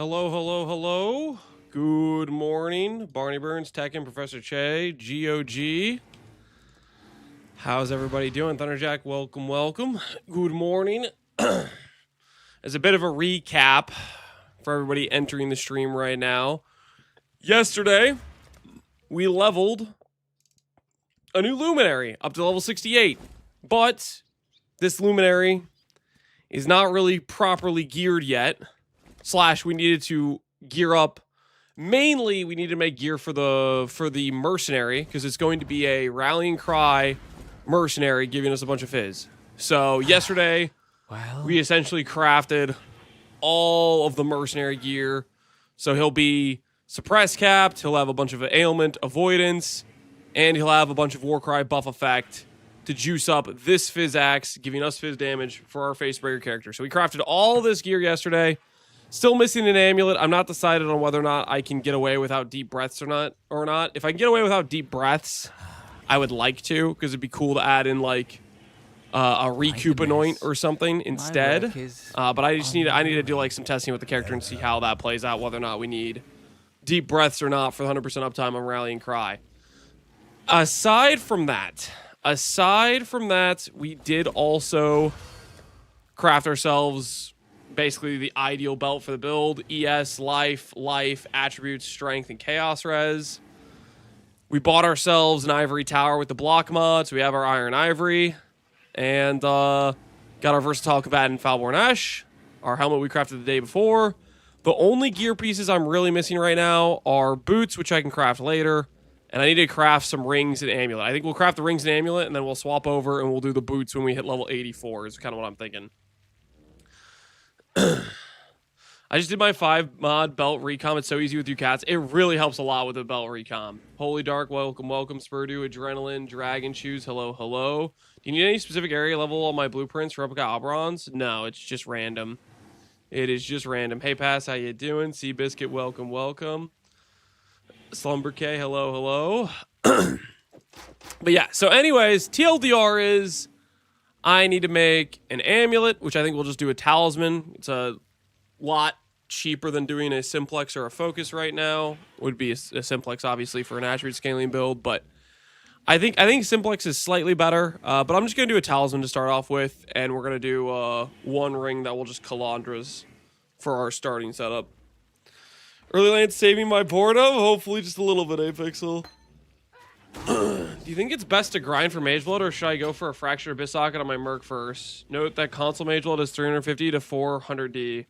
Hello, hello, hello. Good morning. Barney Burns, Tech and Professor Che, GOG. How's everybody doing? Thunderjack, welcome, welcome. Good morning. As a bit of a recap for everybody entering the stream right now, yesterday we leveled a new Luminary up to level 68, but this Luminary is not really properly geared yet. / we needed to gear up. Mainly, we need to make gear for the mercenary, because it's going to be a rallying cry mercenary giving us a bunch of fizz. So yesterday, we essentially crafted all of the mercenary gear. So he'll be suppress capped, he'll have a bunch of ailment avoidance, and he'll have a bunch of Warcry buff effect to juice up this fizz axe, giving us fizz damage for our Facebreaker character. So we crafted all this gear yesterday. Still missing an amulet. I'm not decided on whether or not I can get away without deep breaths or not. If I can get away without deep breaths, I would like to, because it'd be cool to add in like a recoup anoint or something instead. But I need to do like some testing with the character and see how that plays out, whether or not we need deep breaths or not for the 100% uptime on Rallying Cry. Aside from that, we did also craft ourselves basically the ideal belt for the build. ES, life, attributes, strength, and chaos res. We bought ourselves an ivory tower with the block mod, so we have our iron ivory. And got our versatile combatant Falborn Ash. Our helmet we crafted the day before. The only gear pieces I'm really missing right now are boots, which I can craft later. And I need to craft some rings and amulet. I think we'll craft the rings and amulet, and then we'll swap over and we'll do the boots when we hit level 84 is kind of what I'm thinking. I just did my 5 mod belt recom. It's so easy with you cats. It really helps a lot with the belt recom. Holy Dark, welcome, Spurdu, Adrenaline, Dragon Shoes, hello. Do you need any specific area level on my blueprints for Replica Oberons? No, it's just random. It is just random. Hey, Pass, how you doing? Seabiscuit, welcome. Slumber K, hello. But yeah, so anyways, TLDR is I need to make an amulet, which I think we'll just do a talisman. It's a lot cheaper than doing a simplex or a focus right now. Would be a simplex, obviously, for an attribute scaling build, but I think simplex is slightly better. But I'm just going to do a talisman to start off with, and we're going to do one ring that will just Calandras for our starting setup. Early lane saving my boredom? Hopefully just a little bit, Apexel. Do you think it's best to grind for Mage Blood, or should I go for a Fractured Abyss Socket on my Merc first? Note that console Mage Blood is 350 to 400D.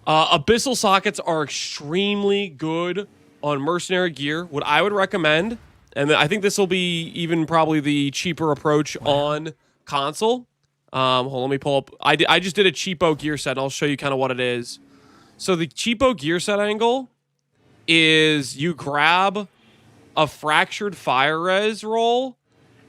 Abyssal Sockets are extremely good on Mercenary gear. What I would recommend, and I think this will be even probably the cheaper approach on console. Hold on, let me pull up. I just did a cheapo gear set, and I'll show you kind of what it is. So the cheapo gear set angle is you grab a fractured fire res roll,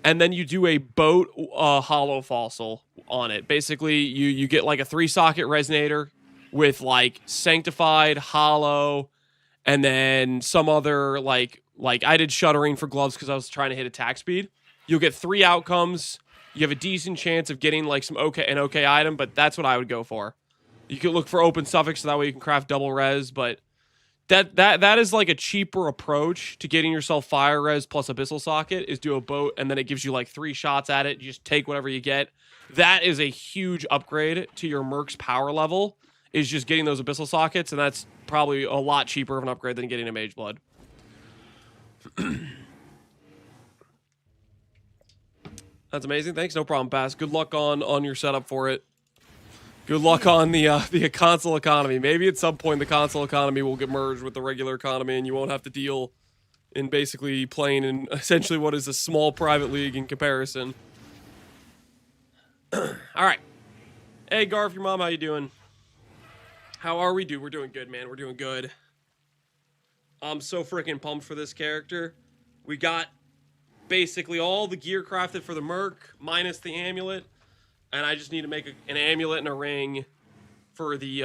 and then you do a boat hollow fossil on it. Basically, you get like a 3-socket resonator with like sanctified, hollow, and then some other like I did shuddering for gloves because I was trying to hit attack speed. You'll get 3 outcomes. You have a decent chance of getting like an okay item, but that's what I would go for. You could look for open suffix so that way you can craft double res, but that is like a cheaper approach to getting yourself fire res plus abyssal socket is do a boat, and then it gives you like 3 shots at it. You just take whatever you get. That is a huge upgrade to your Merc's power level, is just getting those abyssal sockets, and that's probably a lot cheaper of an upgrade than getting a Mage Blood. That's amazing. Thanks. No problem, Bass. Good luck on your setup for it. Good luck on the console economy. Maybe at some point the console economy will get merged with the regular economy, and you won't have to deal in basically playing in essentially what is a small private league in comparison. All right. Hey, Garf, your mom, how you doing? How are we? We're doing good, man. We're doing good. I'm so freaking pumped for this character. We got basically all the gear crafted for the Merc, minus the amulet. And I just need to make an amulet and a ring for the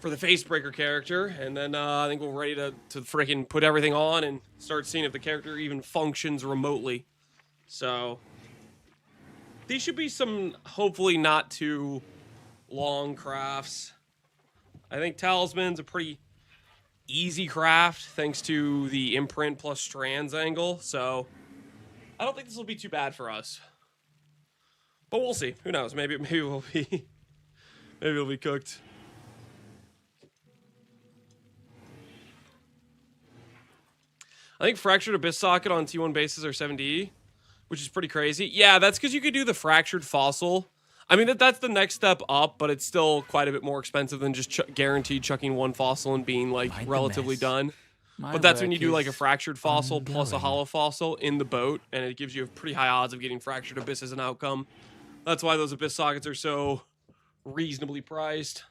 Facebreaker character, and then I think we're ready to freaking put everything on and start seeing if the character even functions remotely. So these should be some hopefully not too long crafts. I think Talisman's a pretty easy craft thanks to the imprint plus strands angle. So I don't think this will be too bad for us. But we'll see. Who knows? Maybe we'll be maybe it'll be cooked. I think Fractured Abyss Socket on T1 bases are 70, which is pretty crazy. Yeah, that's because you could do the Fractured Fossil. I mean, that's the next step up, but it's still quite a bit more expensive than just guaranteed chucking one fossil and being, like, relatively done. But that's when you do, like, a Fractured Fossil plus a Hollow Fossil in the boat, and it gives you pretty high odds of getting Fractured Abyss as an outcome. That's why those Abyss Sockets are so reasonably priced.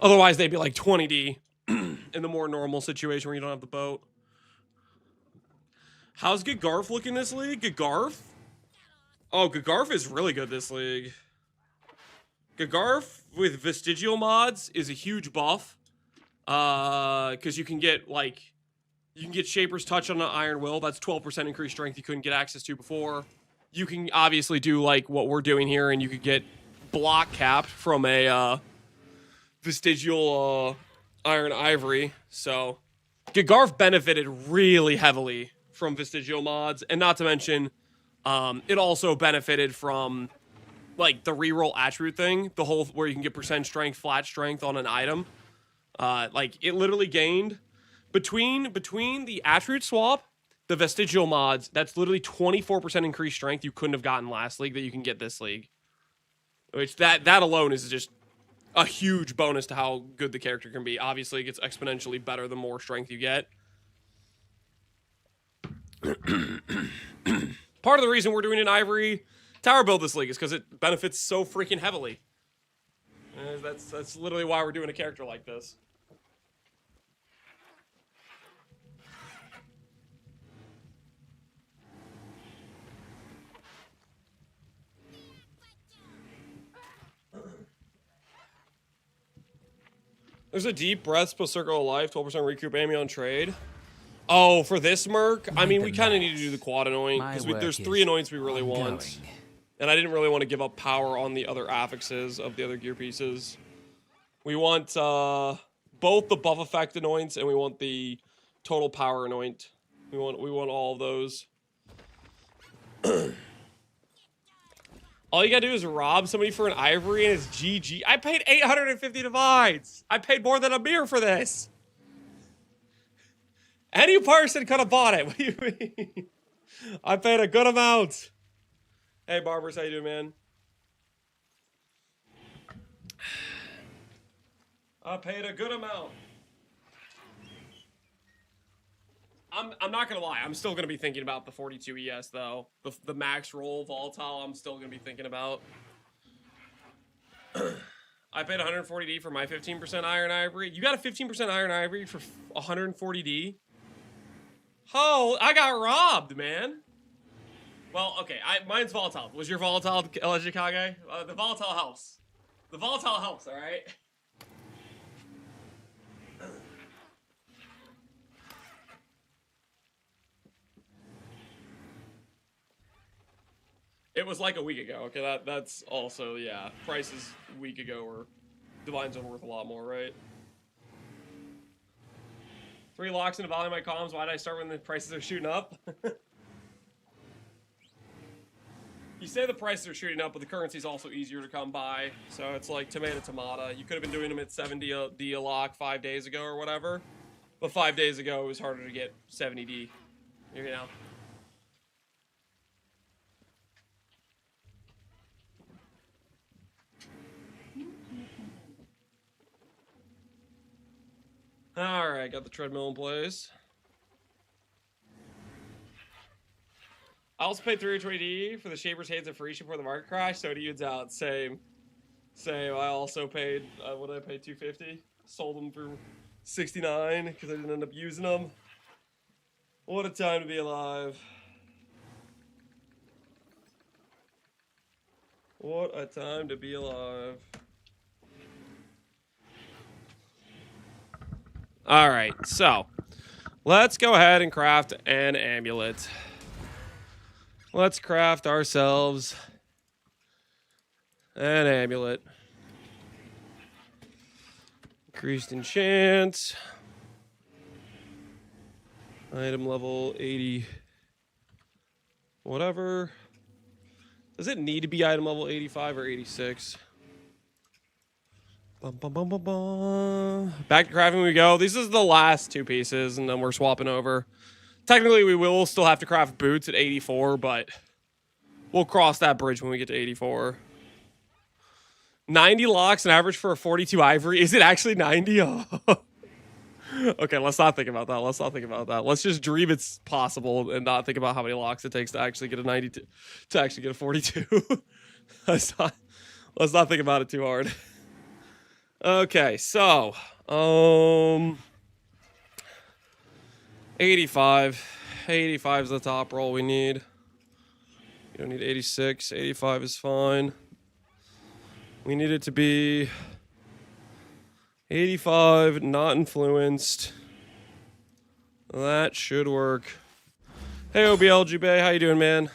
Otherwise, they'd be, like, 20D in the more normal situation where you don't have the boat. How's Gagarf looking this league? Gagarf? Oh, Gagarf is really good this league. Gagarf with Vestigial mods is a huge buff. Because you can get, like, Shaper's Touch on an Iron Will. That's 12% increased strength you couldn't get access to before. You can obviously do, like, what we're doing here, and you could get block capped from a Vestigial Iron Ivory. So, Gagarf benefited really heavily from Vestigial mods, and not to mention, it also benefited from, like, the reroll attribute thing, the whole where you can get percent strength, flat strength on an item. Like, it literally gained between the attribute swap, the Vestigial mods, that's literally 24% increased strength you couldn't have gotten last league that you can get this league. Which that alone is just a huge bonus to how good the character can be. Obviously, it gets exponentially better the more strength you get. Part of the reason we're doing an Ivory tower build this league is because it benefits so freaking heavily. That's literally why we're doing a character like this. There's a Deep Breath plus Circle of Life, 12% recoup Amy on trade. Oh, for this Merc? I mean, we kind of need to do the quad anoint, because there's 3 anoints we really want. And I didn't really want to give up power on the other affixes of the other gear pieces. We want both the buff effect anoints, and we want the total power anoint. We want all of those. All you gotta do is rob somebody for an Ivory, and it's GG. I paid 850 divides. I paid more than a mirror for this. Any person could have bought it. What do you mean? I paid a good amount. Hey, Barbers, how you doing, man? I paid a good amount. I'm not gonna lie. I'm still gonna be thinking about the 42 ES though. The max roll volatile. I'm still gonna be thinking about. I paid 140D for my 15% Iron Ivory. You got a 15% Iron Ivory for 140D? Oh, I got robbed, man. Well, okay, mine's volatile. Was your volatile, Legikage? The volatile helps. The volatile helps, all right? It was like a week ago. Okay, that's also, yeah. Prices a week ago were Divine Zone worth a lot more, right? 3 locks into volume my comms. Why did I start when the prices are shooting up? You say the prices are shooting up, but the currency's also easier to come by. So it's like tomato. You could have been doing them at 70D a lock 5 days ago or whatever. But 5 days ago, it was harder to get 70D. You know. Alright, got the treadmill in place. I also paid 320D for the Shaper's Hands of Free before the market crash, so dude's out. Same. I also paid, what did I pay, 250? Sold them for 69 because I didn't end up using them. What a time to be alive. What a time to be alive. Alright, so let's go ahead and craft an amulet. Let's craft ourselves an amulet. Increased enchant. Item level 80. Whatever. Does it need to be item level 85 or 86? Bum, bum, bum, bum, bum. Back to crafting we go. These is the last two pieces, and then we're swapping over. Technically, we will still have to craft boots at 84, but we'll cross that bridge when we get to 84. 90 locks, an average for a 42 ivory. Is it actually 90? Oh. Okay, let's not think about that. Let's not think about that. Let's just dream it's possible and not think about how many locks it takes to actually get a 92, to actually get a 42. let's not think about it too hard. Okay, so 85. 85 is the top roll we need. You don't need 86. 85 is fine. We need it to be 85, not influenced. That should work. Hey, OBLGB, how you doing, man?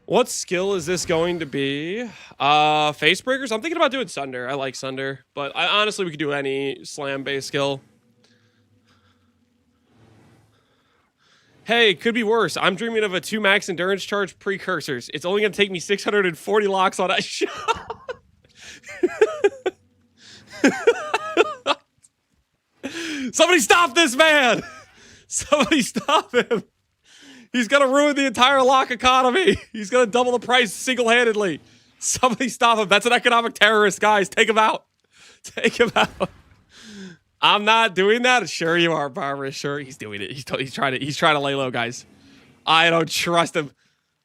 What skill is this going to be? Facebreakers? I'm thinking about doing Sunder. I like Sunder, but honestly, we could do any slam-based skill. Hey, could be worse. I'm dreaming of a 2 max endurance charge precursors. It's only going to take me 640 locks on that shot. Somebody stop this man! Somebody stop him! He's going to ruin the entire lock economy. He's going to double the price single-handedly. Somebody stop him. That's an economic terrorist, guys. Take him out. Take him out. I'm not doing that. Sure you are, Barbara. Sure, he's doing it. He's trying to lay low, guys. I don't trust him.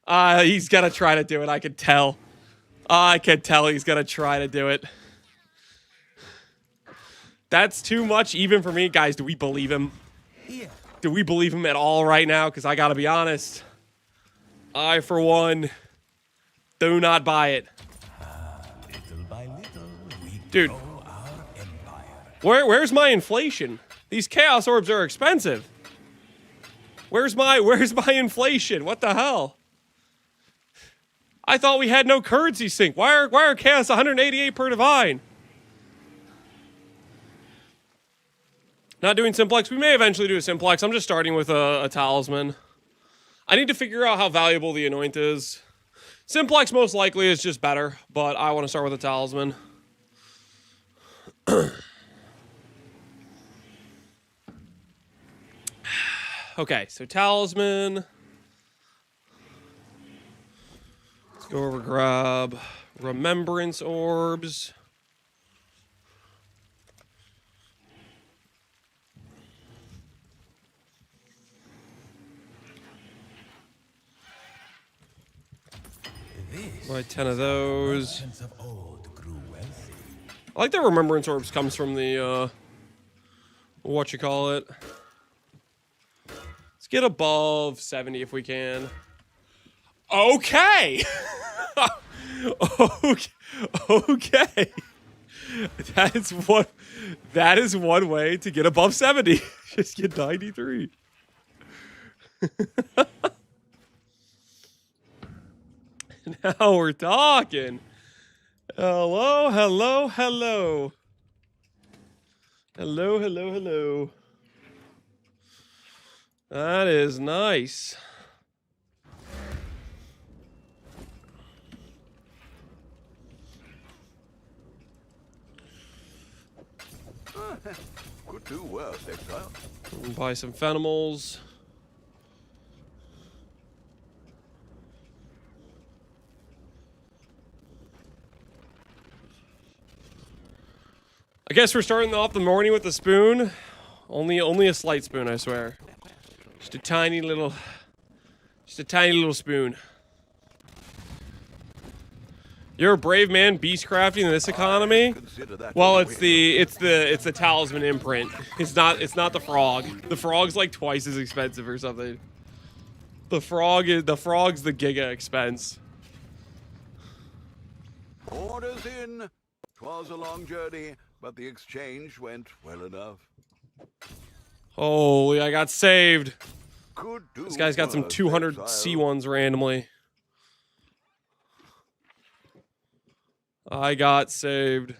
He's gonna try to do it. I can tell. I can tell he's gonna try to do it. That's too much even for me, guys. Do we believe him? Do we believe him at all right now? Because I gotta be honest. I, for one, do not buy it. Little by little, we dude. Where's my inflation? These chaos orbs are expensive. Where's my inflation? What the hell? I thought we had no currency sync. Why are chaos 188 per divine? Not doing simplex. We may eventually do a simplex. I'm just starting with a talisman. I need to figure out how valuable the anoint is. Simplex most likely is just better, but I want to start with a talisman. Okay, so talisman. Let's go over, grab remembrance orbs. Buy 10 of those. I like that remembrance orbs comes from the, what you call it. Let's get above 70 if we can. Okay. Okay. That is one way to get above 70. Just get 93. Now we're talking. Hello, hello, hello. Hello, hello, hello. That is nice. Could do worse, exile. Buy some Fenimals. I guess we're starting off the morning with a spoon. Only a slight spoon, I swear. Just a tiny little spoon. You're a brave man, beast crafting in this economy. Well, it's the talisman imprint. It's not the frog. The frog's like twice as expensive or something. The frog's the giga expense. Orders in. 'Twas a long journey, but the exchange went well enough. Holy, I got saved. Could do This guy's got some worse, 200 exile. C1s randomly. I got saved.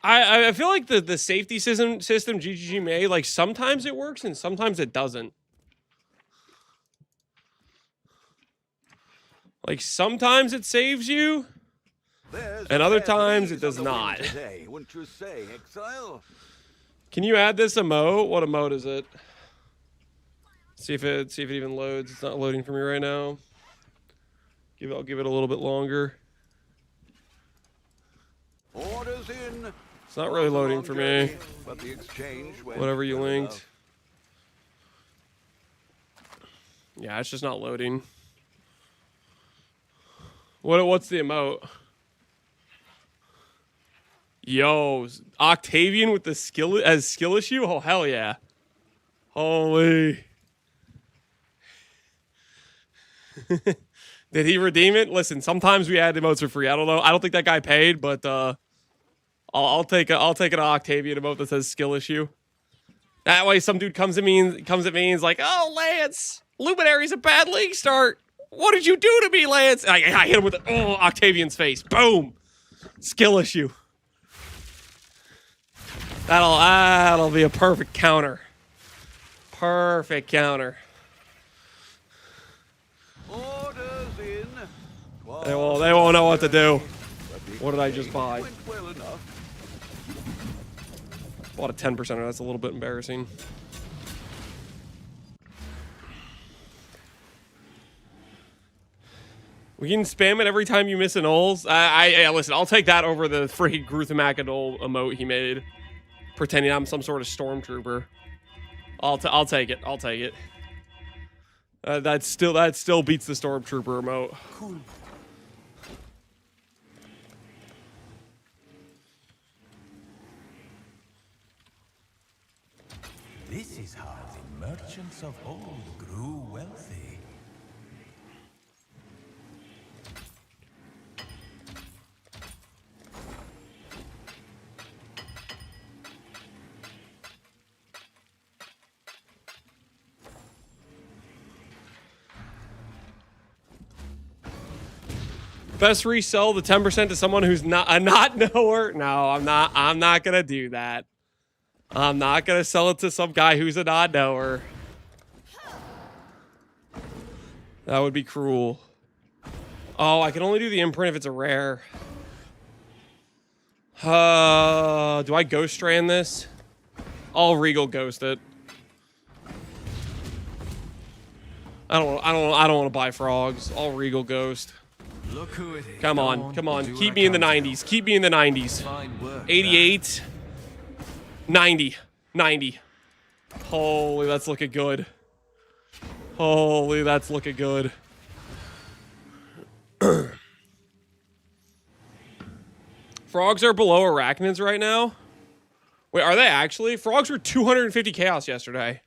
I feel like the safety system GGG made, like, sometimes it works and sometimes it doesn't. Like, sometimes it saves you, and other times it does not. Today, wouldn't you say, Exile? Can you add this emote? What emote is it? See if it even loads. It's not loading for me right now. I'll give it a little bit longer. Orders in. It's not really loading for me. But the exchange went Whatever you well linked. enough. Yeah, it's just not loading. What's the emote? Yo, Octavian with the skill issue? Oh, hell yeah. Holy. Did he redeem it? Listen, sometimes we add emotes for free. I don't know. I don't think that guy paid, but I'll take an Octavian emote that says skill issue. That way some dude comes at me and is like, "Oh, Lance, Luminary's a bad league start. What did you do to me, Lance?" And I hit him with Octavian's face. Boom. Skill issue. That'll be a perfect counter. Perfect counter. Orders in. They won't know what to do. What did I just buy? Went well enough. Bought a 10%er. That's a little bit embarrassing. We can spam it every time you miss an ulls. Listen, I'll take that over the freaking Gruthamak and ul emote he made, pretending I'm some sort of stormtrooper. I'll take it. I'll take it. That still beats the stormtrooper emote. Cool. This is how the merchants of old grew wealthy. Best resell the 10% to someone who's not a not knower. No, I'm not gonna do that. I'm not gonna sell it to some guy who's a not knower. That would be cruel. Oh, I can only do the imprint if it's a rare. Do I ghost strand this? I'll Regal ghost it. I don't want to buy frogs. I'll Regal ghost. Look who it is. Come on. Keep me in the 90s. Keep me in the 90s. Fine work. 88. 90. Holy, that's looking good. Holy, that's looking good. Frogs are below arachnids right now. Wait, are they actually? Frogs were 250 chaos yesterday.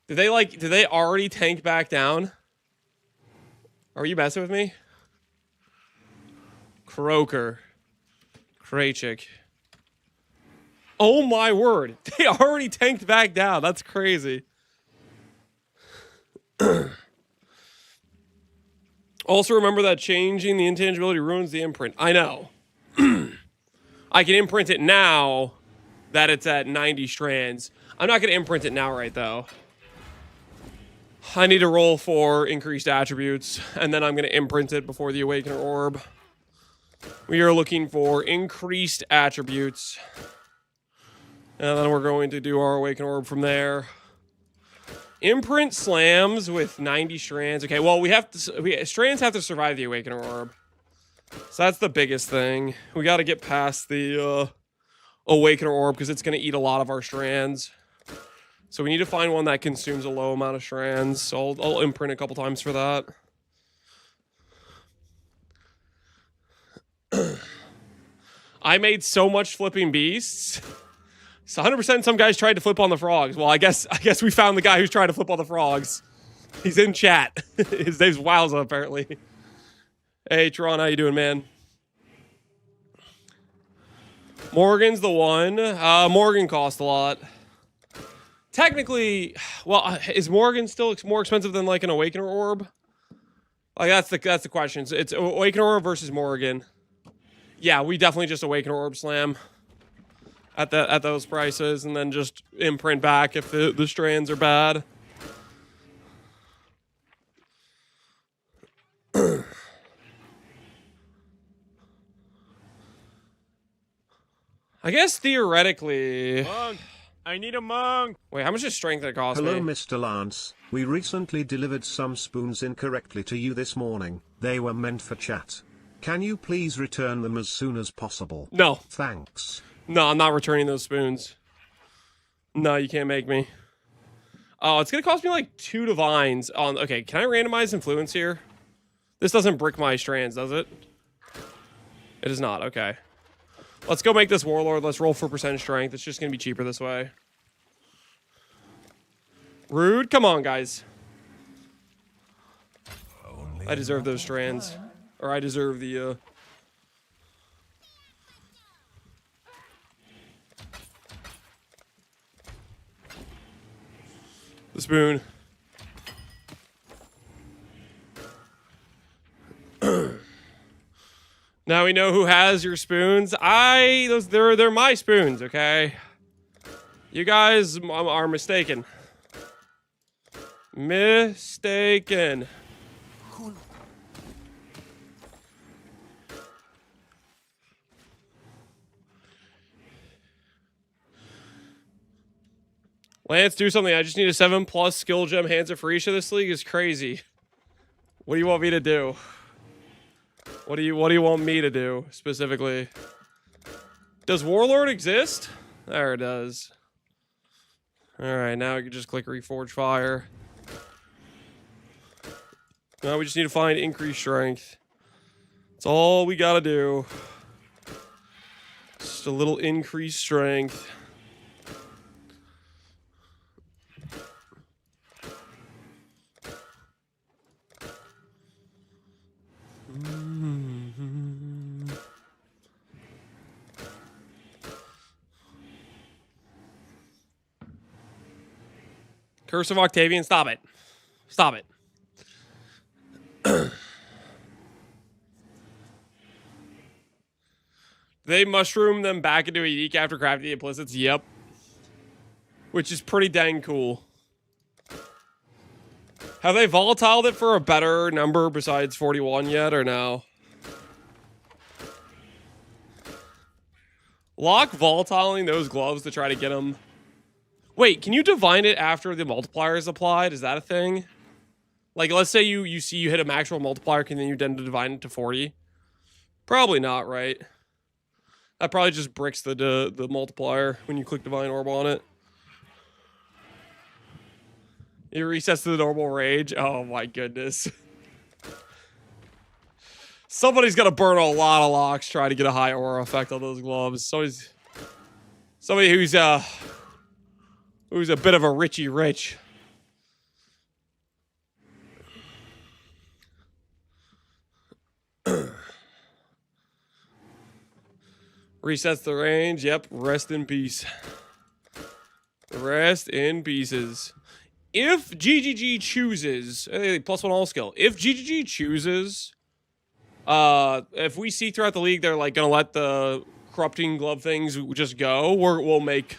Did they already tank back down? Are you messing with me? Croaker. Krachik. Oh my word. They already tanked back down. That's crazy. Also remember that changing the intangibility ruins the imprint. I know. I can imprint it now that it's at 90 strands. I'm not going to imprint it now, right, though. I need to roll for increased attributes, and then I'm going to imprint it before the Awakener Orb. We are looking for increased attributes. And then we're going to do our Awakener Orb from there. Imprint slams with 90 strands. Okay, well, strands have to survive the Awakener Orb. So that's the biggest thing. We got to get past the Awakener Orb because it's going to eat a lot of our strands. So we need to find one that consumes a low amount of strands. So I'll imprint a couple times for that. I made so much flipping beasts. So 100% some guys tried to flip on the frogs. Well, I guess we found the guy who's trying to flip on the frogs. He's in chat. His name's Wowza, apparently. Hey, Tron, how you doing, man? Morgan's the one. Morgan cost a lot. Technically, well, is Morgan still more expensive than like an Awakener Orb? Like that's the question. So it's Awaken Orb versus Morrigan. Yeah, we definitely just Awaken Orb Slam at those prices, and then just imprint back if the strands are bad. I guess theoretically. Monk! I need a monk! Wait, how much does strength it cost Hello, me? Mr. Lance. We recently delivered some spoons incorrectly to you this morning. They were meant for chat. Can you please return them as soon as possible? No. Thanks. No, I'm not returning those spoons. No, you can't make me. Oh, it's gonna cost me like 2 divines on. Okay, can I randomize influence here? This doesn't brick my strands, does it? It does not. Okay. Let's go make this warlord. Let's roll for percentage strength. It's just gonna be cheaper this way. Rude. Come on, guys. I deserve those strands, or I deserve the. The spoon. Now we know who has your spoons. They're my spoons, okay? You guys are mistaken. Mistaken. Lance, do something. I just need a 7+ skill gem. Hands of Freesia. This league is crazy. What do you want me to do? What do you want me to do specifically? Does Warlord exist? There it does. All right, now we can just click Reforge Fire. Now we just need to find increased strength. That's all we gotta do. Just a little increased strength. Curse of Octavian, stop it. Stop it. They mushroom them back into a unique after crafting the implicits? Yep. Which is pretty dang cool. Have they volatiled it for a better number besides 41 yet, or no? Lock volatiling those gloves to try to get them. Wait, can you divine it after the multiplier is applied? Is that a thing? Like, let's say you see you hit a maximum multiplier, can then you then divine it to 40? Probably not, right? That probably just bricks the multiplier when you click Divine Orb on it. It resets to the normal range. Oh my goodness. Somebody's gonna burn a lot of locks trying to get a high aura effect on those gloves. Somebody who's a bit of a Richie Rich. Resets the range. Yep. Rest in peace. Rest in pieces. If GGG chooses, +1 all skill. If GGG chooses, if we see throughout the league they're like gonna let the corrupting glove things just go, we'll make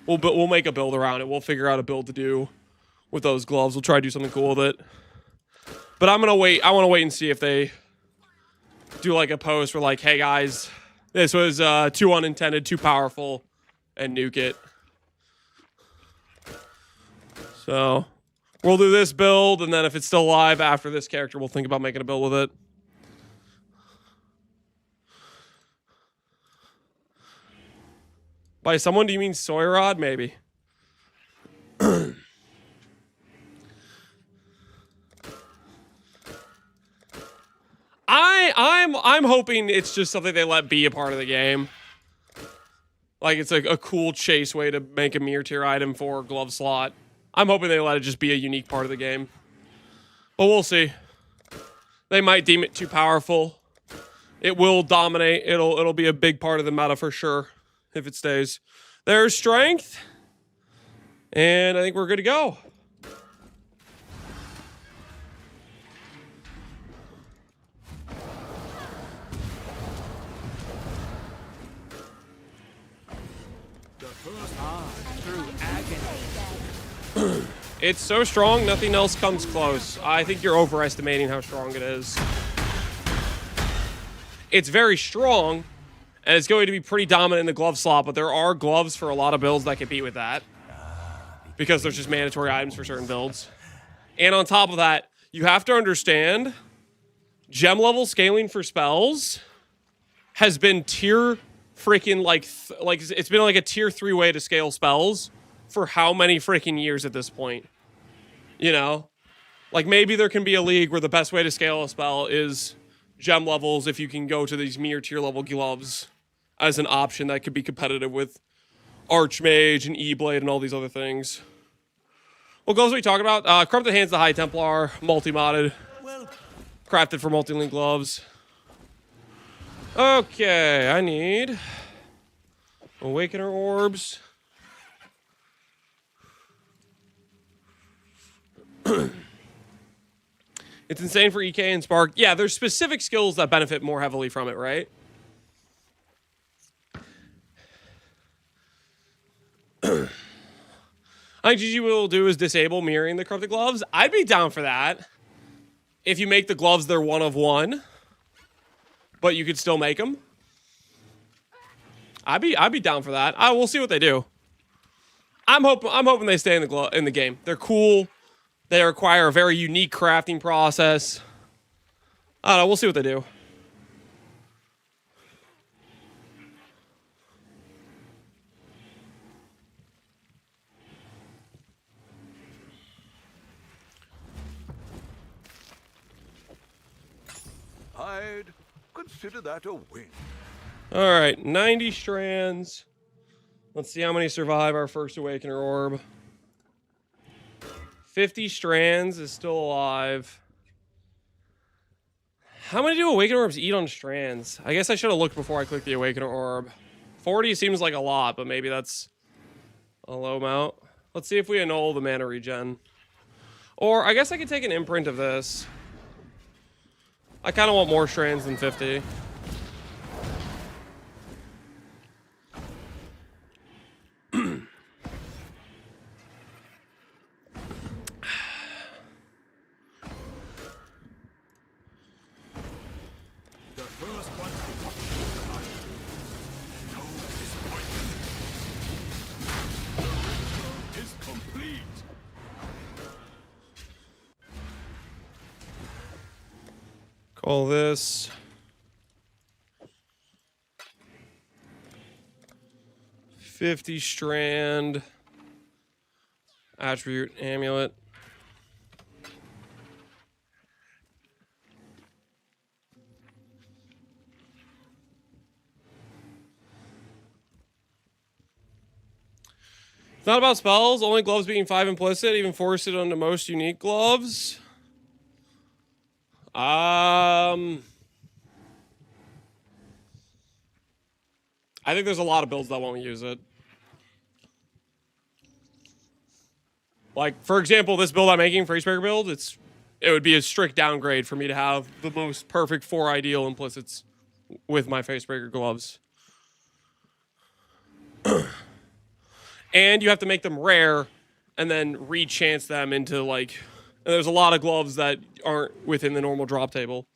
a build around it. We'll figure out a build to do with those gloves. We'll try to do something cool with it. But I'm gonna wait. I want to wait and see if they do like a post where like, hey guys, this was too unintended, too powerful, and nuke it. So we'll do this build, and then if it's still alive after this character, we'll think about making a build with it. By someone, do you mean Soyrod? Maybe. I'm hoping it's just something they let be a part of the game. Like it's a cool chase way to make a Mir tier item for glove slot. I'm hoping they let it just be a unique part of the game. But we'll see. They might deem it too powerful. It will dominate. It'll be a big part of the meta for sure if it stays. There's strength. And I think we're good to go. It's so strong, nothing else comes close. I think you're overestimating how strong it is. It's very strong, and it's going to be pretty dominant in the glove slot, but there are gloves for a lot of builds that compete with that. Because there's just mandatory items for certain builds. And on top of that, you have to understand, gem level scaling for spells has been tier freaking like it's been like a tier 3 way to scale spells for how many freaking years at this point? You know? Like maybe there can be a league where the best way to scale a spell is gem levels if you can go to these mere tier level gloves as an option that could be competitive with Archmage and E-Blade and all these other things. What gloves are we talking about? Corrupted Hands, the High Templar, multi-modded, crafted for multi-link gloves. Okay, I need Awakener Orbs. It's insane for EK and Spark. Yeah, there's specific skills that benefit more heavily from it, right? I think GG will do is disable mirroring the corrupted gloves. I'd be down for that. If you make the gloves, they're one of one, but you could still make them. I'd be down for that. We'll see what they do. I'm hoping they stay in the game. They're cool. They require a very unique crafting process. I don't know. We'll see what they do. I'd consider that a win. All right, 90 strands. Let's see how many survive our first Awakener Orb. 50 strands is still alive. How many do Awakener Orbs eat on strands? I guess I should have looked before I clicked the Awakener Orb. 40 seems like a lot, but maybe that's a low amount. Let's see if we annul the mana regen. Or I guess I could take an imprint of this. I kind of want more strands than 50. Call this 50 strand attribute amulet. It's not about spells, only gloves being 5 implicit, even forced it onto most unique gloves. I think there's a lot of builds that won't use it. Like, for example, this build I'm making, Facebreaker build, it would be a strict downgrade for me to have the most perfect 4 ideal implicits with my Facebreaker gloves. And you have to make them rare and then re-chance them into, like... And there's a lot of gloves that aren't within the normal drop table.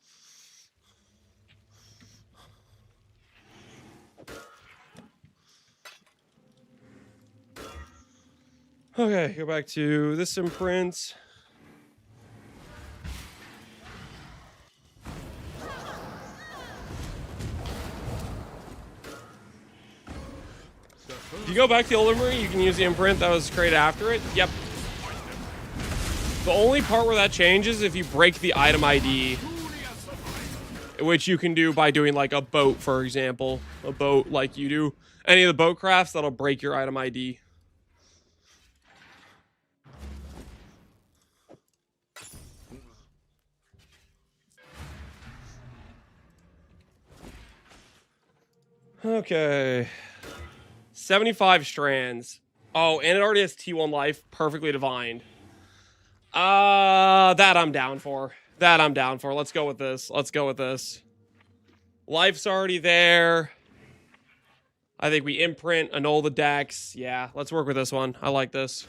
Okay, go back to this imprint. If you go back to the Luminary, you can use the imprint that was created after it. Yep. The only part where that changes is if you break the item ID, which you can do by doing like a boat, for example. A boat, like you do any of the boat crafts, that'll break your item ID. Okay. 75 strands. Oh, and it already has T1 life, perfectly divined. That I'm down for. That I'm down for. Let's go with this. Let's go with this. Life's already there. I think we imprint, annul the decks. Yeah, let's work with this one. I like this.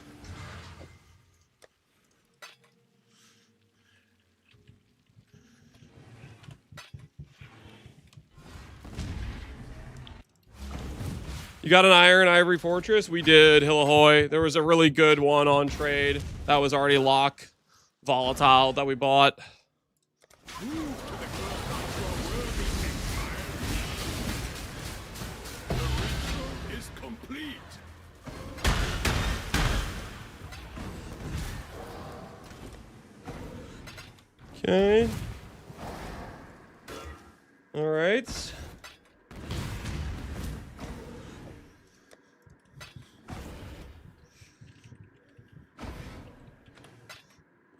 You got an Ivory Fortress? We did, Hillahoy. There was a really good one on trade that was already lock volatile that we bought. Is complete. Okay. All right.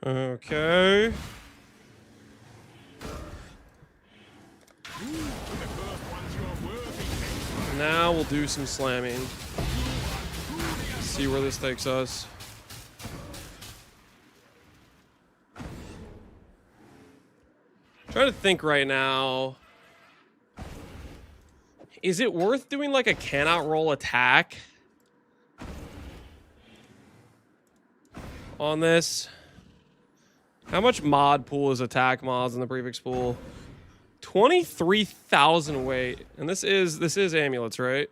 Okay. Now we'll do some slamming. See where this takes us. Trying to think right now. Is it worth doing like a cannot roll attack on this? How much mod pool is attack mods in the prefix pool? 23,000 weight. And this is amulets, right?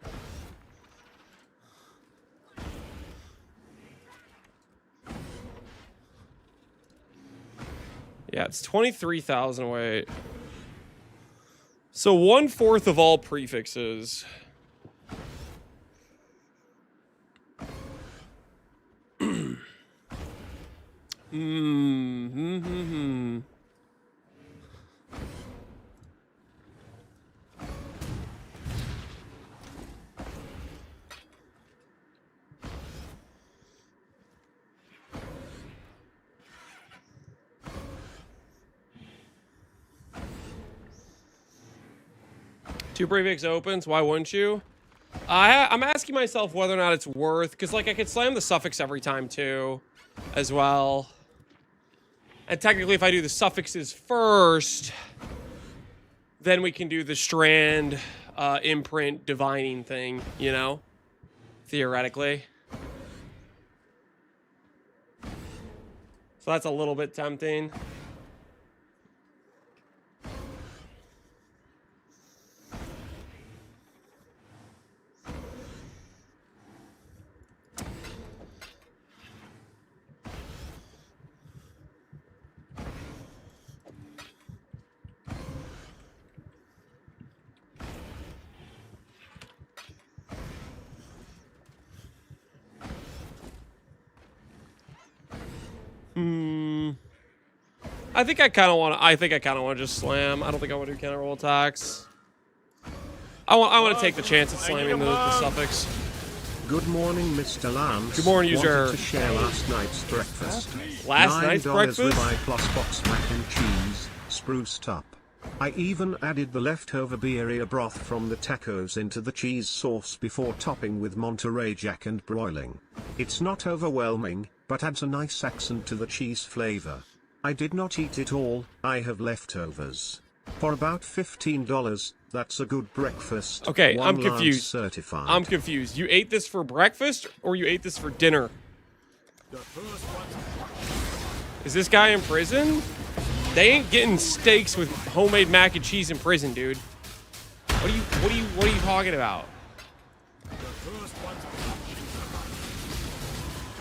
Yeah, it's 23,000 weight. So 1/4 of all prefixes. Two prefix opens, why wouldn't you? I'm asking myself whether or not it's worth, because like I could slam the suffix every time too, as well. And technically if I do the suffixes first, then we can do the strand imprint divining thing, you know? Theoretically. So that's a little bit tempting. I think I kind of want to just slam. I don't think I want to do counter roll attacks. I want to take the chance at slamming the suffix. Good morning, Mr. Lance. Good morning, user. Wanted to share last night's breakfast. Last night's breakfast? $9 ribeye plus box mac and cheese, spruced up. I even added the leftover birria broth from the tacos into the cheese sauce before topping with Monterey Jack and broiling. It's not overwhelming, but adds a nice accent to the cheese flavor. I did not eat it all, I have leftovers. For about $15, that's a good breakfast. Okay, I'm Lance confused. Certified. I'm confused. You ate this for breakfast or you ate this for dinner? Is this guy in prison? They ain't getting steaks with homemade mac and cheese in prison, dude. What are you talking about?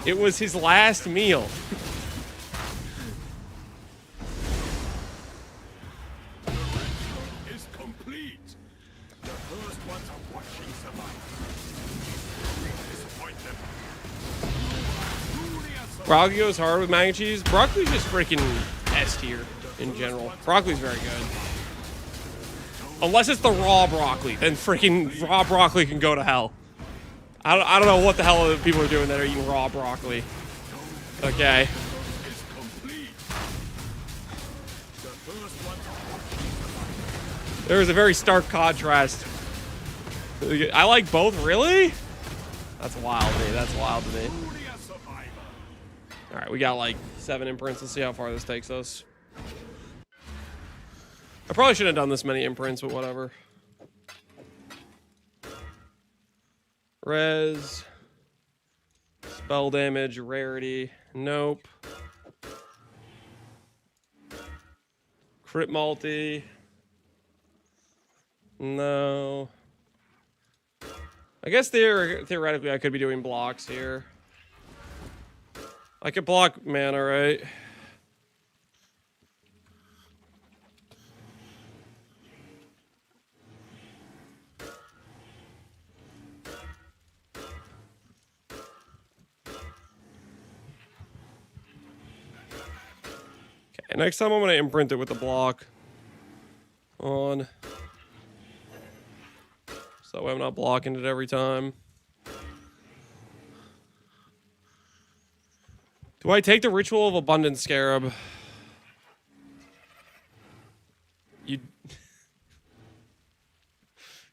It was his last meal. Is complete. The first ones are watching survive. Disappoint them. Broccoli goes hard with mac and cheese. Broccoli's just freaking S tier in general. Broccoli's very good. Unless it's the raw broccoli, then freaking raw broccoli can go to hell. I don't know what the hell people are doing that are eating raw broccoli. Okay. There is a very stark contrast. I like both, really? That's wild to me. That's wild to me. All right, we got like 7 imprints. Let's see how far this takes us. I probably shouldn't have done this many imprints, but whatever. Res. Spell damage, rarity. Nope. Crit multi. No. I guess theoretically I could be doing blocks here. I could block mana, right? Okay, next time I'm going to imprint it with the block on. So that way I'm not blocking it every time. Do I take the Ritual of Abundance Scarab? You... What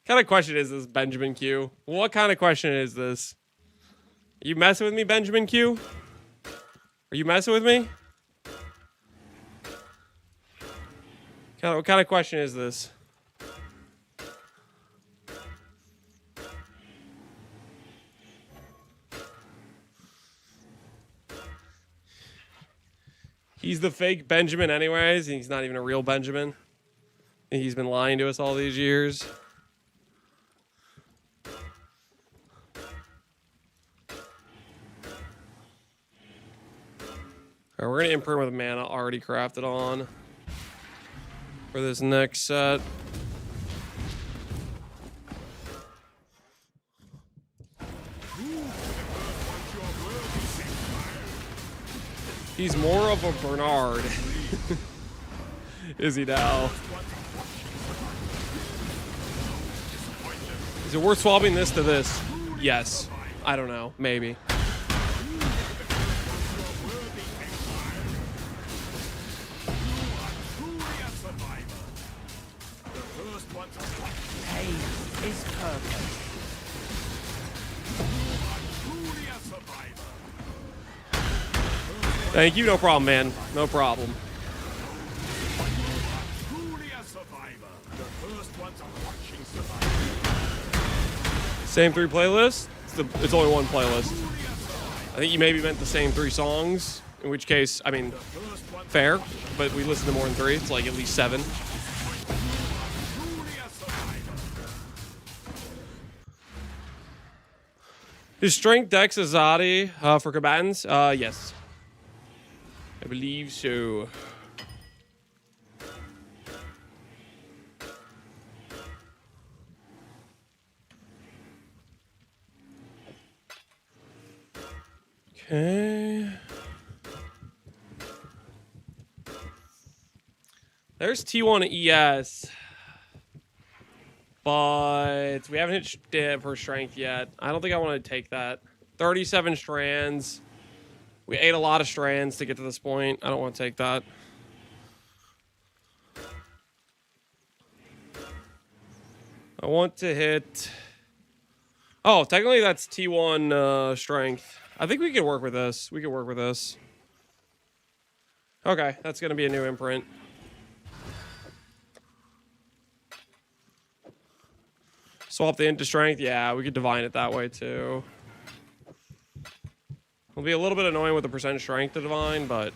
kind of question is this, Benjamin Q? What kind of question is this? Are you messing with me, Benjamin Q? Are you messing with me? What kind of question is this? He's the fake Benjamin anyways. He's not even a real Benjamin. He's been lying to us all these years. Alright, we're going to imprint with mana already crafted on for this next set. He's more of a Bernard. Is he now? Is it worth swapping this to this? Yes. I don't know. Maybe. Thank you. No problem, man. No problem. Same 3 playlists? It's only 1 playlist. I think you maybe meant the same 3 songs, in which case, I mean, fair, but we listen to more than 3. It's like at least 7. Is Strength Dex Azadi for combatants? Yes. I believe so. Okay. There's T1 ES. But we haven't hit for strength yet. I don't think I want to take that. 37 strands. We ate a lot of strands to get to this point. I don't want to take that. I want to hit... Oh, technically that's T1 strength. I think we can work with this. We can work with this. Okay, that's going to be a new imprint. Swap the int to strength. Yeah, we could divine it that way too. It'll be a little bit annoying with the percent strength to divine, but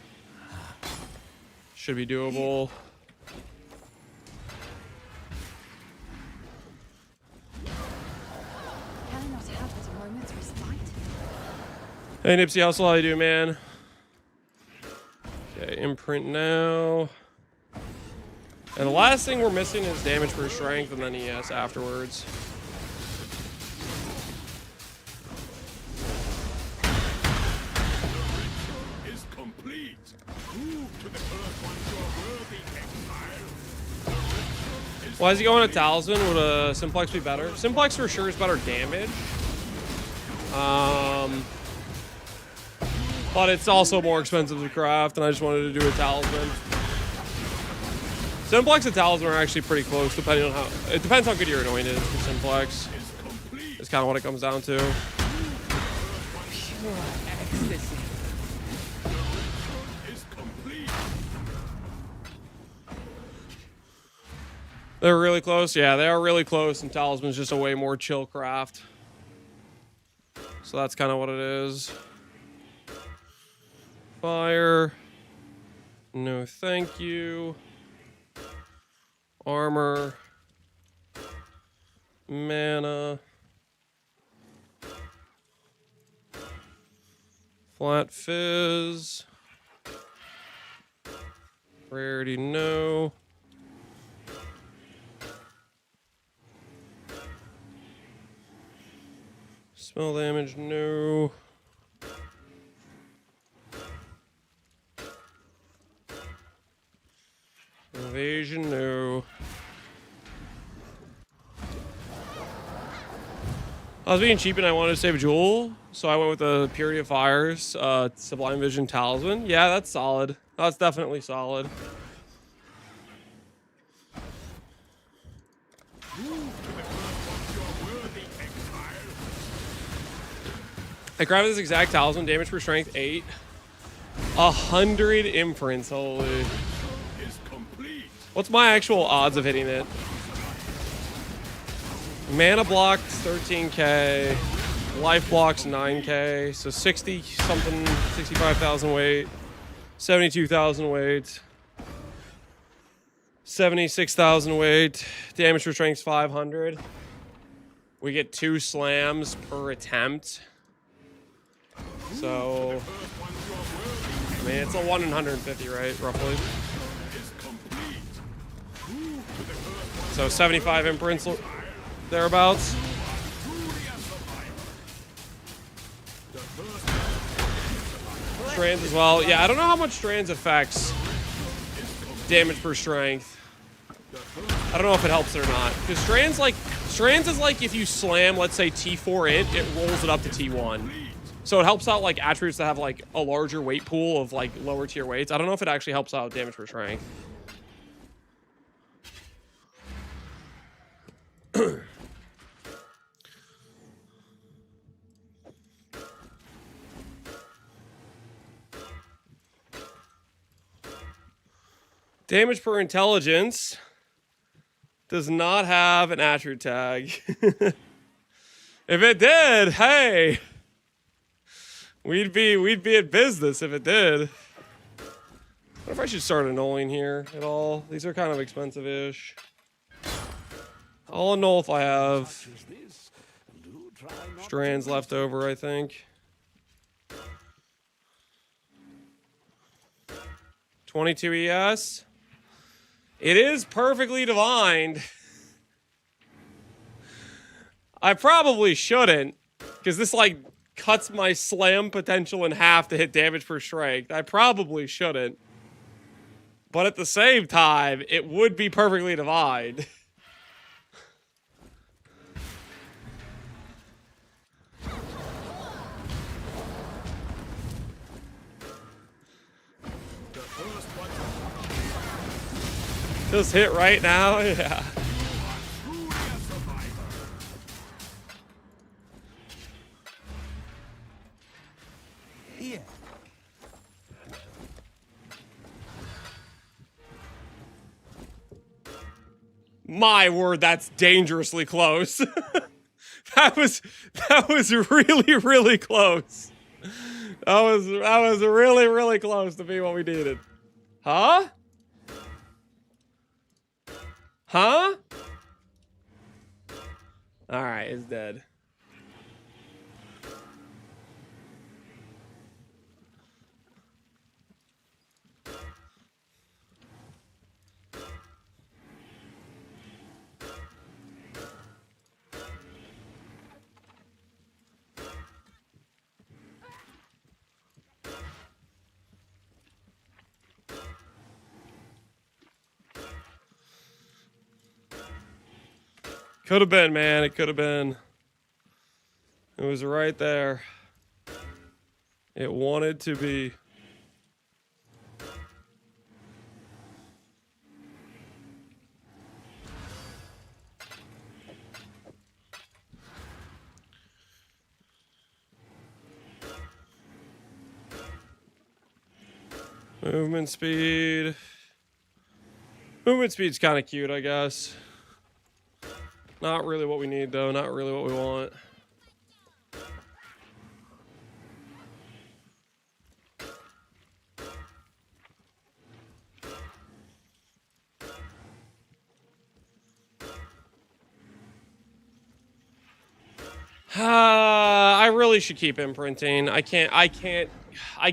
should be doable. Hey Nipsey Hustle, how you doing, man? Okay, imprint now. And the last thing we're missing is damage per strength, and then ES afterwards. Why is he going to Talisman? Would a Simplex be better? Simplex for sure is better damage. But it's also more expensive to craft, and I just wanted to do a Talisman. Simplex and Talisman are actually pretty close, depending on how... It depends how good your anoint is for Simplex. It's kind of what it comes down to. They're really close. Yeah, they are really close, and Talisman's just a way more chill craft. So that's kind of what it is. Fire. No, thank you. Armor. Mana. Flat fizz. Rarity, no. Spell damage, no. Evasion, no. I was being cheap and I wanted to save a jewel, so I went with the Purity of Fire's Sublime Vision Talisman. Yeah, that's solid. That's definitely solid. I grabbed this exact talisman, damage per strength 8. 100 imprints, holy. What's my actual odds of hitting it? Mana blocks 13k, life blocks 9k, so 60 something, 65,000 weight, 72,000 weight, 76,000 weight, damage per strength 500. We get 2 slams per attempt. So, I mean, it's a 1 in 150, right, roughly? So 75 imprints, thereabouts. Strands as well. Yeah, I don't know how much strands affects damage per strength. I don't know if it helps or not. Because strands is like if you slam, let's say T4 int, it rolls it up to T1. So it helps out like attributes that have like a larger weight pool of like lower tier weights. I don't know if it actually helps out damage per strength. Damage per intelligence does not have an attribute tag. If it did, hey, we'd be at business if it did. What if I should start annulling here at all? These are kind of expensive-ish. I'll annul if I have strands left over, I think. 22 ES. It is perfectly divined. I probably shouldn't, because this like cuts my slam potential in half to hit damage per strength. I probably shouldn't. But at the same time, it would be perfectly divined. Just hit right now? Yeah. Yeah. My word, that's dangerously close. That was really, really close. That was really, really close to be what we needed. Huh? Huh? Alright, it's dead. Could have been, man. It could have been. It was right there. It wanted to be. Movement speed. Movement speed's kind of cute, I guess. Not really what we need, though. Not really what we want. I really should keep imprinting. I can't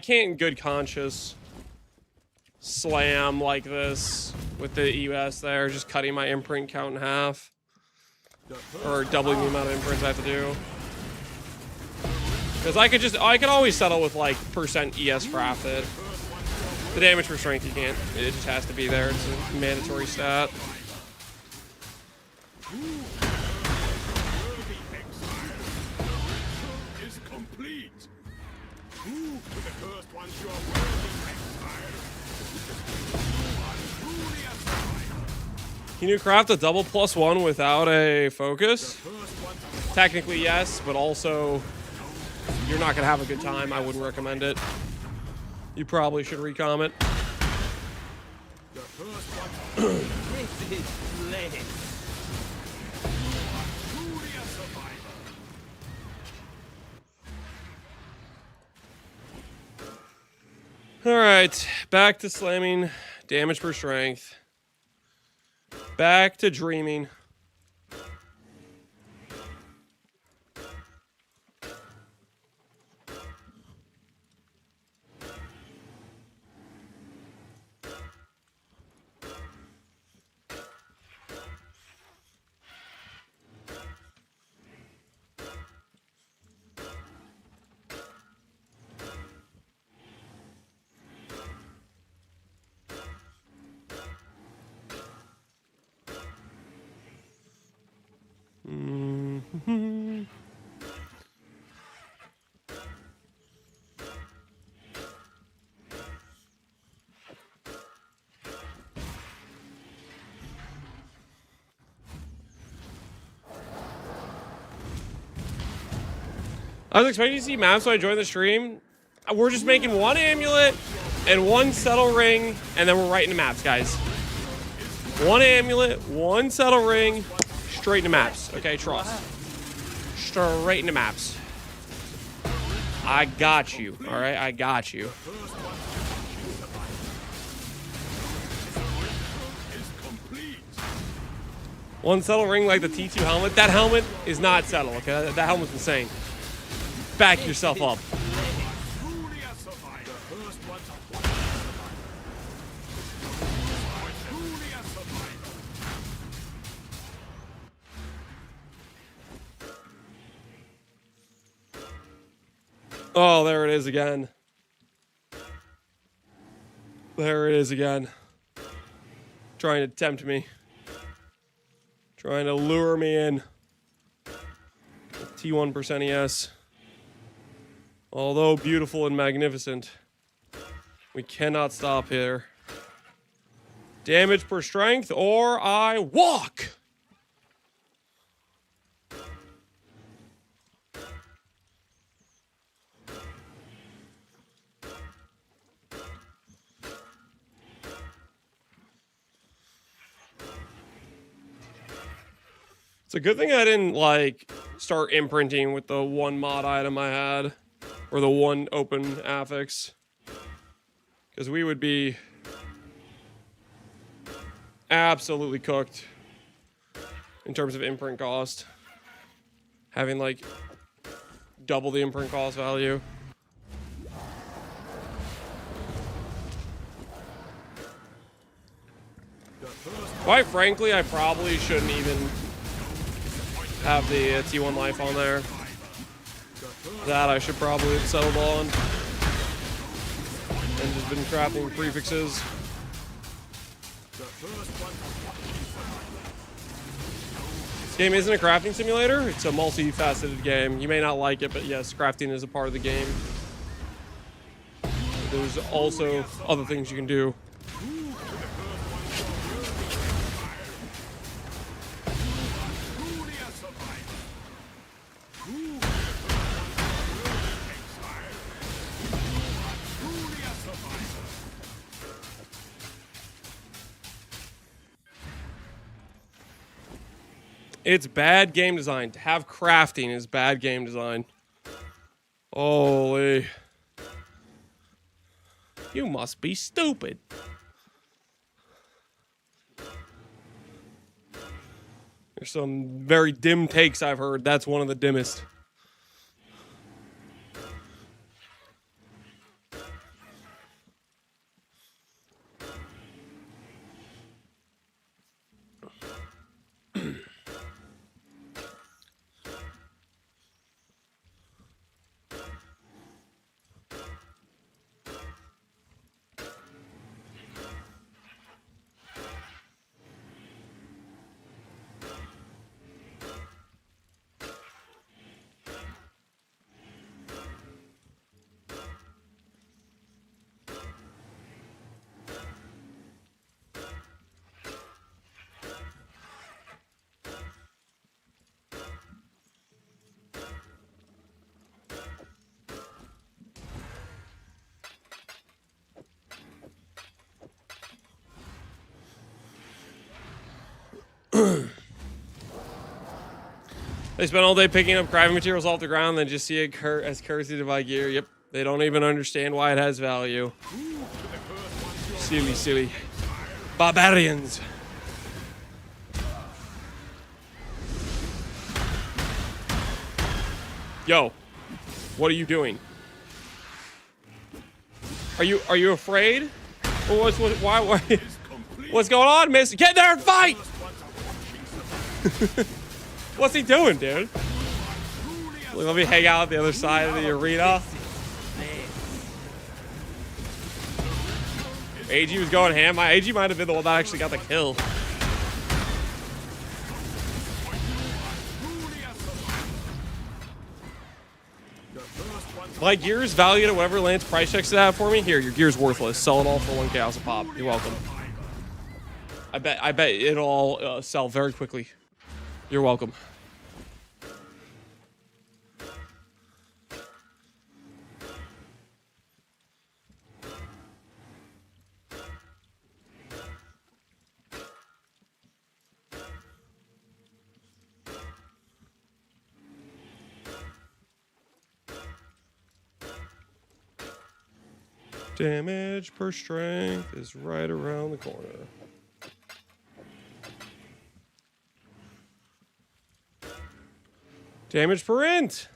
in good conscience slam like this with the ES there, just cutting my imprint count in half. Or doubling the amount of imprints I have to do. Because I could always settle with like percent ES crafted. The damage for strength you can't. It just has to be there. It's a mandatory stat. Can you craft a double +1 without a focus? Technically, yes, but also you're not gonna have a good time. I wouldn't recommend it. You probably should recom it. All right, back to slamming damage per strength. Back to dreaming. I was expecting to see maps when I joined the stream. We're just making one amulet and one settle ring, and then we're right into maps, guys. One amulet, one settle ring, straight into maps. Okay, trust. Straight into maps. I got you, all right? I got you. One settle ring like the T2 helmet. That helmet is not settle, okay? That helmet's insane. Back yourself up. Oh, there it is again. There it is again. Trying to tempt me. Trying to lure me in. T1% ES. Although beautiful and magnificent, we cannot stop here. Damage per strength, or I walk! It's a good thing I didn't, like, start imprinting with the one mod item I had. Or the one open affix. Because we would be absolutely cooked in terms of imprint cost. Having, like, double the imprint cost value. Quite frankly, I probably shouldn't even have the T1 life on there. That I should probably have settled on. And just been crafting prefixes. This game isn't a crafting simulator. It's a multifaceted game. You may not like it, but yes, crafting is a part of the game. There's also other things you can do. It's bad game design. To have crafting is bad game design. Holy. You must be stupid. There's some very dim takes I've heard. That's one of the dimmest. They spend all day picking up crafting materials off the ground, then just see it as currency to buy gear. Yep. They don't even understand why it has value. Silly, silly. Barbarians. Yo. What are you doing? Are you afraid? Or why what's going on, miss? Get there and fight! What's he doing, dude? Let me hang out at the other side of the arena. AG was going ham. My AG might have been the one that actually got the kill. My gear is valued at whatever Lance price checks it at for me. Here, your gear's worthless. Sell it all for 1 chaos a pop. You're welcome. I bet it'll all sell very quickly. You're welcome. Damage per strength is right around the corner. Damage per int.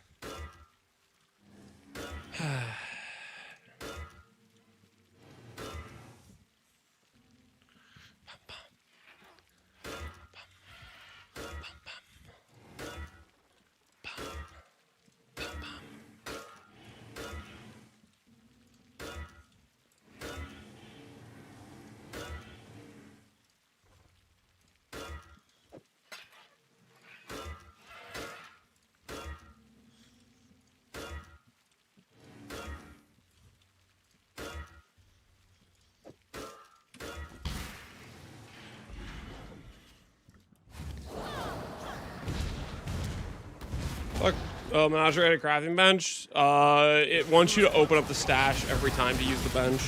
Menagerie at a crafting bench. It wants you to open up the stash every time to use the bench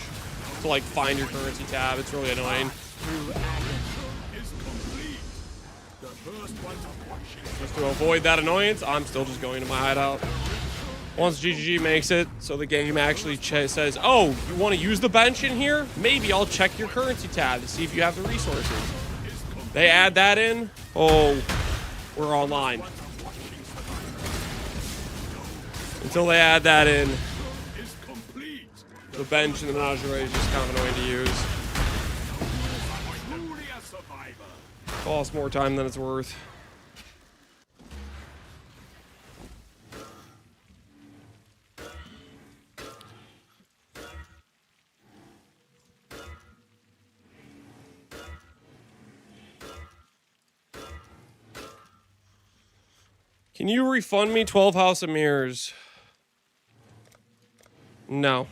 to like find your currency tab. It's really annoying. Just to avoid that annoyance, I'm still just going to my hideout. Once GGG makes it, so the game actually says, "Oh, you want to use the bench in here? Maybe I'll check your currency tab to see if you have the resources." They add that in. Oh, we're online. Until they add that in, the bench and the menagerie is just kind of annoying to use. Costs more time than it's worth. Can you refund me 12 House of Mirrors? No.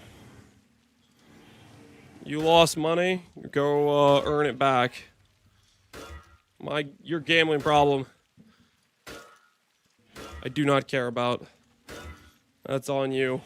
You lost money. Go earn it back. Your gambling problem, I do not care about. That's on you.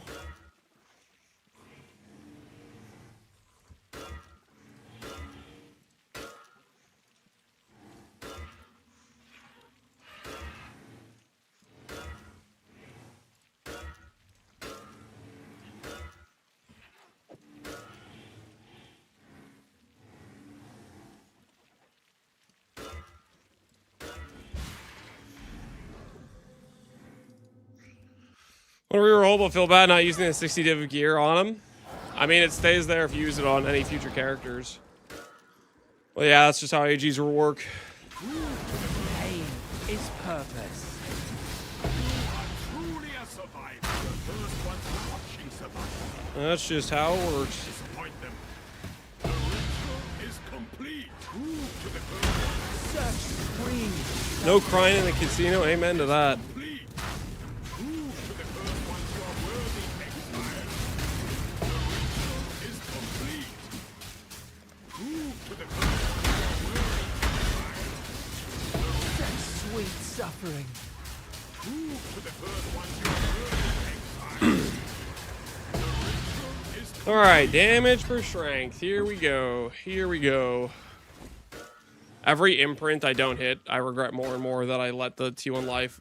When we reroll, but feel bad not using the 60 div of gear on him. I mean, it stays there if you use it on any future characters. Well, yeah, that's just how AGs will work. Pain is purpose. That's just how it works. No crying in the casino. Amen to that. Suffering. All right, damage per strength. Here we go. Here we go. Every imprint I don't hit, I regret more and more that I let the T1 life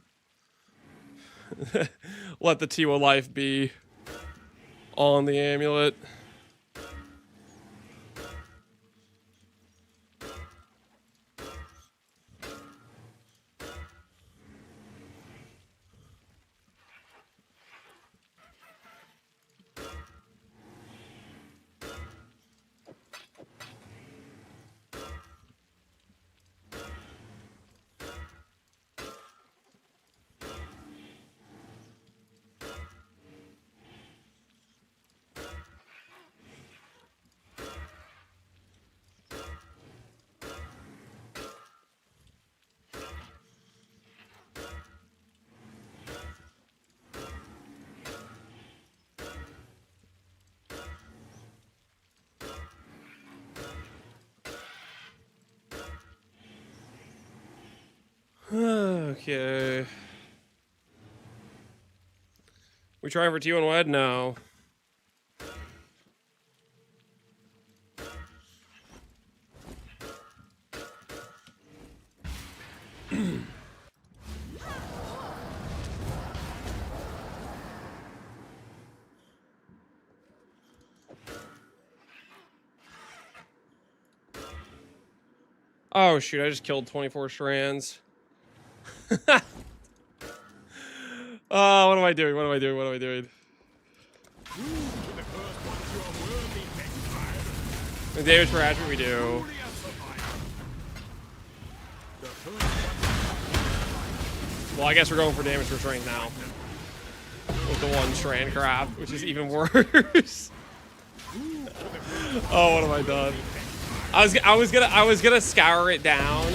let the T1 life be on the amulet. Okay. We trying for T1 wed? No. Oh shoot, I just killed 24 strands. Oh, what am I doing? What am I doing? What am I doing? The damage per attribute we do. Well, I guess we're going for damage per strength now. With the one strand craft, which is even worse. Oh, what have I done? I was gonna scour it down.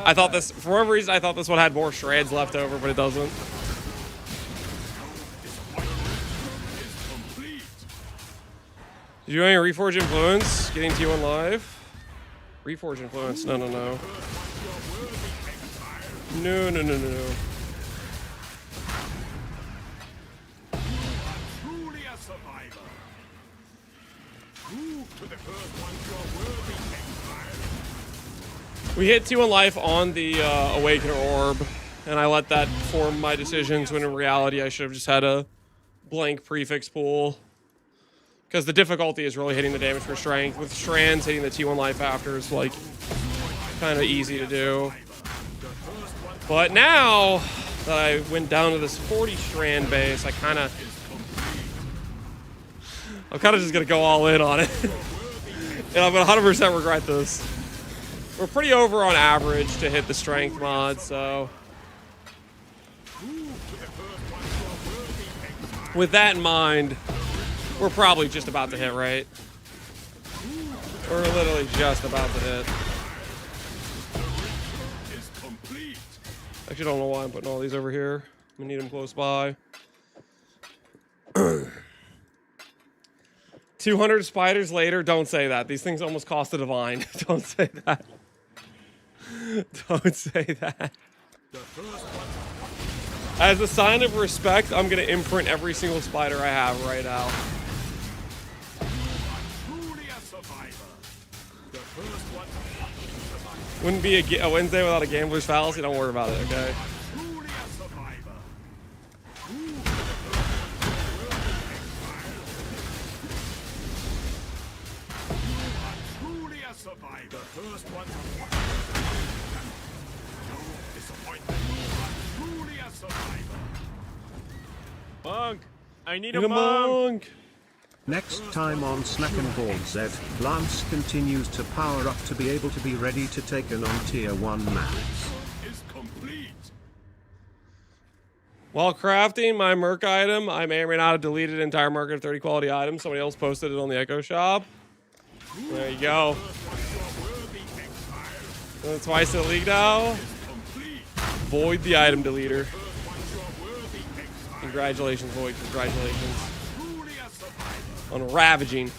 I thought this, for whatever reason, I thought this one had more strands left over, but it doesn't. Did you do any Reforge Influence? Getting T1 live? Reforge Influence? No, no, no. No, no, no, no, no. We hit T1 life on the Awakener Orb, and I let that form my decisions when in reality I should have just had a blank prefix pool. Because the difficulty is really hitting the damage for strength. With strands, hitting the T1 life after is like kind of easy to do. But now that I went down to this 40 strand base, I'm kind of just gonna go all in on it. And I'm gonna 100% regret this. We're pretty over on average to hit the strength mod, so. With that in mind, we're probably just about to hit, right? We're literally just about to hit. Actually, don't know why I'm putting all these over here. We need them close by. 200 spiders later, don't say that. These things almost cost a divine. Don't say that. Don't say that. As a sign of respect, I'm going to imprint every single spider I have right now. Wouldn't be a Wednesday without a gambler's fallacy. Don't worry about it, okay? Monk! I need a monk! Next time on Snack and Ball Z, Lance continues to power up to be able to be ready to take an on tier 1 maps. While crafting my merc item, I may or may not have deleted an entire market of 30 quality items. Somebody else posted it on the Echo Shop. There you go. Twice in the league now. Void the item deleter. Congratulations, Void. Congratulations. On ravaging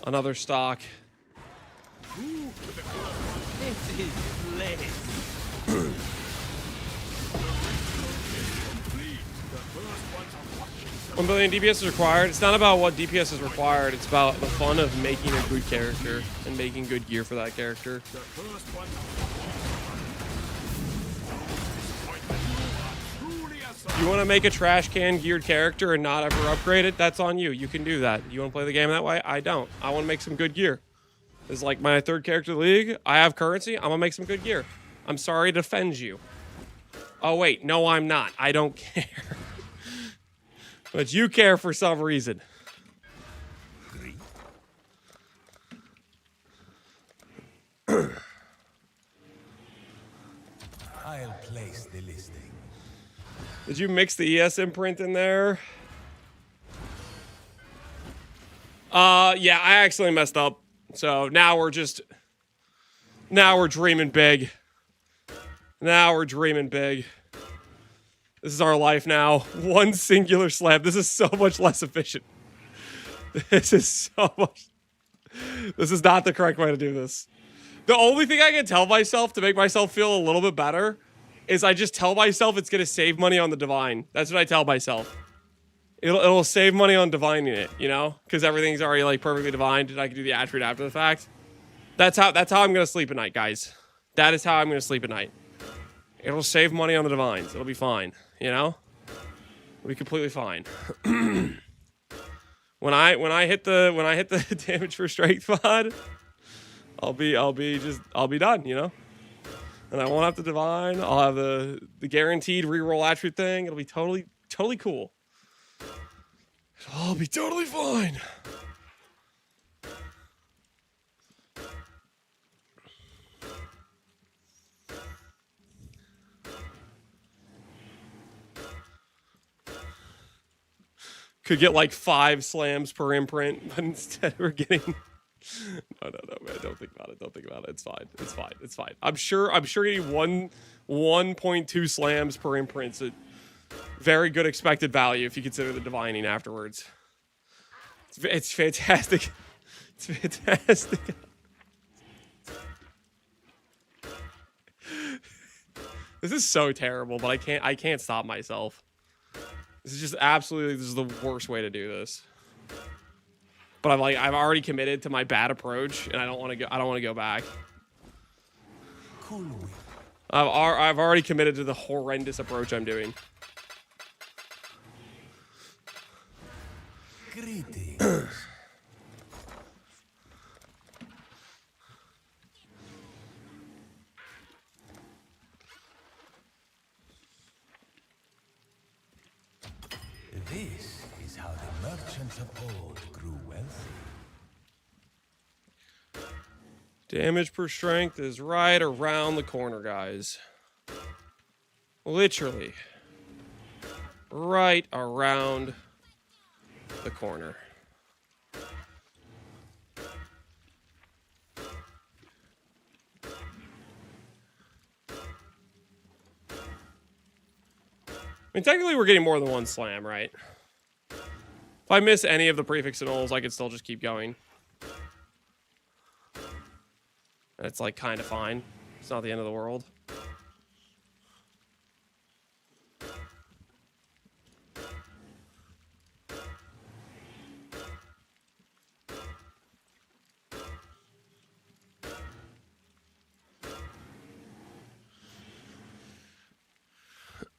another stock. This is bliss. 1 billion DPS is required. It's not about what DPS is required. It's about the fun of making a good character and making good gear for that character. You want to make a trash can geared character and not ever upgrade it? That's on you. You can do that. You want to play the game that way? I don't. I want to make some good gear. This is like my 3rd character in the league. I have currency. I'm going to make some good gear. I'm sorry to offend you. Oh, wait. No, I'm not. I don't care. But you care for some reason. I'll place the listing. Did you mix the ES imprint in there? Yeah, I accidentally messed up. So now we're dreaming big. Now we're dreaming big. This is our life now. One singular slam. This is so much less efficient. This is not the correct way to do this. The only thing I can tell myself to make myself feel a little bit better is I just tell myself it's going to save money on the divine. That's what I tell myself. It'll save money on divining it, you know? Because everything's already like perfectly divined and I can do the attribute after the fact. That's how I'm going to sleep at night, guys. That is how I'm going to sleep at night. It'll save money on the divines. It'll be fine, you know? It'll be completely fine. When I hit the damage for strength mod, I'll be done, you know? And I won't have to divine. I'll have the guaranteed reroll attribute thing. It'll be totally cool. It'll all be totally fine. Could get like 5 slams per imprint, but instead we're getting... No, man. Don't think about it. It's fine. I'm sure getting 1.2 slams per imprint's a very good expected value if you consider the divining afterwards. It's fantastic. It's fantastic. This is so terrible, but I can't stop myself. This is just absolutely, this is the worst way to do this. But I've already committed to my bad approach, and I don't want to go back. Cool. I've already committed to the horrendous approach I'm doing. Greetings. This is how the merchants of old grew wealthy. Damage per strength is right around the corner, guys. Literally. Right around the corner. I mean, technically we're getting more than 1 slam, right? If I miss any of the prefix annuls, I can still just keep going. That's like kind of fine. It's not the end of the world.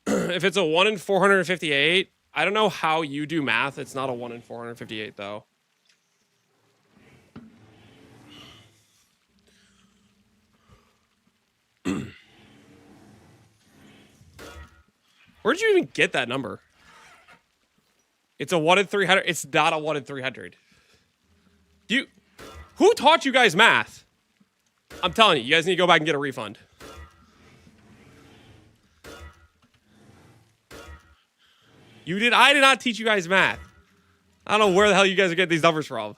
If it's a 1 in 458, I don't know how you do math. It's not a 1 in 458, though. Where did you even get that number? It's a 1 in 300. It's not a 1 in 300. Who taught you guys math? I'm telling you, you guys need to go back and get a refund. You did. I did not teach you guys math. I don't know where the hell you guys are getting these numbers from.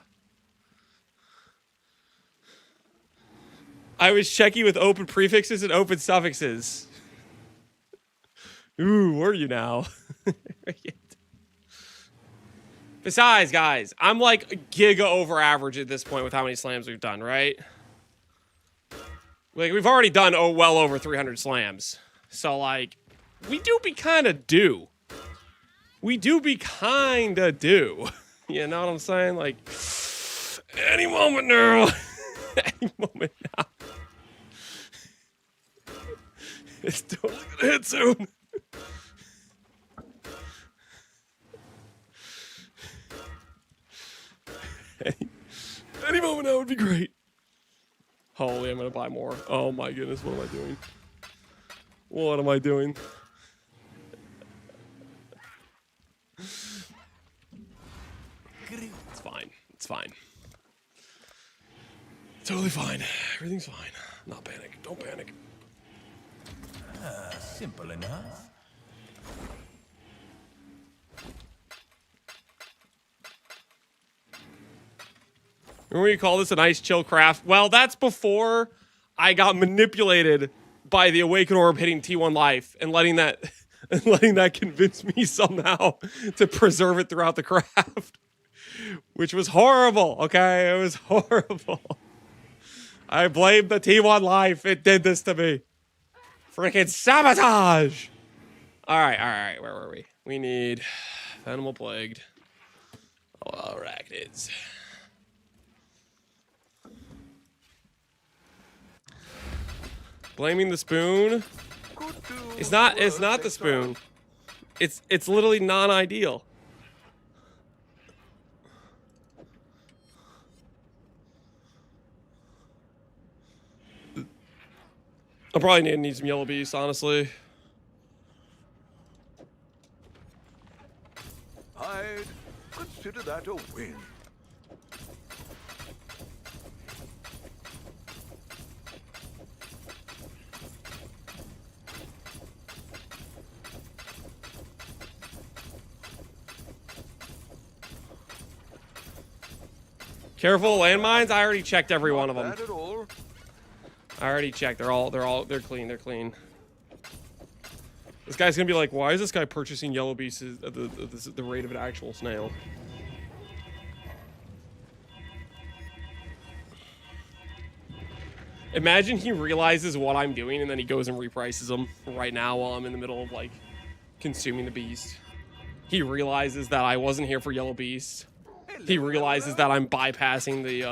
I was checking with open prefixes and open suffixes. Ooh, were you now? Besides, guys, I'm like giga over average at this point with how many slams we've done, right? Like, we've already done well over 300 slams. So, like, we do be kind of due. We do be kinda do. You know what I'm saying? Like, any moment now. Any moment now. It's totally gonna hit soon. Any moment now would be great. Holy, I'm gonna buy more. Oh my goodness, what am I doing? What am I doing? It's fine. It's fine. Totally fine. Everything's fine. Not panic. Don't panic. Simple enough. Remember when you call this a nice chill craft? Well, that's before I got manipulated by the Awakened Orb hitting T1 life and letting that convince me somehow to preserve it throughout the craft. Which was horrible, okay? It was horrible. I blame the T1 life. It did this to me. Freaking sabotage! Alright. Where were we? We need Animal Plagued. Oh, arachnids. Blaming the spoon? It's not the spoon. It's literally non-ideal. I'll probably need some yellow beasts, honestly. I'd consider that a win. Careful, landmines. I already checked every one of them. Not bad at all. I already checked. They're clean. They're clean. This guy's gonna be like, why is this guy purchasing yellow beasts at the rate of an actual snail? Imagine he realizes what I'm doing and then he goes and reprices them right now while I'm in the middle of like consuming the beast. He realizes that I wasn't here for yellow beasts. He realizes that I'm bypassing the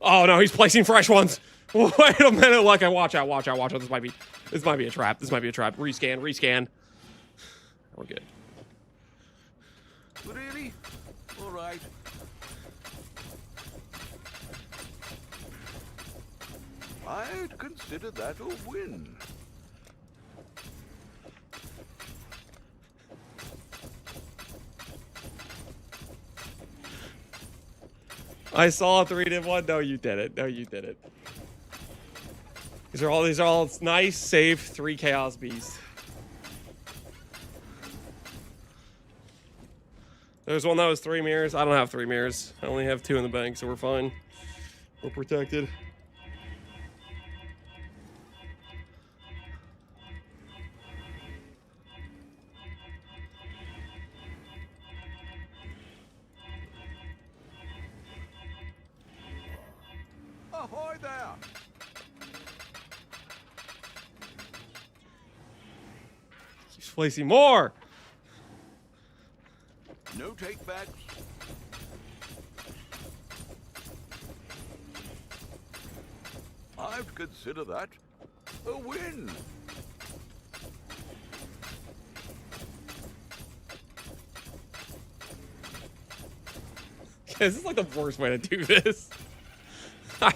oh no, he's placing fresh ones. Wait a minute, look, watch out. This might be a trap. Rescan. We're good. Really? All right. I'd consider that a win. I saw a 3-1. No, you did it. These are all nice, safe 3 Chaos Beasts. There's one that was 3 mirrors. I don't have 3 mirrors. I only have 2 in the bank, so we're fine. We're protected. Ahoy there! Keeps placing more. No takebacks. I'd consider that a win. This is like the worst way to do this. I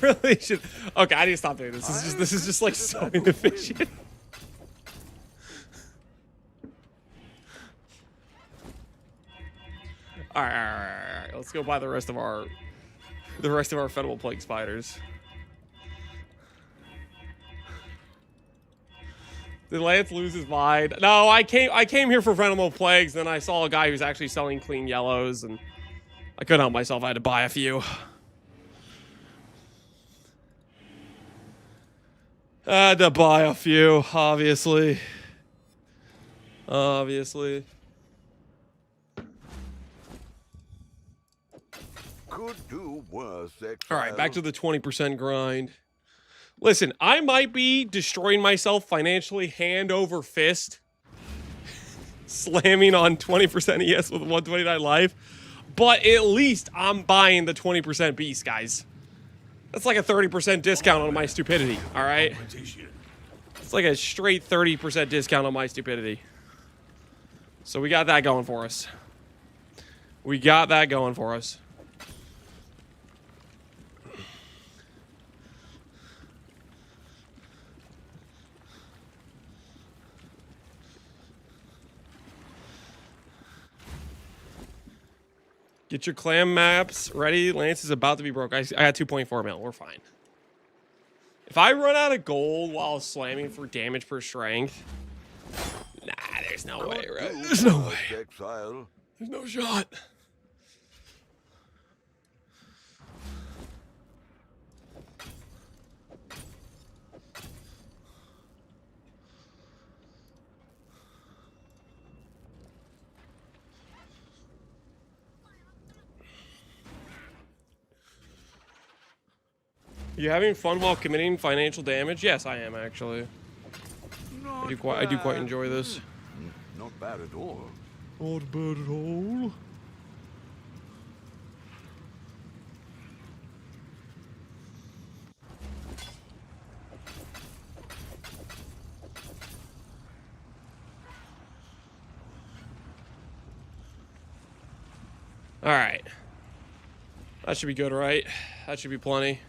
really should. Okay, I need to stop doing this. This is just like so inefficient. All right. Let's go buy the rest of our Federal Plague Spiders. Did Lance lose his mind? No, I came here for Venomable Plagues, then I saw a guy who's actually selling clean yellows, and I couldn't help myself. I had to buy a few. Obviously. Could do worse. All right, back to the 20% grind. Listen, I might be destroying myself financially hand over fist, slamming on 20% ES with 129 life, but at least I'm buying the 20% beast, guys. That's like a 30% discount on my stupidity, all right? It's like a straight 30% discount on my stupidity. So we got that going for us. We got that going for us. Get your clam maps ready. Lance is about to be broke. I got 2.4 mil. We're fine. If I run out of gold while slamming for damage per strength, nah, there's no way, right? There's no way. Exile. There's no shot. You having fun while committing financial damage? Yes, I am actually. I do quite enjoy this. Not bad at all. Not bad at all. All right. That should be good, right? That should be plenty.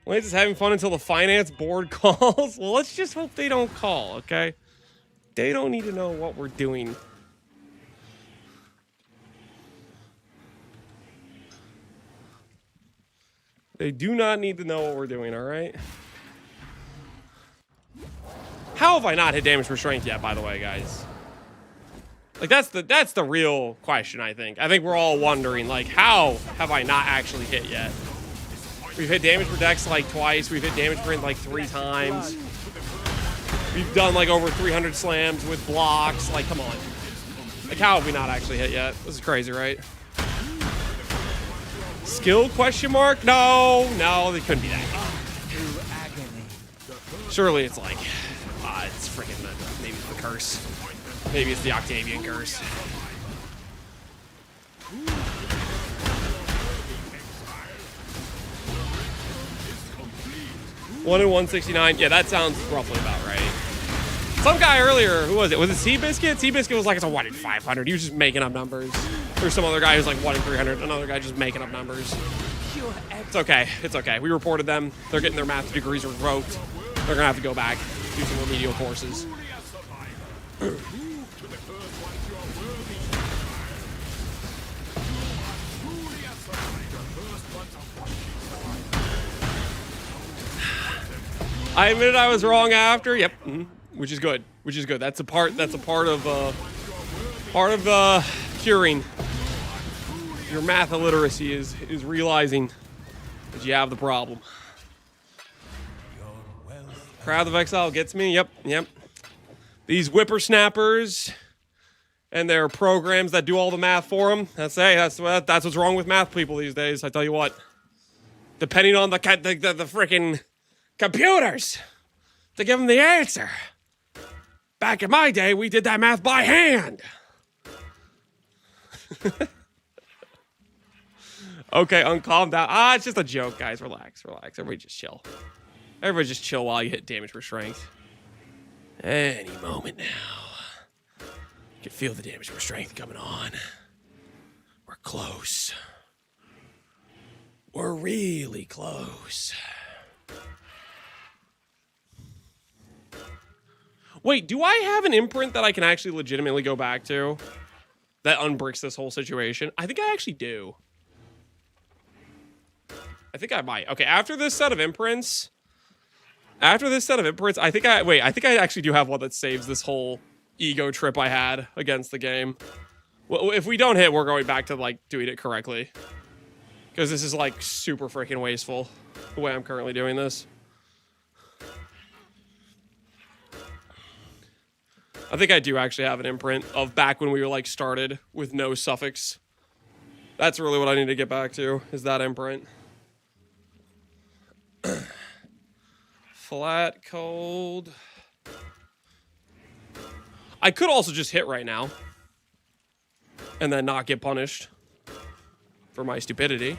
Lance is having fun until the finance board calls. Well, let's just hope they don't call, okay? They don't need to know what we're doing. They do not need to know what we're doing, all right? How have I not hit damage per strength yet, by the way, guys? Like, that's the real question, I think. I think we're all wondering, like, how have I not actually hit yet? We've hit damage per dex like twice. We've hit damage per int like 3 times. We've done like over 300 slams with blocks. Like, come on. Like, how have we not actually hit yet? This is crazy, right? Skill question mark? No, they couldn't be that. Surely it's like, it's freaking maybe it's the curse. Maybe it's the Octavian curse. 1 in 169. Yeah, that sounds roughly about right. Some guy earlier, who was it? Was it Seabiscuit? Seabiscuit was like, it's a 1 in 500. He was just making up numbers. There's some other guy who's like 1 in 300. Another guy just making up numbers. It's okay. It's okay. We reported them. They're getting their math degrees revoked. They're going to have to go back, do some remedial courses. I admitted I was wrong after. Yep, which is good. Which is good. That's a part. That's a part of curing. Your math illiteracy is realizing that you have the problem. Crowd of Exile gets me. Yep. These whippersnappers and their programs that do all the math for them. That's what's wrong with math people these days. I tell you what. Depending on the freaking computers to give them the answer. Back in my day, we did that math by hand. Okay, uncalm down. It's just a joke, guys. Relax. Everybody just chill. Everybody just chill while you hit damage per strength. Any moment now. You can feel the damage per strength coming on. We're close. We're really close. Wait, do I have an imprint that I can actually legitimately go back to that unbricks this whole situation? I think I actually do. I think I might. Okay, after this set of imprints, I think I actually do have one that saves this whole ego trip I had against the game. Well, if we don't hit, we're going back to like doing it correctly. Because this is like super freaking wasteful, the way I'm currently doing this. I think I do actually have an imprint of back when we were like started with no suffix. That's really what I need to get back to, is that imprint. Flat, cold. I could also just hit right now and then not get punished for my stupidity.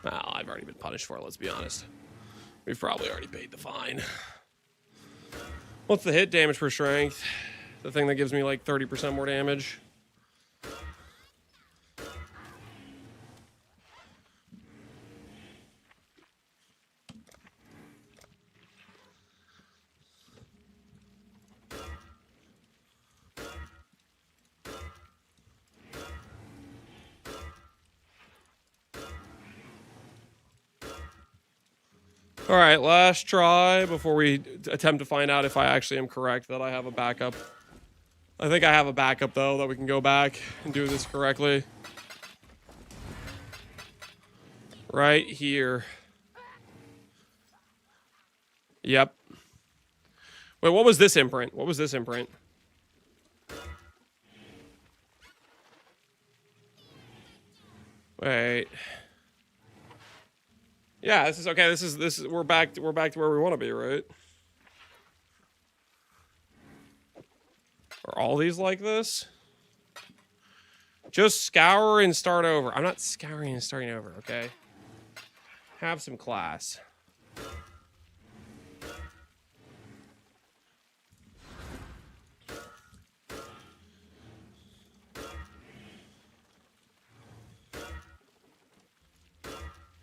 Well, I've already been punished for it, let's be honest. We've probably already paid the fine. What's the hit damage per strength? The thing that gives me like 30% more damage. All right, last try before we attempt to find out if I actually am correct that I have a backup. I think I have a backup, though, that we can go back and do this correctly. Right here. Yep. Wait, what was this imprint? What was this imprint? Wait. Yeah, this is okay. This is we're back to where we want to be, right? Are all these like this? Just scour and start over. I'm not scouring and starting over, okay? Have some class.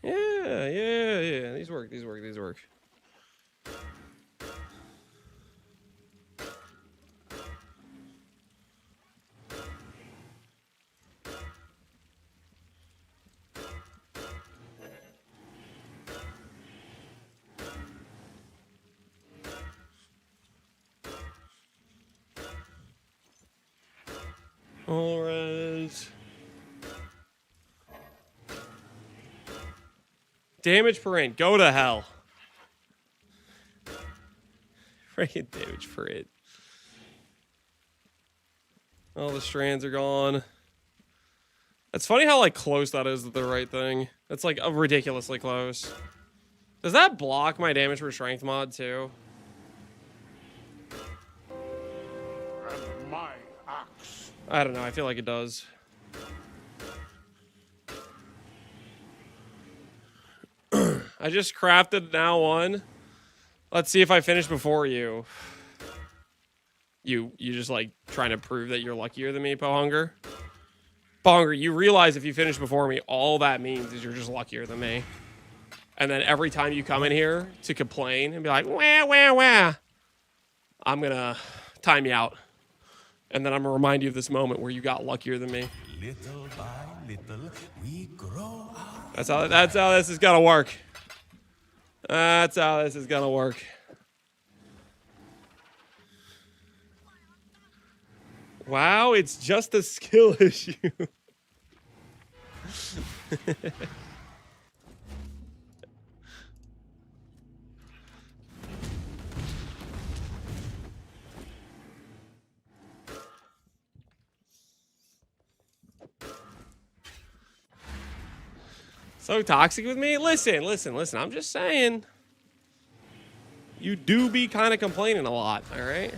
Yeah. These work. All right. Damage per int. Go to hell. Freaking damage per int. All the strands are gone. It's funny how, like, close that is to the right thing. It's, like, ridiculously close. Does that block my damage per strength mod, too? And my axe. I don't know. I feel like it does. I just crafted now one. Let's see if I finish before you. You just like trying to prove that you're luckier than me, Pohunger? Pohunger, you realize if you finish before me, all that means is you're just luckier than me. And then every time you come in here to complain and be like, wah, wah, wah, I'm gonna time you out. And then I'm gonna remind you of this moment where you got luckier than me. Little by little, we grow our That's how this is gonna work. That's how this is gonna work. Wow, it's just a skill issue. So toxic with me? Listen. I'm just saying. You do be kind of complaining a lot, all right?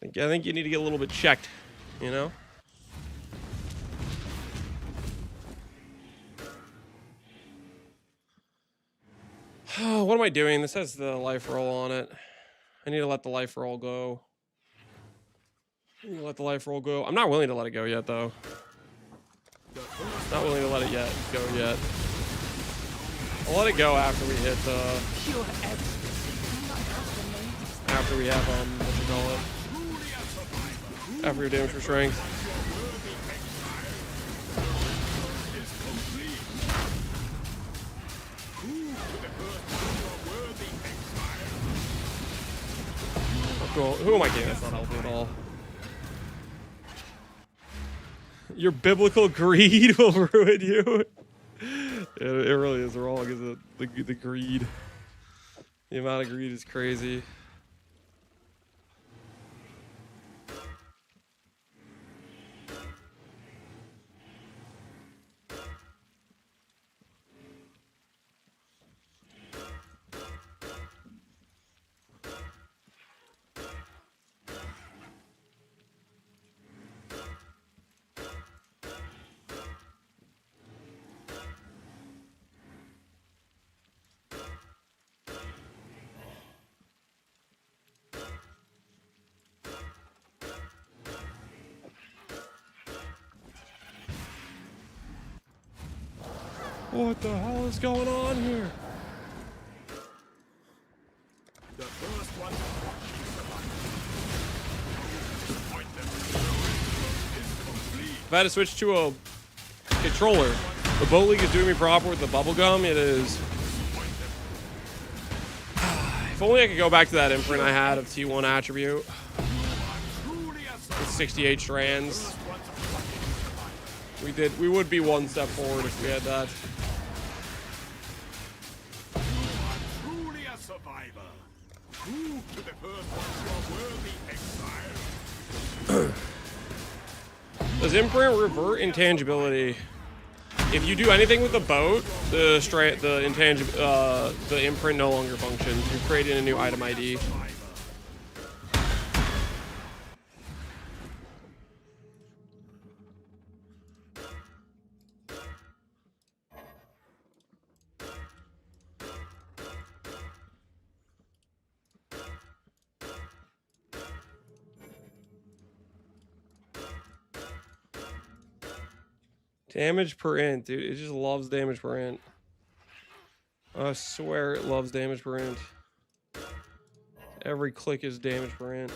I think you need to get a little bit checked, you know? Oh, what am I doing? This has the life roll on it. I need to let the life roll go. I'm not willing to let it go yet, though. Not willing to let it go yet. I'll let it go after we hit, after we have, what you call it? After your damage for strength. Oh, cool. Who am I kidding? That's not helpful at all. Your biblical greed will ruin you. It really is wrong, isn't it? The greed. The amount of greed is crazy. What the hell is going on here? The first one. If I had to switch to a controller, the Boat League is doing me proper with the bubblegum. It is. If only I could go back to that imprint I had of T1 attribute. With 68 strands. We would be one step forward if we had that. Truly a survivor. Prove to the first one your worthy exile. Does imprint revert intangibility? If you do anything with the boat, the imprint no longer functions. You're creating a new item ID. Damage per int, dude. It just loves damage per int. I swear it loves damage per int. Every click is damage per int.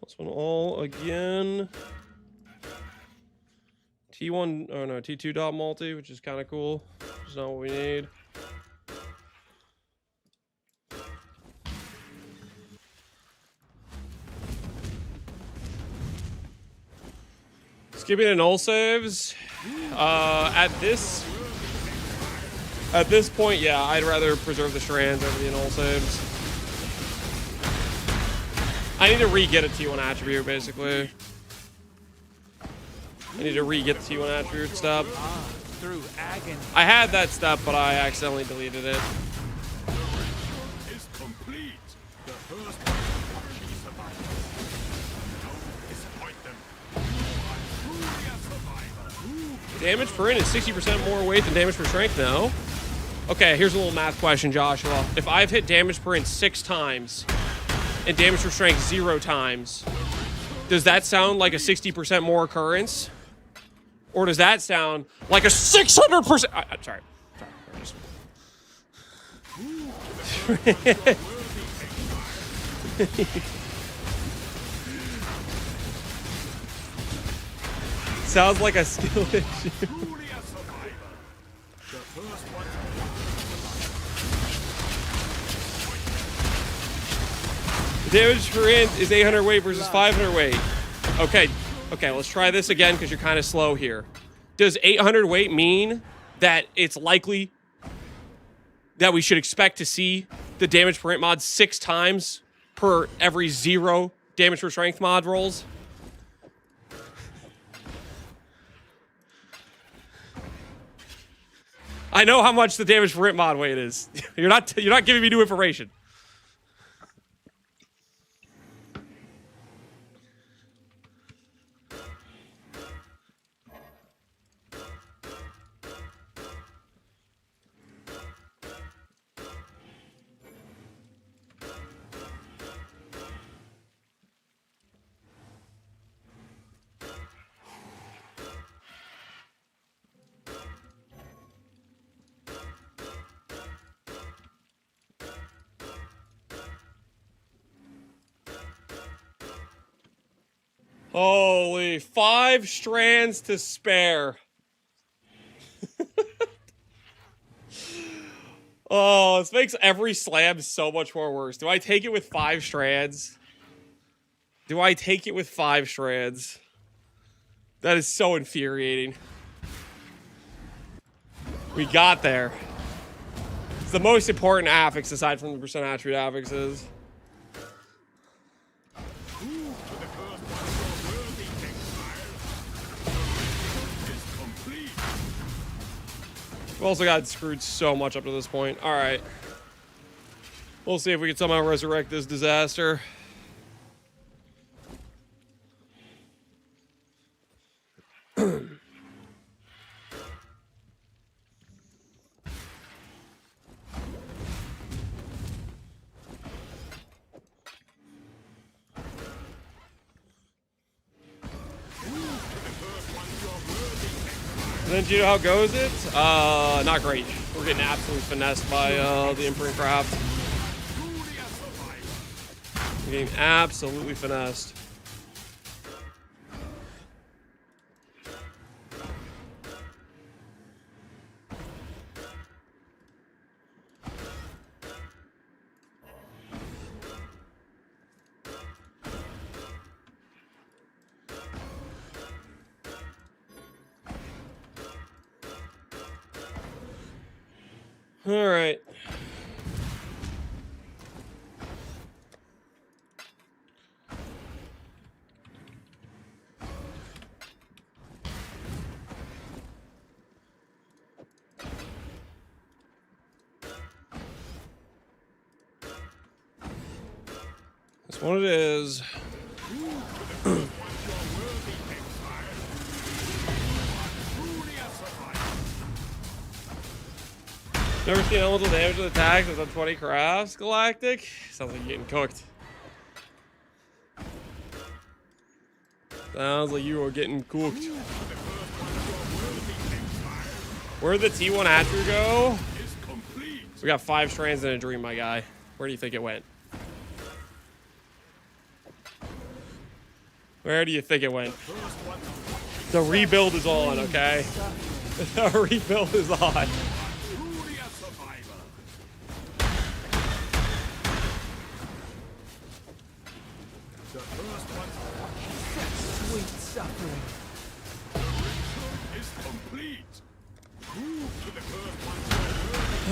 Plus one all again. T1, oh no, T2 dot multi, which is kind of cool. Which is not what we need. Skipping in null saves. At this point, yeah, I'd rather preserve the strands over the null saves. I need to re-get a T1 attribute, basically. I need to re-get the T1 attribute step. Through agony. I had that step, but I accidentally deleted it. Is complete. The first one is survivor. Don't disappoint them. You are truly a survivor. Damage per int is 60% more weight than damage per strength now. Okay, here's a little math question, Joshua. If I've hit damage per int 6 times and damage per strength 0 times, does that sound like a 60% more occurrence? Or does that sound like a 600%? Sorry. Sounds like a skill issue. Truly a survivor. The first one. Damage per int is 800 weight versus 500 weight. Okay, let's try this again because you're kind of slow here. Does 800 weight mean that it's likely that we should expect to see the damage per int mod 6 times per every 0 damage per strength mod rolls? I know how much the damage per int mod weight is. You're not giving me new information. Holy, 5 strands to spare. Oh, this makes every slam so much more worse. Do I take it with 5 strands? Do I take it with 5 strands? That is so infuriating. We got there. It's the most important affix aside from the percent attribute affixes. We've also got screwed so much up to this point. All right. We'll see if we can somehow resurrect this disaster. Then do you know how goes it? Not great. We're getting absolutely finessed by the imprint craft. We're getting absolutely finessed. All right. That's what it is. Never seen elemental damage with attacks with 20 crafts, Galactic? Sounds like you're getting cooked. Sounds like you are getting cooked. Where'd the T1 Hatcher go? We got 5 strands and a dream, my guy. Where do you think it went? Where do you think it went? The rebuild is on, okay? The rebuild is on.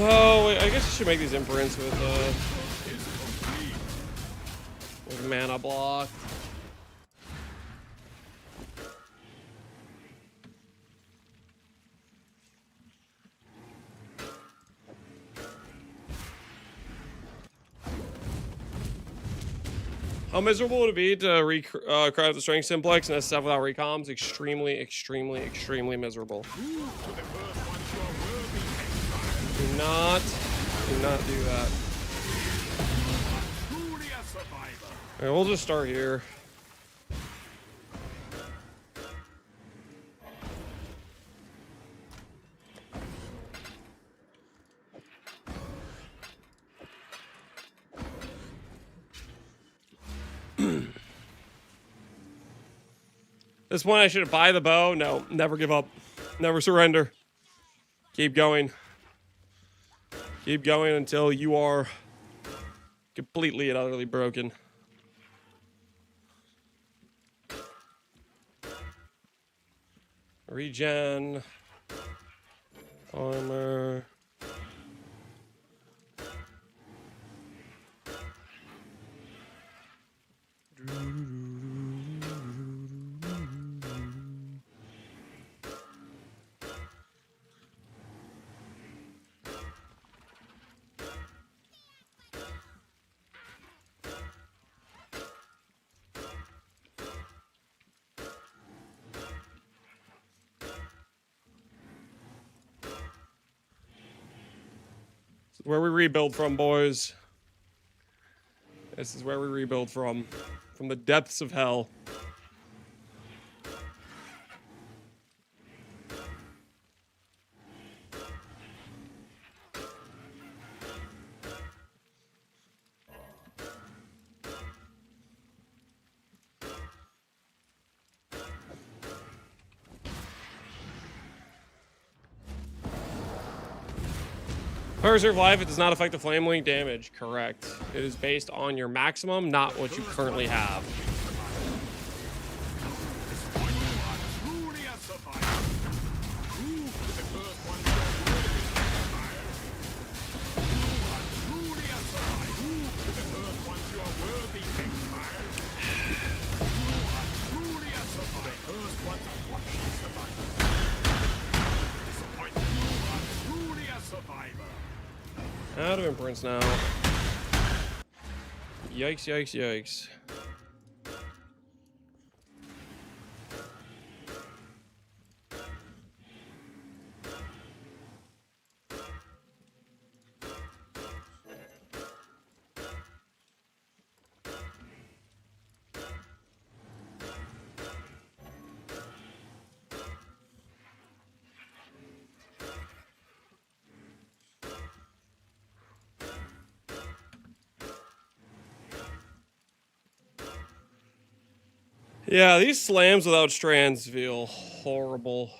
Oh, wait, I guess you should make these imprints with mana block. How miserable would it be to craft the strength simplex and S7 without recoms? Extremely, extremely, extremely miserable. Do not do that. Alright, we'll just start here. This point I should buy the bow. No, never give up. Never surrender. Keep going. Keep going until you are completely and utterly broken. Regen. Armor. Where we rebuild from, boys. This is where we rebuild from the depths of hell. Preserve life, it does not affect the flame link damage. Correct. It is based on your maximum, not what you currently have. Truly a survivor. Prove to the first one you are worthy fire. You are truly a survivor. Prove to the first ones you are worthy fire. You are truly a survivor. The first ones are watching survivor. Disappointed. You are truly a survivor. Out of imprints now. Yikes, yikes, yikes. Yeah, these slams without strands feel horrible.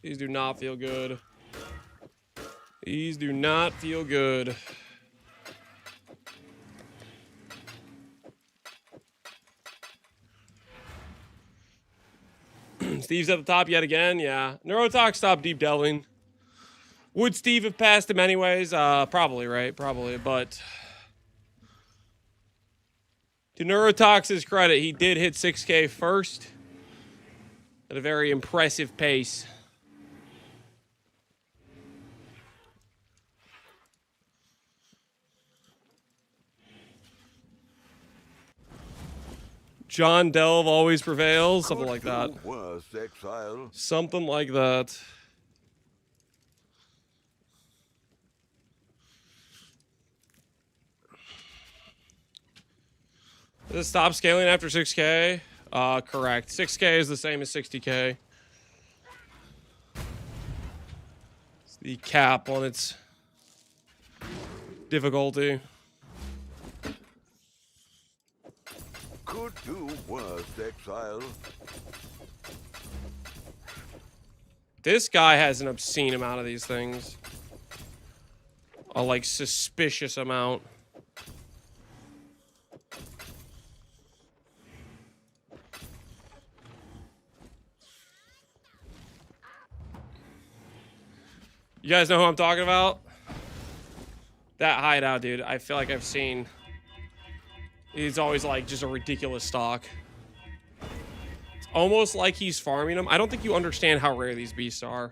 These do not feel good. These do not feel good. Steve's at the top yet again. Yeah. Neurotox stopped deep delving. Would Steve have passed him anyways? Probably, right? Probably, but to Neurotox's credit, he did hit 6K first at a very impressive pace. John Delve always prevails, something like that. Worse, exile. Something like that. Does it stop scaling after 6K? Correct. 6K is the same as 60K. It's the cap on its difficulty. Could do worse, exile. This guy has an obscene amount of these things. A, like, suspicious amount. You guys know who I'm talking about? That hideout, dude. I feel like I've seen. He's always like just a ridiculous stock. It's almost like he's farming them. I don't think you understand how rare these beasts are.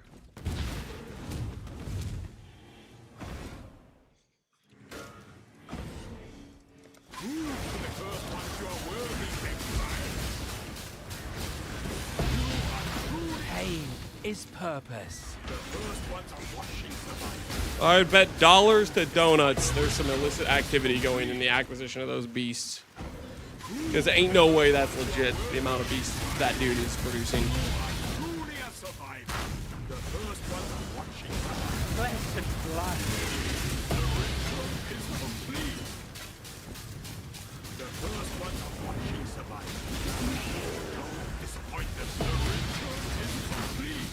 Pain is purpose. I'd bet dollars to donuts there's some illicit activity going in the acquisition of those beasts. Because ain't no way that's legit, the amount of beasts that dude is producing. Truly a survivor. The first ones are watching. Flesh and blood. Is complete. The first ones are watching survivor. Don't disappoint them. The ritual is complete.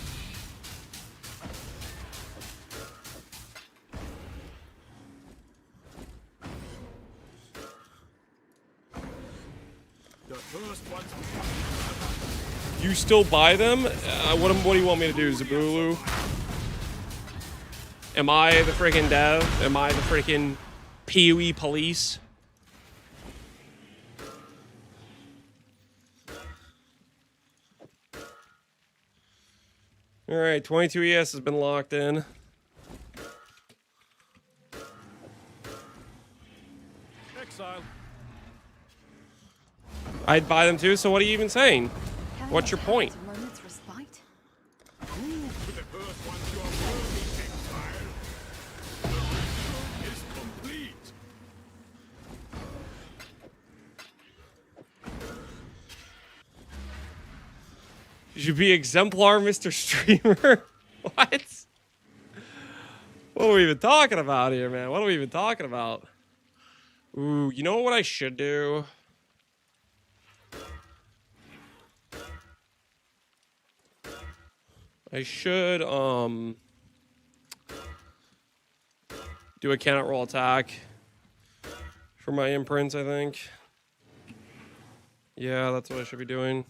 The first ones are watching. You still buy them? What do you want me to do, Zabulu? Am I the freaking dev? Am I the freaking PoE police? All right, 22 ES has been locked in. Exile. I'd buy them too, so what are you even saying? What's your point? Moment's respite. Prove to the first ones you are worthy, exile. The ritual is complete. You should be exemplar, Mr. Streamer. What? What are we even talking about here, man? What are we even talking about? Ooh, you know what I should do? I should, Do a cannot roll attack for my imprints, I think. Yeah, that's what I should be doing.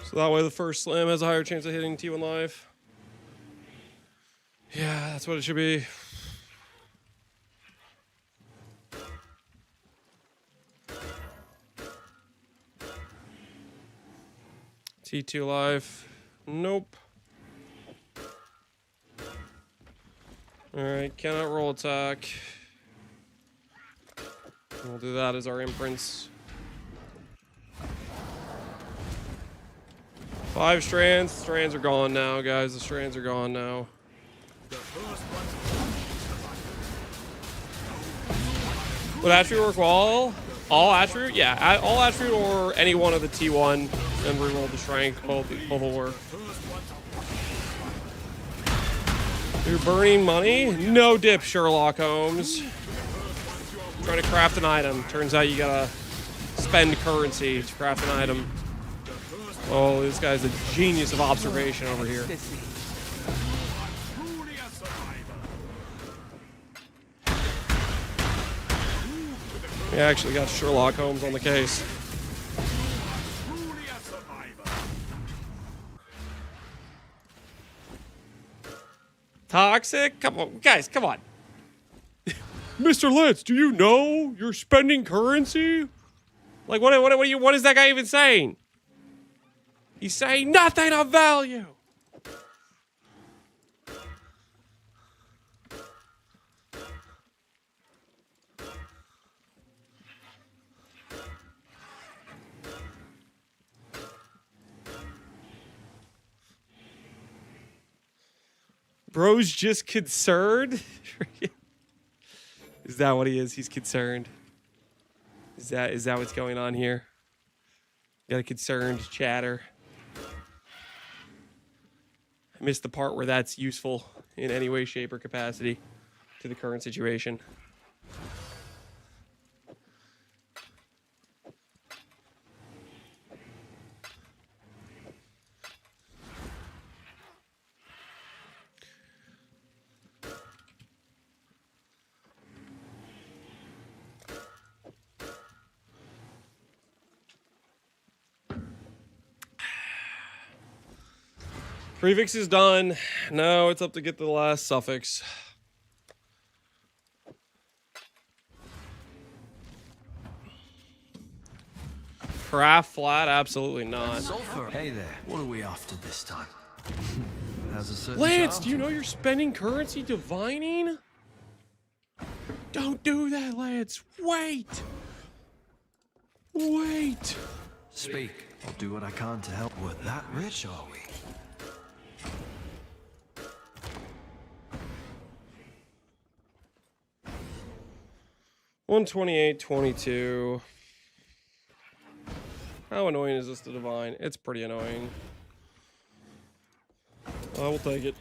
So that way the first slam has a higher chance of hitting T1 life. Yeah, that's what it should be. T2 life. Nope. Alright, cannot roll attack. We'll do that as our imprints. 5 strands. Strands are gone now, guys. The strands are gone now. Would attribute work well? All attribute? Yeah, all attribute or any one of the T1 and reroll the strength. Both will work. You're burning money? No dip, Sherlock Holmes. Trying to craft an item. Turns out you gotta spend currency to craft an item. Oh, this guy's a genius of observation over here. We actually got Sherlock Holmes on the case. Toxic? Come on, guys, come on. Mr. Litz, do you know you're spending currency? Like, what is that guy even saying? He's saying nothing of value. Bro's just concerned? Is that what he is? He's concerned. Is that what's going on here? Got a concerned chatter. I missed the part where that's useful in any way, shape, or capacity to the current situation. Prefix is done. Now it's up to get the last suffix. Craft flat? Absolutely not. Sulfur. Hey there. What are we after this time? Has a certain Lance, charm do you to know it. you're spending currency divining? Don't do that, Lance. Wait. Wait. Speak. I'll do what I can to help. We're that rich, are we? $128.22. How annoying is this to divine? It's pretty annoying. I will take it.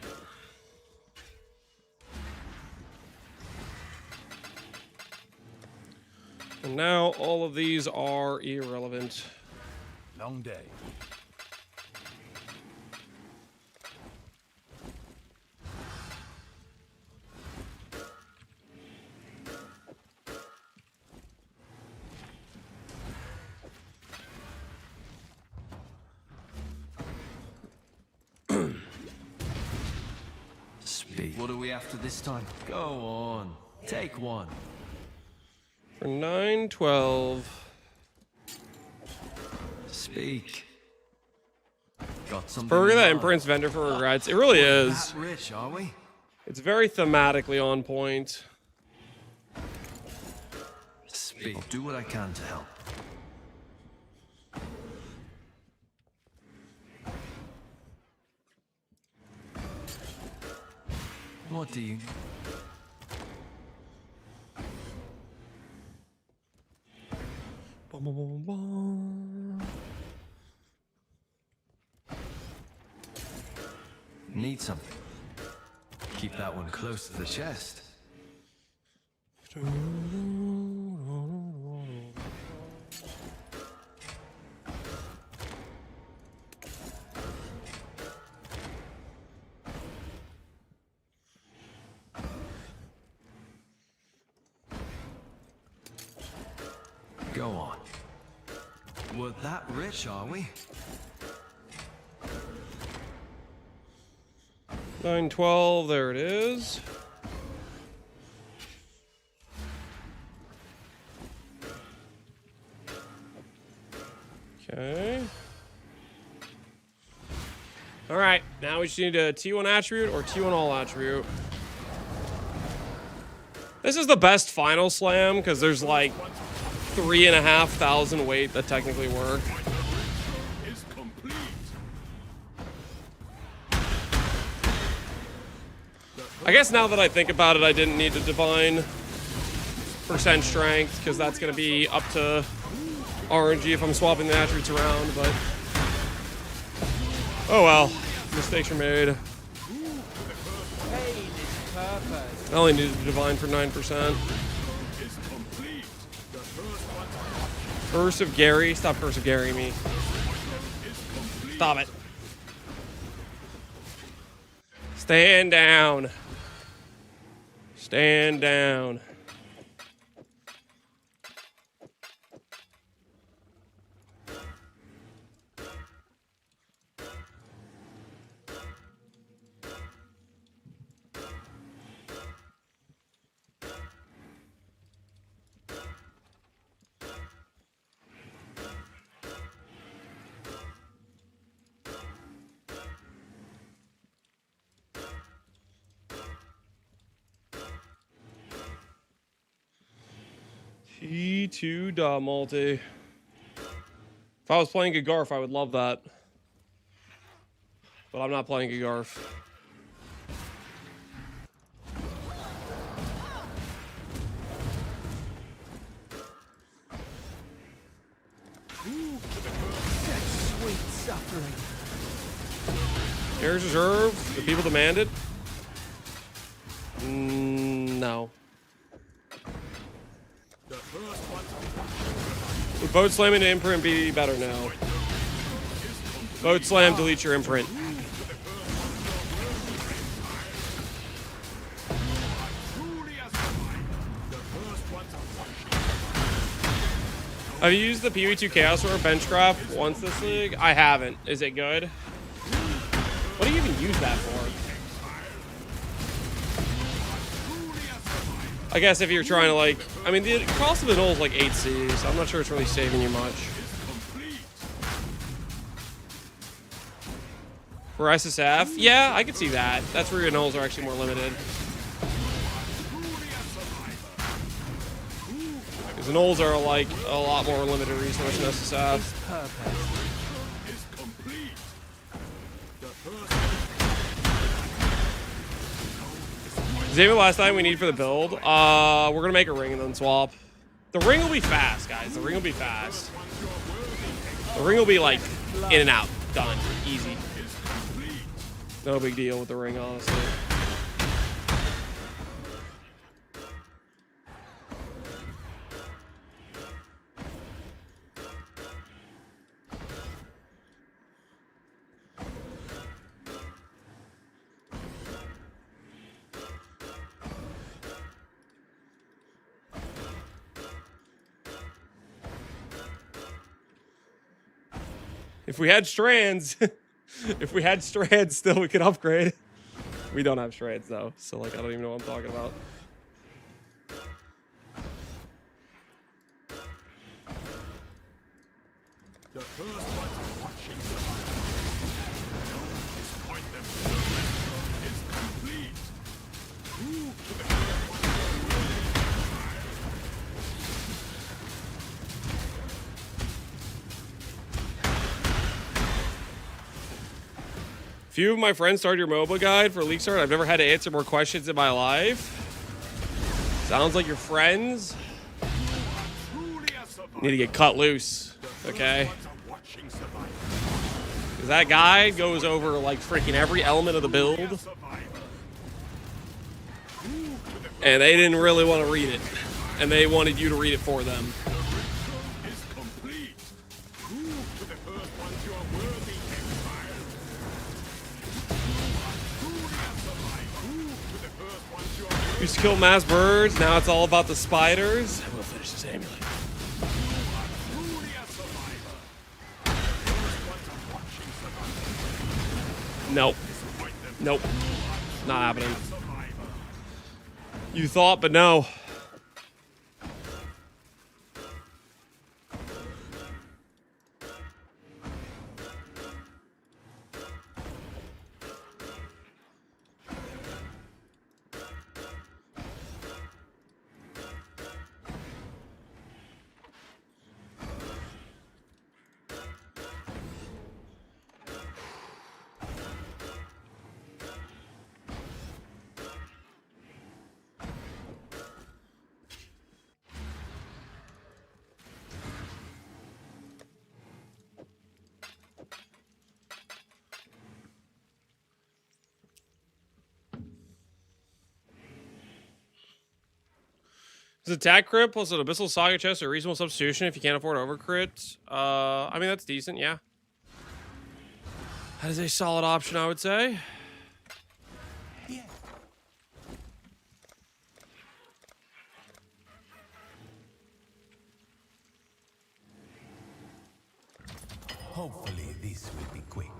And now all of these are irrelevant. Long day. Speak. What are we after this time? Go on. Take one. For 9.12. Speak. Got something. Burger in that mind. imprints vendor for regrets. It really is. That rich, are we? It's very thematically on point. Speak. I'll do what I can to help. What do you... Need something? Keep that one close to the chest. Go on. We're that rich, are we? 912, there it is. Okay. All right, now we just need a T1 attribute or T1 all attribute. This is the best final slam because there's like 3,500 weight that technically work. Is complete. I guess now that I think about it, I didn't need to divine percent strength because that's going to be up to RNG if I'm swapping the attributes around, but oh well, mistakes are made. Pain is purpose. I only needed to divine for 9%. Is complete. The first one Curse of Gary, stop Curse of Gary me. Stop it. Stand down. Stand down. T2 dot multi. If I was playing Gagarf, I would love that. But I'm not playing Gagarf. Sweet suffering. Here's reserve. The people demand it. No. Would boat slam into imprint be better now? Boat slam, delete your imprint. Have you used the PV2 Chaos or Benchcraft once this league? I haven't. Is it good? What do you even use that for? I guess if you're trying to like, I mean the cost of the null is like 8C, so I'm not sure it's really saving you much. For SSF? Yeah, I could see that. That's where your nulls are actually more limited. Because the nulls are like a lot more limited resource than SSF. Purpose. Xavier, last time we need for the build, we're gonna make a ring and then swap. The ring will be fast, guys. The ring will be fast. The ring will be like in and out, done, easy. No big deal with the ring, honestly. If we had strands, still we could upgrade. We don't have strands though, so like I don't even know what I'm talking about. The first one's watching point them is complete. Few of my friends started your MOBA guide for League Start. I've never had to answer more questions in my life. Sounds like your friends need to get cut loose, okay? Because that guy goes over like freaking every element of the build. And they didn't really want to read it. And they wanted you to read it for them. Used to kill mass birds, now it's all about the spiders. I will finish this amulet. Nope. Nope. Not happening. You thought, but no. Is attack crit plus an abyssal saga chest a reasonable substitution if you can't afford overcrit? I mean, that's decent, yeah. That is a solid option, I would say. Yeah. Hopefully this will be quick.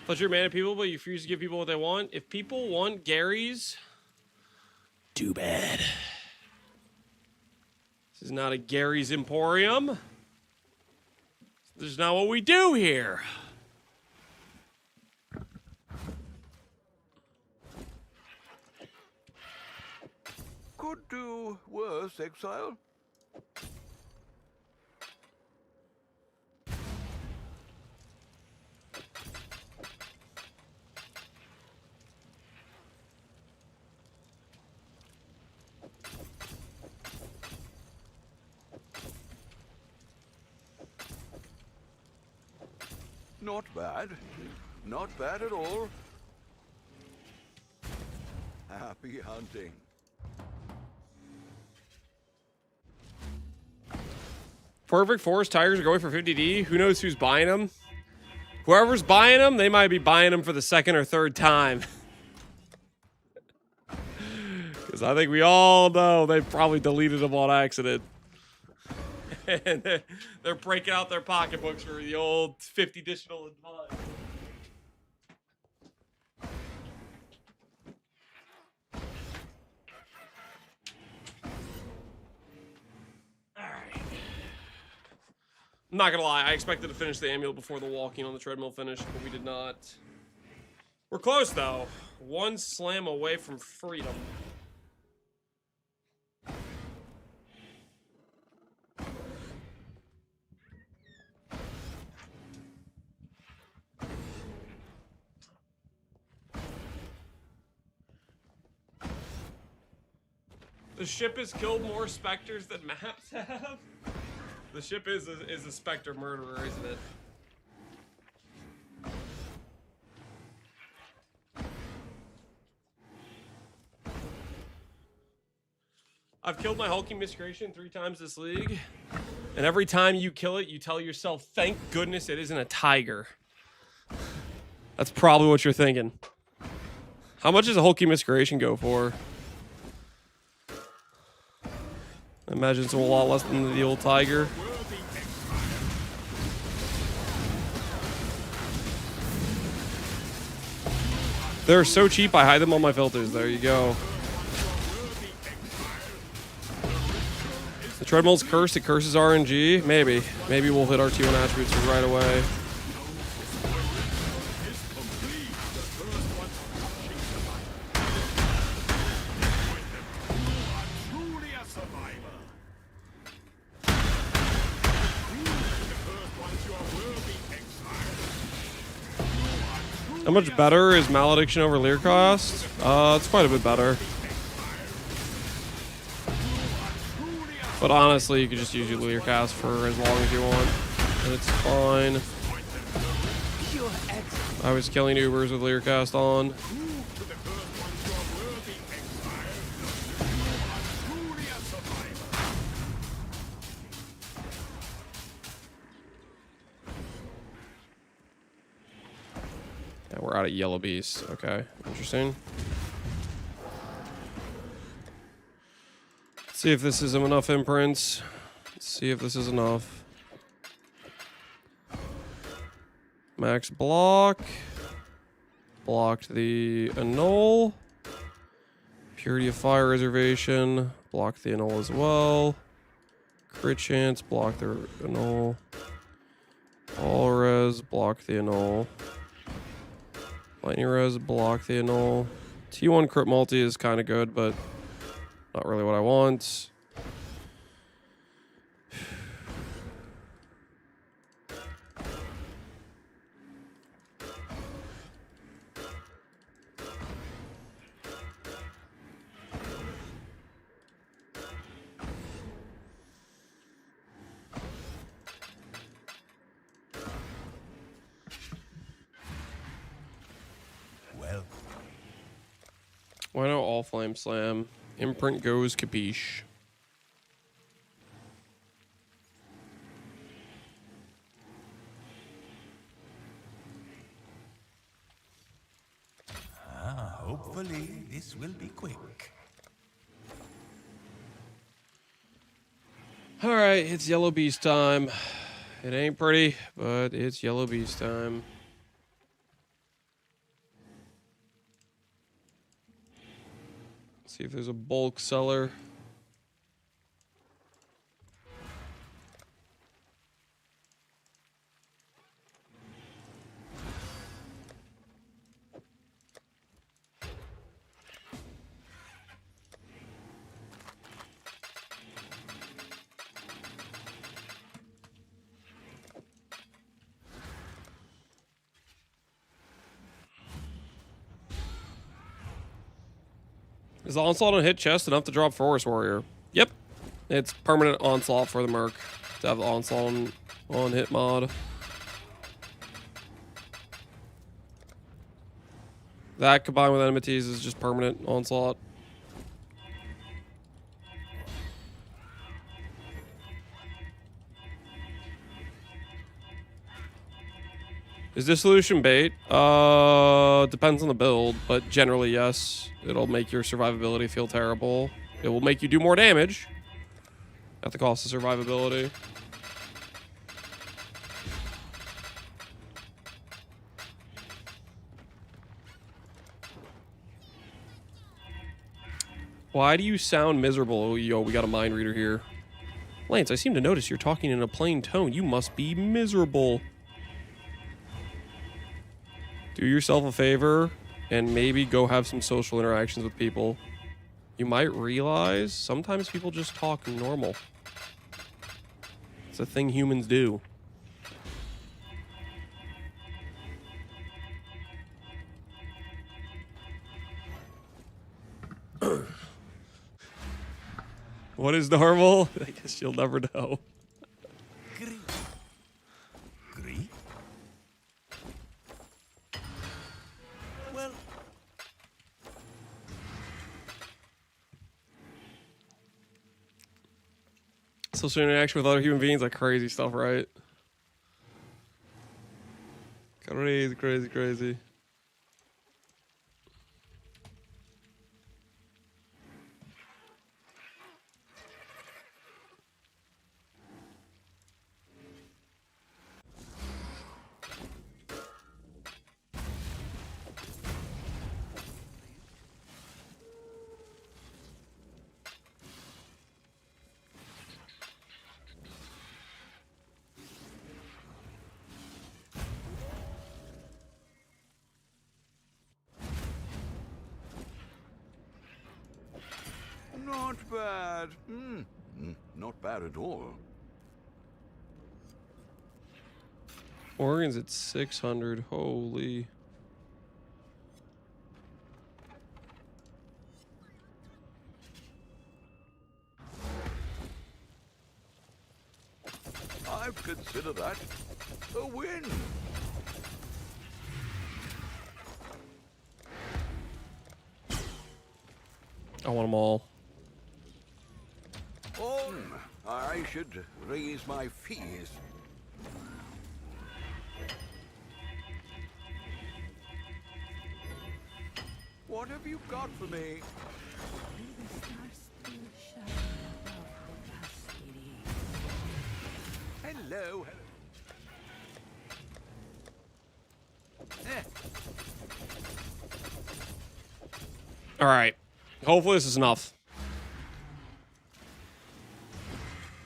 Thought you're mad at people, but you refuse to give people what they want. If people want Gary's, too bad. This is not a Gary's Emporium. This is not what we do here. Could do worse, Exile. Not bad. Not bad at all. Happy hunting. Perfect Forest Tigers are going for 50D. Who knows who's buying them? Whoever's buying them, they might be buying them for the second or third time. Because I think we all know they probably deleted them on accident. And they're breaking out their pocketbooks for the old 50 additional advice. Alright. I'm not gonna lie, I expected to finish the amulet before the walking on the treadmill finished, but we did not. We're close though. One slam away from freedom. The ship has killed more specters than maps have. The ship is a specter murderer, isn't it? I've killed my hulking miscreation 3 times this league, and every time you kill it, you tell yourself, "Thank goodness it isn't a tiger." That's probably what you're thinking. How much does a hulking miscreation go for? I imagine it's a lot less than the old tiger. They're so cheap, I hide them on my filters. There you go. The treadmill's cursed. It curses RNG. Maybe. Maybe we'll hit our T1 attributes right away. How much better is Malediction over Leer Cost? It's quite a bit better. But honestly, you could just use your Leer Cast for as long as you want, and it's fine. Pure excellence. I was killing Ubers with Leer Cast on. Yeah, we're out of Yellow Beast. Okay, interesting. Let's see if this is enough imprints. Let's see if this is enough. Max block. Blocked the annul. Purity of Fire reservation. Blocked the annul as well. Crit chance. Block the annul. All res. Block the annul. Lightning res. Block the annul. T1 crit multi is kind of good, but not really what I want. Well, Why not all flame slam? Imprint goes capiche. hopefully this will be quick. All right, it's Yellow Beast time. It ain't pretty, but it's Yellow Beast time. See if there's a bulk seller. Is the Onslaught on hit chest enough to drop Forest Warrior? Yep. It's permanent Onslaught for the Merc to have the Onslaught on hit mod. That combined with enmities is just permanent Onslaught. Is dissolution bait? Depends on the build, but generally yes. It'll make your survivability feel terrible. It will make you do more damage at the cost of survivability. Why do you sound miserable? Oh, yo, we got a mind reader here. Lance, I seem to notice you're talking in a plain tone. You must be miserable. Do yourself a favor and maybe go have some social interactions with people. You might realize sometimes people just talk normal. It's a thing humans do. What is normal? I guess you'll never know. Agree? Well, Social interaction with other human beings, like crazy stuff, right? Crazy, crazy, crazy. Not bad. Not bad at all. Oregon's at 600. Holy. I'd consider that a win. I want them all. I should raise my fees. What have you got for me? Hello. All right. Hopefully this is enough.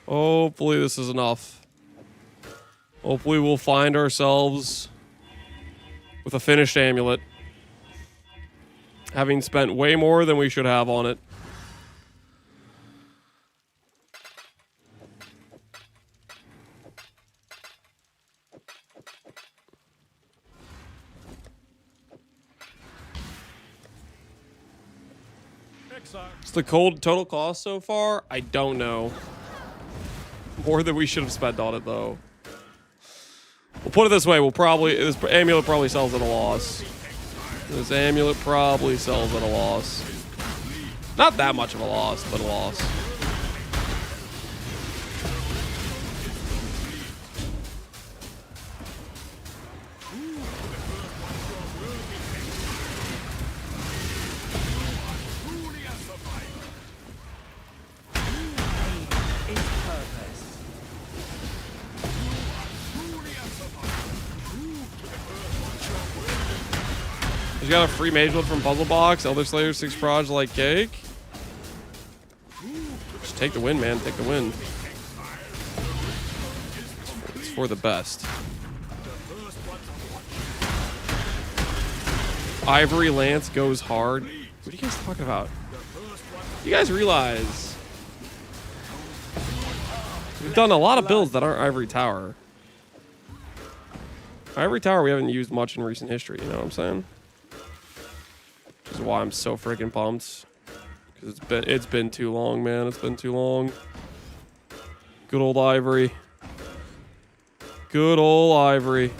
Hopefully this is enough. Hopefully we'll find ourselves with a finished amulet, having spent way more than we should have on it. What's the total cost so far? I don't know. More than we should have spent on it, though. We'll put it this way: this amulet probably sells at a loss. This amulet probably sells at a loss. Not that much of a loss, but a loss. He's got a free mage build from Puzzle Box. Elder Slayer 6 proj like cake. Just take the win, man. Take the win. It's for the best. Ivory Lance goes hard. What are you guys talking about? You guys realize we've done a lot of builds that aren't Ivory Tower. Ivory Tower we haven't used much in recent history, you know what I'm saying? Which is why I'm so freaking pumped. Because it's been too long, man. It's been too long. Good old Ivory. Good old Ivory.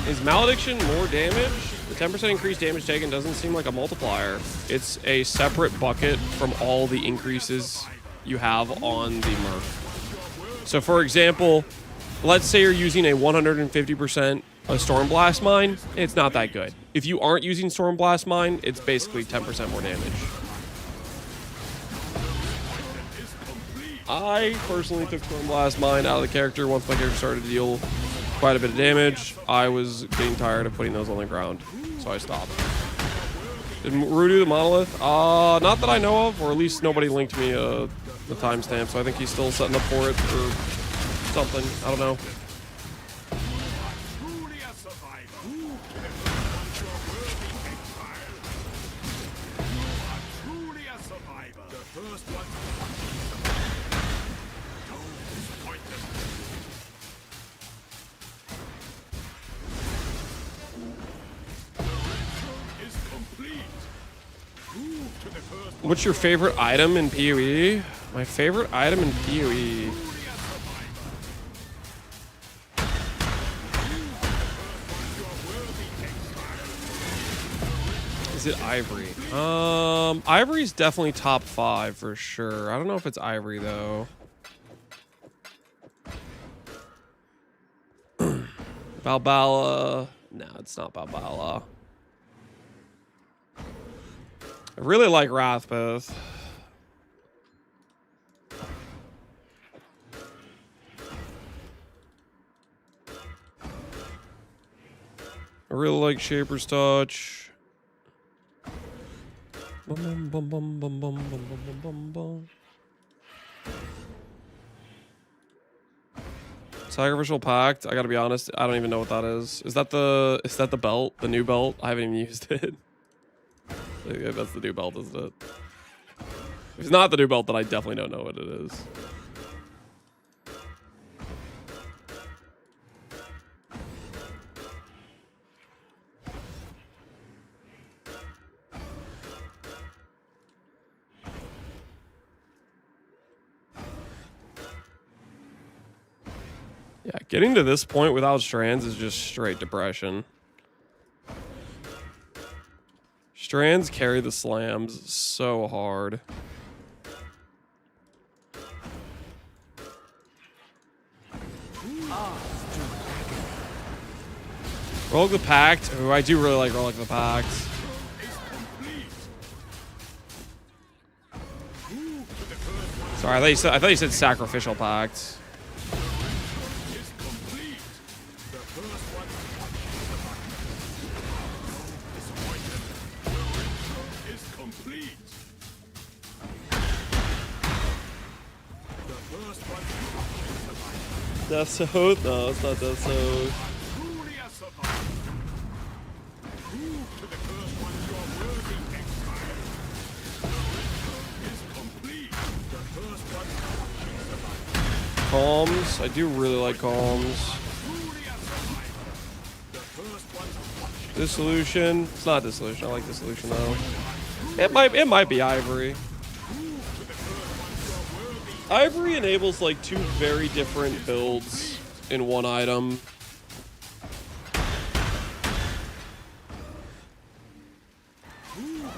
Is Malediction more damage? The 10% increased damage taken doesn't seem like a multiplier. It's a separate bucket from all the increases you have on the Murph. So for example, let's say you're using a 150% Stormblast Mine, it's not that good. If you aren't using Stormblast Mine, it's basically 10% more damage. I personally took Stormblast Mine out of the character once my character started to deal quite a bit of damage. I was getting tired of putting those on the ground, so I stopped. Did Ru do the monolith? Not that I know of, or at least nobody linked me the timestamp, so I think he's still setting up for it or something. I don't know. What's your favorite item in PoE? My favorite item in PoE. Is it Ivory? Ivory's definitely top 5 for sure. I don't know if it's Ivory though. Balbala. No, it's not Balbala. I really like Rathbeth. I really like Shaper's Touch. Bum, bum, bum, bum, bum, bum, bum, bum, bum. Sacrificial Pact. I gotta be honest. I don't even know what that is. Is that the belt? The new belt? I haven't even used it. Yeah, that's the new belt, isn't it? If it's not the new belt, then I definitely don't know what it is. Yeah, getting to this point without strands is just straight depression. Strands carry the slams so hard. Rogue the Pact. Oh, I do really like Rogue the Pact. Sorry, I thought you said Sacrificial Pact. Death Oath? No, it's not Death Oath. Calms. I do really like Calms. Dissolution. It's not Dissolution. I like Dissolution though. It might be Ivory. Ivory enables like two very different builds in one item.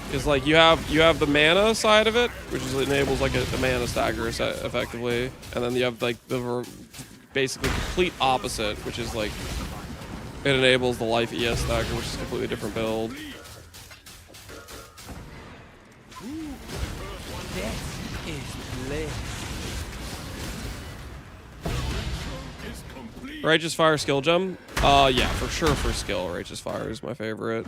Because like you have the mana side of it, which is enables like a mana stagger effectively, and then you have like the basically complete opposite, which is like it enables the life ES stagger, which is a completely different build. This is bliss. Righteous Fire skill gem? Yeah, for sure for skill. Righteous Fire is my favorite.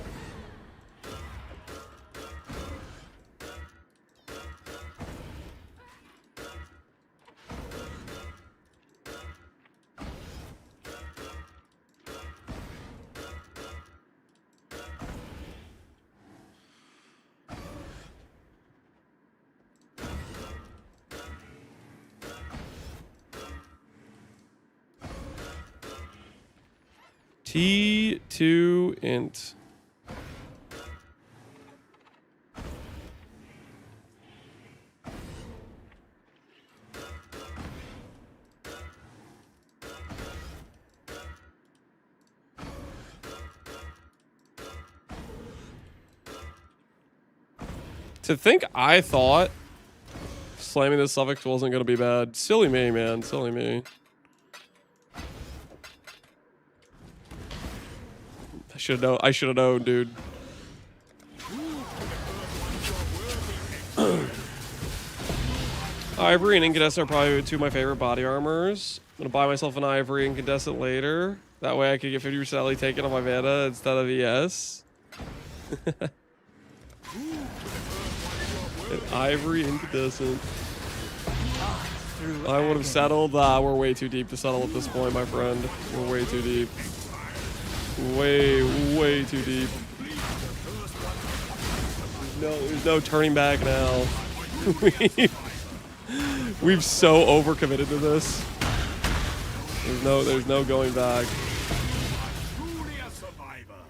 T2 int. To think I thought slamming this suffix wasn't going to be bad. Silly me, man. Silly me. I should have known, dude. Ivory and Incandescent are probably two of my favorite body armors. I'm gonna buy myself an Ivory Incandescent later. That way I could get 50% LE taken on my mana instead of ES. An Ivory Incandescent. I would have settled. We're way too deep to settle at this point, my friend. We're way too deep. Way too deep. There's no turning back now. We've so overcommitted to this. There's no going back.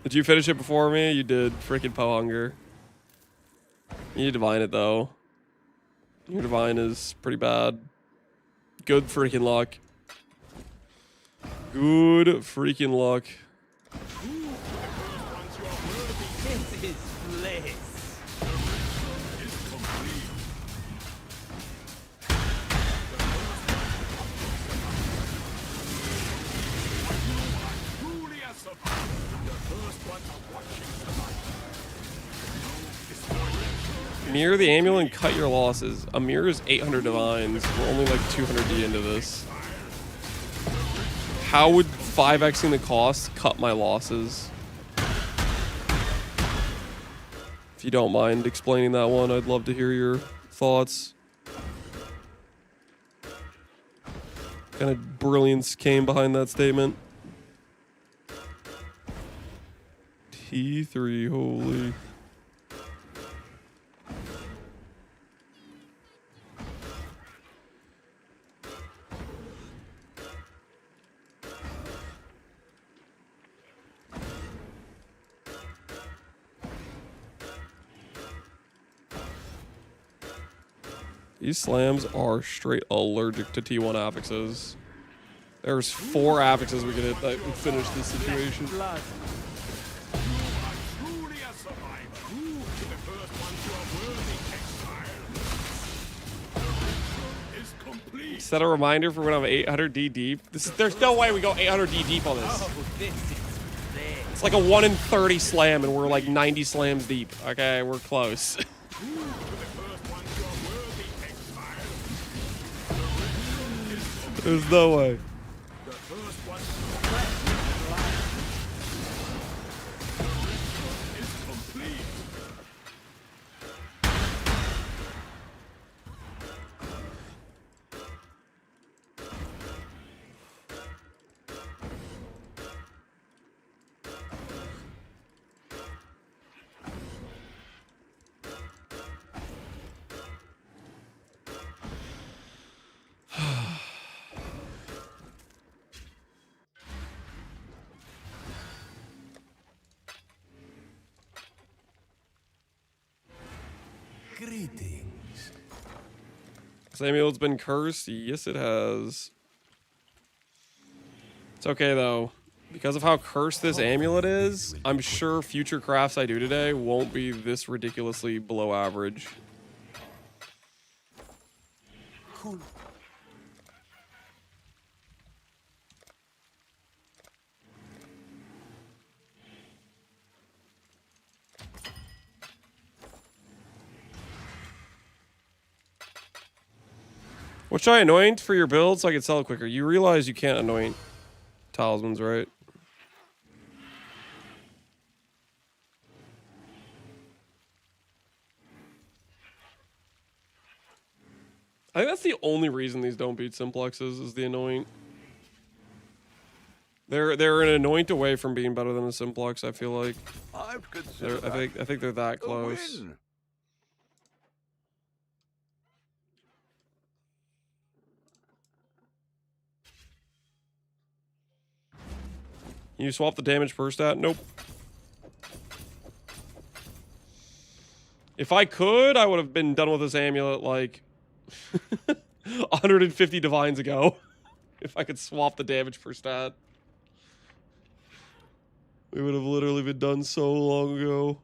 Did you finish it before me? You did. Freaking Pohunger. You need to divine it though. Your divine is pretty bad. Good freaking luck. Good freaking luck. This is bliss. Mirror the amulet and cut your losses. A mirror is 800 divines. We're only like 200D into this. How would 5xing the cost cut my losses? If you don't mind explaining that one, I'd love to hear your thoughts. kind of brilliance came behind that statement. T3, holy. These slams are straight allergic to T1 affixes. There's 4 affixes we could hit that would finish this situation. Blood. Truly a survivor. Who to the first one to a worthy exile? The ritual is complete. Set a reminder for when I'm 800D deep. There's no way we go 800D deep on this. Oh, this is bliss. It's like a 1 in 30 slam, and we're like 90 slams deep. Okay, we're close. Who to the first one to a worthy exile? The ritual is complete. There's no way. The first one is complete. Greetings. Samuel's been cursed? Yes, it has. It's okay, though. Because of how cursed this amulet is, I'm sure future crafts I do today won't be this ridiculously below average. Cool. What should I anoint for your build so I can sell it quicker? You realize you can't anoint talismans, right? I think that's the only reason these don't beat simplexes is the anoint. They're an anoint away from being better than a simplex, I feel like. I'd consider I think they're that a close. win. Can you swap the damage per stat? Nope. If I could, I would have been done with this amulet like 150 divines ago. If I could swap the damage per stat. We would have literally been done so long ago.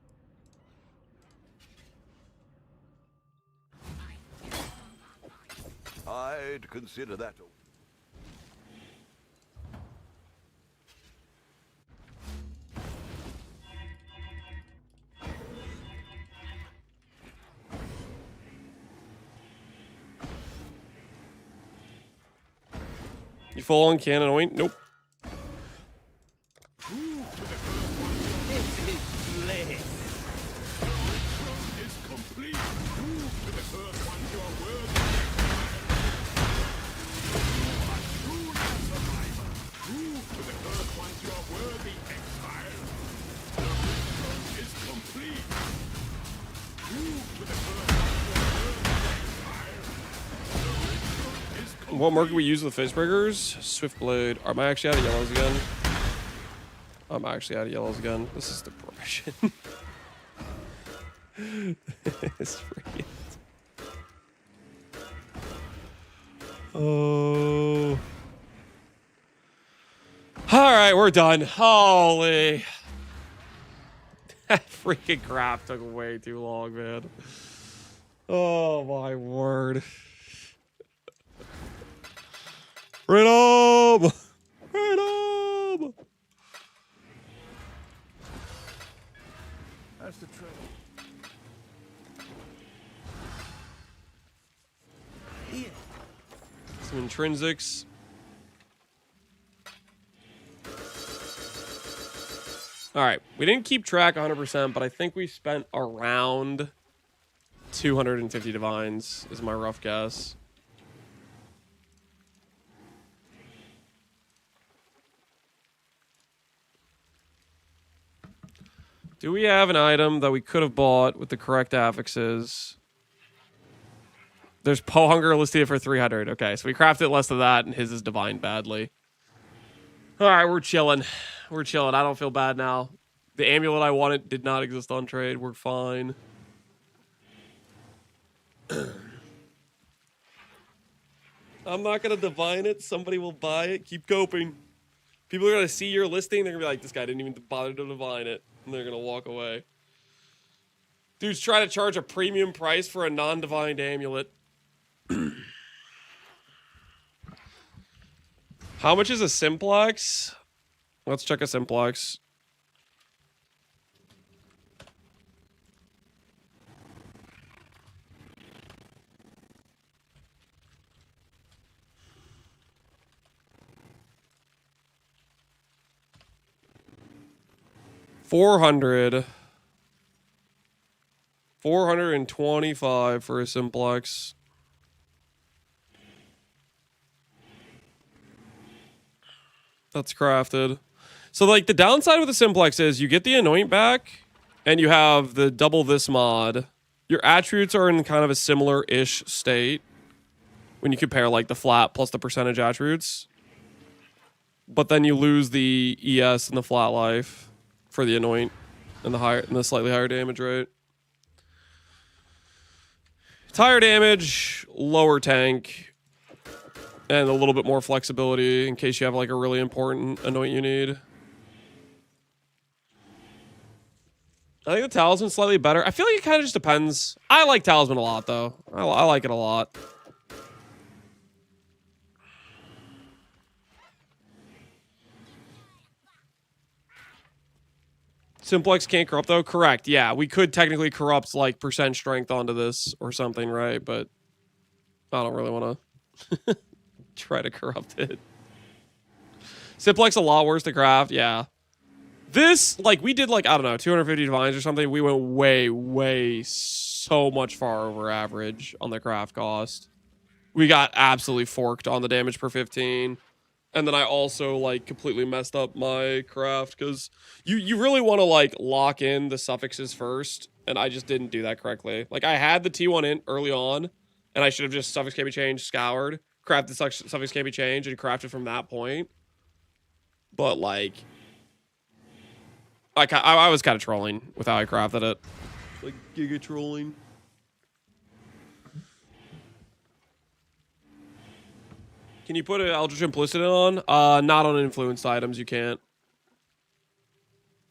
I'd consider that a You full on cannon anoint? Nope. This is bliss. Is complete. Who to the first one to a worthy exile? Truly a survivor. Who to the first one to a worthy exile? The ritual is complete. Who to the first one to a worthy exile? The ritual is complete. What mark do we use with Facebreakers? Swiftblade. Am I actually out of yellows again? I'm actually out of yellows again. This is depression. It's freaking. Oh. Alright, we're done. Holy. That freaking crap took way too long, man. Oh my word. Freedom! Freedom! That's the trouble. Some intrinsics. Alright, we didn't keep track 100%, but I think we spent around 250 divines, is my rough guess. Do we have an item that we could have bought with the correct affixes? There's Poe Hunger listed for 300. Okay, so we crafted less than that, and his is divine badly. All right, we're chilling. We're chilling. I don't feel bad now. The amulet I wanted did not exist on trade. We're fine. I'm not going to divine it. Somebody will buy it. Keep coping. People are going to see your listing. They're going to be like, this guy didn't even bother to divine it. And they're going to walk away. Dude's trying to charge a premium price for a non-divined amulet. How much is a simplex? Let's check a simplex. $425 for a simplex. That's crafted. So, like, the downside with the simplex is you get the anoint back, and you have the double this mod. Your attributes are in kind of a similar-ish state when you compare, like, the flat plus the percentage attributes. But then you lose the ES and the flat life for the anoint and the slightly higher damage rate. It's higher damage, lower tank, and a little bit more flexibility in case you have like a really important anoint you need. I think the talisman's slightly better. I feel like it kind of just depends. I like talisman a lot though. I like it a lot. Simplex can't corrupt though? Correct, yeah. We could technically corrupt like percent strength onto this or something, right? But I don't really want to try to corrupt it. Simplex a lot worse to craft, yeah. This, like, we did like, I don't know, 250 divines or something. We went way so much far over average on the craft cost. We got absolutely forked on the damage per 15. And then I also, like, completely messed up my craft because you really want to, like, lock in the suffixes first. And I just didn't do that correctly. Like, I had the T1 int early on, and I should have just suffix can't be changed, scoured, crafted suffix can't be changed, and crafted from that point. But, like, I was kind of trolling with how I crafted it. Like, giga trolling. Can you put an Eldritch Implicit on? Not on influenced items, you can't.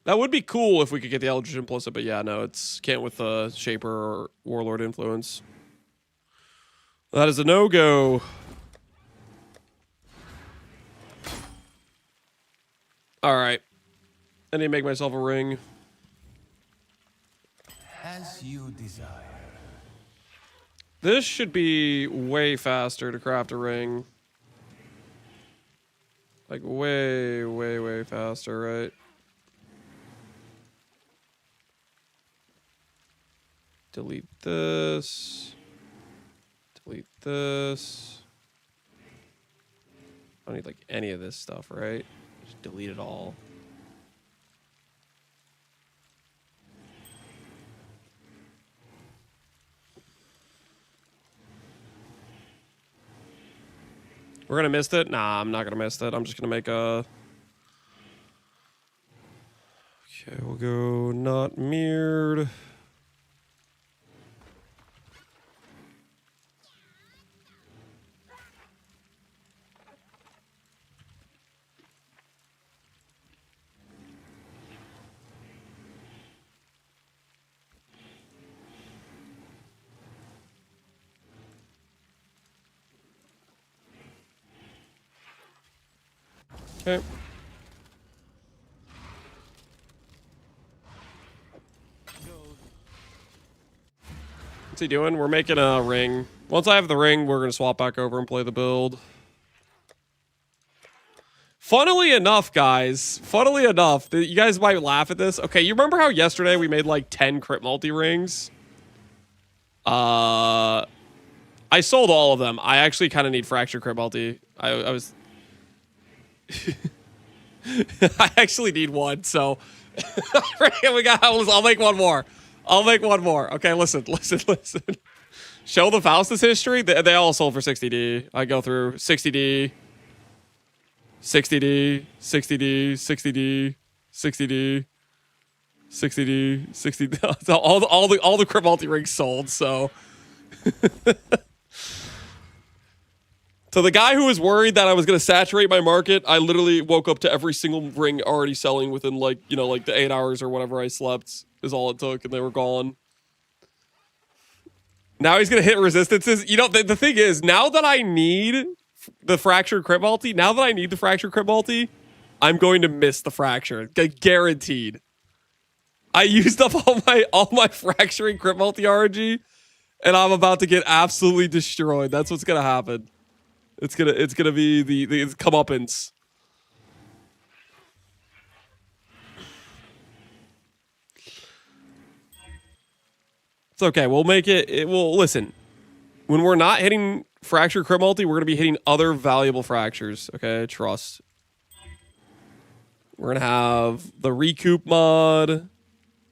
That would be cool if we could get the Eldritch Implicit, but yeah, no, it's can't with Shaper or Warlord influence. That is a no-go. Alright. I need to make myself a ring. As you desire. This should be way faster to craft a ring. Like, way faster, right? Delete this. Delete this. I don't need, like, any of this stuff, right? Just delete it all. We're gonna miss it? Nah, I'm not gonna miss it. I'm just gonna make a... Okay, we'll go not mirrored. Okay. What's he doing? We're making a ring. Once I have the ring, we're going to swap back over and play the build. Funnily enough, guys. Funnily enough, you guys might laugh at this. Okay, you remember how yesterday we made like 10 crit multi-rings? I sold all of them. I actually kind of need fracture crit multi. I was... I actually need one, so We got. I'll make one more. I'll make one more. Okay, listen. Show the Faustus history. They all sold for 60D. I go through 60D, 60D, 60D, 60D, 60D, 60D, 60D. All the crit multi rings sold. So. So the guy who was worried that I was going to saturate my market, I literally woke up to every single ring already selling within like the 8 hours or whatever I slept is all it took, and they were gone. Now he's going to hit resistances. The thing is, now that I need the fractured crit multi, I'm going to miss the fracture. Guaranteed. I used up all my fracturing crit multi RNG, and I'm about to get absolutely destroyed. That's what's going to happen. It's gonna be the comeuppance. It's okay. We'll make it. Will listen. When we're not hitting fracture crit multi, we're gonna be hitting other valuable fractures. Okay, trust. We're gonna have the recoup mod.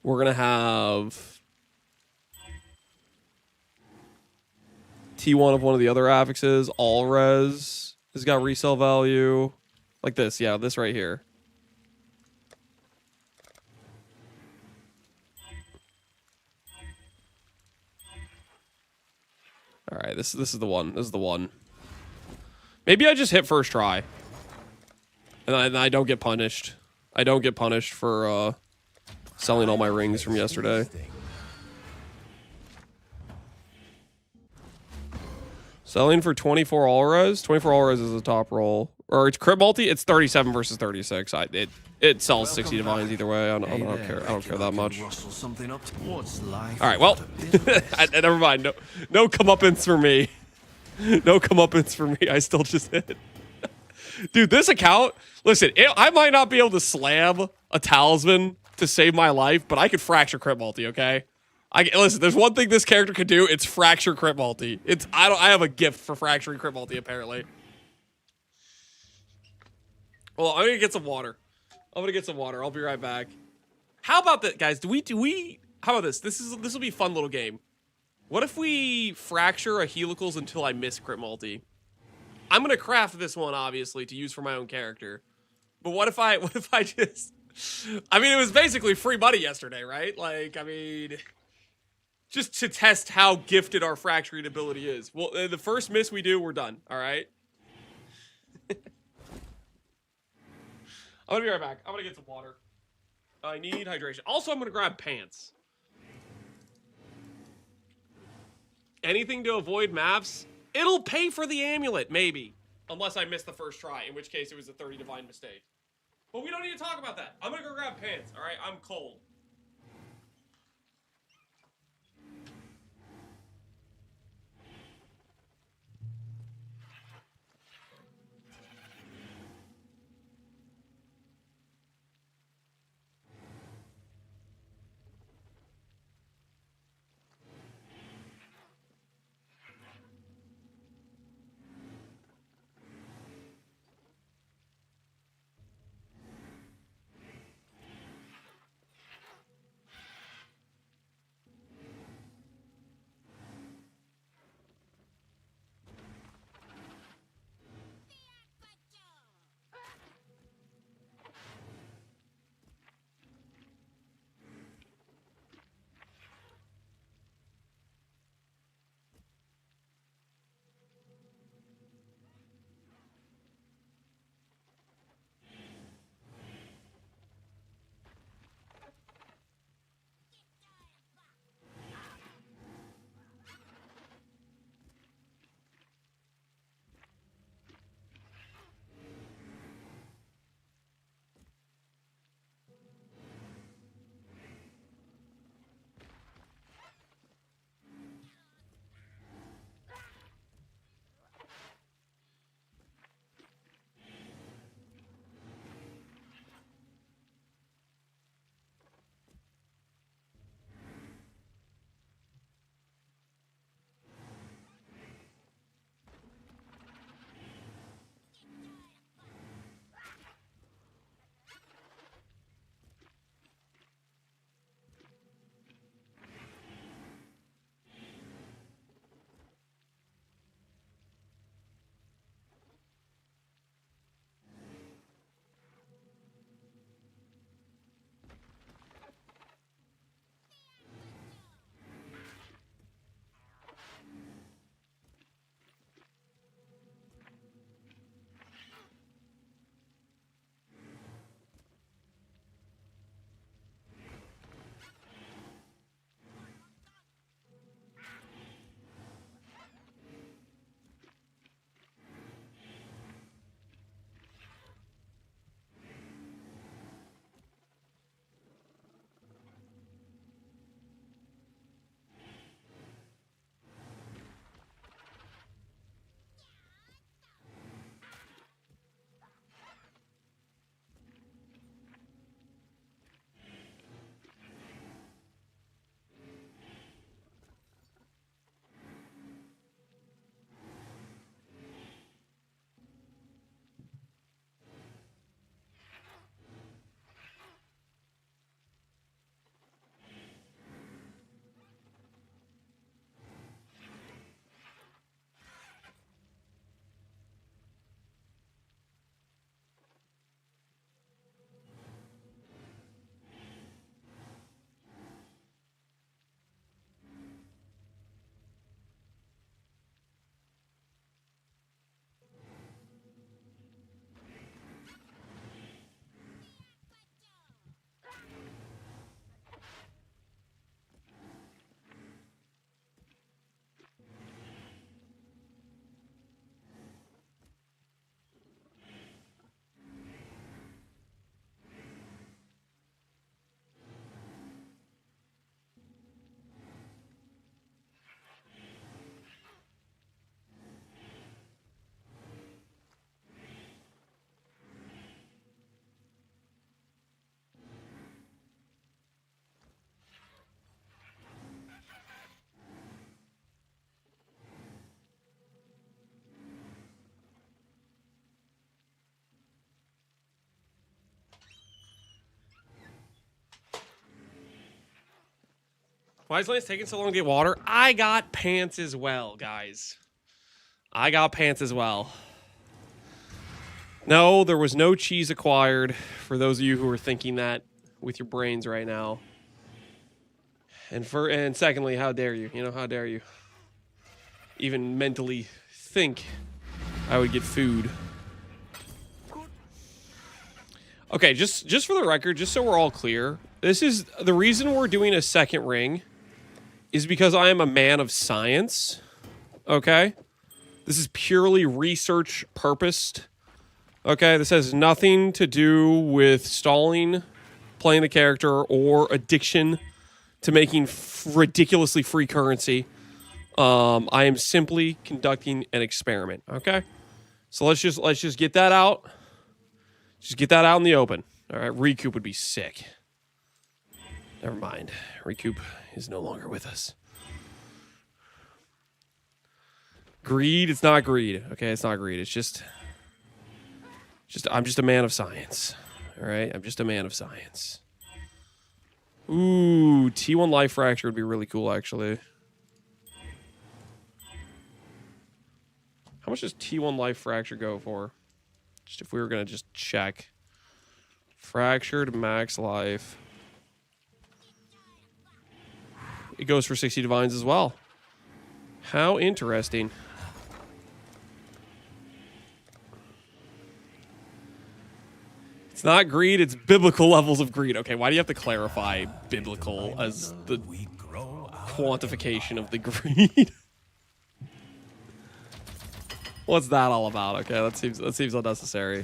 We're gonna have T1 of one of the other affixes. All res has got resale value. Like this. Yeah, this right here. All right, this is the one. This is the one. Maybe I just hit first try. And I don't get punished. I don't get punished for selling all my rings from yesterday. Selling for 24 all res. 24 all res is a top roll. Or it's crit multi. It's 37 versus 36. It sells 60 divines either way. I don't care. I don't care that much. All right. Well, never mind. No comeuppance for me. No comeuppance for me. I still just hit. Dude, this account. Listen, I might not be able to slam a talisman to save my life, but I could fracture crit multi. Okay. Listen, there's one thing this character could do. It's fracture crit multi. I have a gift for fracturing crit multi, apparently. Well, I'm gonna get some water. I'll be right back. How about that, guys? How about this? This will be a fun little game. What if we fracture a helicals until I miss crit multi? I'm gonna craft this one, obviously, to use for my own character. But what if I just I mean, it was basically free money yesterday, right? Like, I mean, just to test how gifted our fracturing ability is. Well, the first miss we do, we're done. All right. I'm gonna be right back. I'm gonna get some water. I need hydration. Also, I'm gonna grab pants. Anything to avoid maps? It'll pay for the amulet, maybe. Unless I missed the first try, in which case it was a 30 divine mistake. But we don't need to talk about that. I'm gonna go grab pants, all right? I'm cold. Why is Lance taking so long to get water? I got pants as well, guys. I got pants as well. No, there was no cheese acquired, for those of you who are thinking that with your brains right now. And secondly, how dare you? You know, how dare you? Even mentally think I would get food. Okay, just for the record, just so we're all clear, this is the reason we're doing a second ring is because I am a man of science. Okay? This is purely research purposed. Okay, this has nothing to do with stalling, playing the character, or addiction to making ridiculously free currency. I am simply conducting an experiment. Okay, so let's just get that out. Just get that out in the open. All right, Recoup would be sick. Never mind, Recoup is no longer with us. Greed? It's not greed. Okay, it's not greed. It's just I'm just a man of science. All right, I'm just a man of science. Ooh, T1 Life Fracture would be really cool, actually. How much does T1 Life Fracture go for? Just if we were gonna just check. Fractured max life. It goes for 60 divines as well. How interesting. It's not greed, it's biblical levels of greed. Okay, why do you have to clarify biblical as the quantification of the greed? What's that all about? Okay, that seems unnecessary.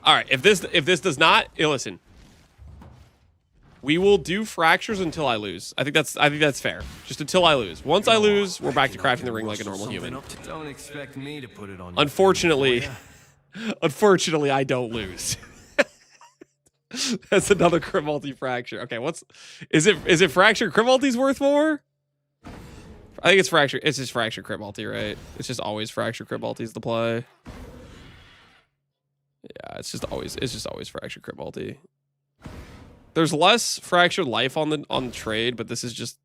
All right, if this does not, listen. We will do fractures until I lose. I think that's fair. Just until I lose. Once I lose, we're back to crafting the ring like a normal human. Don't expect me to put it on. Unfortunately, I don't lose. That's another crit multi fracture. Okay, is it fracture crit multi's worth more? I think it's fracture. It's just fracture crit multi, right? It's just always fracture crit multi's the play. Yeah, it's just always fracture crit multi. There's less fractured life on the trade, but this is just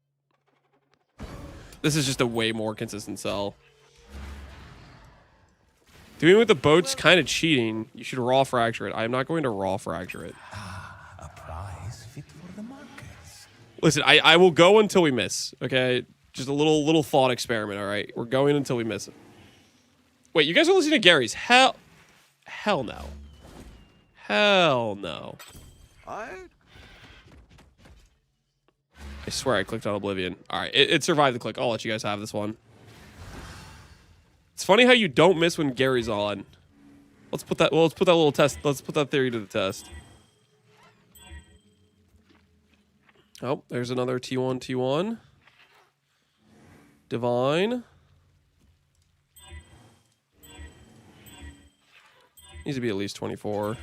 a way more consistent sell. Doing with the boat's kind of cheating. You should raw fracture it. I am not going to raw fracture it. A prize fit for the markets. Listen, I will go until we miss. Okay, just a little thought experiment. All right, we're going until we miss it. Wait, you guys are listening to Gary's? Hell no. Hell no. I swear I clicked on Oblivion. All right, it survived the click. I'll let you guys have this one. It's funny how you don't miss when Gary's on. Let's put that little test. Let's put that theory to the test. Oh, there's another T1. Divine. Needs to be at least 24.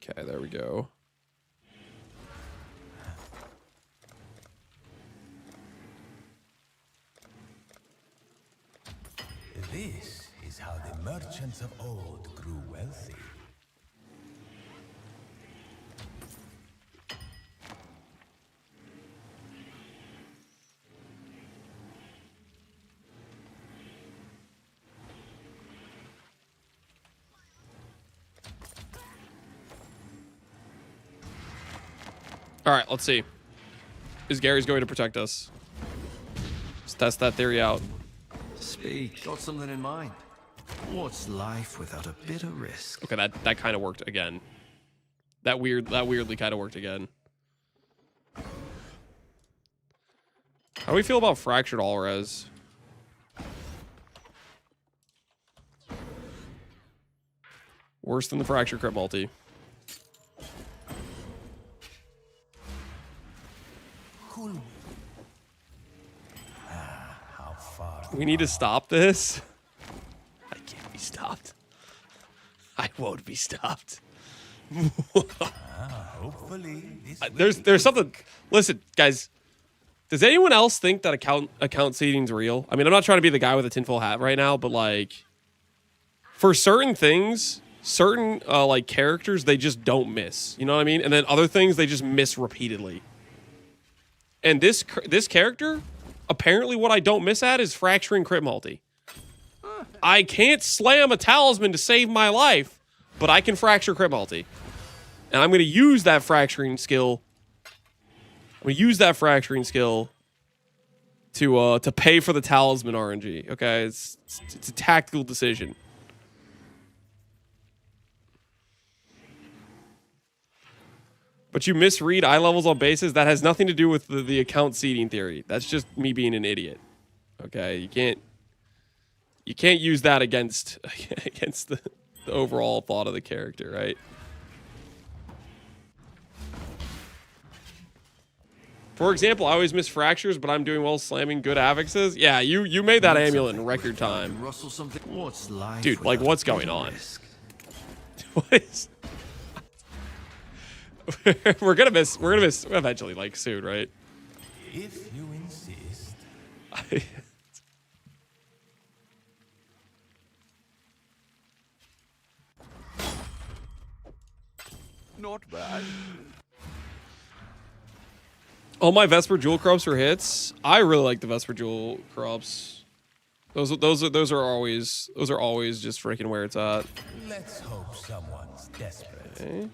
Okay, there we go. This is how the merchants of old grew wealthy. All right, let's see. Is Gary's going to protect us? Let's test that theory out. Speak. Got something in mind? What's life without a bit of risk? Okay, that kind of worked again. That weirdly kind of worked again. How do we feel about Fractured All-Res? Worse than the Fractured Crit Multi. Cool. How far? We need to stop this. I can't be stopped. I won't be stopped. Hopefully, There's something. Listen, guys. Does anyone else think that account seeding's real? I mean, I'm not trying to be the guy with a tinfoil hat right now, but like, for certain things, certain like characters, they just don't miss. You know what I mean? And then other things, they just miss repeatedly. And this character, apparently what I don't miss at is fracturing crit multi. I can't slam a talisman to save my life, but I can fracture crit multi. And I'm going to use that fracturing skill. I'm going to use that fracturing skill to pay for the talisman RNG. Okay, it's a tactical decision. But you misread eye levels on bases. That has nothing to do with the account seeding theory. That's just me being an idiot. Okay, you can't use that against the overall thought of the character, right? For example, I always miss fractures, but I'm doing well slamming good affixes. Yeah, you made that amulet in record time. Rustle something. What's life? Dude, like, without what's a bit going of on? risk? What is... we're gonna miss eventually, like, soon, right? If you insist. Not bad. All my Vesper Jewel crops are hits. I really like the Vesper Jewel crops. Those are always just freaking where it's at. Let's hope someone's desperate. Okay.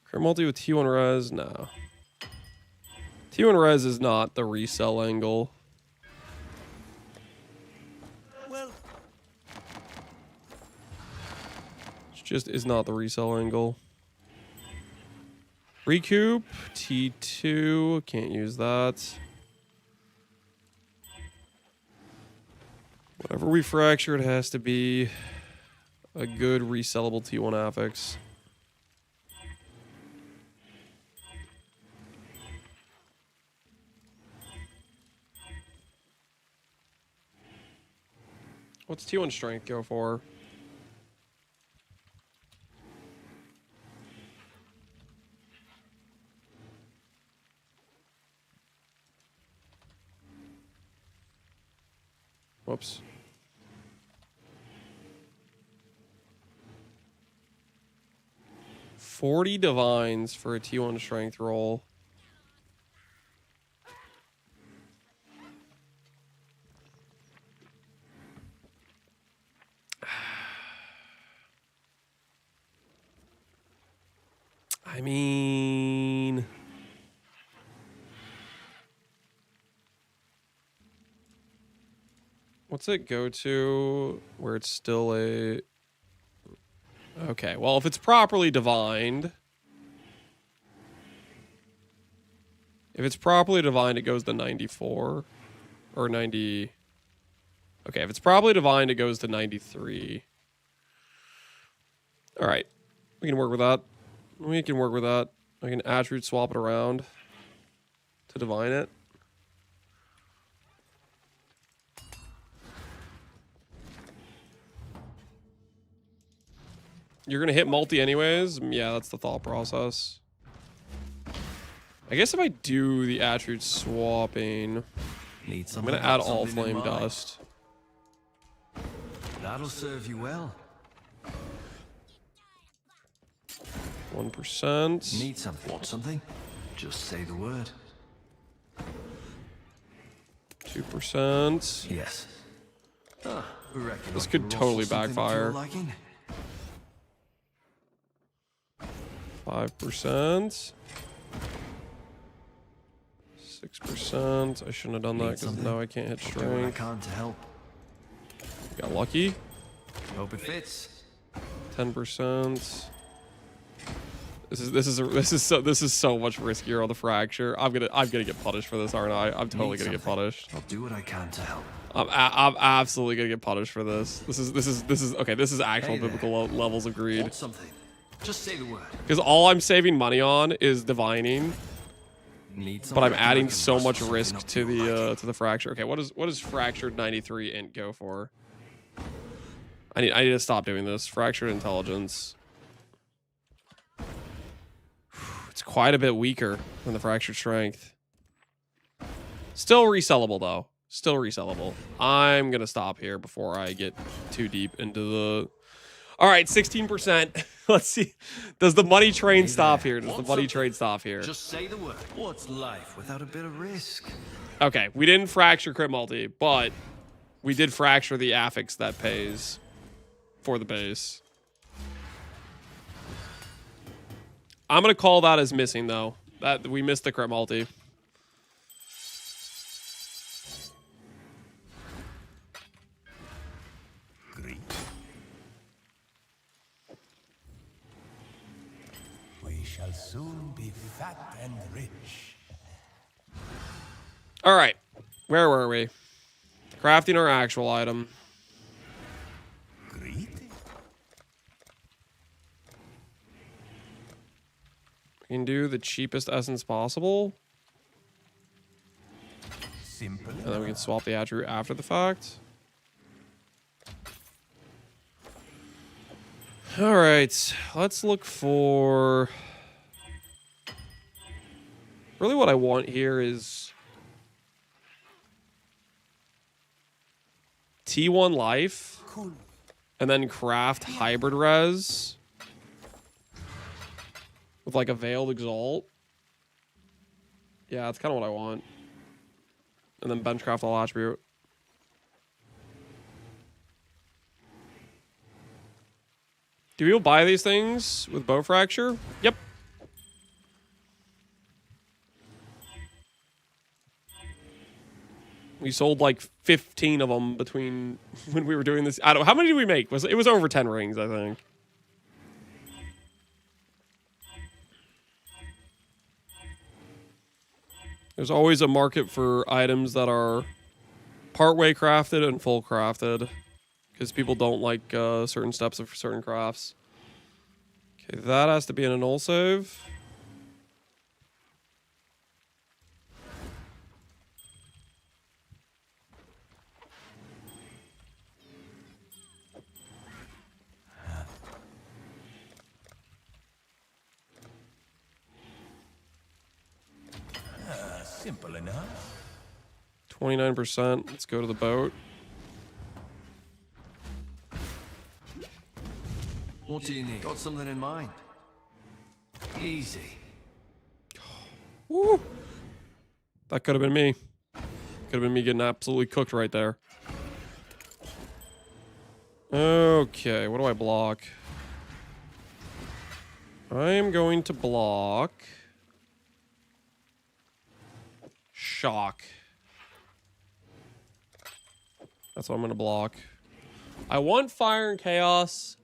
Crit multi with T1 res? No. T1 res is not the resell angle. Well, It just is not the resell angle. Recoup, T2, can't use that. Whatever we fracture, it has to be a good resellable T1 affix. What's T1 strength go for? Whoops. $40 divines for a T1 strength roll. I mean, what's it go to where it's still a... Okay, well, if it's properly divined... If it's properly divined, it goes to 94. Or 90... Okay, if it's properly divined, it goes to 93. Alright, we can work with that. We can work with that. I can attribute swap it around to divine it. You're going to hit multi anyways? Yeah, that's the thought process. I guess if I do the attribute swapping, Need I'm going to add all flame dust. That'll serve you well. 1%. Need something? Want something? Just say the word. 2%. Yes. We reckon This I could can totally rustle something to your backfire. liking. 5%. 6%. I shouldn't have done that because something? now I can't hit Do what I strength. can to help. Got lucky. Hope it fits. 10%. This is so much riskier on the fracture. I'm gonna get punished for this, aren't I? I'm totally gonna get punished. I'll do what I can to help. I'm absolutely gonna get punished for this. This is okay. This is actual Hey there. biblical levels of greed. Want something? Just say the word. Because all I'm saving money on is divining, Need but I'm something? adding I can so rustle much something risk up to your liking. the fracture. Okay, what is fractured 93 int go for? I need to stop doing this. Fractured intelligence. It's quite a bit weaker than the fractured strength. Still resellable though. Still resellable. I'm gonna stop here before I get too deep into the. All right, 16%. Let's see. Does the money train stop here? Does the money train stop here? Just say the word. What's life without a bit of risk? Okay, we didn't fracture crit multi, but we did fracture the affix that pays for the base. I'm gonna call that as missing though. That we missed the crit multi. Great. We shall soon be fat and rich. All right, where were we? Crafting our actual item. Great. We can do the cheapest essence possible, Simple. and then we can swap the attribute after the fact. All right, let's look for. Really, what I want here is T1 life, Cool. and then craft hybrid res with like a veiled exalt. Yeah, that's kind of what I want. And then benchcraft all attribute. Do people buy these things with bow fracture? Yep. We sold like 15 of them between when we were doing this. I don't. How many did we make? It was over 10 rings, I think. There's always a market for items that are partway crafted and full crafted, because people don't like certain steps of certain crafts. Okay, that has to be in a null save. Simple enough. 29%. Let's go to the boat. What do you need? Got something in mind? Easy. Woo! That could have been me. Could have been me getting absolutely cooked right there. Okay, what do I block? I am going to block shock. That's what I'm going to block. I want fire and chaos.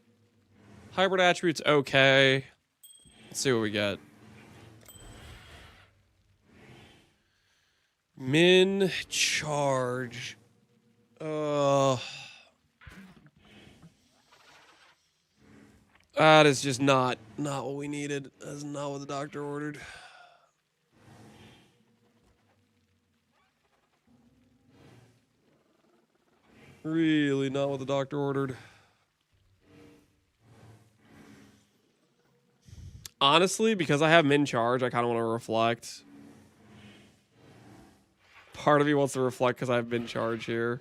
Hybrid attributes okay. Let's see what we get. Min charge. That is just not what we needed. That's not what the doctor ordered. Really not what the doctor ordered. Honestly, because I have min charge, I kind of want to reflect. Part of me wants to reflect because I have min charge here.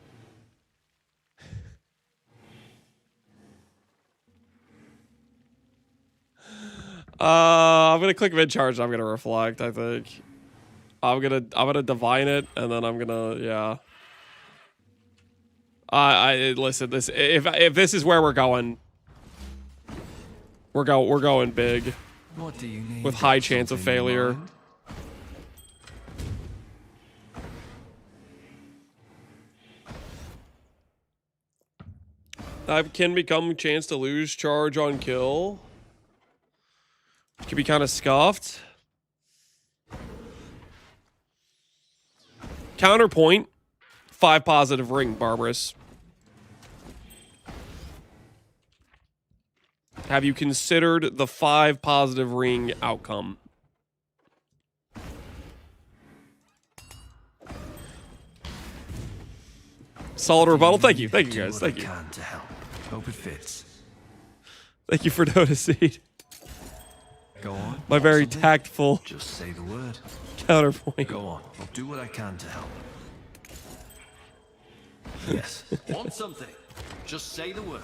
I'm gonna click min charge and I'm gonna reflect, I think. I'm gonna divine it and then I'm gonna, yeah. Listen, this if this is where we're going, we're going big. What do you need? With high Got chance of something in failure. mind? That can become a chance to lose charge on kill. Could be kind of scuffed. Counterpoint. 5 positive ring, Barbarous. Have you considered the 5 positive ring outcome? Solid rebuttal. Thank you. Thank you, guys. Do what Thank I you. can to help. Hope it fits. Thank you for noticing. Go on. My very Something? tactful Just say the word. counterpoint. Go on. I'll do what I can to help. Yes. Want something? Just say the word.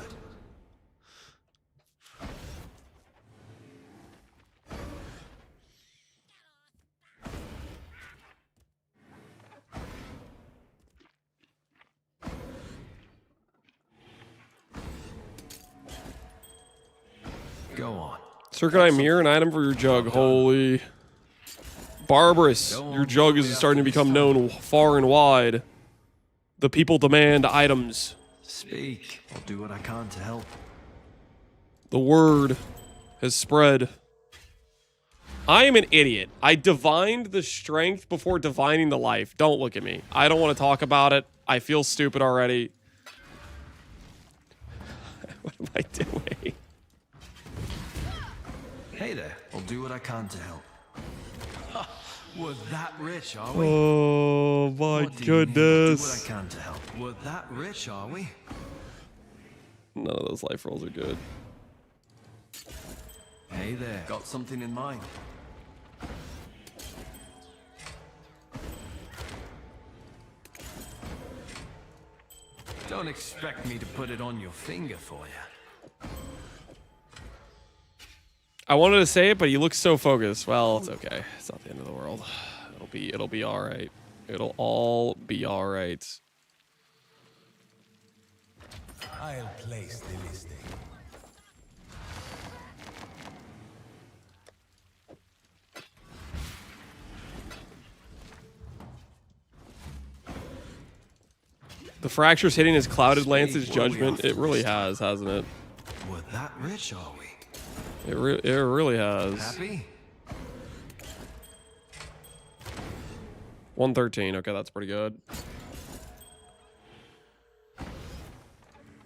Go on. Circuit mirror, an item for your jug. Holy. Barbarous. Your jug is starting to become known far and wide. The people demand items. Speak. I'll do what I can to help. The word has spread. I am an idiot. I divined the strength before divining the life. Don't look at me. I don't want to talk about it. I feel stupid already. What am I doing? Hey there. I'll do what I can to help. We're that rich, are we? Oh my What do you need? Do what goodness. I can to help. We're that rich, are we? None of those life rolls are good. Hey there. Got something in mind? Don't expect me to put it on your finger for you. I wanted to say it, but he looks so focused. Well, it's okay. It's not the end of the world. It'll be all right. It'll all be all right. I'll place the listing. The fractures hitting his clouded lance's judgment. It really has, hasn't it? We're that rich, are we? It really has. Happy? 113. Okay, that's pretty good.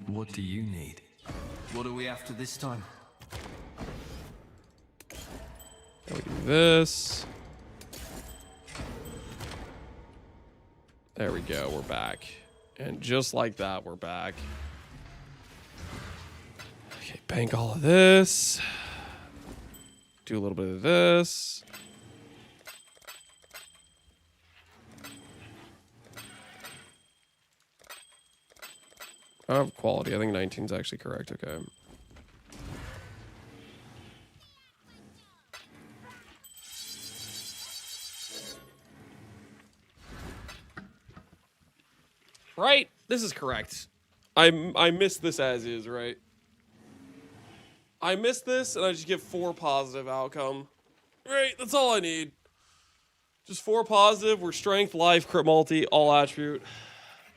What do you need? What are we after this time? Now we do this. There we go. We're back. And just like that, we're back. Okay, bank all of this. Do a little bit of this. I have quality. I think 19 is actually correct. Okay. Right? This is correct. I missed this as is, right? I missed this and I just get 4 positive outcome. Right, that's all I need. Just 4 positive. We're strength, life, crit multi, all attribute.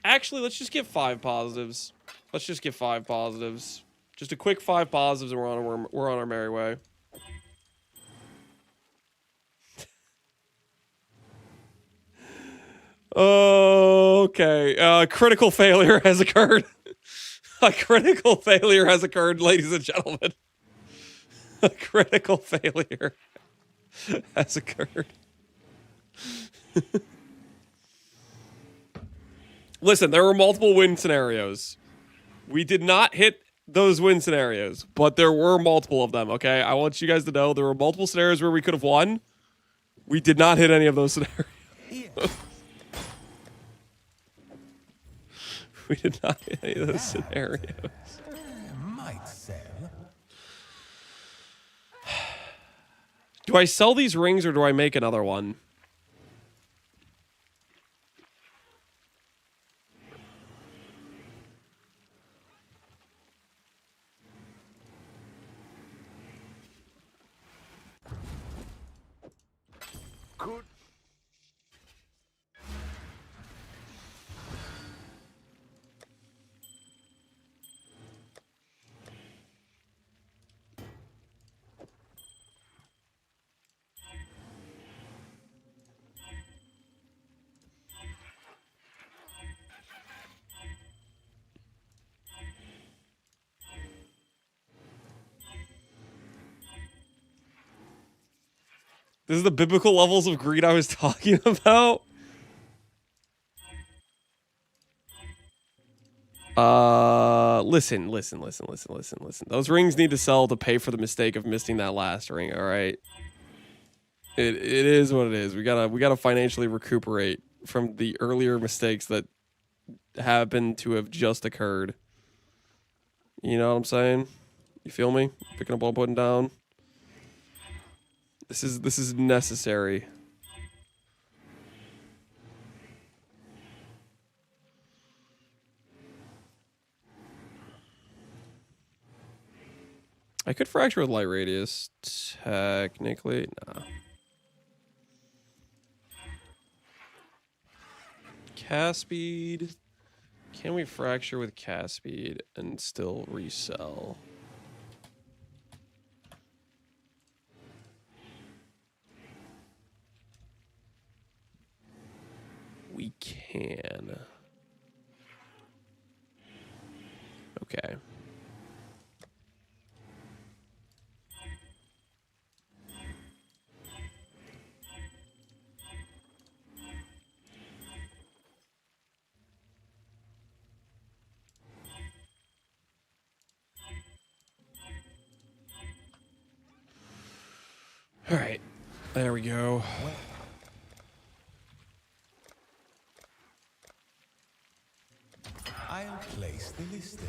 Actually, let's just get 5 positives. Let's just get 5 positives. Just a quick 5 positives and we're on our merry way. Okay. Critical failure has occurred. A critical failure has occurred, ladies and gentlemen. A critical failure has occurred. Listen, there were multiple win scenarios. We did not hit those win scenarios, but there were multiple of them, okay? I want you guys to know there were multiple scenarios where we could have won. We did not hit any of those scenarios. We did not hit any of those scenarios. Might sell. Do I sell these rings or do I make another one? Could This is the biblical levels of greed I was talking about. Listen. Those rings need to sell to pay for the mistake of missing that last ring. All right. It is what it is. We gotta financially recuperate from the earlier mistakes that happen to have just occurred. You know what I'm saying? You feel me? Picking up what I'm putting down. This is necessary. I could fracture with light radius, technically. Nah. Cast speed. Can we fracture with cast speed and still resell? We can. Okay. All right, there we go. I'll place the listing.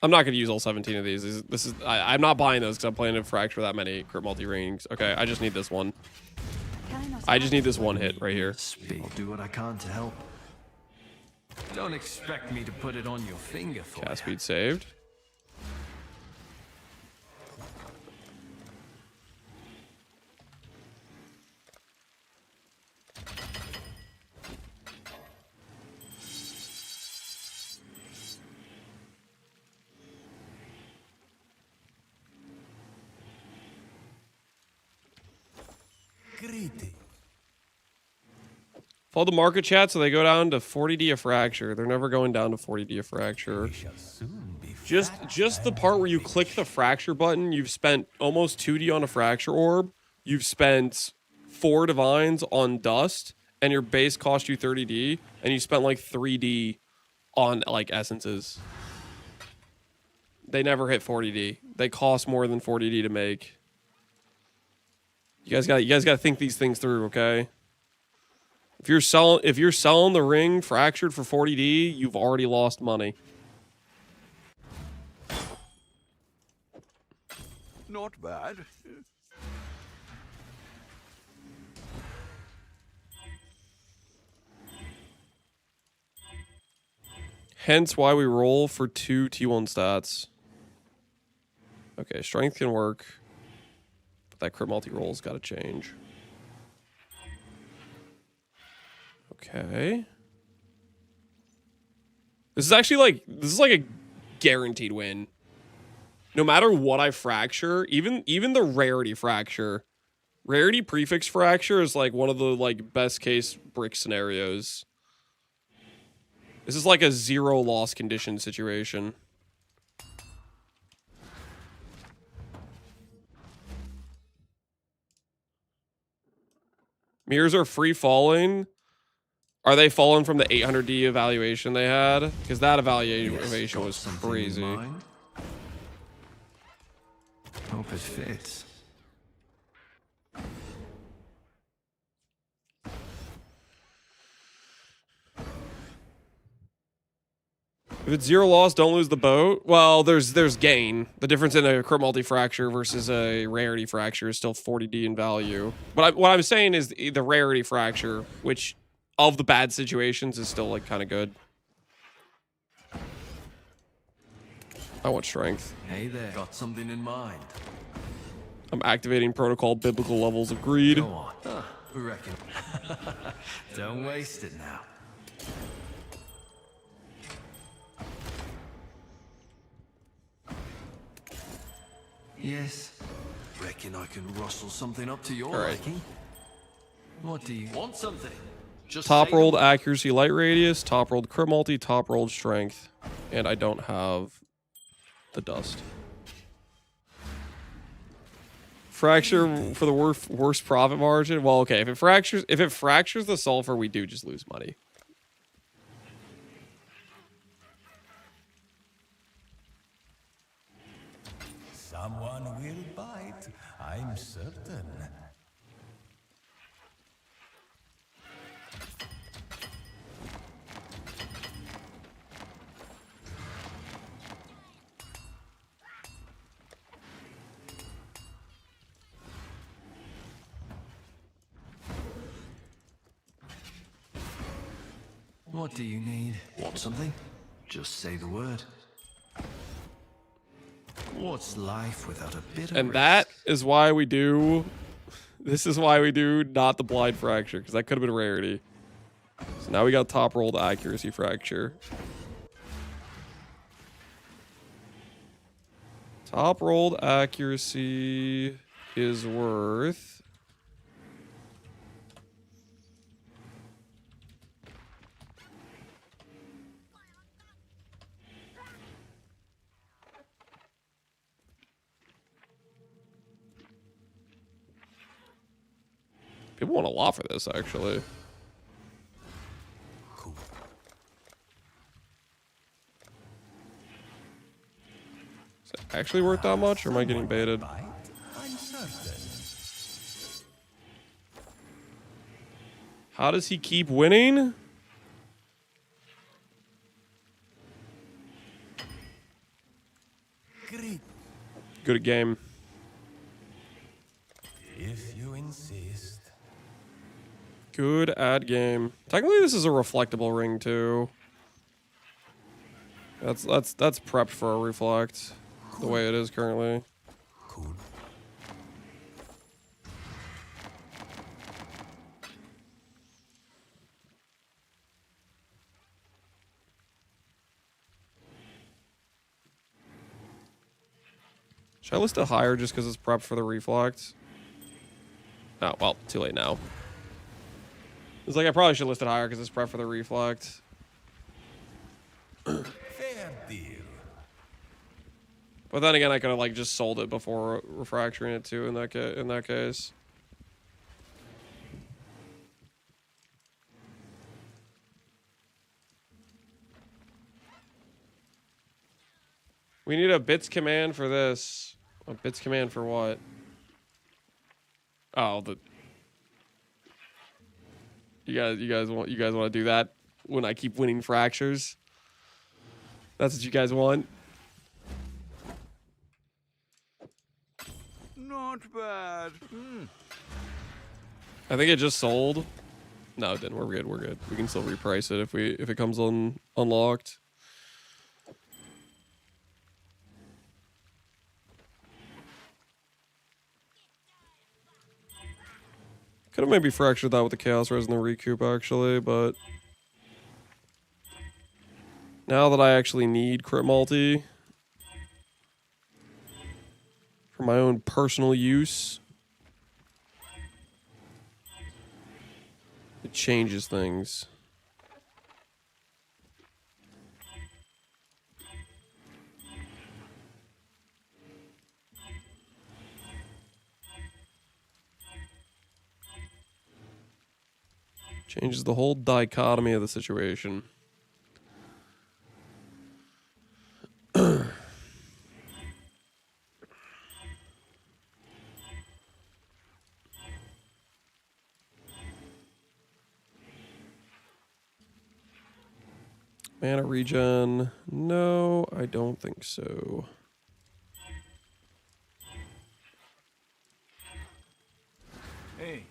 I'm not gonna use all 17 of these. I'm not buying those because I'm planning to fracture that many crit multi rings. Okay, I just need this one. I just need this one hit right here. I'll do what I can to help. Don't expect me to put it on your finger for Cast you. speed saved. Greeting. Follow the market chat so they go down to 40D a fracture. They're never going down to 40D a fracture. We shall soon be Just the part where you click the fracture button, you've spent almost 2D on a fracture orb. You've spent 4 divines on dust, and your base cost you 30D, and you spent like 3D on like essences. They never hit 40D. They cost more than 40D to make. You guys got to think these things through, okay? If you're selling the ring fractured for 40D, you've already lost money. Not bad. Hence why we roll for 2 T1 stats. Okay, strength can work. But that crit multi-roll's got to change. Okay. This is like a guaranteed win. No matter what I fracture, even the rarity fracture. Rarity prefix fracture is like one of the like best case brick scenarios. This is like a 0 loss condition situation. Mirrors are free falling. Are they falling from the 800D evaluation they had? Because that evaluation was Something in crazy. mind? Hope it fits. If it's 0 loss, don't lose the boat. Well, there's gain. The difference in a crit multi fracture versus a rarity fracture is still 40D in value. But what I'm saying is the rarity fracture, which of the bad situations is still like kind of good. I want strength. Hey there. Got something in mind. I'm activating protocol biblical levels of greed. Go on. Reckon. Don't waste it now. Yes. Reckon I can rustle something up to your All right. liking. What do you want? Something? Just Top say rolled them. accuracy light radius, top rolled crit multi, top rolled strength. And I don't have the dust. Fracture for the worst profit margin. Well, okay, if it fractures the sulfur, we do just lose money. I'm certain. What do you need? Want something? Just say the word. What's life without a bit of And risk? that is why we do. This is why we do not the blind fracture, because that could have been rarity. So now we got top rolled accuracy fracture. Top rolled accuracy is worth. People want a lot for this, actually. Cool. Is it actually worth that much, or am I getting baited? Bite? I'm certain. How does he keep winning? Great. Good at game. If you insist. Good at game. Technically, this is a reflectable ring too. That's prepped for a reflect, the way it is currently. Cool. Should I list it higher just because it's prepped for the reflect? Oh, well, too late now. It's like I probably should list it higher because it's prepped for the reflect. Fair deal. But then again, I could have like just sold it before refracturing it too. In that case, we need a bits command for this. A bits command for what? Oh, you guys want to do that when I keep winning fractures? That's what you guys want. Not bad. I think it just sold. No, it didn't. We're good. We're good. We can still reprice it if it comes unlocked. Could have maybe fractured that with the Chaos Res and the Recoup, actually, but now that I actually need crit multi for my own personal use, it changes things. Changes the whole dichotomy of the situation. Mana regen. No, I don't think so. Hey,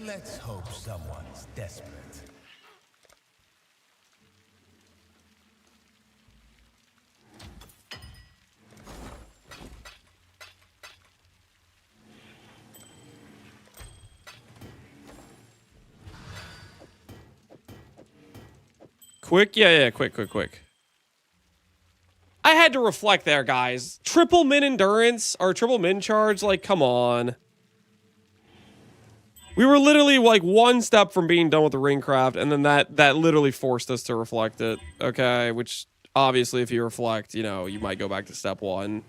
Let's hope someone's desperate. Quick? Yeah, quick. I had to reflect there, guys. Triple min endurance or triple min charge? Like, come on. We were literally like one step from being done with the ring craft, and then that literally forced us to reflect it. Okay, which obviously if you reflect, you know, you might go back to step one.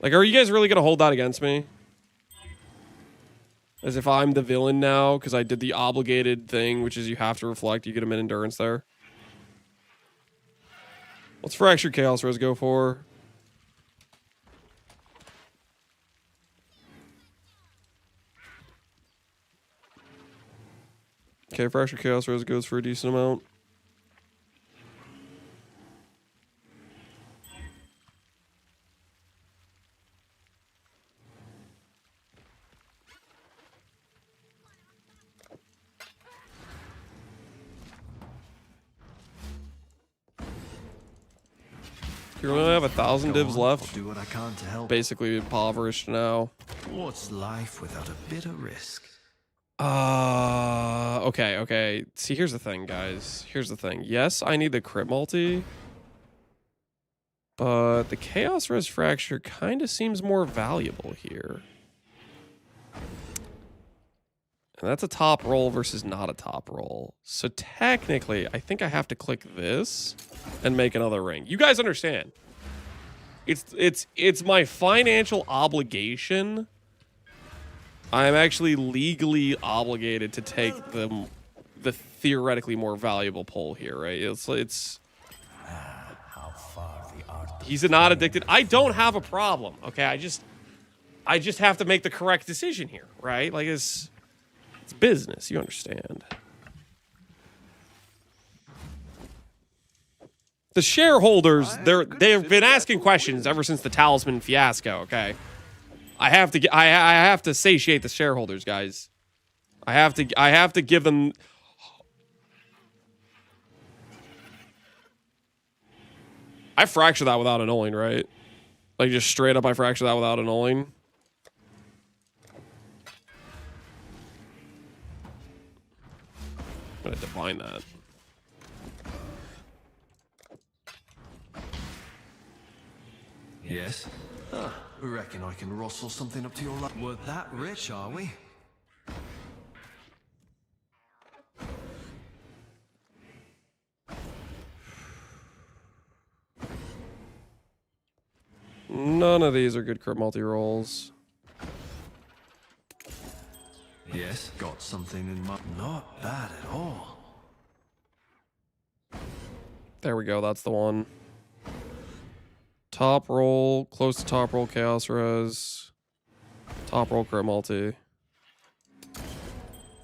Like, are you guys really gonna hold that against me? As if I'm the villain now because I did the obligated thing, which is you have to reflect, you get a min endurance there. What's Fractured Chaos Res go for? Okay, Fractured Chaos Res goes for a decent amount. You only have 1,000 Go divs on, left. I'll do what I can to help. Basically impoverished now. What's life without a bit of risk? Okay. See, here's the thing, guys. Here's the thing. Yes, I need the crit multi. But the Chaos Res Fracture kind of seems more valuable here. And that's a top roll versus not a top roll. So technically, I think I have to click this and make another ring. You guys understand. It's my financial obligation. I'm actually legally obligated to take the theoretically more valuable pull here, right? It's How far the art of he's not addicted. I don't have a problem. Okay, I just have to make the correct decision here, right? Like it's business, you understand. The shareholders, they've been asking questions ever since the talisman fiasco, okay? I have to satiate the shareholders, guys. I have to give them. I fracture that without annulling, right? Like just straight up I fracture that without annulling. I'm gonna define that. Yes? Reckon I can rustle something up to your life. We're that rich, are we? None of these are good crit multi-rolls. Yes, got something in mind. Not bad at all. There we go, that's the one. Top roll, close to top roll Chaos Res. Top roll crit multi.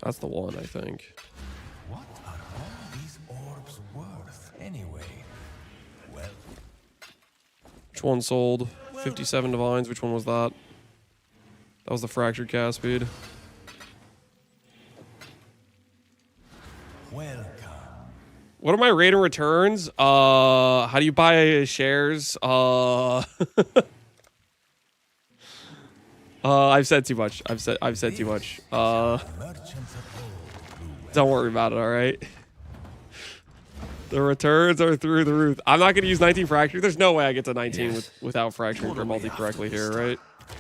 That's the one, I think. what are all these orbs worth anyway? Well, Which one sold? 57 divines, which one was that? That was the fractured cast speed. welcome. What are my rate of returns? How do you buy shares? I've said too much. I've said too much. Merchants of old grew Don't worry about it, all right? The returns are through the roof. I'm not going to use 19 fracture. There's no way I get to 19 Yes. without fracturing What do crit we multi have correctly to here, this right?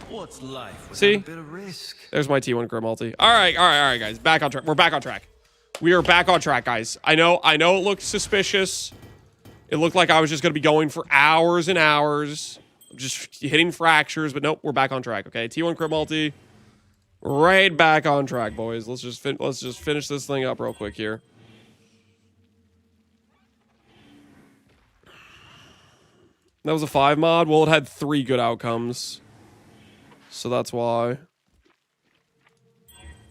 What's life without See? a bit of risk? There's my T1 crit multi. All right, guys. Back on track. We're back on track. We are back on track, guys. I know it looked suspicious. It looked like I was just going to be going for hours and hours, just hitting fractures, but nope, we're back on track, okay? T1 crit multi. Right back on track, boys. Let's just finish this thing up real quick here. That was a 5 mod. Well, it had 3 good outcomes. So that's why.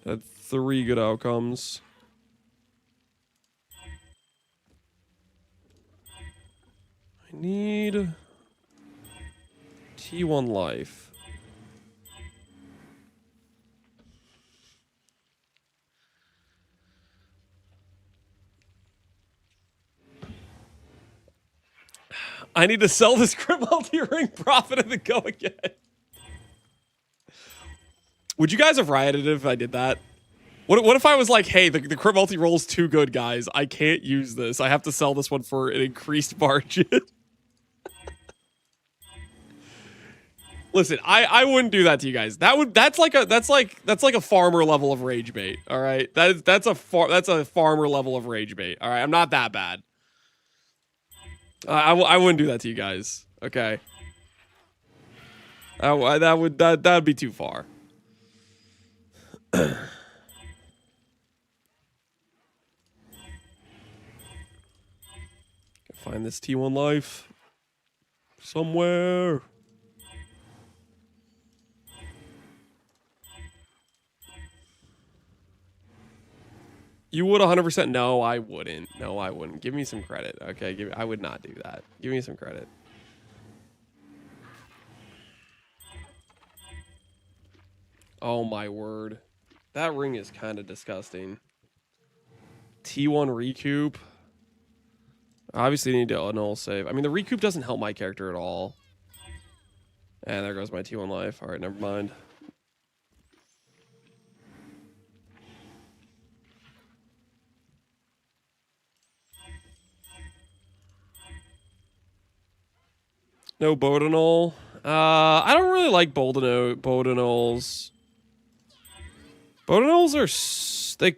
It had 3 good outcomes. I need T1 life. I need to sell this crit multi-ring profit and then go again. Would you guys have rioted if I did that? What if I was like, hey, the crit multi roll's too good, guys. I can't use this. I have to sell this one for an increased margin. Listen, I wouldn't do that to you guys. That's like a farmer level of rage bait. All right, that's a farmer level of rage bait. All right, I'm not that bad. I wouldn't do that to you guys. Okay. That'd be too far. Find this T1 life. Somewhere. You would 100%. No, I wouldn't. No, I wouldn't. Give me some credit. Okay, I would not do that. Give me some credit. Oh my word. That ring is kind of disgusting. T1 recoup. Obviously need to null save. I mean, the recoup doesn't help my character at all. And there goes my T1 life. All right, never mind. No Bodinol. I don't really like Bodinols. Bodinols are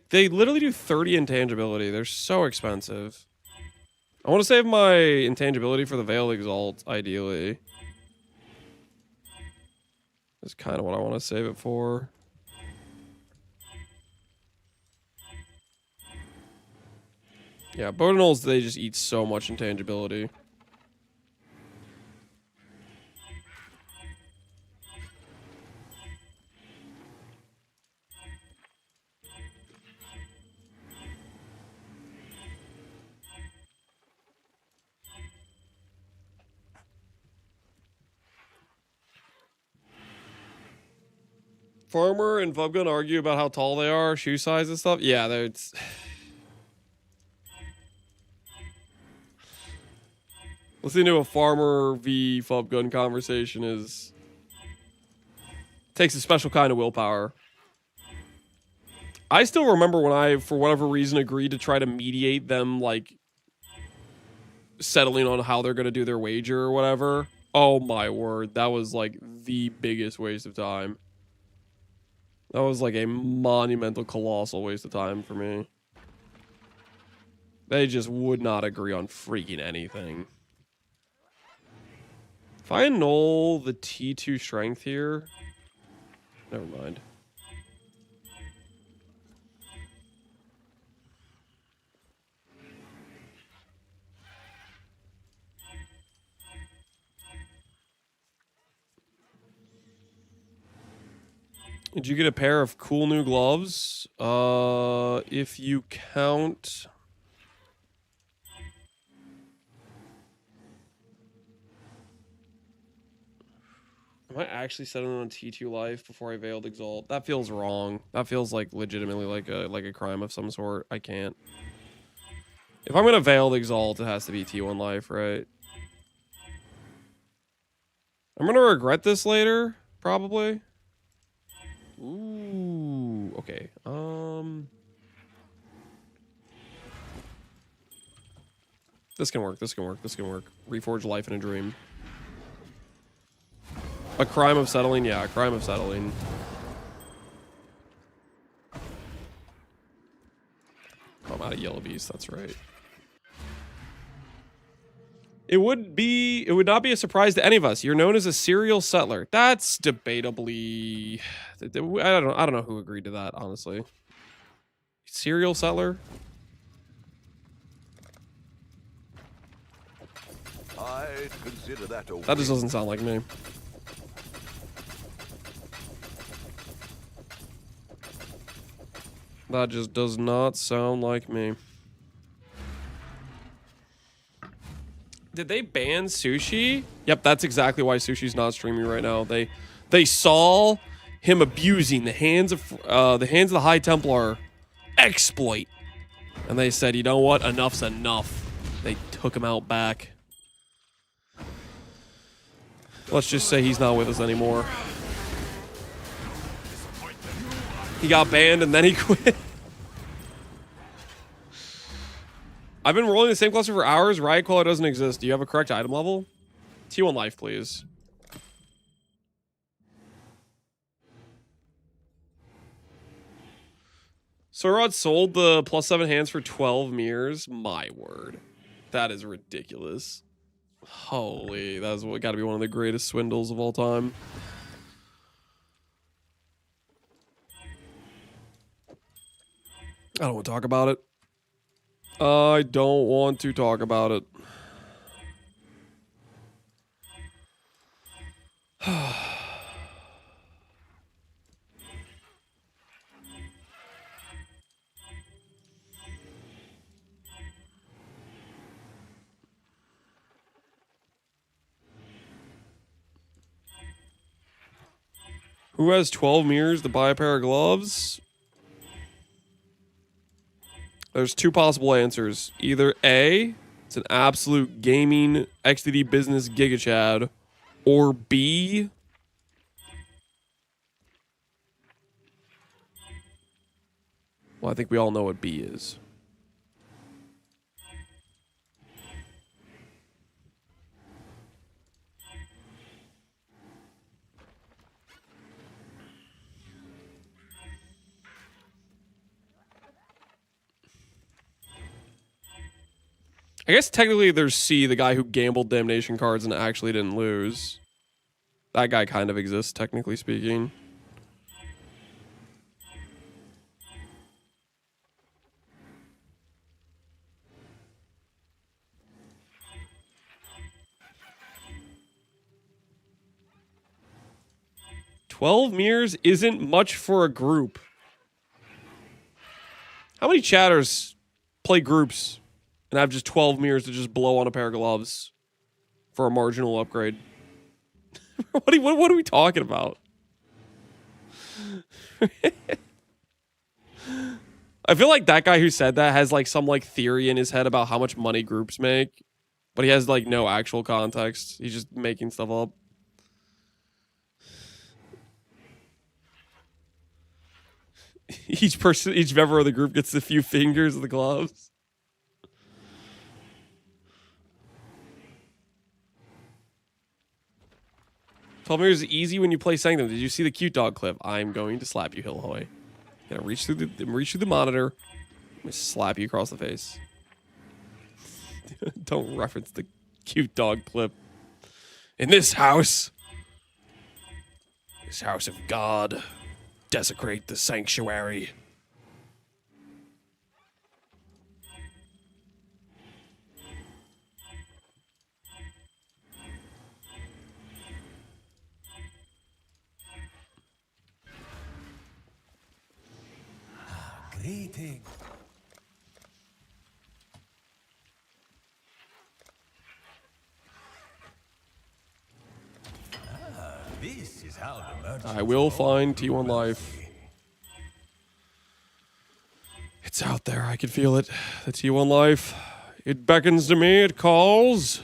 they literally do 30 intangibility. They're so expensive. I want to save my intangibility for the Veiled Exalt, ideally. That's kind of what I want to save it for. Yeah, Bodinols, they just eat so much intangibility. Farmer and Vubgun argue about how tall they are, shoe size and stuff. Yeah, it's... Listening to a Farmer v Vubgun conversation takes a special kind of willpower. I still remember when I, for whatever reason, agreed to try to mediate them, like, settling on how they're going to do their wager or whatever. Oh my word, that was, like, the biggest waste of time. That was like a monumental, colossal waste of time for me. They just would not agree on freaking anything. If I annul the T2 strength here... Never mind. Did you get a pair of cool new gloves? If you count... Am I actually setting on T2 life before I Veiled Exalt? That feels wrong. That feels like legitimately like a crime of some sort. I can't. If I'm gonna Veiled Exalt, it has to be T1 life, right? I'm gonna regret this later, probably. Ooh, okay. This can work. This can work. This can work. Reforge life in a dream. A crime of settling? Yeah, a crime of settling. Oh, I'm out of Yellow Beast, that's right. It would not be a surprise to any of us. You're known as a serial settler. That's debatably... I don't know who agreed to that, honestly. Serial settler? I'd consider that a That just doesn't sound like me. That just does not sound like me. Did they ban Sushi? Yep, that's exactly why Sushi's not streaming right now. They saw him abusing the hands of the High Templar exploit, and they said, you know what? Enough's enough. They took him out back. Let's just say he's not with us anymore. He got banned and then he quit. I've been rolling the same cluster for hours. Riot Cola doesn't exist. Do you have a correct item level? T1 life, please. Sorod sold the +7 hands for 12 mirrors. My word. That is ridiculous. Holy, that's got to be one of the greatest swindles of all time. I don't want to talk about it. I don't want to talk about it. Who has 12 mirrors to buy a pair of gloves? There's two possible answers. Either A, it's an absolute gaming XDD business giga chad, or B, well, I think we all know what B is. I guess technically there's C, the guy who gambled damnation cards and actually didn't lose. That guy kind of exists, technically speaking. "12 mirrors isn't much for a group." How many chatters play groups and have just 12 mirrors to just blow on a pair of gloves for a marginal upgrade? What are we talking about? I feel like that guy who said that has like some like theory in his head about how much money groups make, but he has like no actual context. He's just making stuff up. Each member of the group gets a few fingers of the gloves. "12 mirrors is easy when you play Sanctum. Did you see the cute dog clip? I'm going to slap you, Hillhoy. Gonna reach through the monitor. I'm gonna slap you across the face." Don't reference the cute dog clip. "In this house of God, desecrate the sanctuary." Greeting. This is how the merchants I will roll find through T1 Life. It's out there. I can feel it. The T1 Life. It beckons to me. It calls.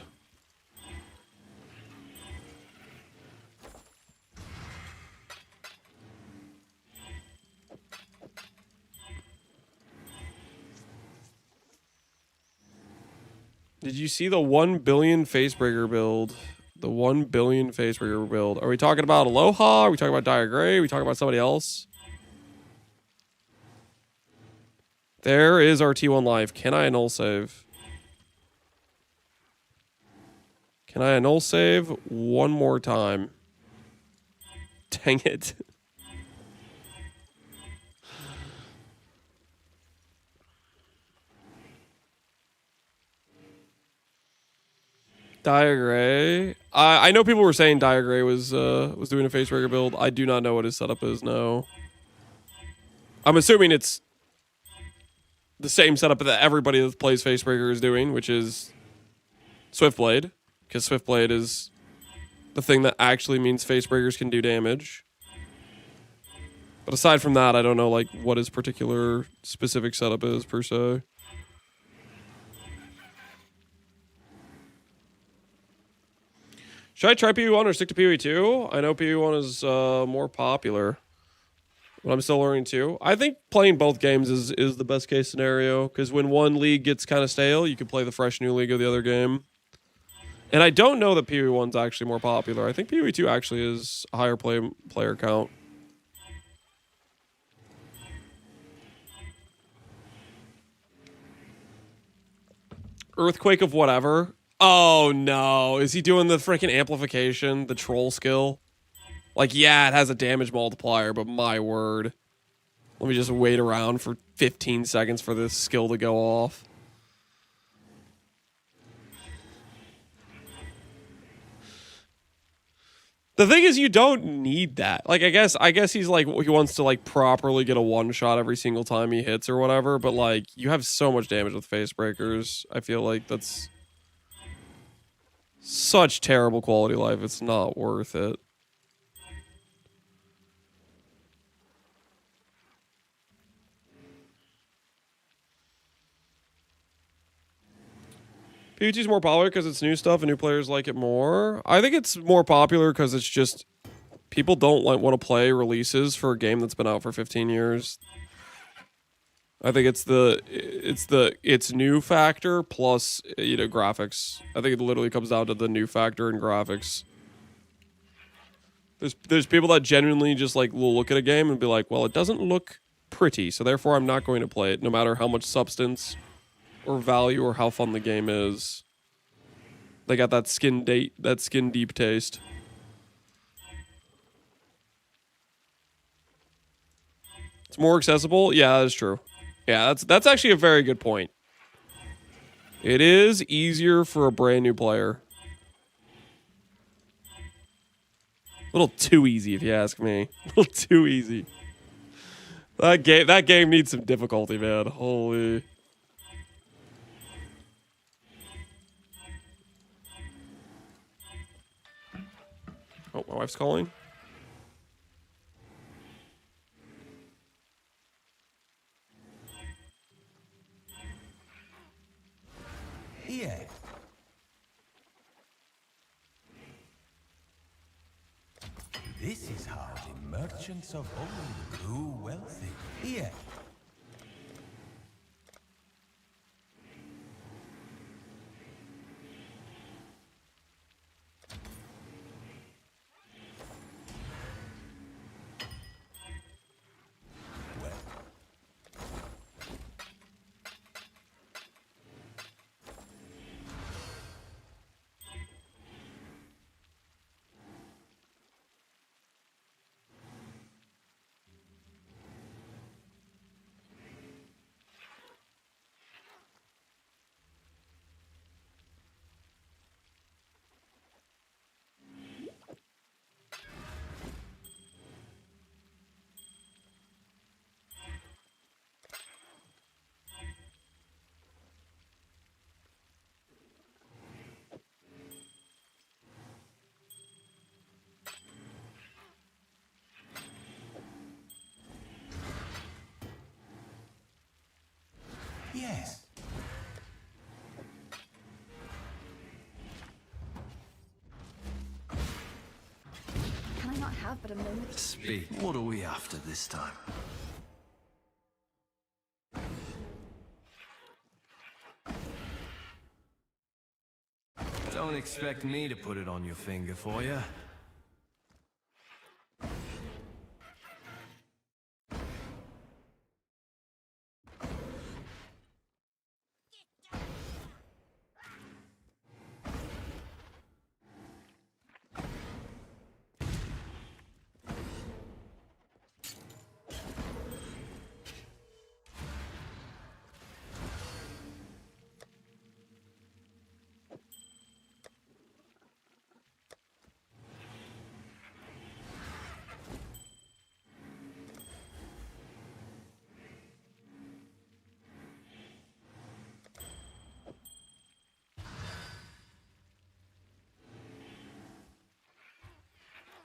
Did you see the 1 billion Facebreaker build? The 1 billion Facebreaker build. Are we talking about Aloha? Are we talking about Dire Gray? Are we talking about somebody else? There is our T1 Life. Can I annul save? Can I annul save one more time? Dang it. Dire Gray. I know people were saying Dire Gray was doing a Facebreaker build. I do not know what his setup is, no. I'm assuming it's the same setup that everybody that plays Facebreaker is doing, which is Swiftblade, because Swiftblade is the thing that actually means Facebreakers can do damage. But aside from that, I don't know like what his particular specific setup is per se. Should I try PvE1 or stick to PvE2? I know PvE1 is more popular, but I'm still learning too. I think playing both games is the best case scenario, because when one league gets kind of stale, you can play the fresh new league of the other game. And I don't know that PvE1's actually more popular. I think PvE2 actually is a higher player count. Earthquake of whatever. Oh no, is he doing the freaking amplification, the troll skill? Like, yeah, it has a damage multiplier, but my word. Let me just wait around for 15 seconds for this skill to go off. The thing is, you don't need that. Like, I guess he's like, he wants to like properly get a one shot every single time he hits or whatever. But like, you have so much damage with Facebreakers. I feel like that's such terrible quality of life. It's not worth it. PvT's more popular because it's new stuff and new players like it more. I think it's more popular because it's just people don't like want to play releases for a game that's been out for 15 years. I think it's new factor plus, you know, graphics. I think it literally comes down to the new factor and graphics. There's people that genuinely just like will look at a game and be like, well, it doesn't look pretty, so therefore I'm not going to play it, no matter how much substance or value or how fun the game is. They got that skin deep taste. It's more accessible. Yeah, that's true. Yeah, that's actually a very good point. It is easier for a brand new player. A little too easy, if you ask me. A little too easy. That game needs some difficulty, man. Holy. Oh, my wife's calling. Yeah. This is how the merchants of old grew wealthy. Yeah. Yes. Can I not have but a moment? Speak. What are we after this time? Don't expect me to put it on your finger for you.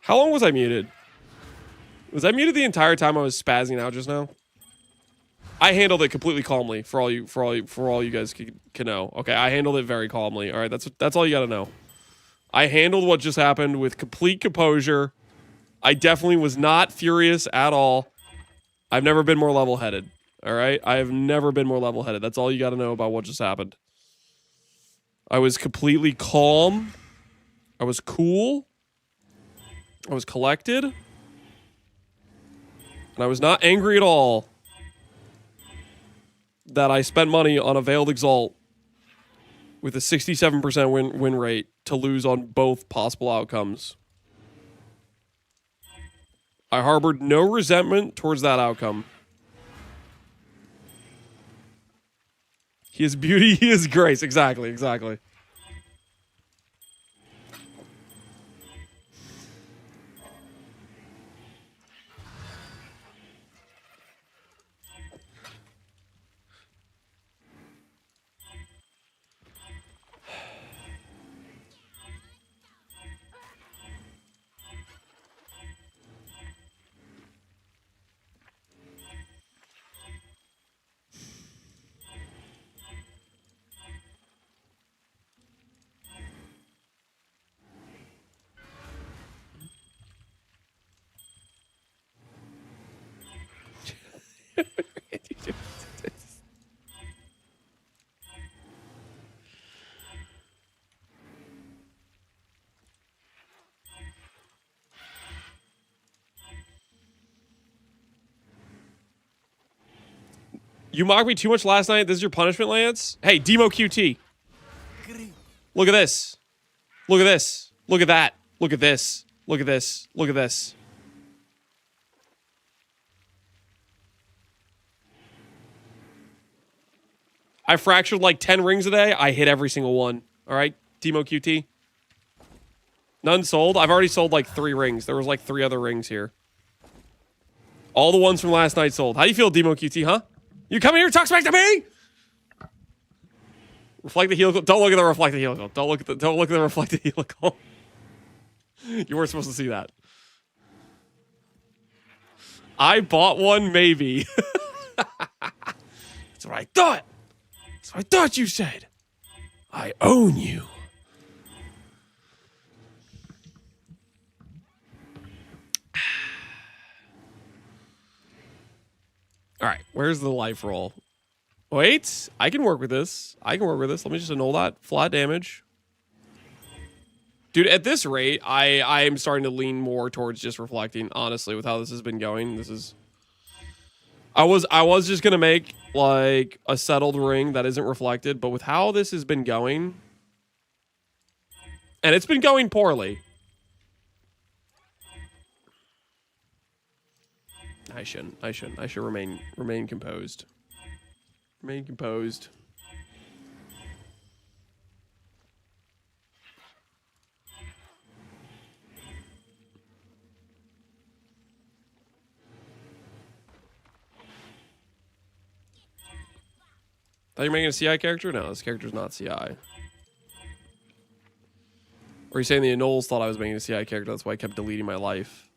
How long was I muted? Was I muted the entire time I was spazzing out just now? I handled it completely calmly for all you guys can know. Okay, I handled it very calmly. All right, that's all you got to know. I handled what just happened with complete composure. I definitely was not furious at all. I've never been more level-headed. All right, I have never been more level-headed. That's all you got to know about what just happened. I was completely calm. I was cool. I was collected. And I was not angry at all that I spent money on a Veiled Exalt with a 67% win rate to lose on both possible outcomes. I harbored no resentment towards that outcome. He is beauty, he is grace. Exactly. You mocked me too much last night. This is your punishment, Lance? Hey, Demo QT. Look at this. Look at this. Look at that. Look at this. Look at this. Look at this. I fractured like 10 rings a day. I hit every single one. All right, Demo QT. None sold. I've already sold like 3 rings. There was like 3 other rings here. All the ones from last night sold. How do you feel, Demo QT, huh? You come here and talk smack to me? Reflect the helical. Don't look at the reflected helical. Don't look at the reflected helical. You weren't supposed to see that. I bought one, maybe. That's what I thought. That's what I thought you said. I own you. All right, where's the life roll? Wait, I can work with this. I can work with this. Let me just annul that. Flat damage. Dude, at this rate, I am starting to lean more towards just reflecting, honestly, with how this has been going. This is... I was just going to make, like, a settled ring that isn't reflected, but with how this has been going... And it's been going poorly. I shouldn't. I should remain composed. Remain composed. Thought you're making a CI character? No, this character's not CI. Or are you saying the Anoles thought I was making a CI character? That's why I kept deleting my life.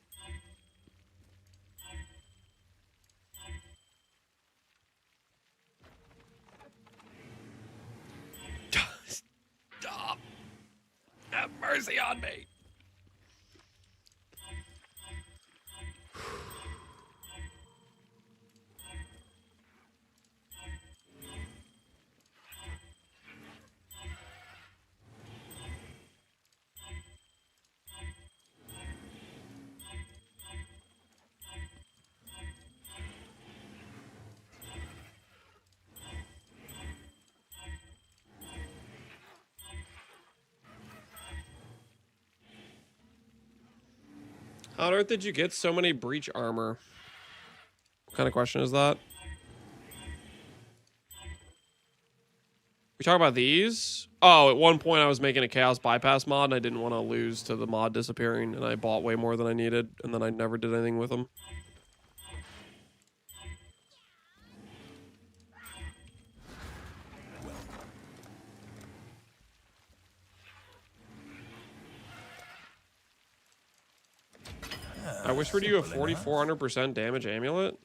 Stop. Have mercy on me. How on earth did you get so many breach armor? What kind of question is that? We talk about these? Oh, at one point I was making a chaos bypass mod and I didn't want to lose to the mod disappearing and I bought way more than I needed and then I never did anything with them. I whispered you a 4,400% damage amulet.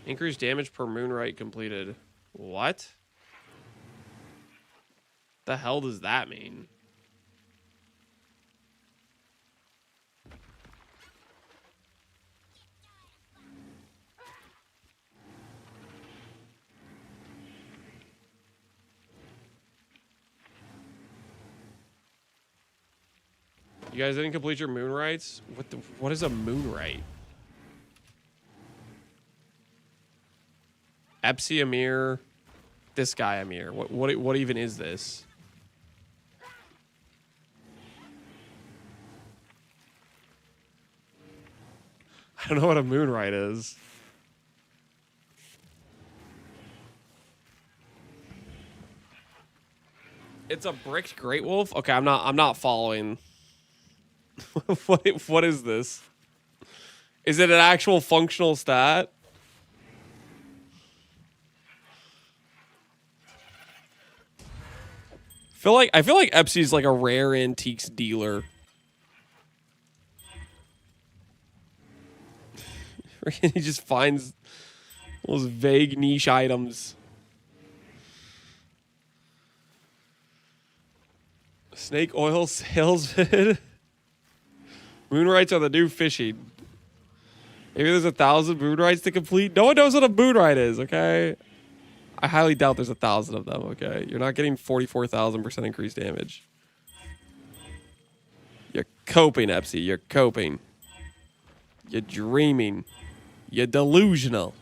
Increased damage per moonrite completed. What? The hell does that mean? You guys didn't complete your moonrites? What is a moonrite? Epsi Amir. This guy Amir. What even is this? I don't know what a moonrite is. It's a bricked great wolf? Okay, I'm not following. What is this? Is it an actual functional stat? I feel like Epsi's like a rare antiques dealer. He just finds those vague niche items. Snake oil salesman. Moonrites are the new fishing. Maybe there's 1,000 moonrites to complete. No one knows what a moonrite is, okay? I highly doubt there's 1,000 of them, okay? You're not getting 44,000% increased damage. You're coping, Epsi. You're coping. You're dreaming. You're delusional.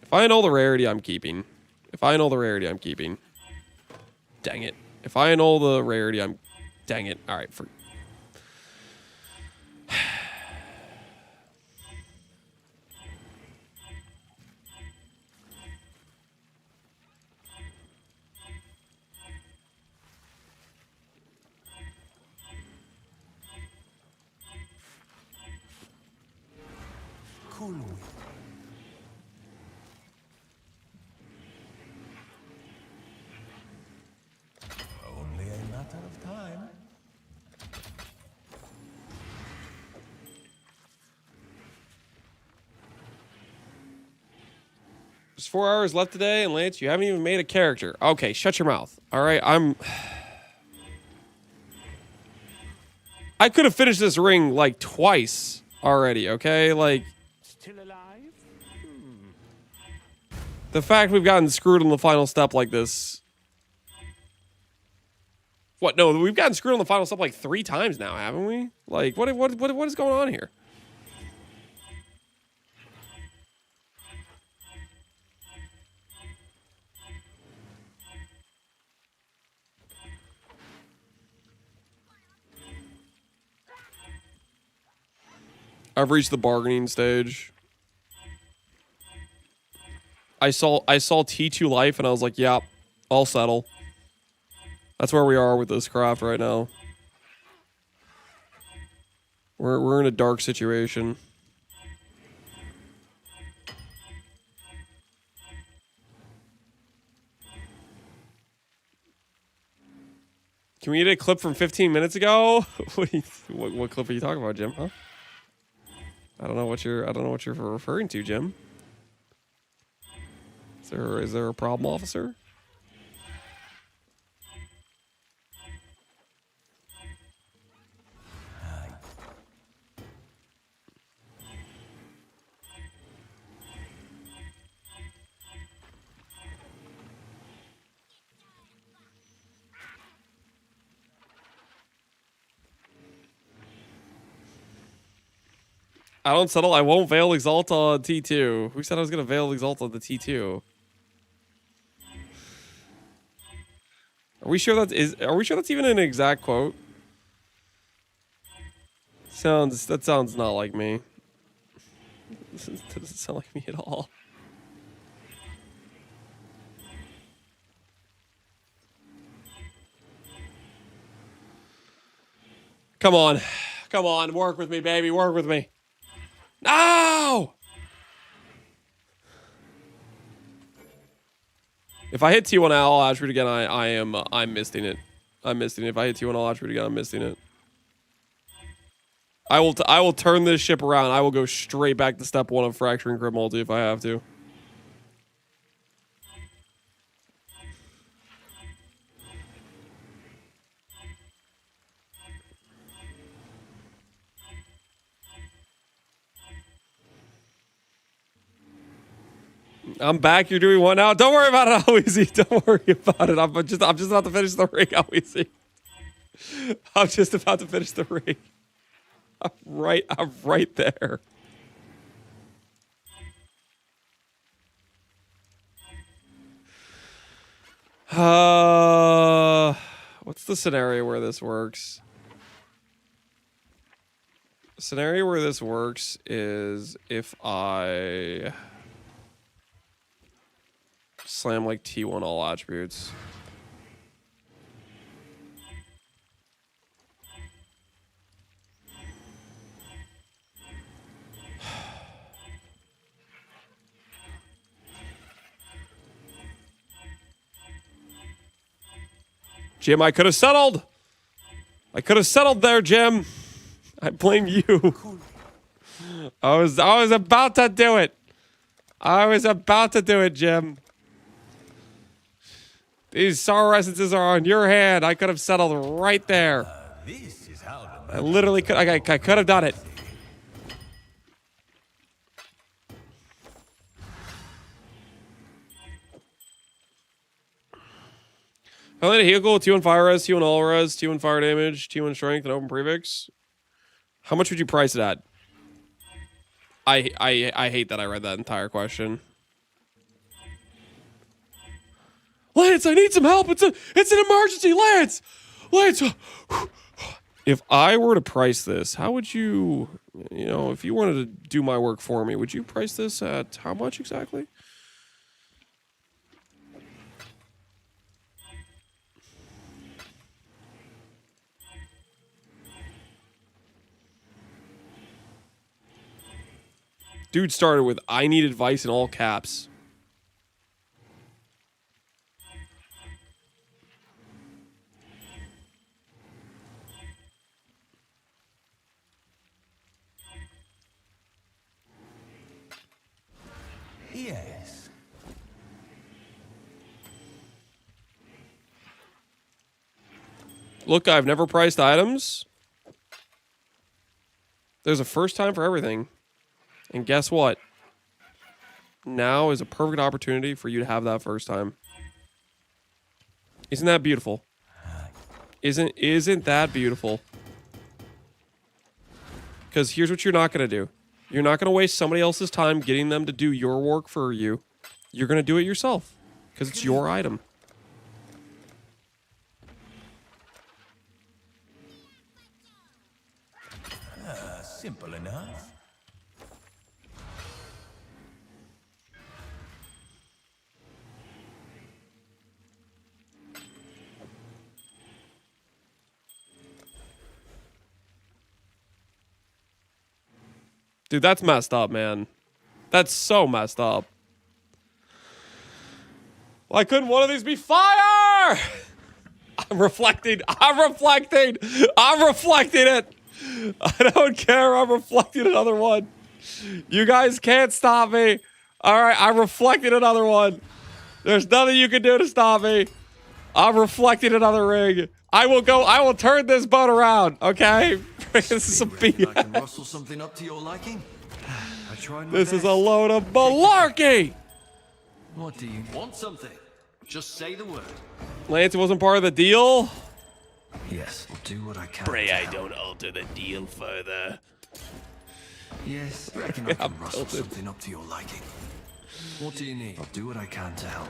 If I know the rarity, I'm keeping. If I know the rarity, I'm keeping. Dang it. If I know the rarity, I'm... Dang it. All right. Cool wind. Only a matter of time. There's 4 hours left today, and Lance, you haven't even made a character. Okay, shut your mouth. All right, I could have finished this ring like twice already, okay? Like, Still alive? the fact we've gotten screwed on the final step like this. What? No, we've gotten screwed on the final step like 3 times now, haven't we? Like, what is going on here? I've reached the bargaining stage. I saw T2 life and I was like, yeah, I'll settle. That's where we are with this craft right now. We're in a dark situation. Can we get a clip from 15 minutes ago? What clip are you talking about, Jim? Huh? I don't know what you're referring to, Jim. Is there a problem, officer? I don't settle. I won't Veil Exalt on T2. Who said I was gonna Veil Exalt on the T2? Are we sure that's even an exact quote? That sounds not like me. That doesn't sound like me at all. Come on. Come on, work with me, baby. Work with me. No! If I hit T1 I'll attribute again, I'm misting it. I'm misting it. If I hit T1 I'll attribute again, I'm misting it. I will turn this ship around. I will go straight back to step 1 of fracturing crit multi if I have to. I'm back. You're doing one now. Don't worry about it, Alweezy. Don't worry about it. I'm just about to finish the ring, Alweezy. I'm just about to finish the ring. I'm right there. What's the scenario where this works? The scenario where this works is if I slam like T1 all attributes. Jim, I could have settled. I could have settled there, Jim. I blame you. I was about to do it. I was about to do it, Jim. These sorrow essences are on your hand. I could have settled right there. This is how the I literally could. I could have done it. I let a heal goal with T1 fire res, T1 all res, T1 fire damage, T1 strength, and open prefix. How much would you price it at? I hate that I read that entire question. Lance, I need some help. It's an emergency, Lance. Lance. If I were to price this, how would you, if you wanted to do my work for me, would you price this at how much exactly? Dude started with, I need advice in all caps. Yes. Look, I've never priced items. There's a first time for everything. And guess what? Now is a perfect opportunity for you to have that first time. Isn't that beautiful? Isn't that beautiful? Because here's what you're not going to do. You're not going to waste somebody else's time getting them to do your work for you. You're going to do it yourself. Because it's your item. Simple enough. Dude, that's messed up, man. That's so messed up. Why couldn't one of these be fire? I'm reflecting. I'm reflecting. I'm reflecting it. I don't care. I'm reflecting another one. You guys can't stop me. All right, I'm reflecting another one. There's nothing you can do to stop me. I'm reflecting another ring. I will turn this boat around, okay? This is some BS. I can rustle something up to your liking. I tried my This is a best. load of malarkey. What do you want? Something? Just say the word. Lance, it wasn't part of the deal. Yes, I'll do what I can. Pray to I help. don't alter the deal further. Yes, I reckon I can I'm rustle tilted. something up to your liking. What do you need? I'll do what I can to help.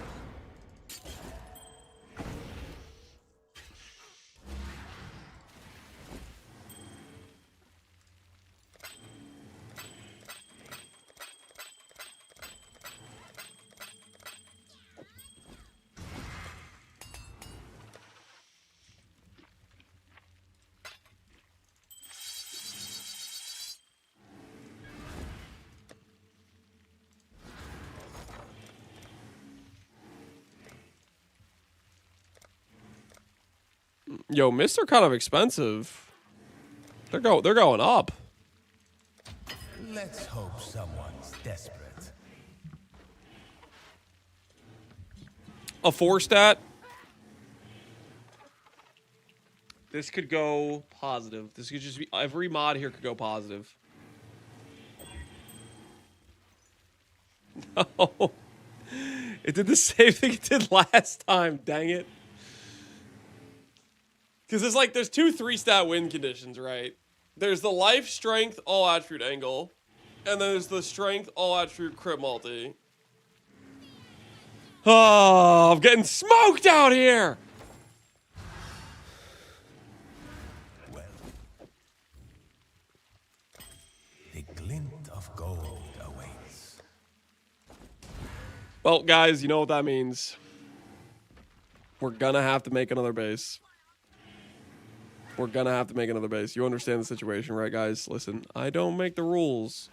Yo, mists are kind of expensive. They're going up. Let's hope someone's desperate. A 4-stat. This could go positive. This could just be, every mod here could go positive. No. It did the same thing it did last time, dang it. Because there's 2 3-stat win conditions, right? There's the life, strength, all attribute angle. And then there's the strength, all attribute crit multi. Oh, I'm getting smoked out here! Well, the glint of gold awaits. Well, guys, you know what that means. We're gonna have to make another base. We're gonna have to make another base. You understand the situation, right, guys? Listen, I don't make the rules.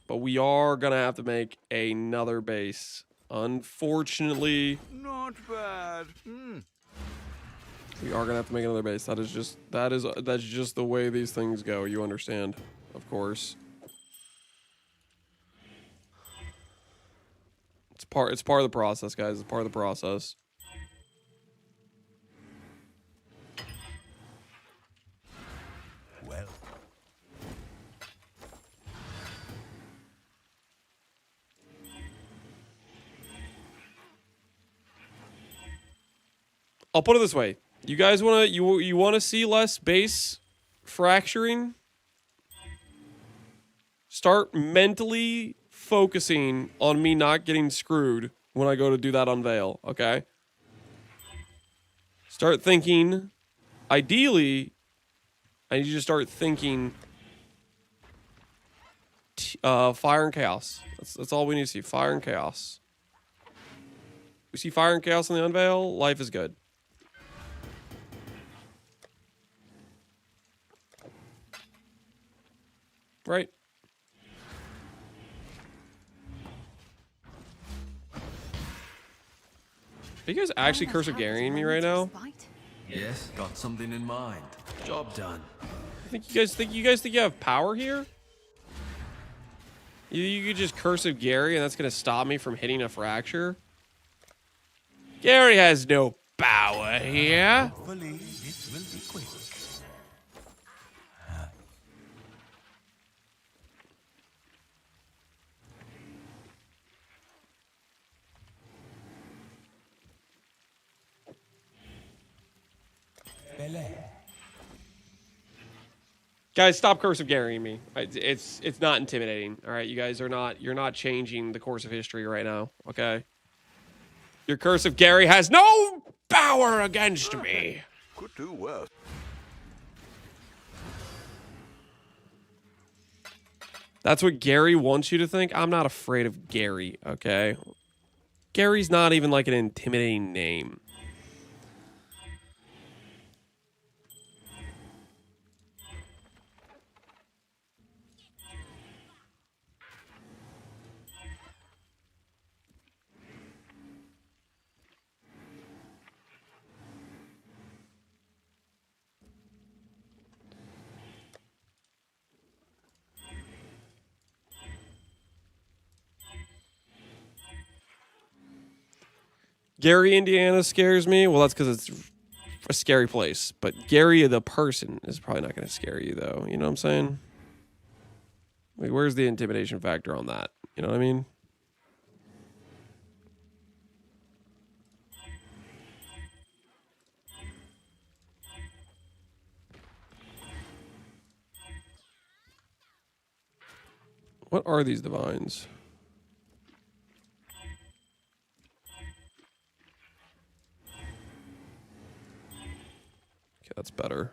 But we are gonna have to make another base. Unfortunately, Not bad. we are gonna have to make another base. That's just the way these things go. You understand, of course. It's part of the process, guys. It's part of the process. Well, I'll put it this way: you guys want to see less base fracturing. Start mentally focusing on me not getting screwed when I go to do that unveil, okay? Start thinking, ideally, I need you to start thinking fire and chaos. That's all we need to see, fire and chaos. We see fire and chaos on the unveil, life is good. Right? Are you guys actually Curse of Garying me right now? Yes, got something in mind. Job done. You guys think you have power here? You could just Curse of Gary and that's gonna stop me from hitting a fracture? Gary has no power here. Hopefully, it will be quick. Guys, stop Curse of Garying me. It's not intimidating. All right, you guys you're not changing the course of history right now. Okay. Your Curse of Gary has no power against me. Could do worse. That's what Gary wants you to think. I'm not afraid of Gary. Okay. Gary's not even like an intimidating name. Gary, Indiana scares me. Well, that's because it's a scary place. But Gary, the person, is probably not going to scare you, though. You know what I'm saying? Like, where's the intimidation factor on that? You know what I mean? What are these divines? Okay, that's better.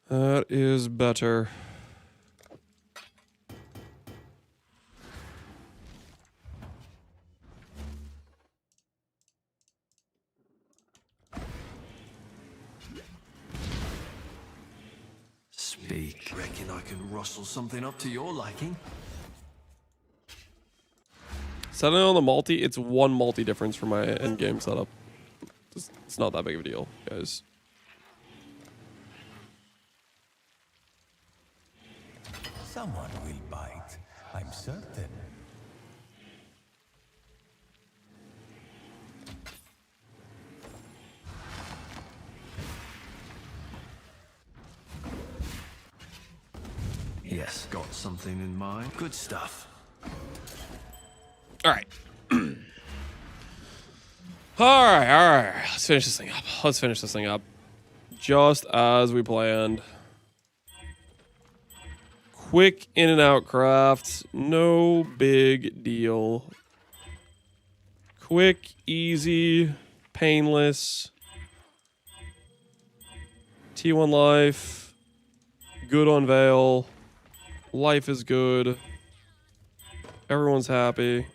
That is better. Speak. Reckon I can rustle something up to your liking? Setting on the multi, it's one multi difference for my end game setup. It's not that big of a deal, guys. Someone will bite, I'm certain. Yes, got something in mind. Good stuff. All right. All right. Let's finish this thing up. Just as we planned. Quick in and out crafts. No big deal. Quick, easy, painless. T1 life. Good on Veil. Life is good. Everyone's happy.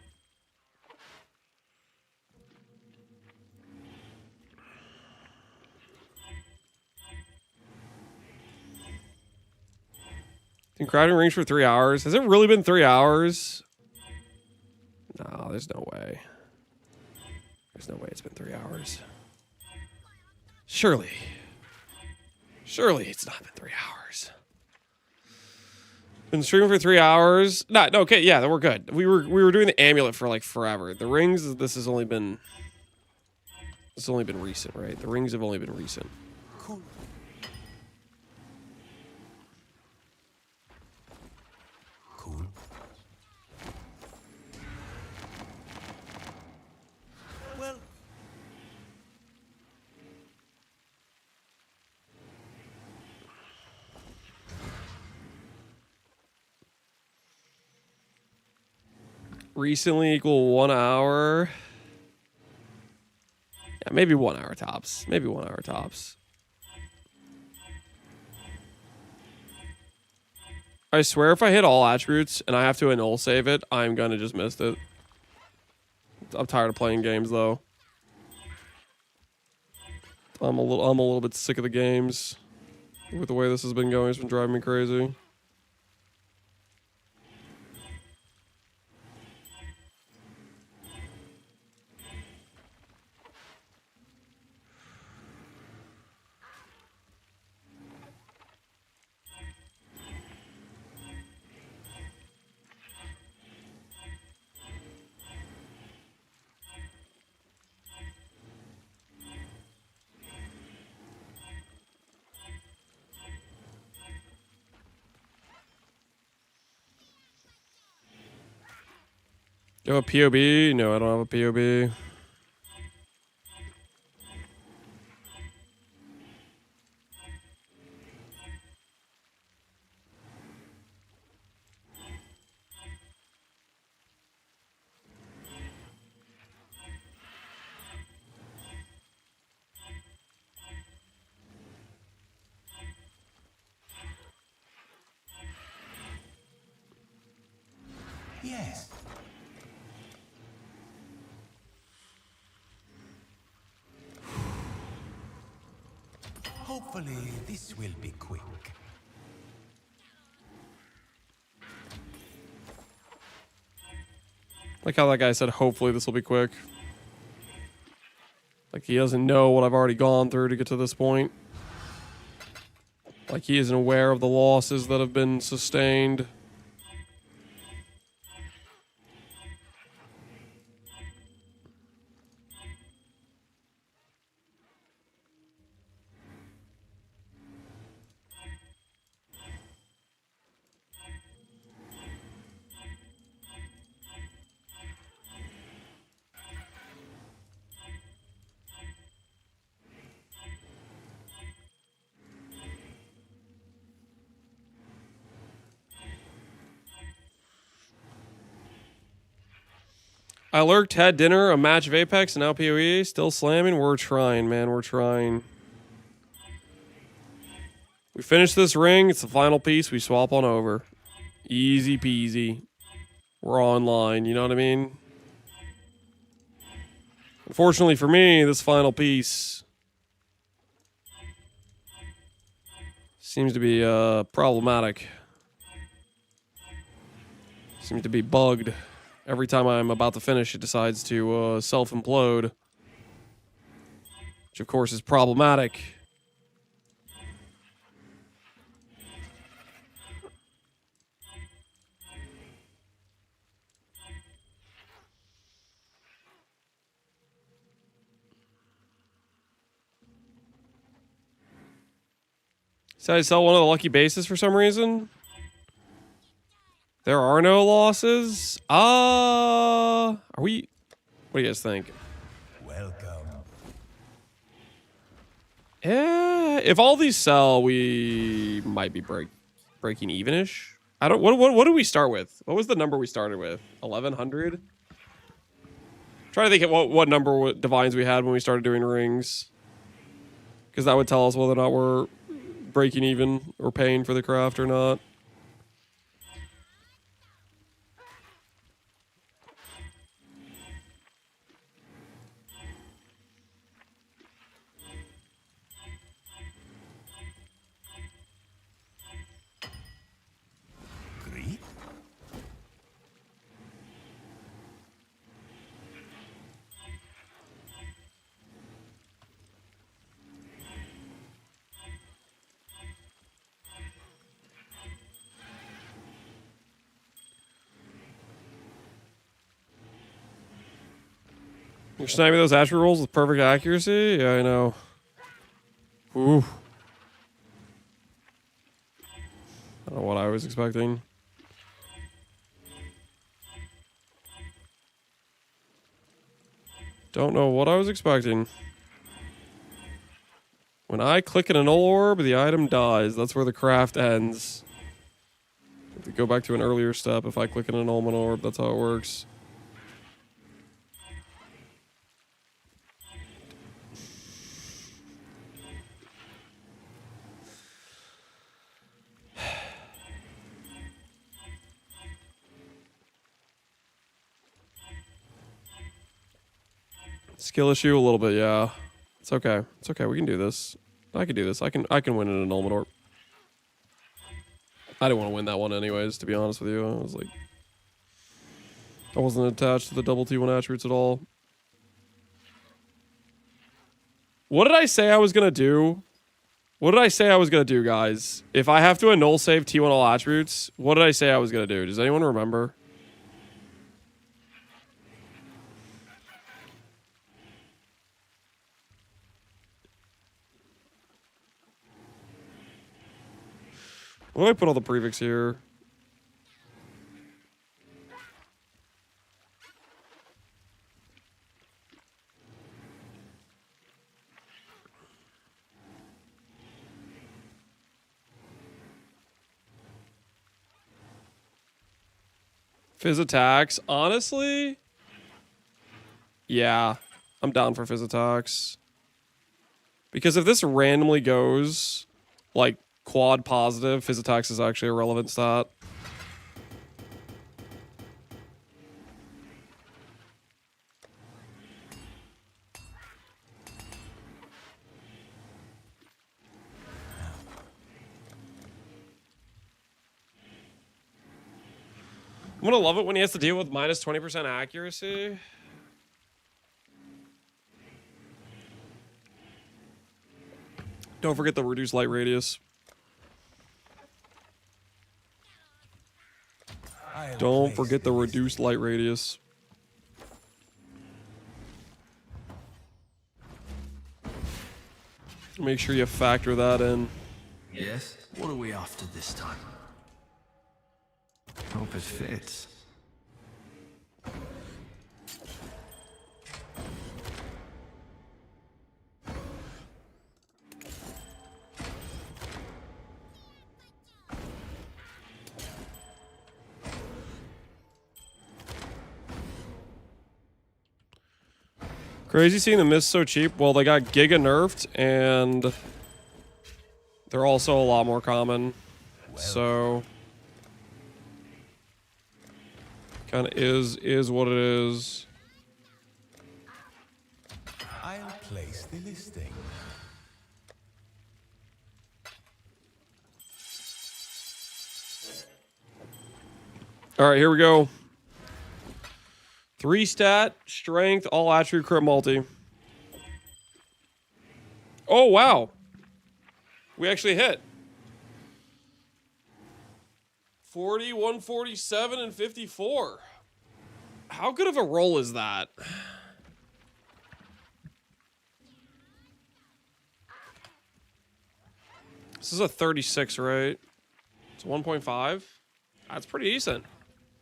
Been crowding rings for 3 hours. Has it really been 3 hours? No, there's no way. There's no way it's been 3 hours. Surely it's not been 3 hours. Been streaming for 3 hours. No, okay, yeah, we're good. We were doing the amulet for like forever. The rings, this has only been recent, right? The rings have only been recent. Cool. Cool. Well, recently equal 1 hour. Yeah, maybe 1 hour tops. Maybe 1 hour tops. I swear if I hit all attributes and I have to annul save it, I'm gonna just miss it. I'm tired of playing games though. I'm a little bit sick of the games. With the way this has been going, it's been driving me crazy. You have a POB? No, I don't have a POB. Yes. Hopefully, this will be quick. Like how that guy said, hopefully this will be quick. Like he doesn't know what I've already gone through to get to this point. Like he isn't aware of the losses that have been sustained. I lurked, had dinner, a match of Apex, and now PoE. Still slamming. We're trying, man. We're trying. We finish this ring. It's the final piece. We swap on over. Easy peasy. We're online. You know what I mean? Unfortunately for me, this final piece seems to be problematic. Seems to be bugged. Every time I'm about to finish, it decides to self-implode. Which, of course, is problematic. So I sell one of the lucky bases for some reason. There are no losses. Are we? What do you guys think? Welcome. Yeah, if all these sell, we might be breaking even-ish. I don't. What did we start with? What was the number we started with? 1,100. Trying to think of what number divines we had when we started doing rings, because that would tell us whether or not we're breaking even or paying for the craft or not. Great. You're sniping those attribute rolls with perfect accuracy? Yeah, I know. Ooh. I don't know what I was expecting. Don't know what I was expecting. When I click an annul orb, the item dies. That's where the craft ends. If we go back to an earlier step, if I click an annulment orb, that's how it works. Skill issue a little bit, yeah. It's okay. It's okay. We can do this. I can do this. I can win in a Nullmedor. I didn't want to win that one anyways, to be honest with you. I was like, I wasn't attached to the double T1 attributes at all. What did I say I was gonna do? What did I say I was gonna do, guys? If I have to annul save T1 all attributes, what did I say I was gonna do? Does anyone remember? Why do I put all the prefix here? Fizz attacks. Honestly, yeah, I'm down for Fizz attacks. Because if this randomly goes like quad positive, Fizz attacks is actually a relevant stat. I'm gonna love it when he has to deal with minus 20% accuracy. Don't forget the reduced light radius. Don't forget the reduced light radius. Make sure you factor that in. Yes? What are we after this time? Hope it fits. Crazy seeing the mist so cheap. Well, they got Giga nerfed, and they're also a lot more common. So kind of is what it is. I'll place the listing. All right, here we go. 3 stat, strength, all attribute, crit multi. Oh, wow. We actually hit. 40, 147, and 54. How good of a roll is that? This is a 36, right? It's 1.5. That's pretty decent.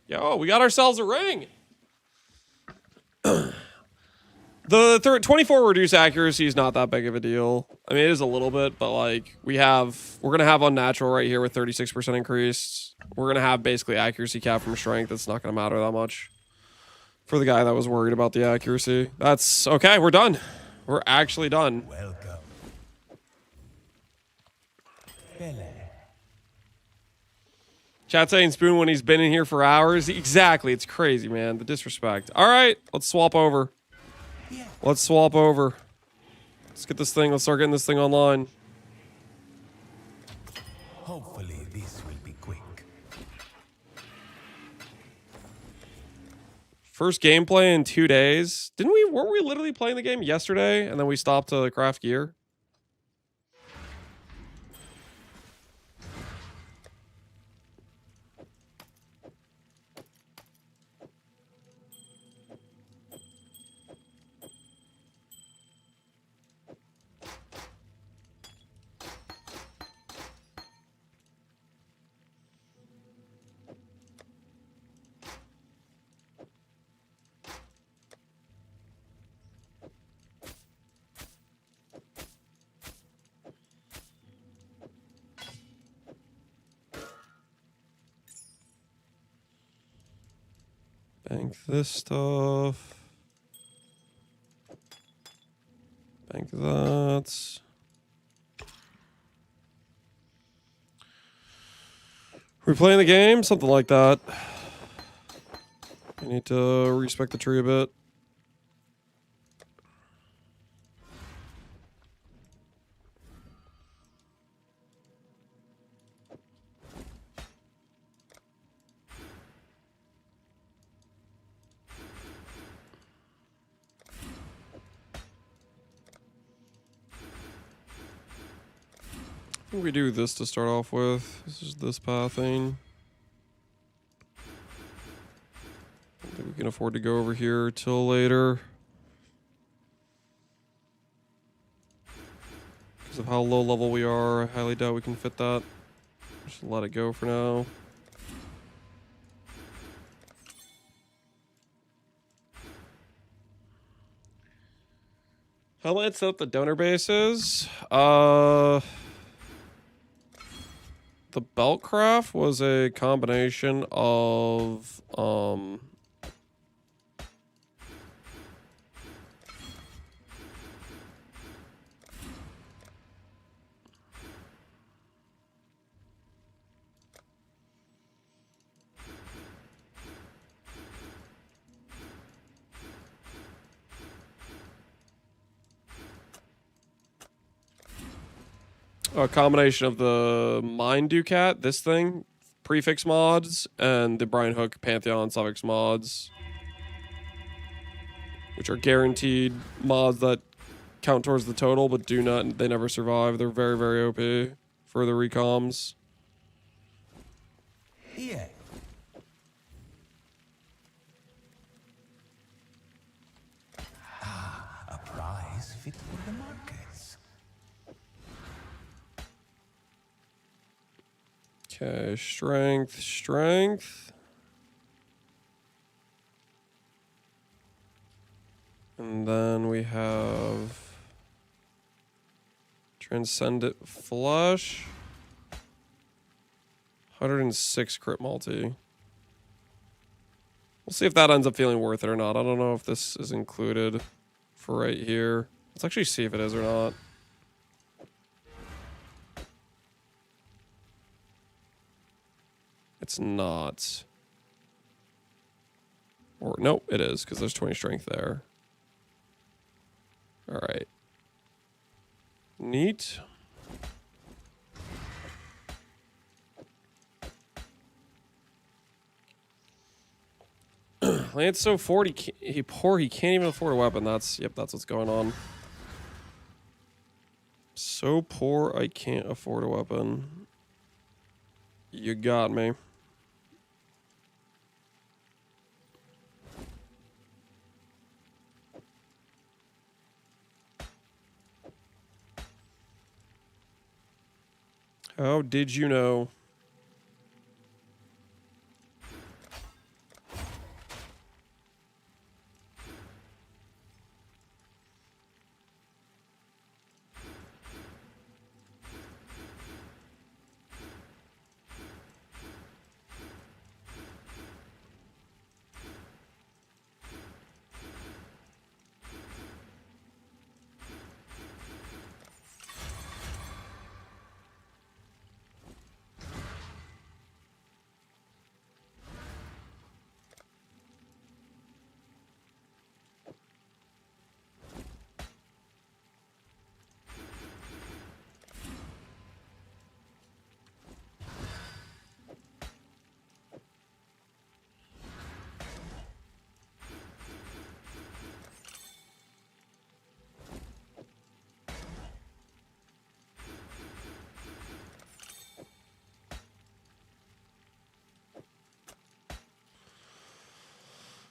Yo, we got ourselves a ring. The 24 reduced accuracy is not that big of a deal. I mean, it is a little bit, but like we're gonna have unnatural right here with 36% increased. We're gonna have basically accuracy cap from strength. It's not gonna matter that much for the guy that was worried about the accuracy. That's okay. We're done. We're actually done. Welcome. Bele. Chat saying Spoon when he's been in here for hours. Exactly. It's crazy, man. The disrespect. All right, let's swap over. Let's swap over. Let's get this thing. Let's start getting this thing online. Hopefully this will be quick. First gameplay in 2 days. Weren't we literally playing the game yesterday and then we stopped to craft gear? Bank this stuff. Bank that. We're playing the game? Something like that. I need to respec the tree a bit. I think we do this to start off with. This is this pathing. I don't think we can afford to go over here till later. Because of how low level we are, I highly doubt we can fit that. Just let it go for now. How do I set up the donor bases? The belt craft was a combination of a combination of the Mine Ducat, this thing, prefix mods, and the Brian Hook Pantheon suffix mods, which are guaranteed mods that count towards the total, but they never survive. They're very, very OP for the recoms. Yeah. A prize fit for the markets. Okay, strength. And then we have Transcendent Flush. 106 crit multi. We'll see if that ends up feeling worth it or not. I don't know if this is included for right here. Let's actually see if it is or not. It's not. Or, no, it is, because there's 20 strength there. Alright. Neat. Lance so 40, he can't even afford a weapon. That's what's going on. So poor, I can't afford a weapon. You got me. How did you know?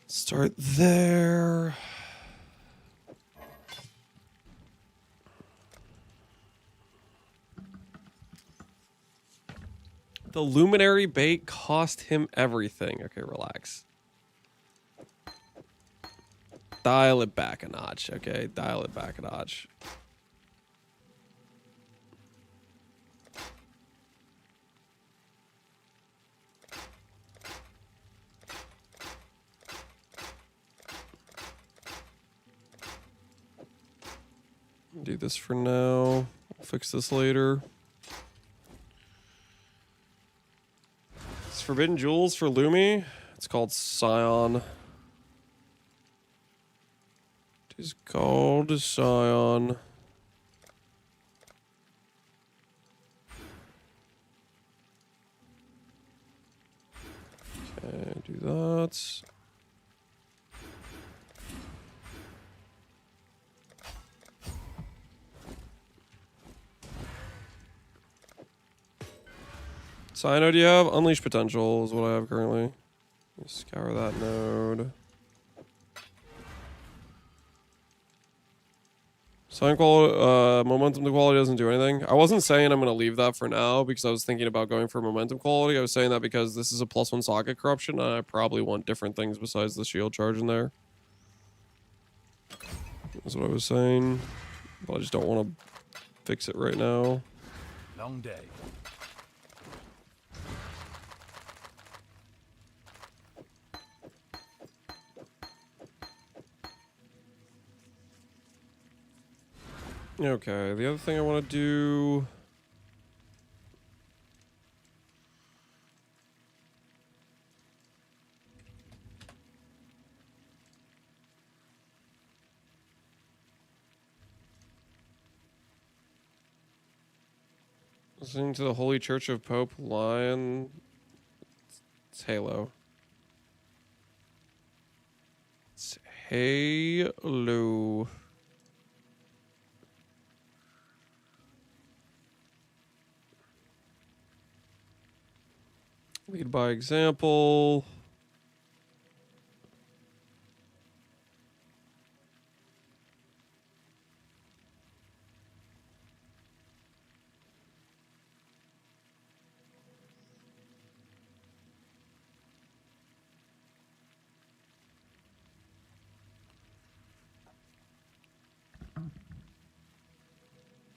Start there. The Luminary bait cost him everything. Okay, relax. Dial it back a notch, okay? Dial it back a notch. Do this for now. We'll fix this later. It's Forbidden Jewels for Lumi. It's called Scion. It is called Scion. Okay, do that. Cyno, do you have? Unleash Potential is what I have currently. Scour that node. Sign quality, momentum to quality doesn't do anything. I wasn't saying I'm going to leave that for now because I was thinking about going for momentum quality. I was saying that because this is a +1 socket corruption and I probably want different things besides the shield charge in there. That's what I was saying. But I just don't want to fix it right now. Long day. Okay, the other thing I want to do... Listening to the Holy Church of Pope Lion. It's Halo. It's Halo. Lead by example.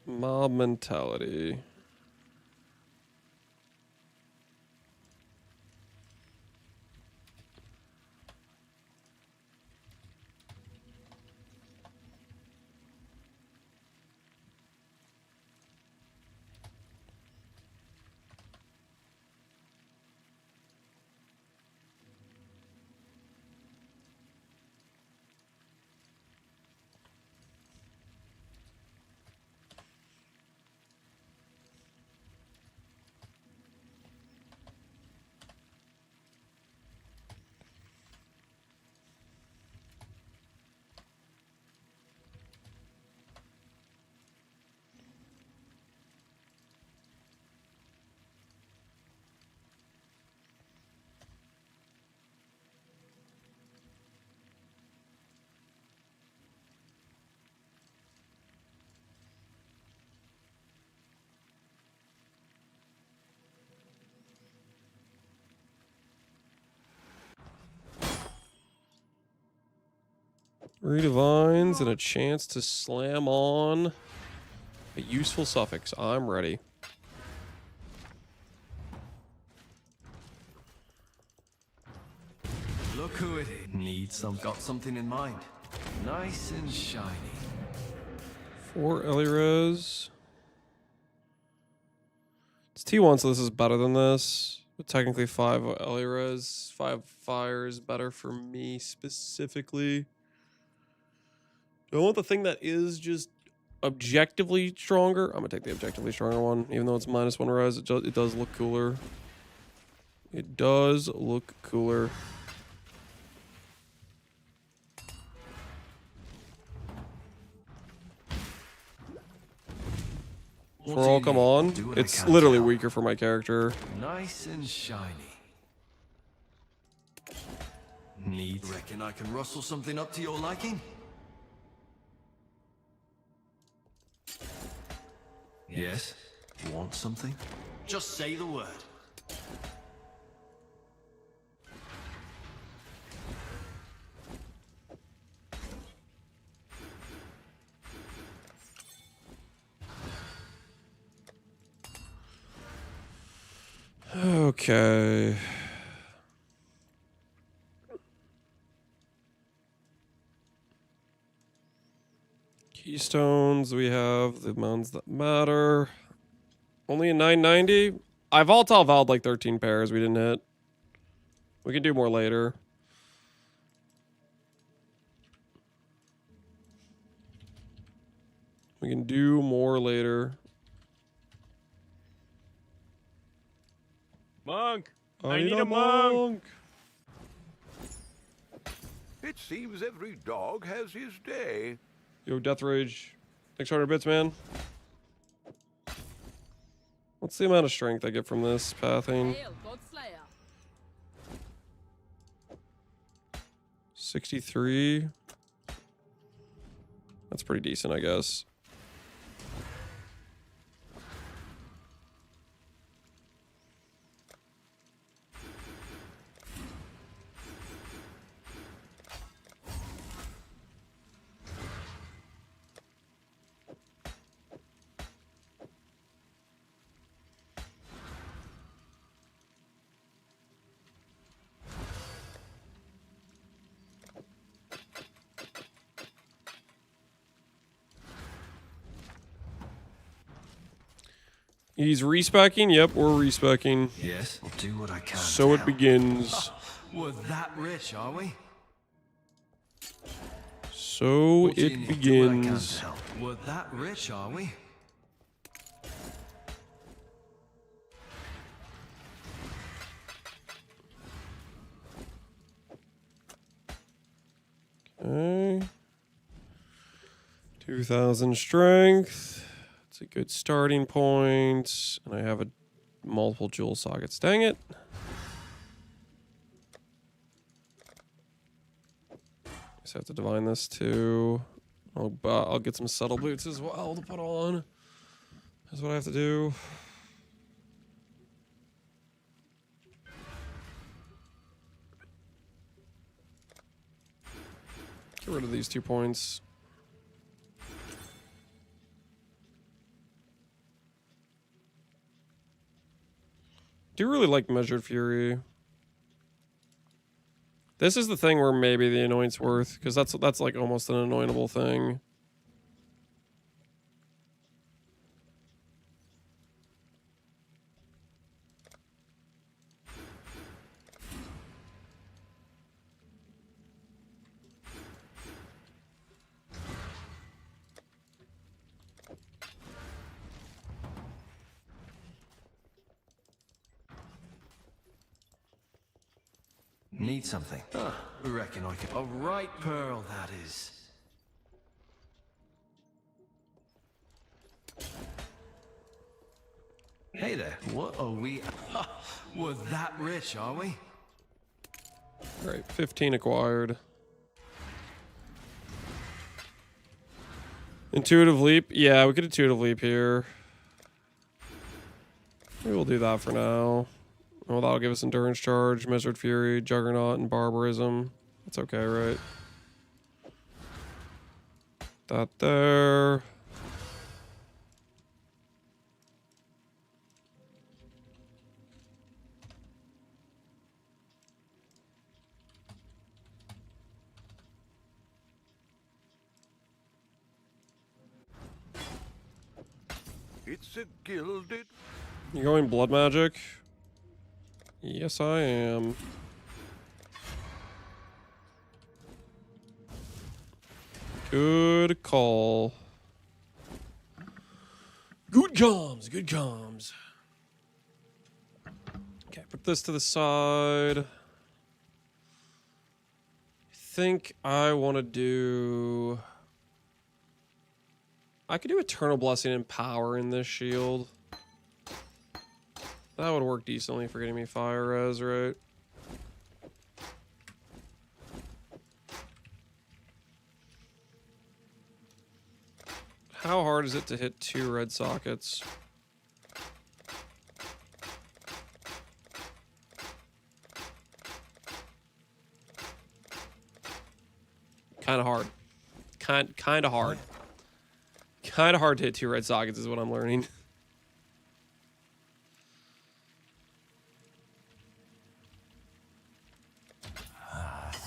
Mob mentality. Redivines and a chance to slam on a useful suffix. I'm ready. Look who it is. Got something in mind. Nice and shiny. 4 Elirez. It's T1, so this is better than this. But technically 5 Elirez. 5 fire is better for me specifically. Do I want the thing that is just objectively stronger? I'm going to take the objectively stronger one. Even though it's -1 res, it does look cooler. It does look cooler. For all come on, it's literally weaker for my character. Nice and shiny. Neat. Reckon I can rustle something up to your liking? Yes? Want something? Just say the word. Okay. Keystones, we have the mounds that matter. Only a 990. I volatile valved like 13 pairs. We didn't hit. We can do more later. We can do more later. Monk! I need a monk. It seems every dog has his day. Yo, Death Rage. Thanks for 100 bits, man. What's the amount of strength I get from this pathing? 63. That's pretty decent, I guess. He's respecking? Yep, we're respecking. Yes, I'll do what I can. So it begins. We're that rich, are we? So What do you it need? Do what I can begins. to help. We're that rich, are we? Okay. 2,000 strength. It's a good starting point. And I have a multiple jewel sockets. Dang it. Just have to divine this too. I'll get some subtle boots as well to put on. That's what I have to do. Get rid of these 2 points. Do really like Measured Fury. This is the thing where maybe the Anoint's worth, because that's like almost an anointable thing. Need something. Reckon I can. A right pearl, that is. Hey there. What are we? We're that rich, are we? All right, 15 acquired. Intuitive leap. Yeah, we could intuitive leap here. Maybe we'll do that for now. Well, that'll give us endurance charge, measured fury, juggernaut, and barbarism. That's okay, right? That there. It's a gilded. You going blood magic? Yes, I am. Good call. Good comms, good comms. Okay, put this to the side. I think I want to do... I could do Eternal Blessing and Power in this shield. That would work decently for getting me fire res, right? How hard is it to hit 2 red sockets? Kind of hard. Kind of hard. Kind of hard to hit 2 red sockets is what I'm learning.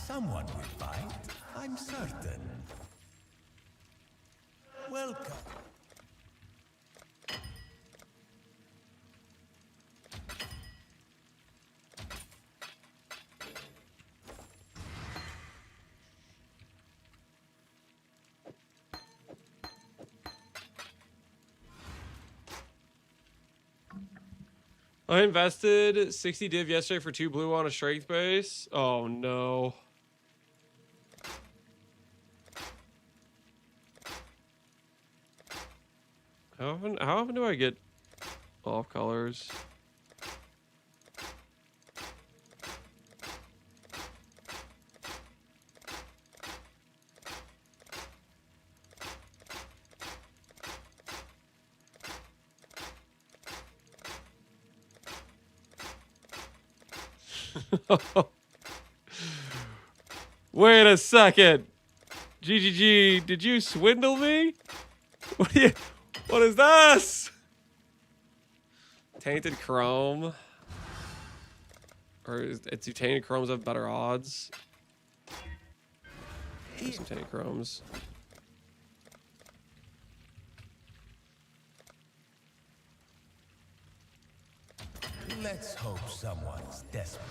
Someone will fight, I'm certain. Welcome. I invested 60 div yesterday for 2 blue on a strength base. Oh no. How often do I get Off colors. Wait a second. GGG, did you swindle me? What is this? Tainted Chrome. Do Tainted Chromes have better odds? There's some Tainted Chromes. Let's hope someone's desperate.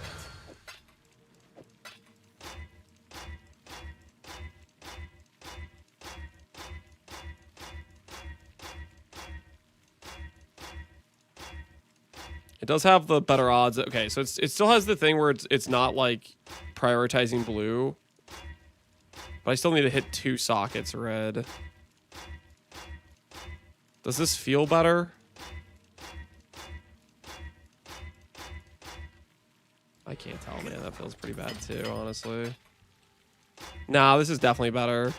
It does have the better odds. Okay, so it still has the thing where it's not like prioritizing blue. But I still need to hit 2 sockets red. Does this feel better? I can't tell, man. That feels pretty bad too, honestly. Nah, this is definitely better.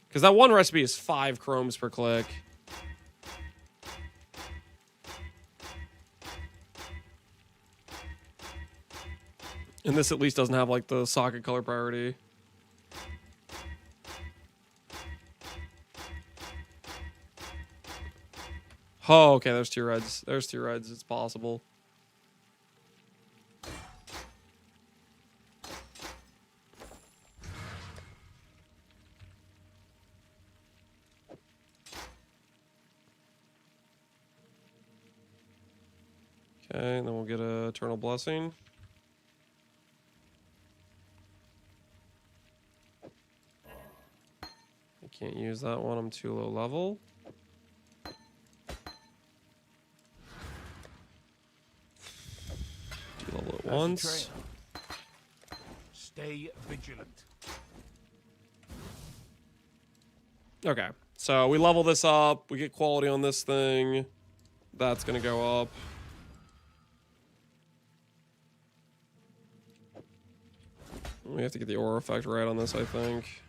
Because that one recipe is 5 chromes per click. And this at least doesn't have like the socket color priority. Oh, okay, there's 2 reds. There's 2 reds. It's possible. Okay, and then we'll get a Eternal Blessing. I can't use that one. I'm too low level. Level it once. Stay vigilant. Okay, so we level this up. We get quality on this thing. That's gonna go up. We have to get the aura effect right on this, I think.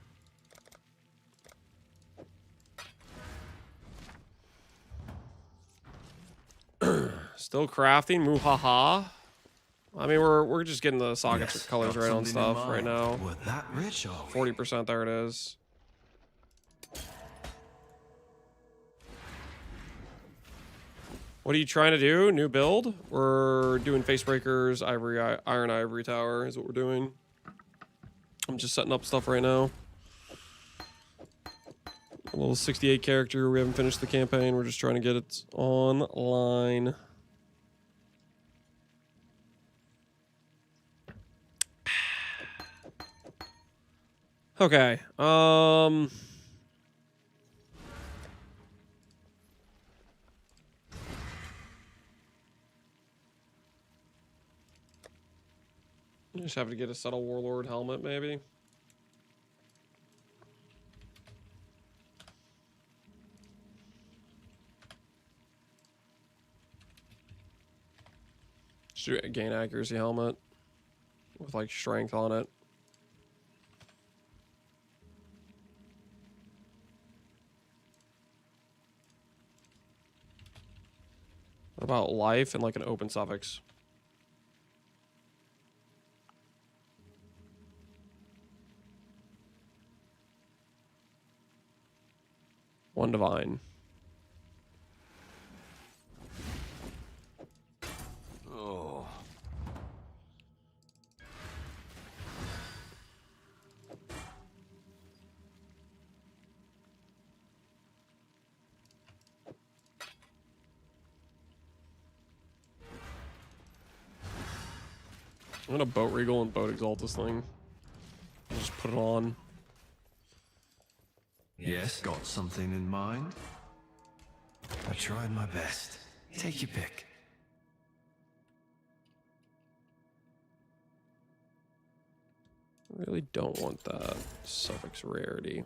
Still crafting, muhaha. I mean, we're just getting the sockets Yes, colors got right on something in stuff right mind. now. We're that rich, are we? 40%, there it is. What are you trying to do? New build? We're doing Facebreakers, Iron Ivory Tower is what we're doing. I'm just setting up stuff right now. A little 68 character. We haven't finished the campaign. We're just trying to get it online. Okay. Just have to get a Subtle Warlord helmet, maybe. Just do a gain accuracy helmet with like strength on it. What about life and like an open suffix? One divine. Oh. I'm gonna boat regal and boat exalt this thing. I'll just put it on. Yes, got something in mind? I tried my best. Take your pick. Really don't want that suffix rarity.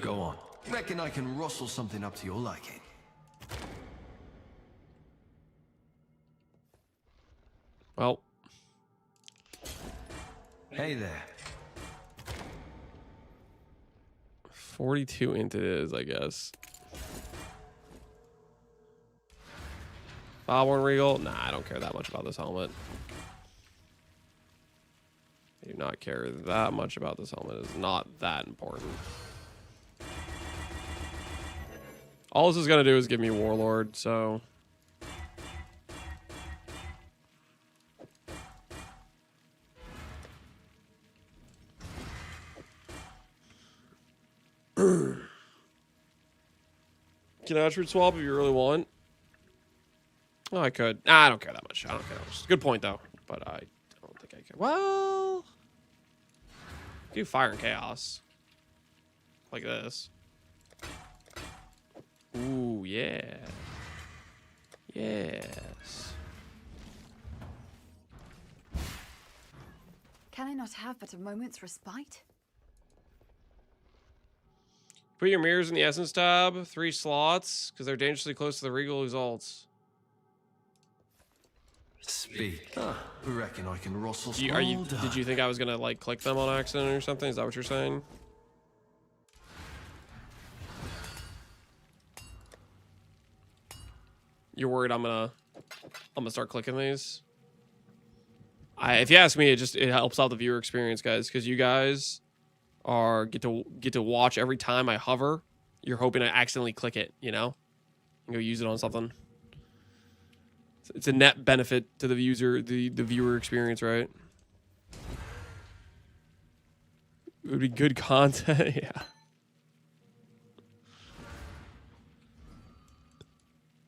Go on. Reckon I can rustle something up to your liking. Well. Hey there. 42 int it is, I guess. Bobborn Regal? Nah, I don't care that much about this helmet. I do not care that much about this helmet. It's not that important. All this is going to do is give me Warlord, so... Can I attribute swap if you really want? Oh, I could. Nah, I don't care that much. I don't care that much. Good point, though. But I don't think I care. Well... do Fire and Chaos. Like this. Ooh, yeah. Yes. Can I not have but a moment's respite? Put your mirrors in the Essence tab. 3 slots, because they're dangerously close to the Regal results. Speak. Reckon I can rustle some Did you think I was gonna like click them on accident or something? Is that what you're saying? You're worried I'm gonna start clicking these? If you ask me, it helps out the viewer experience, guys, because you guys get to watch every time I hover. You're hoping I accidentally click it, you know, and go use it on something. It's a net benefit to the user, the viewer experience, right? It would be good content, yeah.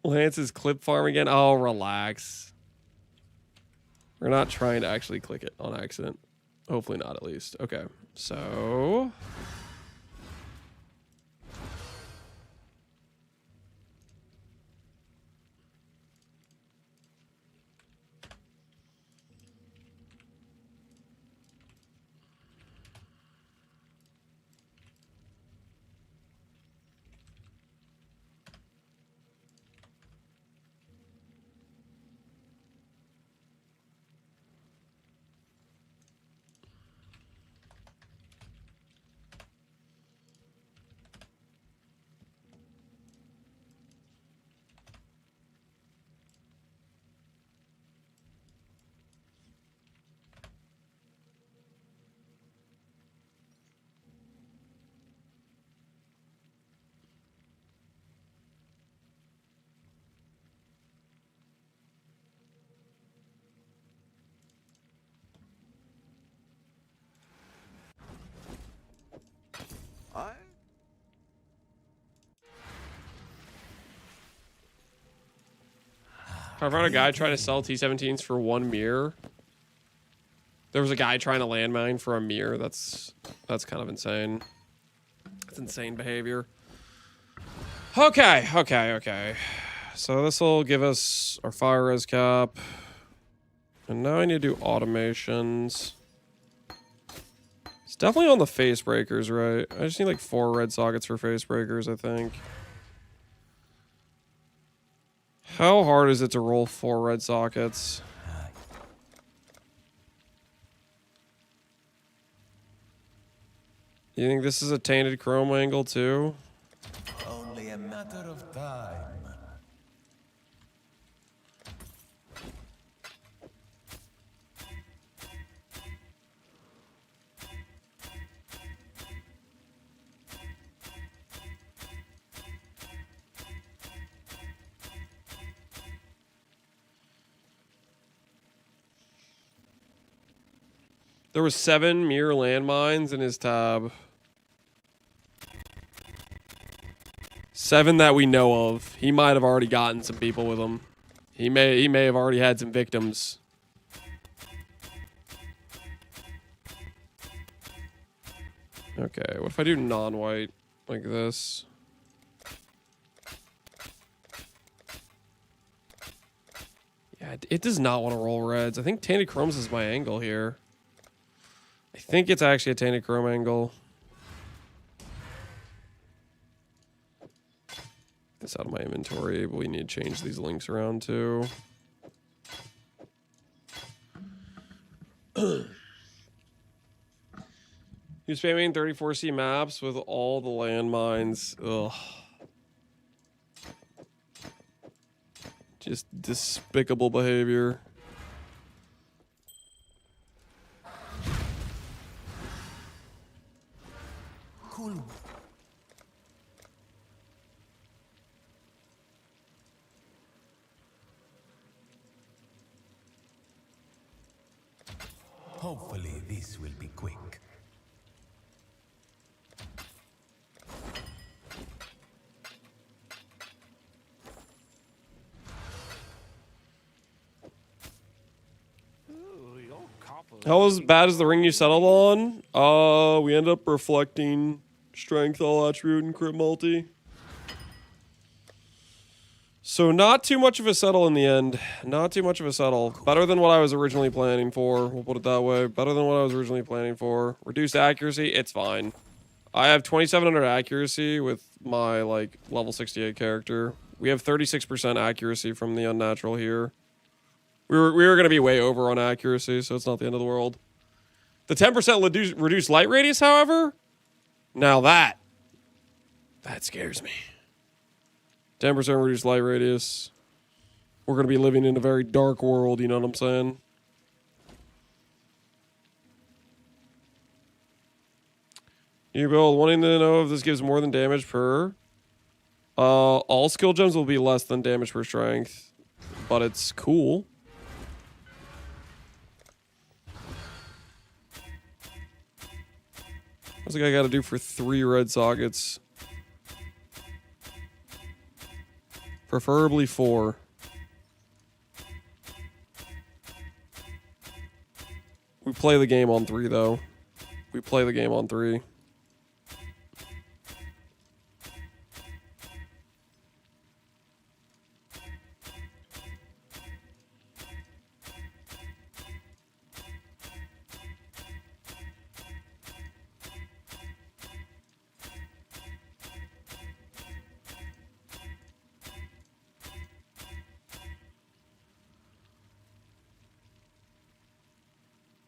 Lance's clip farm again. Oh, relax. We're not trying to actually click it on accident. Hopefully not, at least. Okay, so... I found a guy trying to sell T-17s for 1 mirror. There was a guy trying to landmine for a mirror. That's kind of insane. That's insane behavior. Okay. So this will give us our fire res cap. And now I need to do automations. It's definitely on the Facebreakers, right? I just need like 4 red sockets for Facebreakers, I think. How hard is it to roll 4 red sockets? You think this is a tainted chrome angle too? Only a matter of time. There was 7 mirror landmines in his tab. 7 that we know of. He might have already gotten some people with him. He may have already had some victims. Okay, what if I do non-white like this? Yeah, it does not want to roll reds. I think Tainted Chromes is my angle here. I think it's actually a Tainted Chrome angle. This out of my inventory, but we need to change these links around too. He's spamming 34C maps with all the landmines. Ugh. Just despicable behavior. Cool. Hopefully this will be quick. How as bad as the ring you settled on? We end up reflecting strength, all attribute, and crit multi. So not too much of a settle in the end. Not too much of a settle. Better than what I was originally planning for. We'll put it that way. Better than what I was originally planning for. Reduced accuracy, it's fine. I have 2700 accuracy with my like level 68 character. We have 36% accuracy from the unnatural here. We were gonna be way over on accuracy, so it's not the end of the world. The 10% reduced light radius, however, now that scares me. 10% reduced light radius. We're gonna be living in a very dark world, you know what I'm saying? You build wanting to know if this gives more than damage per. All skill gems will be less than damage per strength, but it's cool. What's the guy got to do for 3 red sockets? Preferably 4. We play the game on 3, though. We play the game on 3.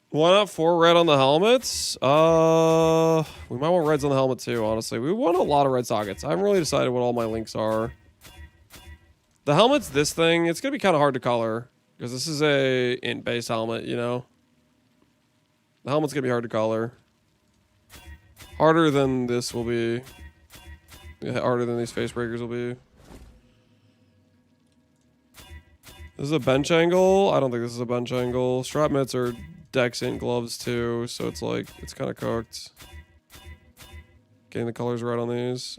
Why not 4 red on the helmets? We might want reds on the helmet too, honestly. We want a lot of red sockets. I haven't really decided what all my links are. The helmet's this thing. It's going to be kind of hard to color because this is a int-based helmet, you know? The helmet's going to be hard to color. Harder than this will be. Yeah, harder than these Facebreakers will be. This is a bench angle. I don't think this is a bench angle. Strap mitts are Dex int gloves too, so it's like, it's kind of cooked. Getting the colors right on these.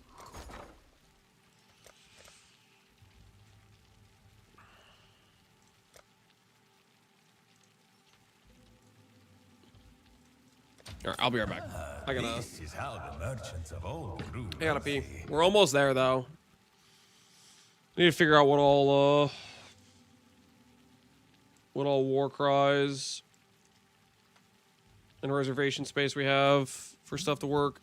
All right, I'll be right back. This is how the merchants of old grew. I gotta pee. We're almost there though. Need to figure out what all war cries and reservation space we have for stuff to work.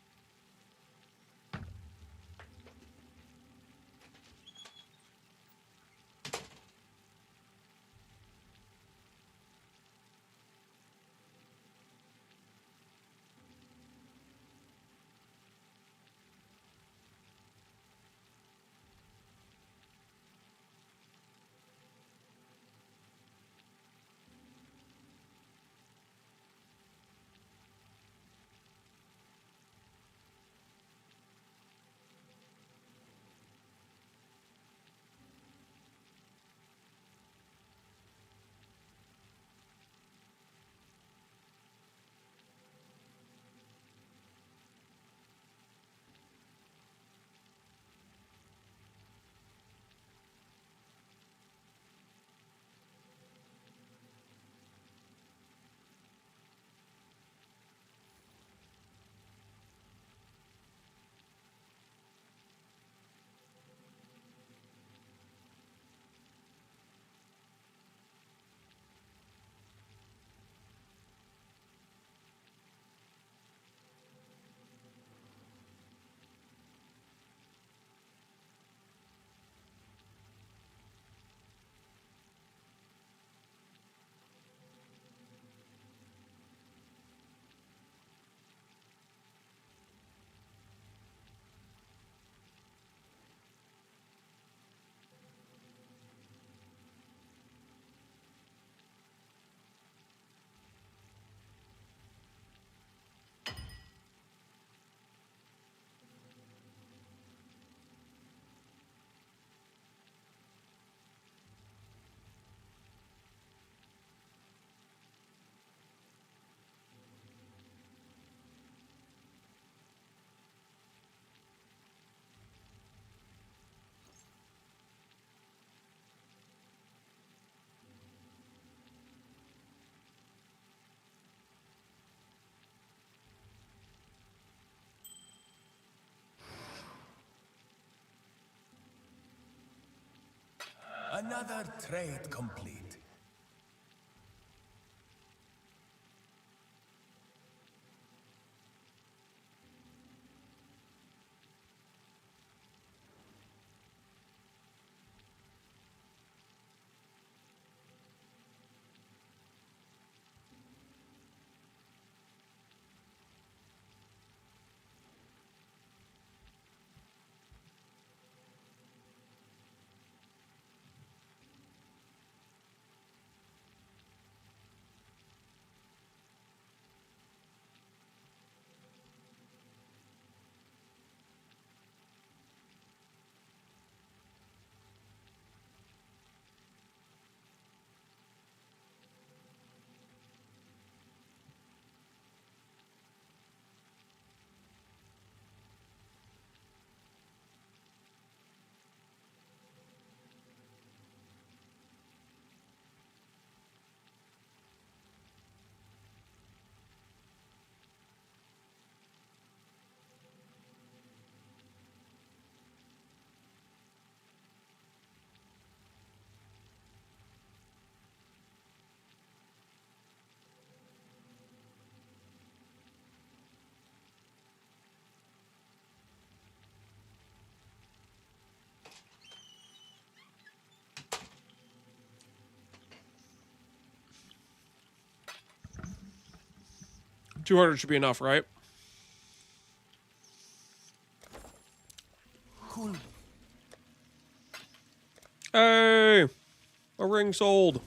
Another trade complete. $200 should be enough, right? Cool. Hey, a ring sold.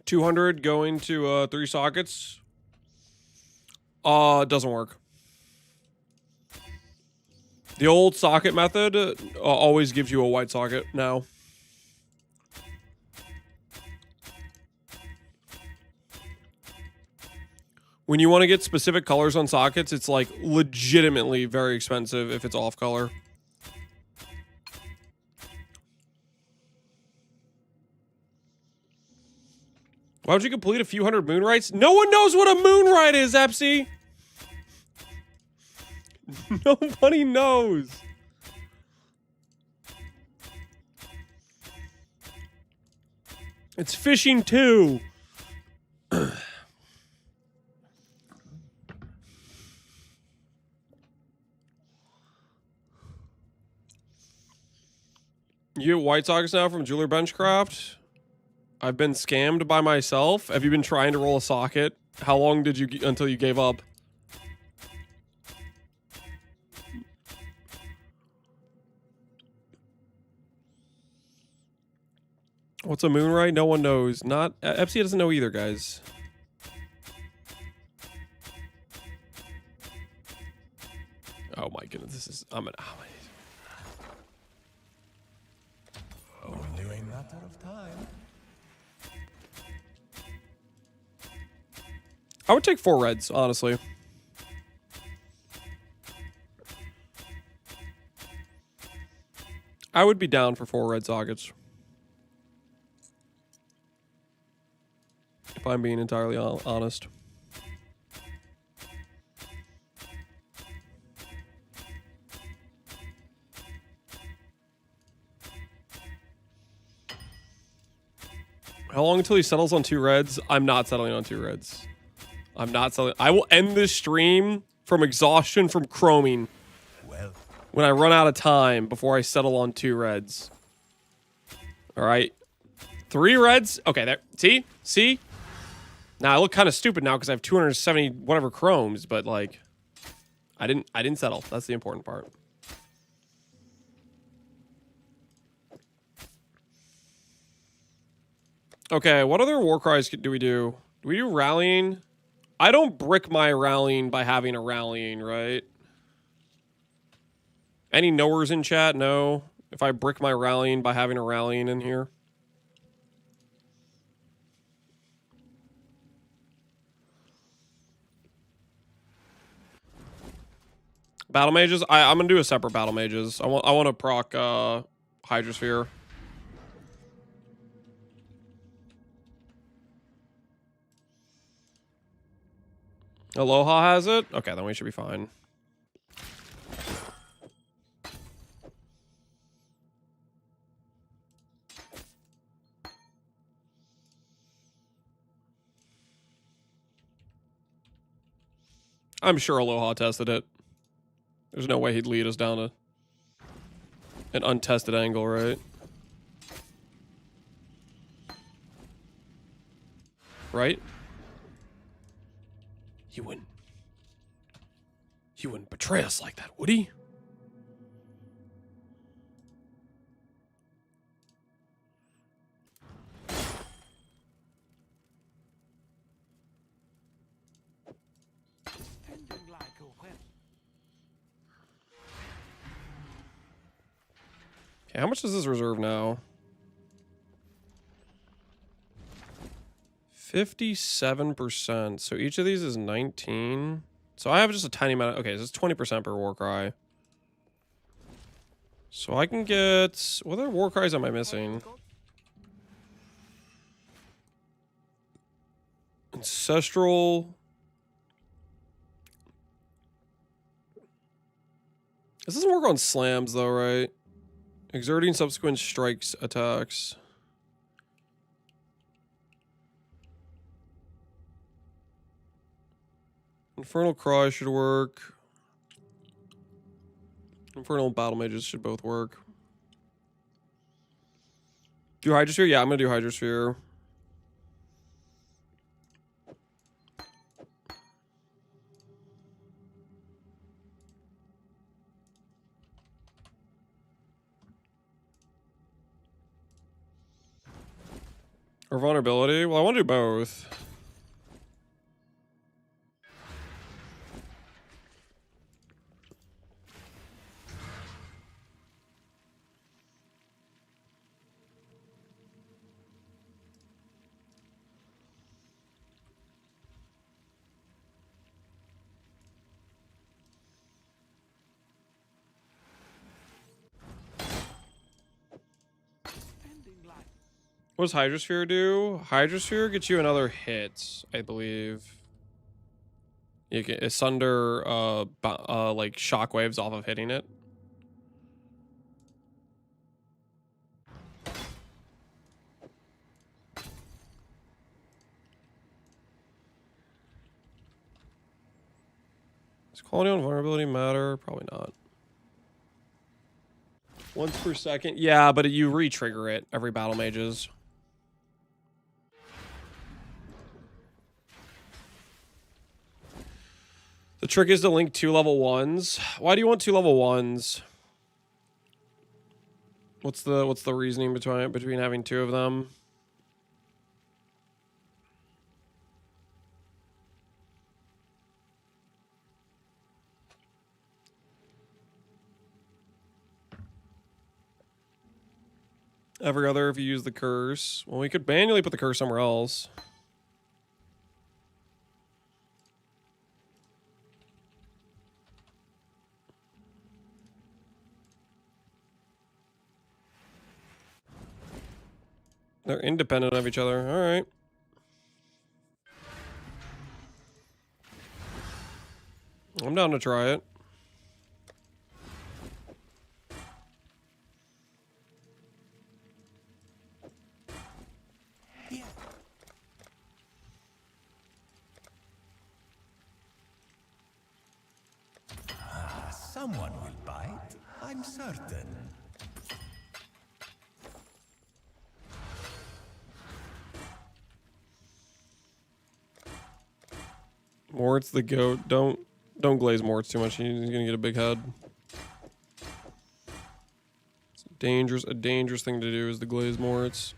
$200 going to 3 sockets. It doesn't work. The old socket method always gives you a white socket now. When you want to get specific colors on sockets, it's like legitimately very expensive if it's off color. Why would you complete a few hundred moonrights? No one knows what a moonright is, Epsy. Nobody knows. It's fishing too. You get white sockets now from Jeweler Benchcraft? I've been scammed by myself. Have you been trying to roll a socket? How long did you until you gave up? What's a moonright? No one knows. Not Epsy doesn't know either, guys. Oh my goodness, this is Only a matter of time. I would take 4 reds, honestly. I would be down for 4 red sockets. If I'm being entirely honest. How long until he settles on 2 reds? I'm not settling on 2 reds. I'm not settling. I will end this stream from exhaustion from chroming Well, when I run out of time before I settle on 2 reds. All right. 3 reds. Okay, there. See? See? Now I look kind of stupid now because I have 270 whatever chromes, but like I didn't settle. That's the important part. Okay, what other war cries do we do? Do we do rallying? I don't brick my rallying by having a rallying, right? Any knowers in chat? No. If I brick my rallying by having a rallying in here. Battle mages? I'm gonna do a separate battle mages. I want to proc Hydrosphere. Aloha has it? Okay, then we should be fine. I'm sure Aloha tested it. There's no way he'd lead us down an untested angle, right? Right? He wouldn't betray us like that, would he? Okay, how much does this reserve now? 57%. So each of these is 19. So I have just a tiny amount of, okay, this is 20% per war cry. So I can get, what other war cries am I missing? Ancestral. This doesn't work on slams though, right? Exerting subsequent strikes attacks. Infernal Cry should work. Infernal Battle Mages should both work. Do Hydrosphere? Yeah, I'm gonna do Hydrosphere. Or Vulnerability? Well, I want to do both. What does Hydrosphere do? Hydrosphere gets you another hit, I believe. You can asunder like shockwaves off of hitting it. Does quality on vulnerability matter? Probably not. Once per second. Yeah, but you re-trigger it every battle mages. The trick is to link 2 level 1s. Why do you want 2 level 1s? What's the reasoning between having 2 of them? Every other if you use the curse. Well, we could manually put the curse somewhere else. They're independent of each other. All right. I'm down to try it. Someone will bite, I'm certain. Moritz the goat. Don't glaze Moritz too much. He's gonna get a big head. It's a dangerous thing to do is to glaze Moritz.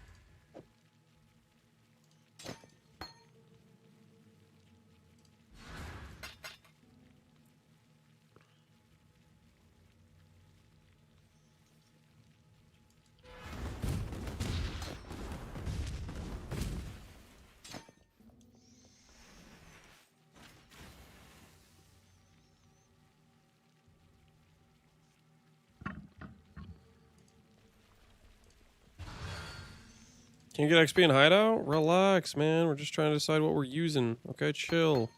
Can you get XP in hideout? Relax, man. We're just trying to decide what we're using. Okay, chill.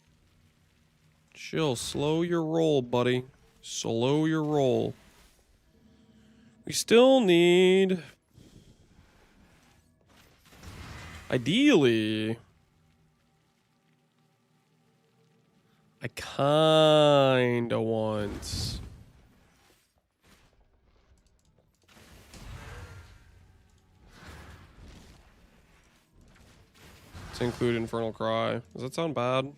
Chill. Slow your roll, buddy. Slow your roll. We still need... Ideally... I kinda want... to include Infernal Cry. Does that sound bad?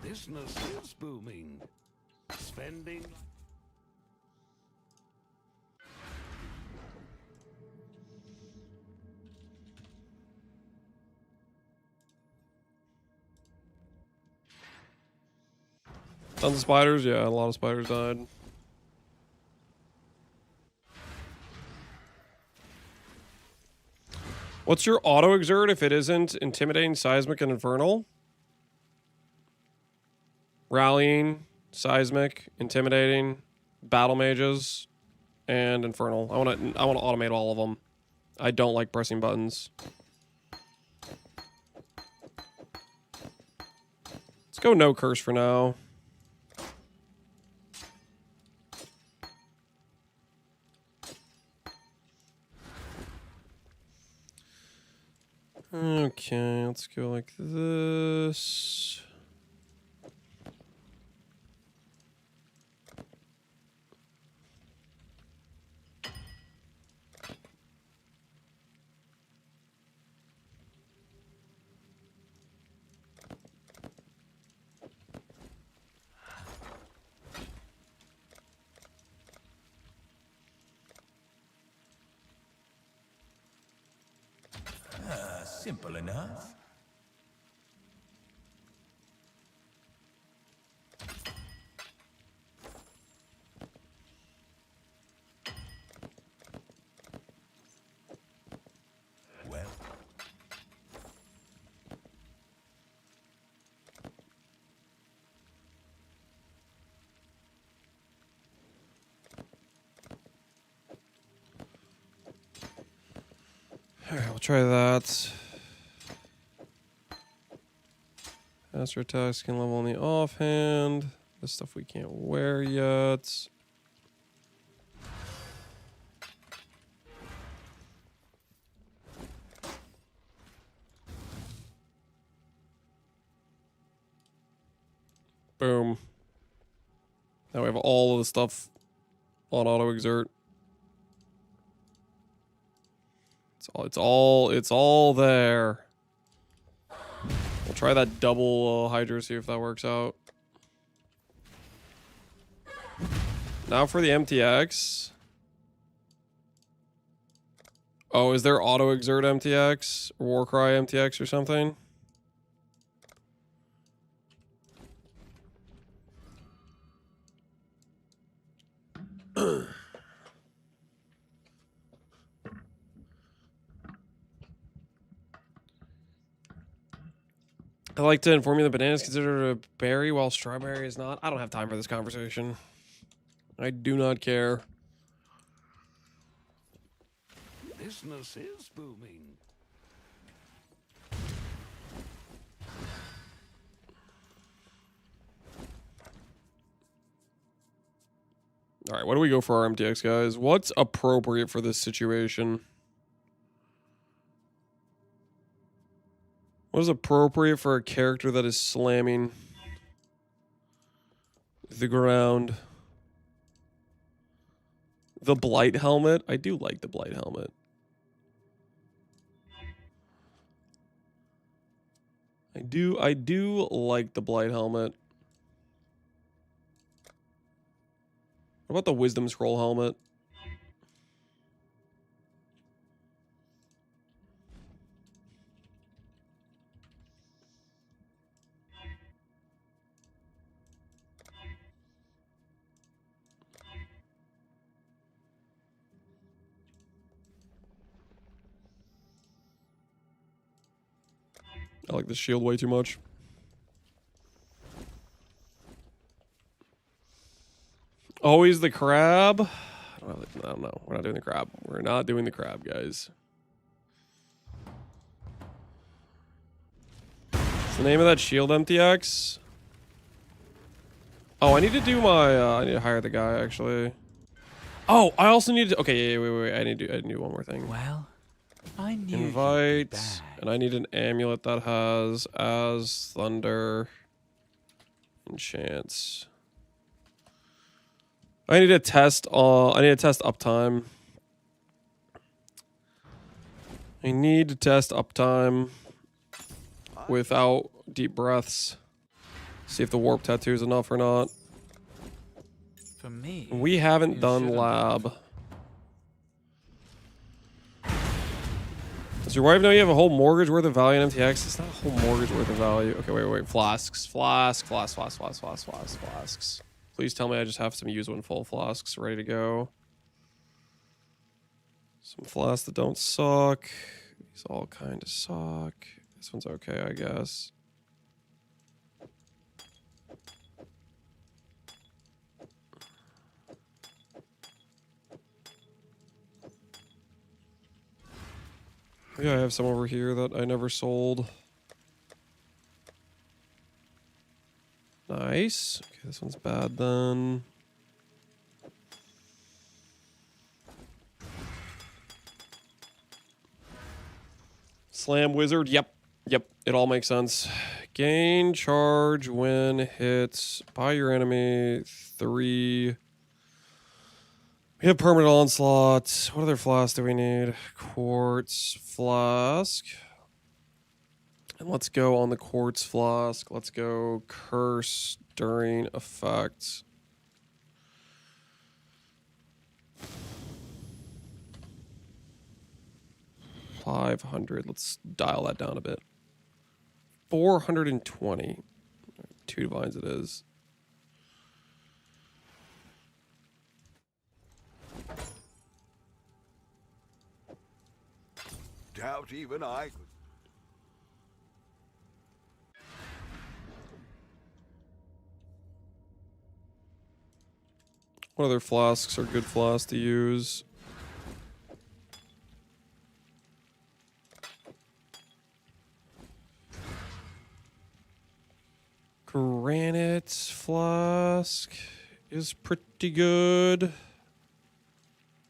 Business is booming. Spending. Tons of spiders? Yeah, a lot of spiders died. What's your auto exert if it isn't intimidating, seismic, and infernal? Rallying, seismic, intimidating, battle mages, and infernal. I want to automate all of them. I don't like pressing buttons. Let's go no curse for now. Okay, let's go like this. Simple enough. Well. All right, we'll try that. Master attacks can level on the offhand. This stuff we can't wear yet. Boom. Now we have all of the stuff on auto exert. It's all there. We'll try that double Hydra, see if that works out. Now for the MTX. Oh, is there auto exert MTX? Warcry MTX or something? I like to inform you that banana is considered a berry while strawberry is not. I don't have time for this conversation. I do not care. Business is booming. All right, what do we go for our MTX, guys? What's appropriate for this situation? What is appropriate for a character that is slamming the ground? The Blight helmet? I do like the Blight helmet. I do like the Blight helmet. What about the Wisdom Scroll helmet? I like the shield way too much. Always the crab. I don't know. We're not doing the crab. We're not doing the crab, guys. What's the name of that shield, MTX? Oh, I need to do my. I need to hire the guy actually. Oh, I also need to. Okay, yeah, wait. I need to do one more thing. Well, I knew you'd be Invite, back. and I need an amulet that has as thunder enchants. I need to test. I need to test uptime. I need to test uptime without deep breaths. See if the warp tattoo is enough or not. For me, We haven't you done shouldn't lab. Does your wife know you have a whole mortgage worth of value in MTX? It's not a whole mortgage worth of value. Okay, wait. Flasks. Please tell me I just have some use when full flasks ready to go. Some flasks that don't suck. These all kind of suck. This one's okay, I guess. Yeah, I have some over here that I never sold. Nice. Okay, this one's bad then. Slam wizard. Yep. It all makes sense. Gain charge when hits by your enemy. 3. We have permanent onslaught. What other flask do we need? Quartz flask. And let's go on the quartz flask. Let's go curse during effect. $500. Let's dial that down a bit. 420. 2 divines it is. Doubt even I could. What other flasks are good flasks to use? Granite flask is pretty good.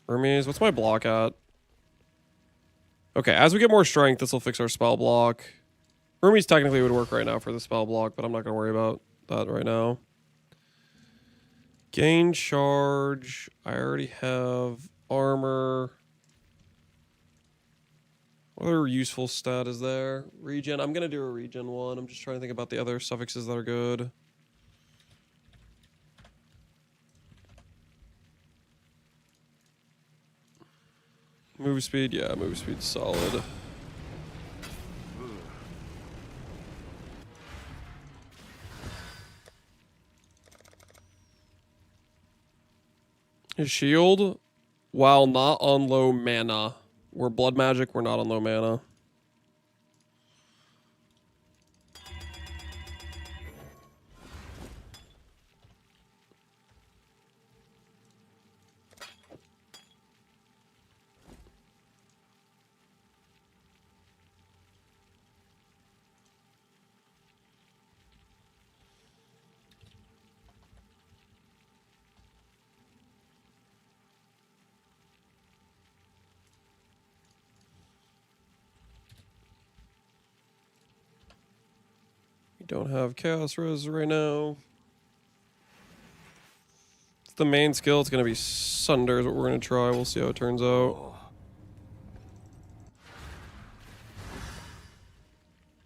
Hermes, what's my block at? Okay, as we get more strength, this will fix our spell block. Hermes technically would work right now for the spell block, but I'm not going to worry about that right now. Gain charge. I already have armor. What other useful stat is there? Regen. I'm going to do a regen one. I'm just trying to think about the other suffixes that are good. Move speed. Yeah, move speed's solid. His shield, while not on low mana. We're blood magic, we're not on low mana. Don't have Chaos Res right now. It's the main skill. It's going to be Sunder is what we're going to try. We'll see how it turns out.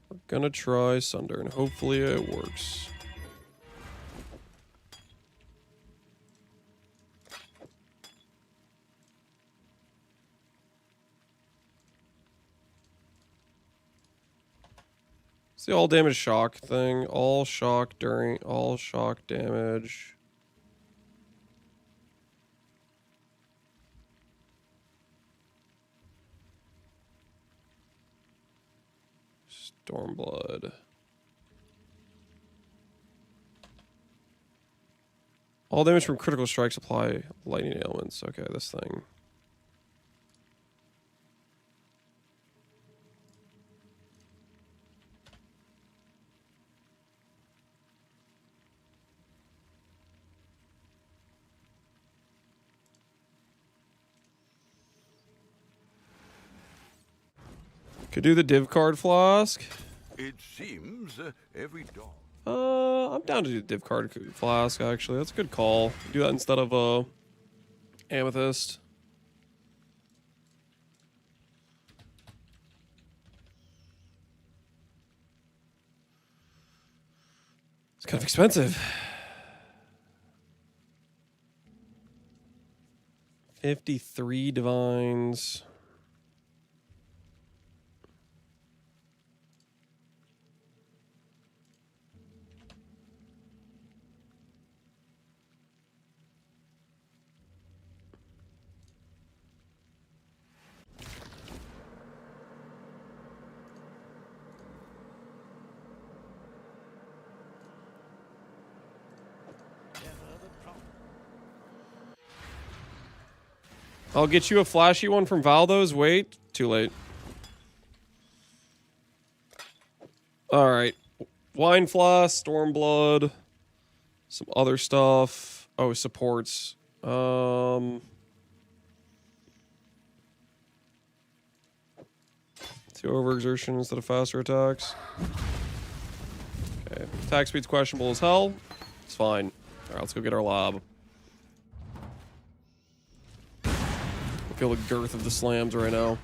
We're going to try Sunder, and hopefully it works. It's the all damage shock thing. All shock during all shock damage. Stormblood. All damage from critical strikes apply lightning ailments. Okay, this thing. Could do the div card flask. It seems every dog. I'm down to do the div card flask, actually. That's a good call. Do that instead of amethyst. It's kind of expensive. 53 divines. I'll get you a flashy one from Valdo's. Wait, too late. All right, Wine Flask, Stormblood, some other stuff. Oh, supports. 2 overexertion instead of faster attacks. Okay, attack speed's questionable as hell. It's fine. All right, let's go get our lab. Feel the girth of the slams right now.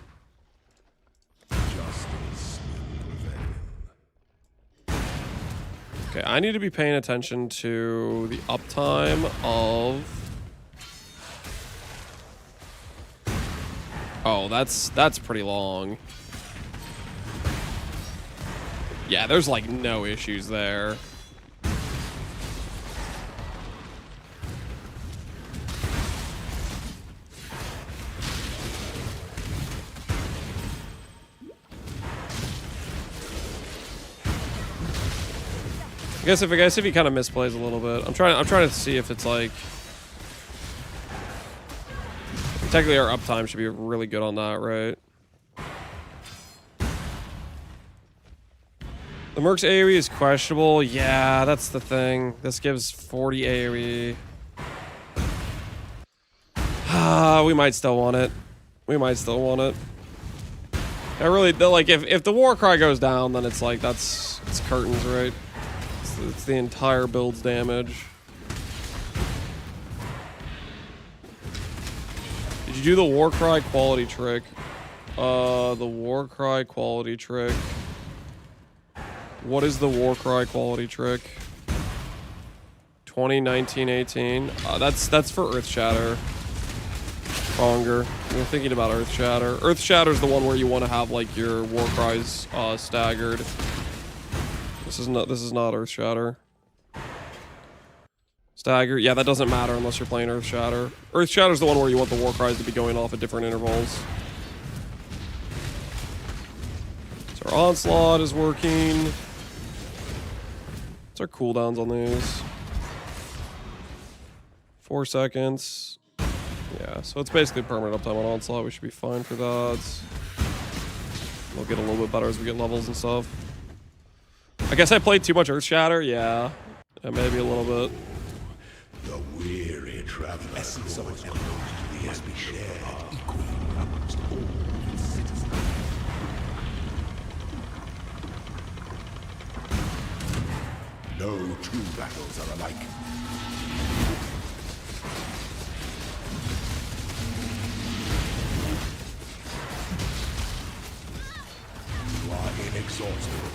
Okay, I need to be paying attention to the uptime of... Oh, that's pretty long. Yeah, there's like no issues there. I guess if he kind of misplays a little bit, I'm trying to see if it's like technically our uptime should be really good on that, right? The Merc's AoE is questionable. Yeah, that's the thing. This gives 40 AoE. We might still want it. We might still want it. I really like if the war cry goes down, then it's like it's curtains, right? It's the entire build's damage. Did you do the war cry quality trick? The war cry quality trick. What is the war cry quality trick? 2019-18. That's for Earth Shatter. Longer. You're thinking about Earth Shatter. Earth Shatter is the one where you want to have like your war cries staggered. This is not Earth Shatter. Stagger. Yeah, that doesn't matter unless you're playing Earth Shatter. Earth Shatter is the one where you want the war cries to be going off at different intervals. So our onslaught is working. What's our cooldowns on these? 4 seconds. Yeah, so it's basically permanent uptime on onslaught. We should be fine for that. We'll get a little bit better as we get levels and stuff. I guess I played too much Earth Shatter. Yeah, maybe a little bit. The weary traveler essence of the must be shared equally amongst all citizens. No two battles are alike. You are inexhaustible.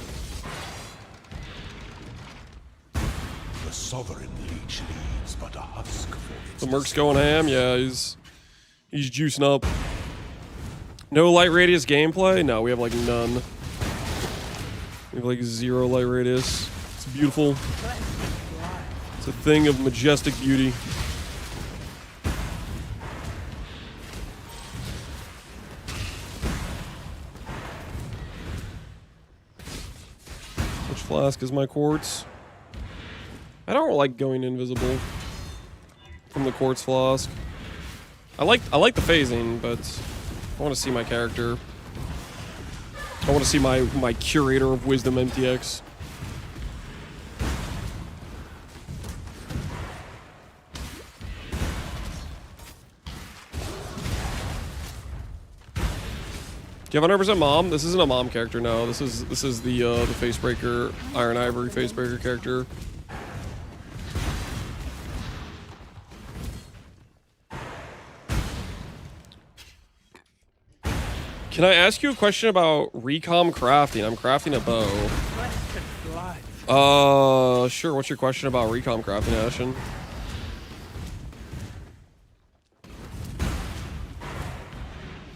The sovereign leech leaves but a husk for its... The Merc's going ham. Yeah, he's juicing up. No light radius gameplay? No, we have like none. We have like 0 light radius. It's beautiful. It's a thing of majestic beauty. Which flask is my quartz? I don't like going invisible. from the quartz flask. I like the phasing, but I want to see my character. I want to see my curator of wisdom MTX. Do you have 100% mom? This isn't a mom character, no. This is the Facebreaker, Iron Ivory Facebreaker character. Can I ask you a question about recom crafting? I'm crafting a bow. Sure. What's your question about recom crafting, Ashen?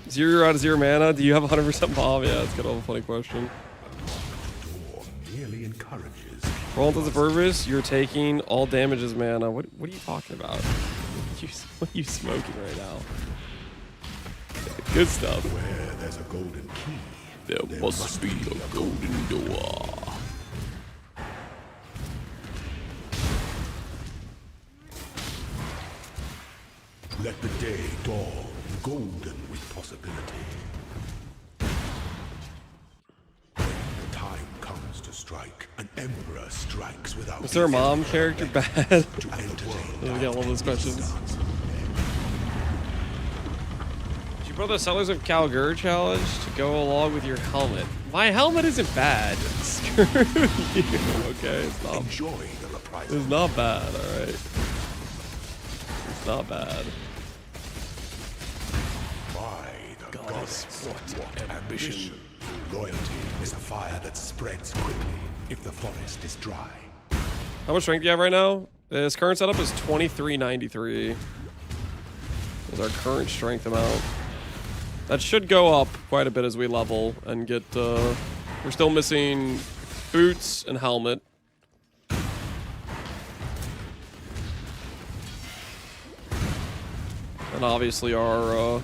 Zero out of 0 mana. Do you have 100% bomb? Yeah, it's kind of a funny question. Door merely encourages. Roll into the purpose. You're taking all damages mana. What are you talking about? What are you smoking right now? Good stuff. Where there's a golden key, There must be a golden door. let the day dawn, golden with possibility. When the time comes to strike, an emperor strikes without. Was there a mom character bad? To entertain. We got one of those questions. Did you brought the Sellers of Calgur challenge to go along with your helmet? My helmet isn't bad. Screw you. Okay, it's not. Enjoy the reprisal. It's not bad. All right. It's not bad. By the goddess, what ambition. Loyalty is a fire that spreads quickly if the forest is dry. How much strength do you have right now? This current setup is 2393. Is our current strength amount. That should go up quite a bit as we level and get, we're still missing boots and helmet. And obviously our,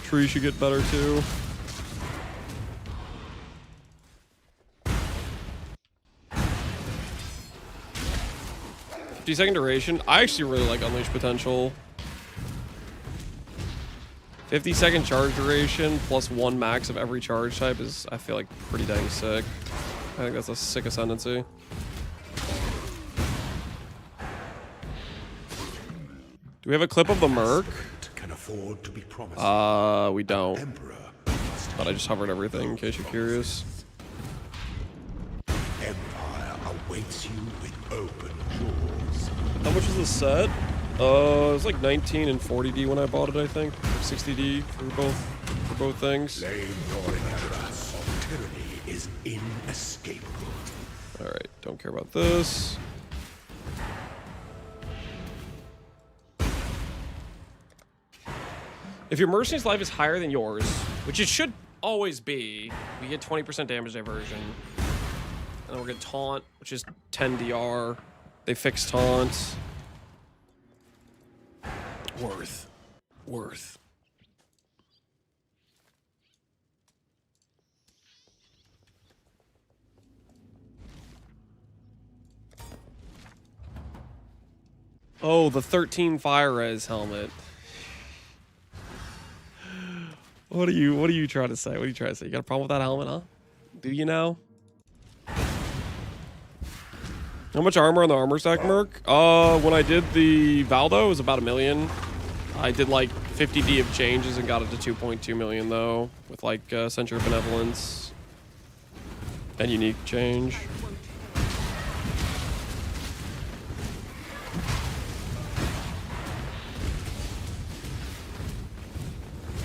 tree should get better too. Second duration. I actually really like Unleash Potential. 50-second charge duration plus 1 max of every charge type is, I feel like, pretty dang sick. I think that's a sick ascendancy. Do we have a clip of the Merc? Can afford to be promised. We don't. Emperor But I just hovered everything in case you're curious. Empire awaits you with open jaws. How much is this set? It was like 19 and 40D when I bought it, I think. 60D for both things. Blame your ignorance. Tyranny is inescapable. Alright, don't care about this. If your mercenary's life is higher than yours, which it should always be, we get 20% damage diversion. And then we're gonna taunt, which is 10 DR. They fix taunt. Worth. Oh, the 13 fire res helmet. What are you trying to say? What are you trying to say? You got a problem with that helmet, huh? Do you now? How much armor on the armor stack, Merc? When I did the Valdo, it was about 1 million. I did like 50D of changes and got it to 2.2 million though, with like Century of Benevolence and unique change.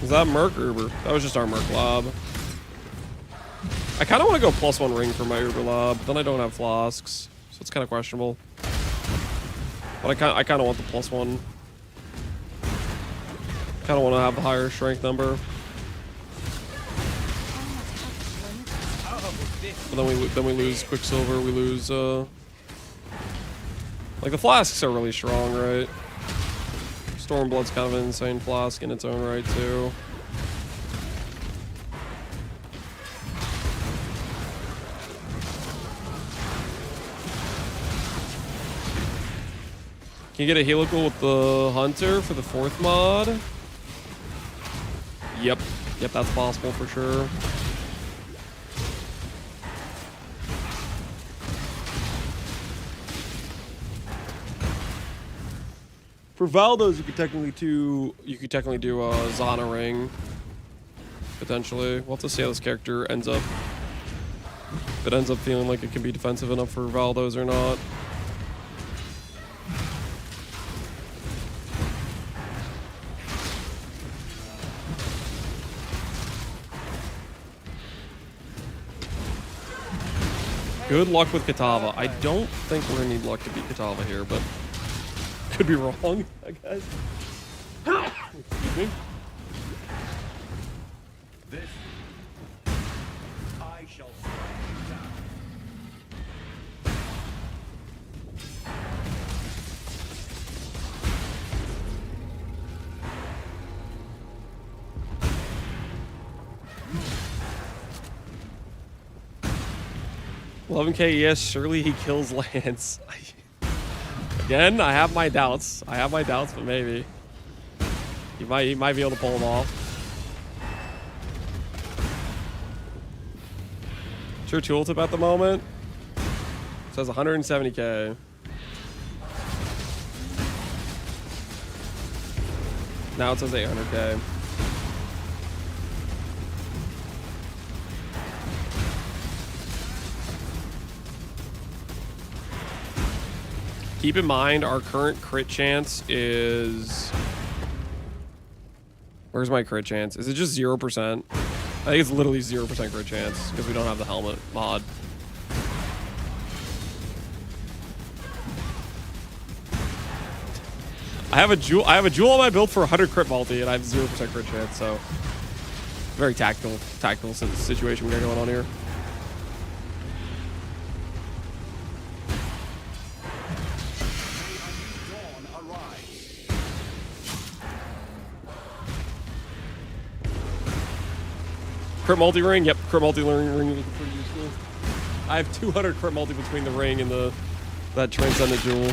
Was that Merc or Uber? That was just our Merc lob. I kind of want to go +1 ring for my Uber lob. Then I don't have flasks, so it's kind of questionable. But I kind of want the +1. Kind of want to have the higher strength number. But then we lose Quicksilver. We lose like the flasks are really strong, right? Stormblood's kind of an insane flask in its own right too. Can you get a helical with the hunter for the 4th mod? Yep. Yep, that's possible for sure. For Valdos, you could technically do a Zana ring. Potentially. We'll have to see how this character ends up. If it ends up feeling like it can be defensive enough for Valdos or not. Good luck with Katava. I don't think we're gonna need luck to beat Katava here, but could be wrong, I guess. Excuse me. This I shall strike down. $11K, yes, surely he kills Lance. Again, I have my doubts. But maybe. He might be able to pull him off. Sure tooltip at the moment. It says 170K. Now it says 800K. Keep in mind, our current crit chance is... Where's my crit chance? Is it just 0%? I think it's literally 0% crit chance because we don't have the helmet mod. I have a jewel on my build for 100 crit multi, and I have 0% crit chance. So very tactical situation we got going on here. Crit multi ring, yep. Crit multi ring looking pretty useful. I have 200 crit multi between the ring and that transcendent jewel,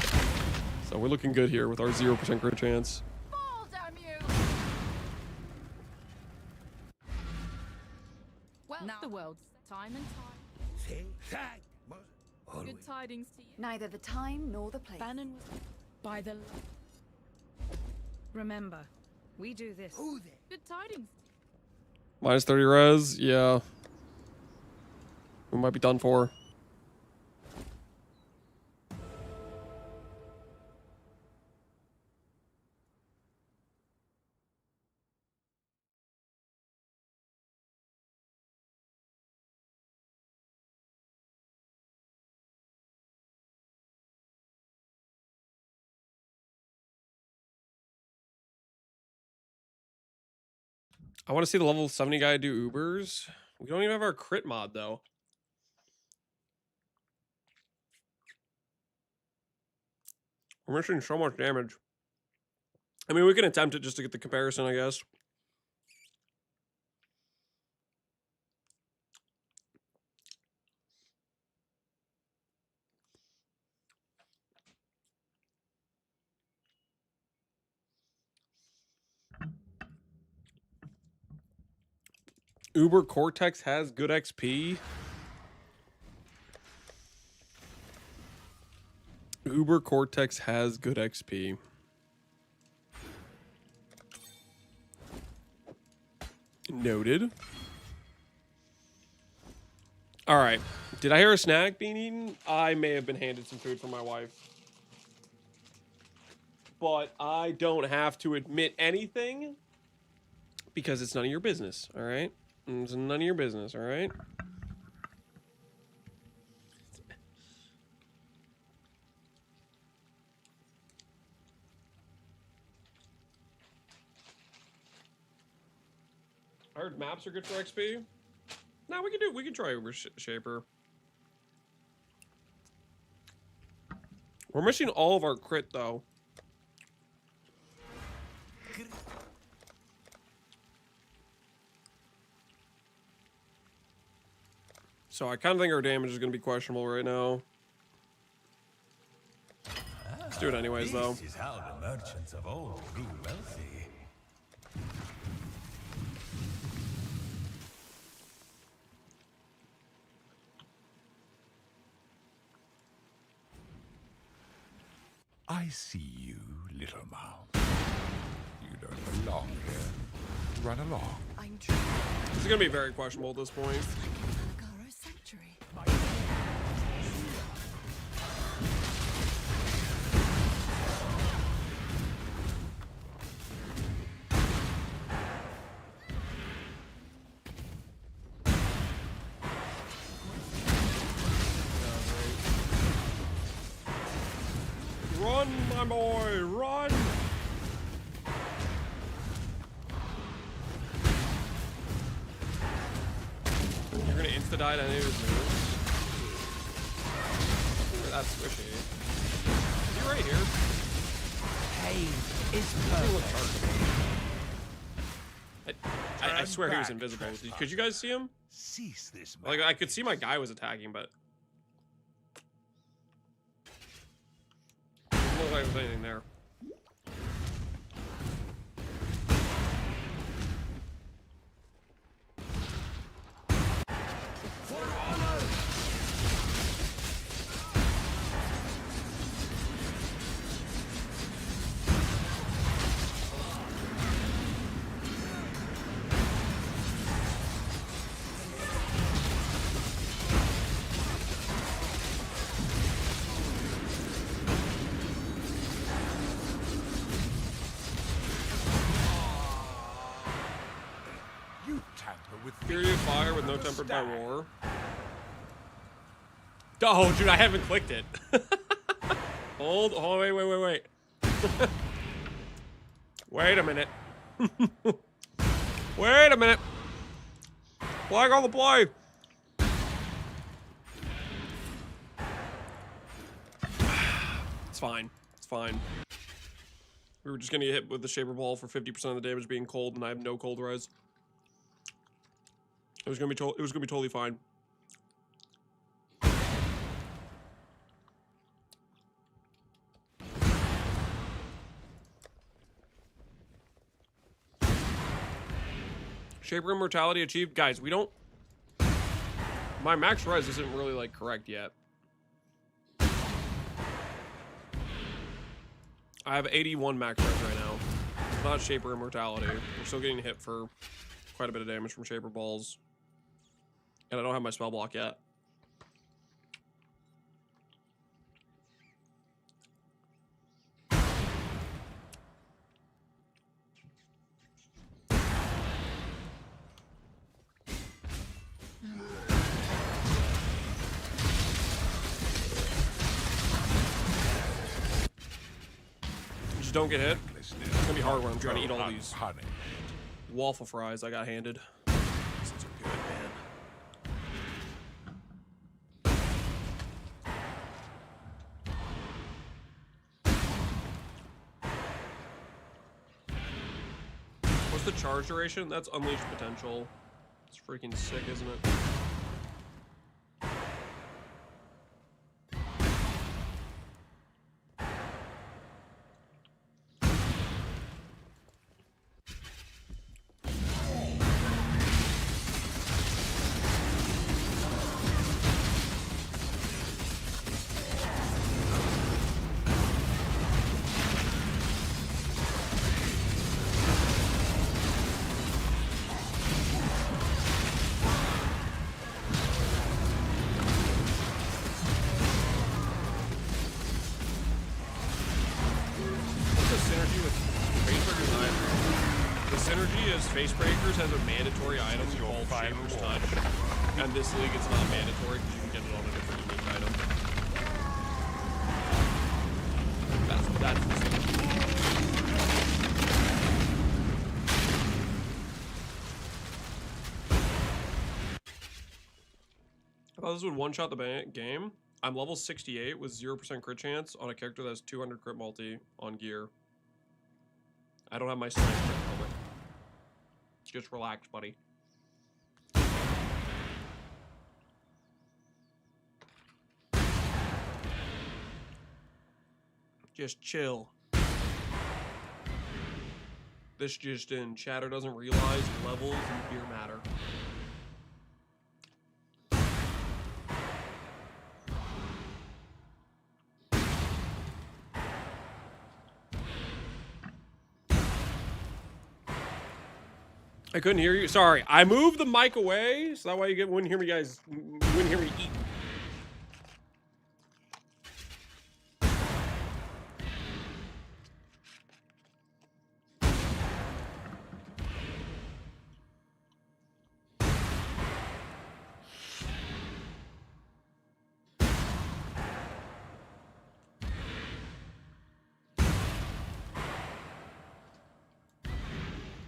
so we're looking good here with our 0% crit chance. Fall, damn you! Well, Now the world's time and time. Good tidings to you. neither the time nor the place. Bannon was by the. Remember, we do this. Good tidings. Minus 30 res, yeah. We might be done for. I want to see the level 70 guy do Ubers. We don't even have our crit mod, though. We're missing so much damage. I mean, we can attempt it just to get the comparison, I guess. Uber Cortex has good XP. Uber Cortex has good XP. Noted. All right. Did I hear a snack being eaten? I may have been handed some food from my wife. But I don't have to admit anything because it's none of your business, all right? It's none of your business, all right? I heard maps are good for XP. No, we can try Uber Shaper. We're missing all of our crit though. So I kind of think our damage is going to be questionable right now. Let's do it anyways, though. This is how the merchants of old grew wealthy. I see you, little mouse. You don't belong here. Run along. I'm trying. This is gonna be very questionable at this point. Malagaro Sanctuary. Run, my boy, run! You're gonna insta-die to any of his moves? That's squishy. Is he right here? Pain is He looks perfect. hard. I swear he was invisible. Could you guys see him? Cease this. Like, I could see my guy was attacking, but... It doesn't look like there was anything there. You tamper with Fury of Fire with no tempered by war. Oh, dude, I haven't clicked it. Hold, wait. Wait a minute. Wait a minute. Flag on the play. It's fine. It's fine. We were just gonna get hit with the Shaper Ball for 50% of the damage being cold, and I have no cold res. It was gonna be totally fine. Shaper Immortality achieved. Guys, we don't... My max res isn't really, like, correct yet. I have 81 max res right now. It's not Shaper Immortality. We're still getting hit for quite a bit of damage from Shaper Balls. And I don't have my spell block yet. Just don't get hit. It's gonna be hard when I'm trying to eat all these waffle fries I got handed. These things are good, man. What's the charge duration? That's Unleashed Potential. It's freaking sick, isn't it? Facebreakers has a mandatory item called Shaper's Touch, and this league it's not mandatory because you can get it on a different unique item. That's the synergy. I thought this would one-shot the game. I'm level 68 with 0% crit chance on a character that has 200 crit multi on gear. I don't have my strength crit helmet. Just relax, buddy. Just chill. This just in. Chatter doesn't realize levels and fear matter. I couldn't hear you. Sorry. I moved the mic away, so that way you wouldn't hear me guys. Wouldn't hear me eat.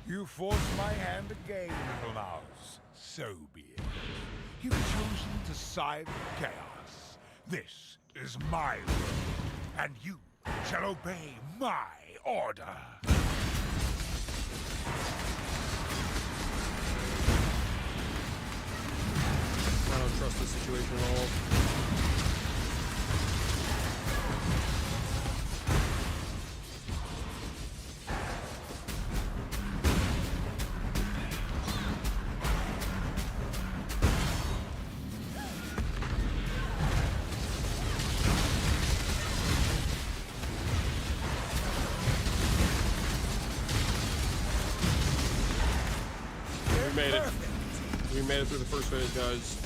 You forced my hand again, little mouse. So be it. You've chosen to side with chaos. This is my world, and you shall obey my order. I don't trust this situation at all. We made it through the first phase, guys.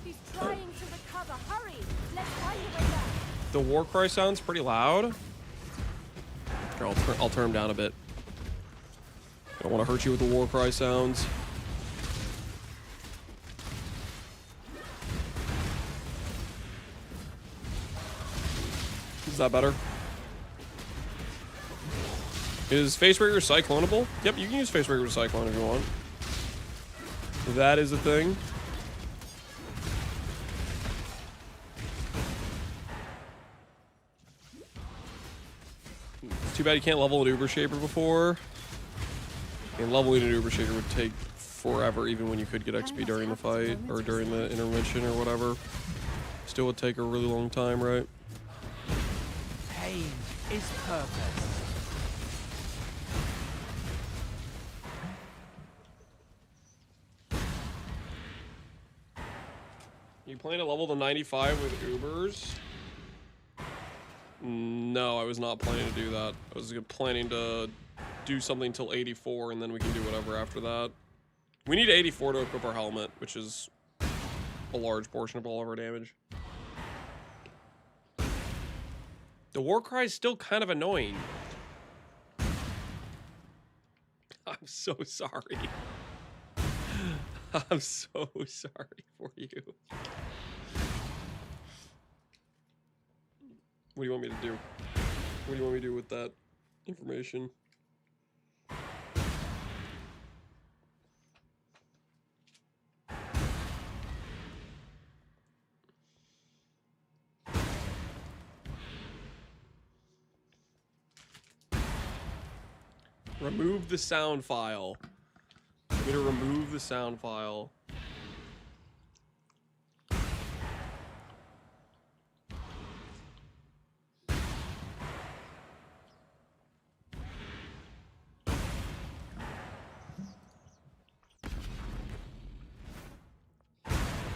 He's trying to recover. Hurry! Let's find a way back. The war cry sounds pretty loud. Here, I'll turn him down a bit. I don't want to hurt you with the war cry sounds. Is that better? Is Facebreaker cyclonable? Yep, you can use Facebreaker to cyclone if you want. That is a thing. It's too bad you can't level an Uber Shaper before. And leveling an Uber Shaper would take forever, even when you could get XP during the fight or during the intervention or whatever. Still would take a really long time, right? Pain is purpose. You plan to level to 95 with Ubers? No, I was not planning to do that. I was planning to do something till 84, and then we can do whatever after that. We need 84 to equip our helmet, which is a large portion of all of our damage. The war cry is still kind of annoying. I'm so sorry. I'm so sorry for you. What do you want me to do? What do you want me to do with that information? Remove the sound file. I'm gonna remove the sound file.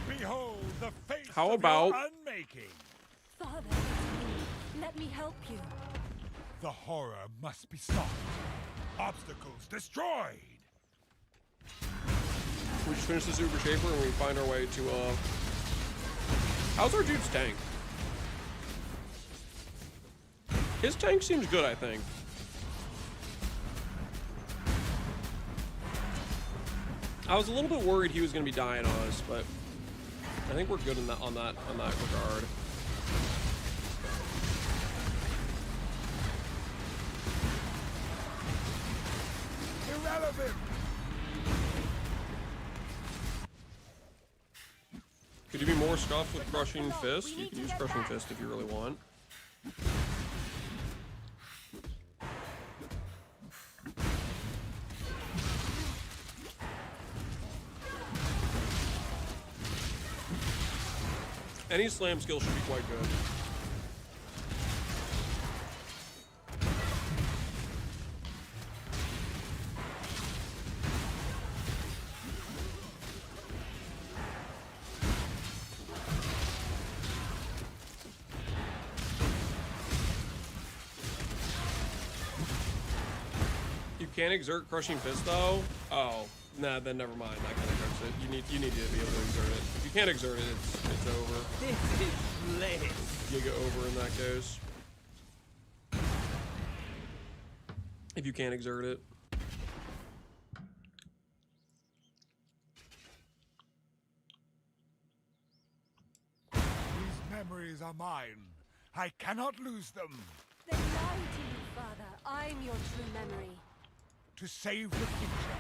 Behold the face How of about- your unmaking. Father, let me help you. The horror must be stopped. Obstacles destroyed. We just finish this Uber Shaper and we find our way to, how's our dude's tank? His tank seems good, I think. I was a little bit worried he was going to be dying on us, but I think we're good in that, on that regard. Irrelevant. Could you be more scuffed with Crushing Fist? You can use Crushing Fist if you really want. Any slam skill should be quite good. You can't exert crushing fist though. Oh, nah, then never mind. That kind of hurts it. You need to be able to exert it. If you can't exert it, it's over. This is bliss. You get over in that case. If you can't exert it. These memories are mine. I cannot lose them. They lie to you, Father. I'm your true memory. To save the future,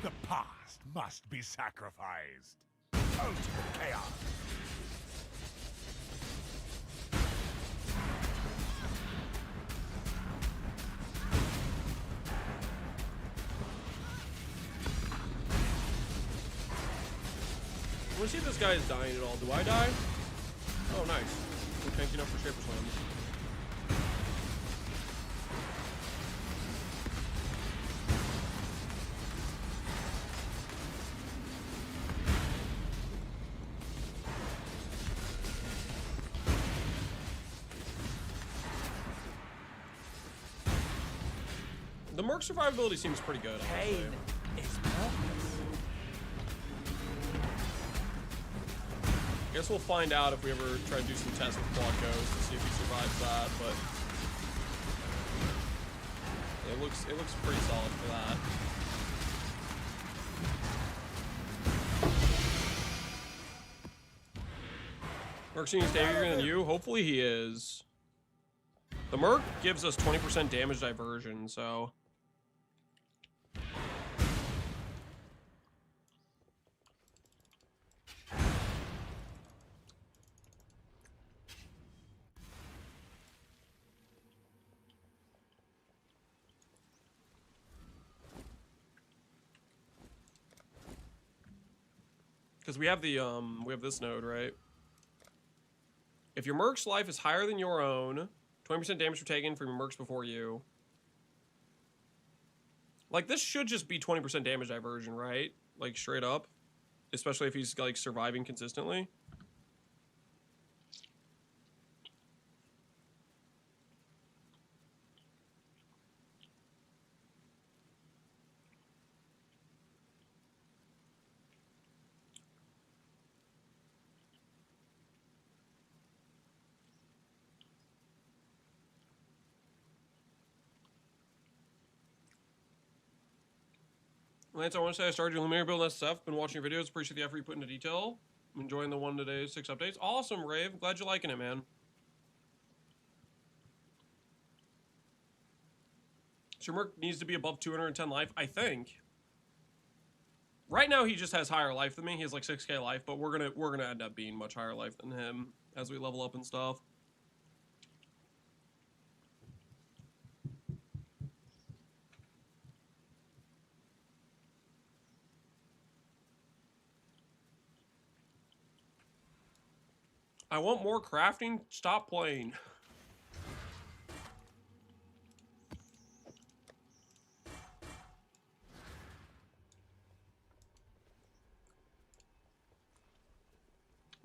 the past must be sacrificed. Ultimate chaos. Let's see if this guy is dying at all. Do I die? Oh, nice. We're tanking up for Shaper Slam. The Merc survivability seems pretty good, honestly. Pain is purpose. Guess we'll find out if we ever try to do some tests with Quad Ghost to see if he survives that, but it looks pretty solid for that. Merc's heavier than you? Hopefully he is. The Merc gives us 20% damage diversion, so because we have this node, right? If your Merc's life is higher than your own, 20% damage were taken from your Mercs before you. Like, this should just be 20% damage diversion, right? Like, straight up. Especially if he's, like, surviving consistently. Lance, I want to say I started your Luminary build and that stuff. Been watching your videos. Appreciate the effort you put into detail. I'm enjoying the one today 6 updates. Awesome, Rave. Glad you're liking it, man. So Merc needs to be above 210 life, I think. Right now he just has higher life than me. He has like 6k life, but we're gonna end up being much higher life than him as we level up and stuff. I want more crafting. Stop playing.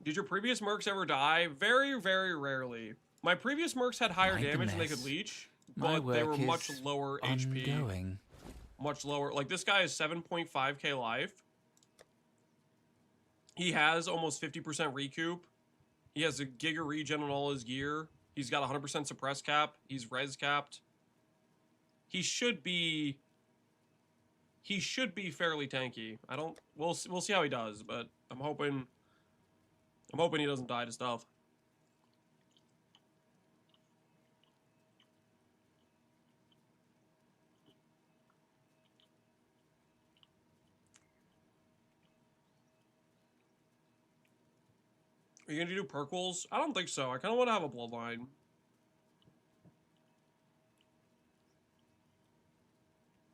Did your previous Mercs ever die? Very, very rarely. My previous Mercs had higher damage and they could leech, but they were much lower HP. Much lower. Like, this guy is 7.5k life. He has almost 50% recoup. He has a giga regen on all his gear. He's got 100% suppress cap. He's res capped. He should be fairly tanky. We'll see how he does, but I'm hoping he doesn't die to stuff. Are you gonna do Perquels? I don't think so. I kind of want to have a bloodline.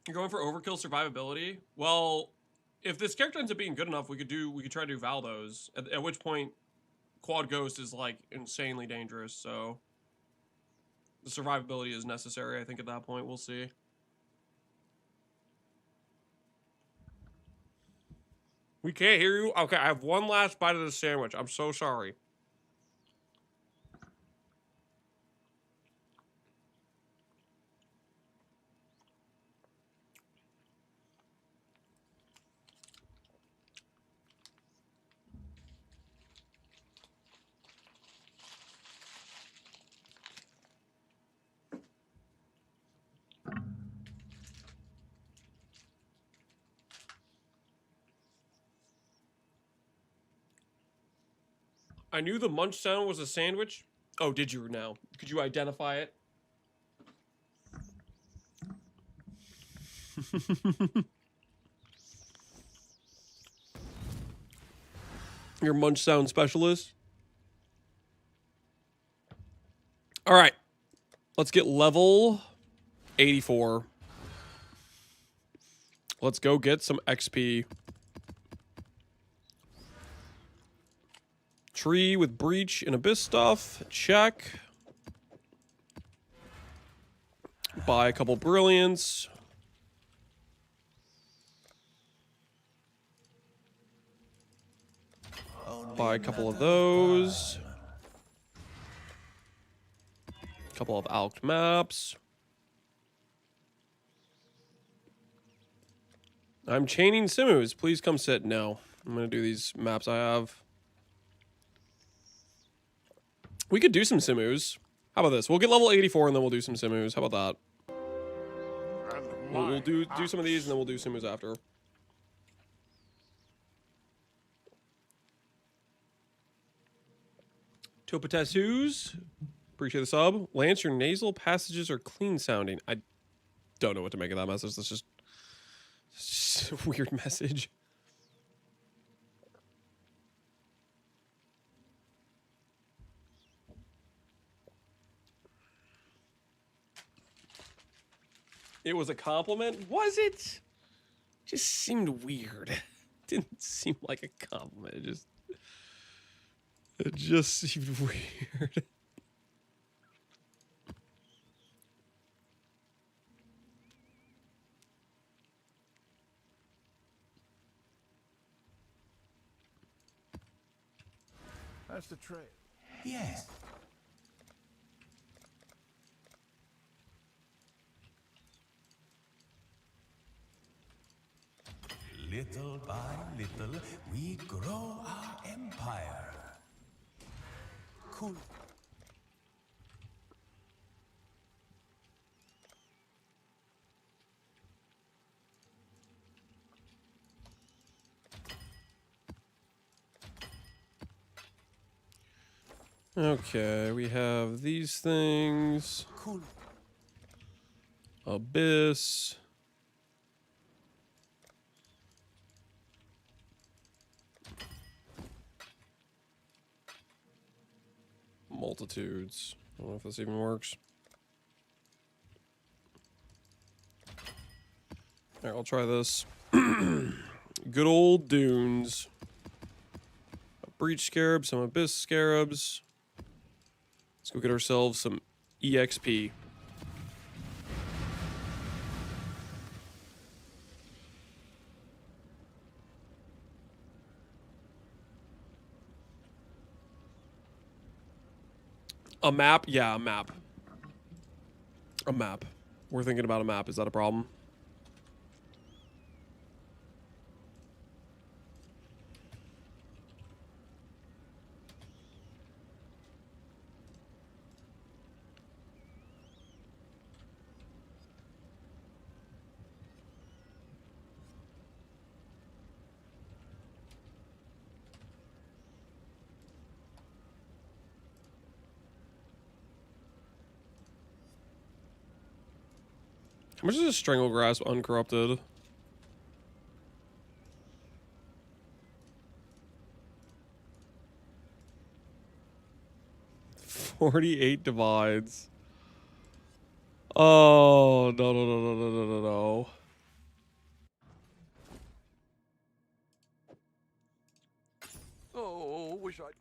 You're going for overkill survivability? Well, if this character ends up being good enough, we could try to do Valdos. At which point, Quad Ghost is like insanely dangerous. So the survivability is necessary. I think at that point we'll see. We can't hear you? Okay, I have one last bite of the sandwich. I'm so sorry. I knew the munch sound was a sandwich. Oh, did you now? Could you identify it? Your munch sound specialist. All right. Let's get level 84. Let's go get some XP. Tree with breach and abyss stuff. Check. Buy a couple brilliants. Buy a couple of those. A couple of alked maps. I'm chaining Simus. Please come sit. No. I'm going to do these maps I have. We could do some Simus. How about this? We'll get level 84 and then we'll do some Simus. How about that? We'll do some of these and then we'll do Simus after. Topatassus. Appreciate the sub. Lance, your nasal passages are clean sounding. I don't know what to make of that message. That's just a weird message. It was a compliment? Was it? Just seemed weird. Didn't seem like a compliment. It just seemed weird. That's the trail. Yes. Little by little, we grow our empire. Cool. Okay, we have these things. Cool. Abyss. Multitudes. I don't know if this even works. Alright, I'll try this. Good old dunes. A breach scarab, some abyss scarabs. Let's go get ourselves some EXP. A map? Yeah, a map. A map. We're thinking about a map. Is that a problem? How much is a strangle grasp uncorrupted? $48 divides. Oh no. Oh, wish I'd...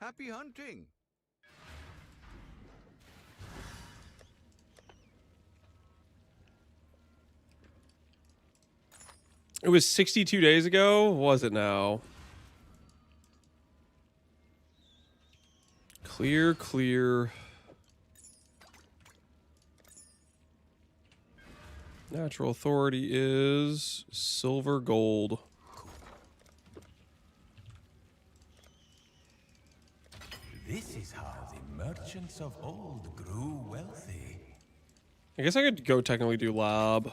Happy hunting. It was 62 days ago? Was it now? Clear. Natural authority is silver gold. This is how the merchants of old grew wealthy. I guess I could go technically do lab.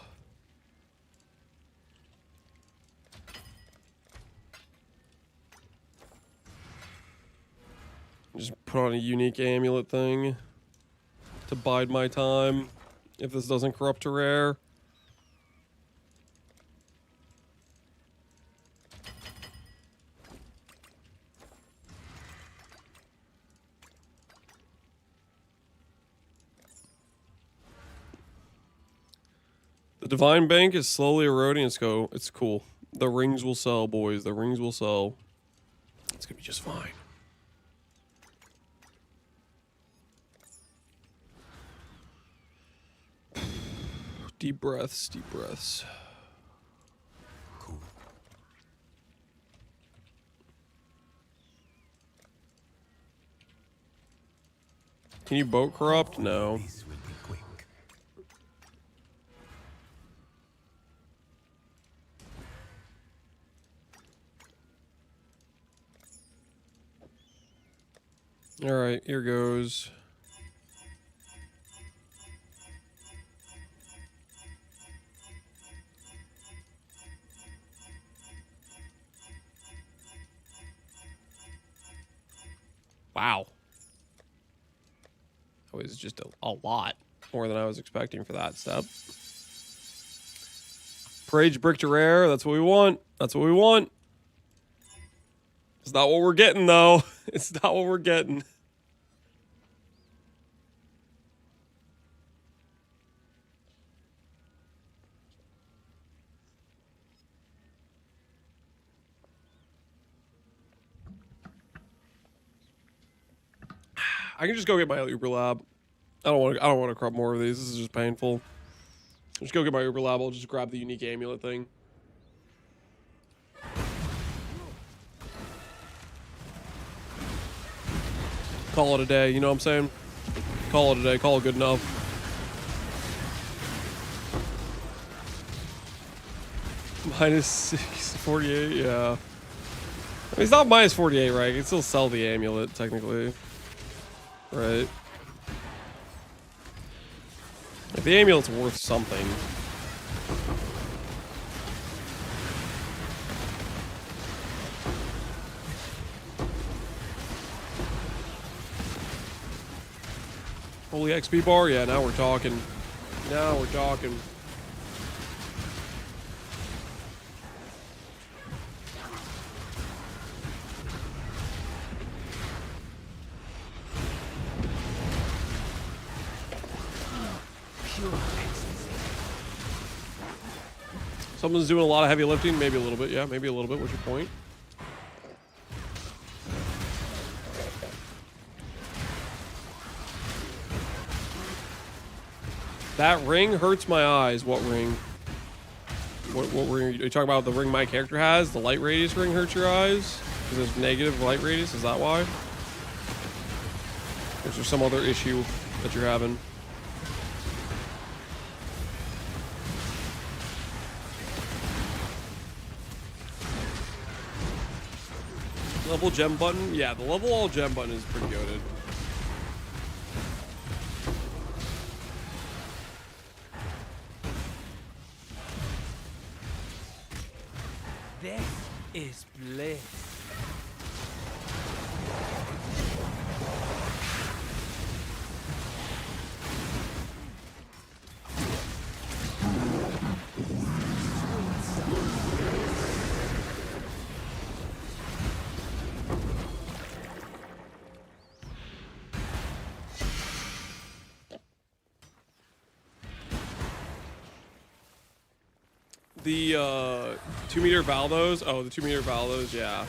Just put on a unique amulet thing to bide my time if this doesn't corrupt to rare. The Divine Bank is slowly eroding. It's cool. The rings will sell, boys. The rings will sell. It's gonna be just fine. Deep breaths, deep breaths. Cool. Can you boat corrupt? No. This will be quick. All right, here goes. Wow. That was just a lot more than I was expecting for that step. Parade brick to rare. That's what we want. That's what we want. It's not what we're getting, though. It's not what we're getting. I can just go get my Uber Lab. I don't want to crop more of these. This is just painful. Just go get my Uber Lab. I'll just grab the unique amulet thing. Call it a day, you know what I'm saying? Call it a day, call it good enough. Minus 648, yeah. I mean, it's not minus 48, right? You can still sell the amulet, technically. Right. If the amulet's worth something. Holy XP bar? Yeah, now we're talking. Now we're talking. Someone's doing a lot of heavy lifting, maybe a little bit. Yeah, maybe a little bit. What's your point? That ring hurts my eyes. What ring? What ring are you talking about? The ring my character has? The light radius ring hurts your eyes? Because there's negative light radius? Is that why? Or is there some other issue that you're having? Level gem button? Yeah, the level all gem button is pretty goated. This is bliss. The 2-meter Valdos. Oh, the 2-meter Valdos, yeah.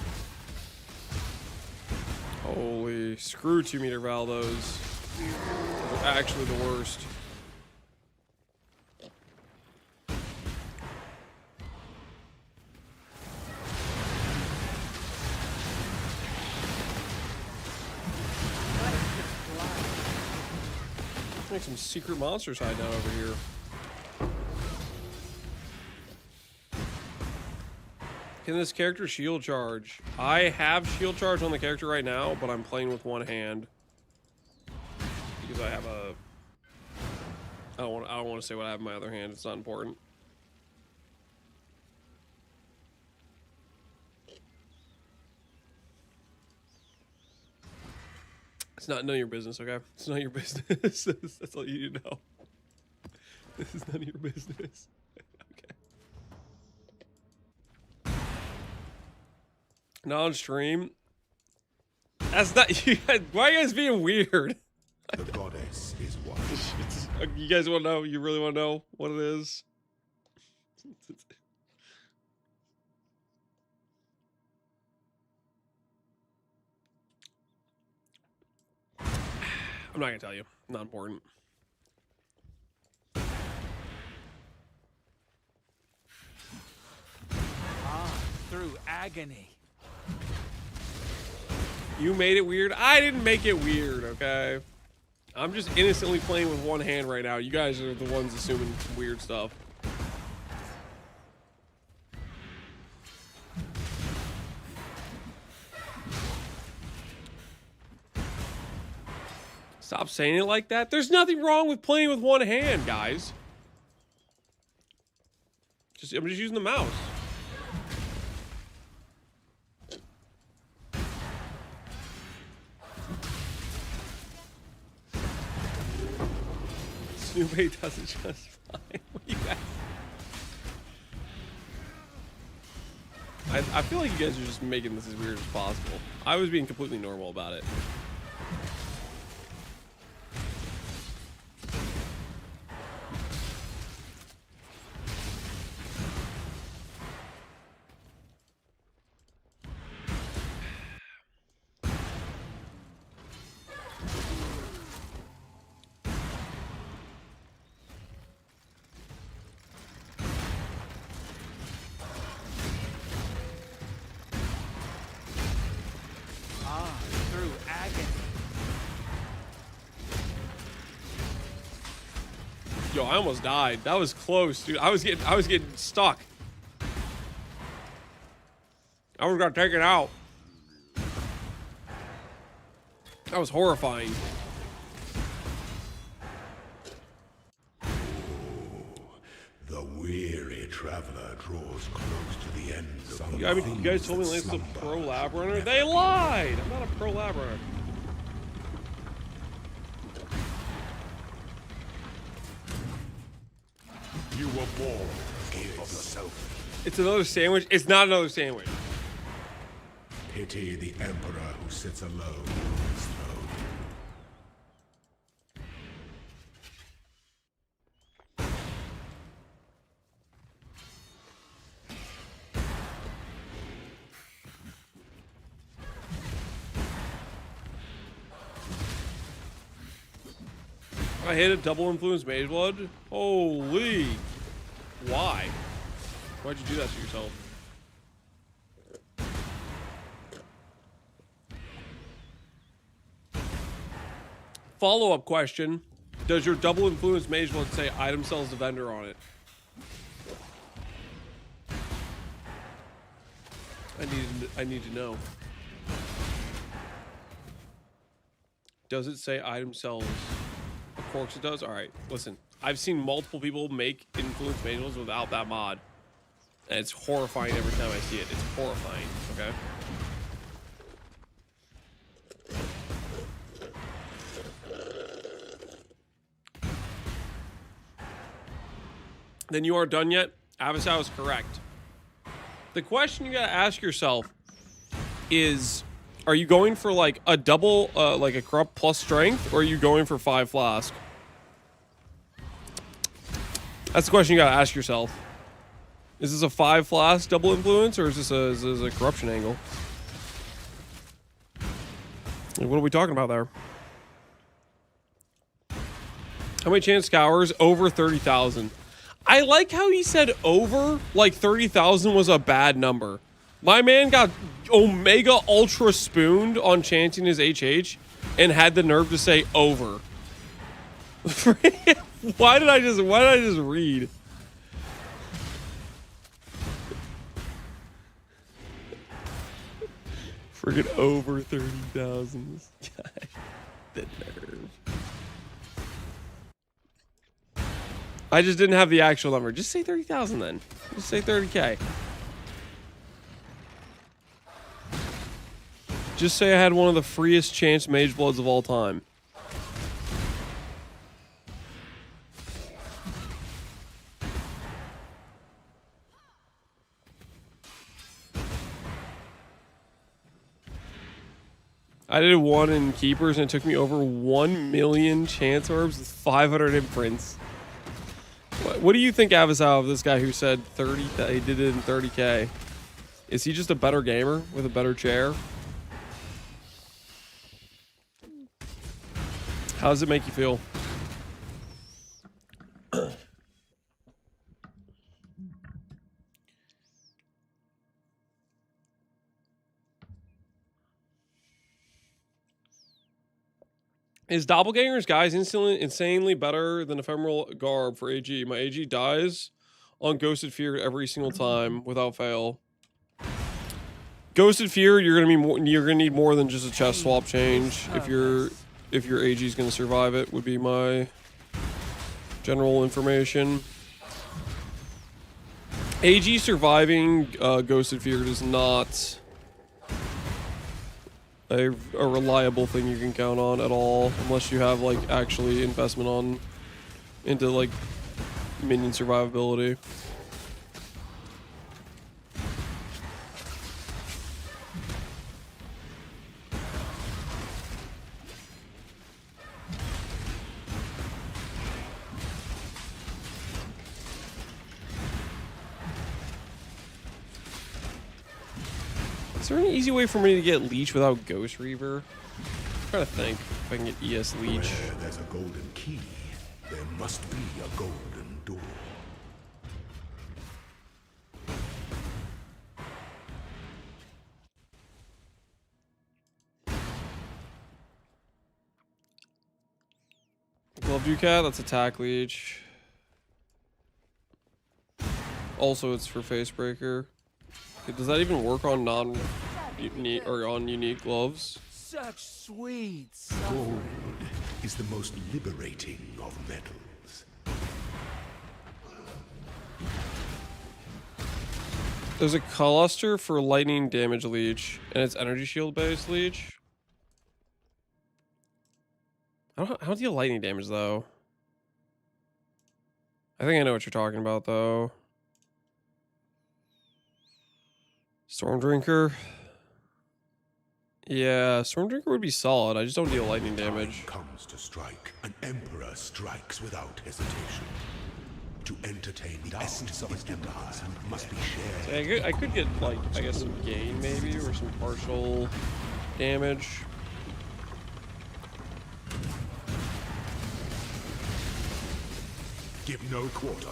Holy screw 2-meter Valdos. They're actually the worst. Like some secret monsters hiding out over here. Can this character shield charge? I have shield charge on the character right now, but I'm playing with one hand because I have a. I don't want to say what I have in my other hand. It's not important. It's not none of your business, okay? It's not your business. That's all you need to know. This is none of your business. Okay. Not on stream. That's not you guys. Why are you guys being weird? The goddess is one. You guys want to know? You really want to know what it is? I'm not gonna tell you. Not important. Through agony. You made it weird. I didn't make it weird, okay? I'm just innocently playing with one hand right now. You guys are the ones assuming some weird stuff. Stop saying it like that. There's nothing wrong with playing with one hand, guys. I'm just using the mouse. Snoop does it just fine. What you guys? I feel like you guys are just making this as weird as possible. I was being completely normal about it. Yo, I almost died. That was close, dude. I was getting stuck. I was gonna take it out. That was horrifying. The weary traveler draws close to the end of the You guys told me Lance was a pro lab runner. They lied. I'm not a pro lab runner. You were born to give of yourself. It's another sandwich. It's not another sandwich. Pity the emperor who sits alone on his throne. I hit a double influence mage blood. Holy. Why? Why'd you do that to yourself? Follow-up question. Does your double influence mage blood say item sells the vendor on it? I need to know. Does it say item sells? Of course it does. All right, listen. I've seen multiple people make influence mage blood without that mod. And it's horrifying every time I see it. It's horrifying, okay? Then you aren't done yet? Avasau is correct. The question you gotta ask yourself is, are you going for like a double, like a corrupt plus strength, or are you going for 5 flask? That's the question you gotta ask yourself. Is this a 5 flask double influence, or is this a corruption angle? Like, what are we talking about there? How many chance scours? Over 30,000. I like how he said over, like 30,000 was a bad number. My man got Omega Ultra spooned on chanting his HH and had the nerve to say over. Why did I just read? Friggin' over 30,000. This guy. The nerve. I just didn't have the actual number. Just say 30,000 then. Just say 30K. Just say I had one of the freest chance mage bloods of all time. I did one in Keepers and it took me over 1 million chance orbs with 500 imprints. What do you think, Avasal, of this guy who said 30? That he did it in 30k? Is he just a better gamer with a better chair? How does it make you feel? Is Doppelganger's guys insanely better than Ephemeral Garb for AG? My AG dies on Ghosted Fear every single time without fail. Ghosted Fear, you're gonna need more than just a chest swap change if your AG is gonna survive it. Would be my general information. AG surviving Ghosted Fear is not a reliable thing you can count on at all, unless you have like actually investment into like minion survivability. Is there any easy way for me to get Leech without Ghost Reaver? I'm trying to think if I can get ES Leech. Where there's a golden key, there must be a golden door. Glove Ducat, that's attack Leech. Also, it's for Facebreaker. Okay, does that even work on non-unique or on unique gloves? Such sweet Gold is the most liberating of metals. There's a cluster for lightning damage leech, and it's energy shield based leech. How do you lightning damage though? I think I know what you're talking about though. Stormdrinker. Yeah, Stormdrinker would be solid. I just don't deal lightning damage. Comes to strike. An emperor strikes without hesitation. To entertain the essence of an empire must be shared. So I could get like, I guess, some gain maybe, or some partial damage. Give no quarter.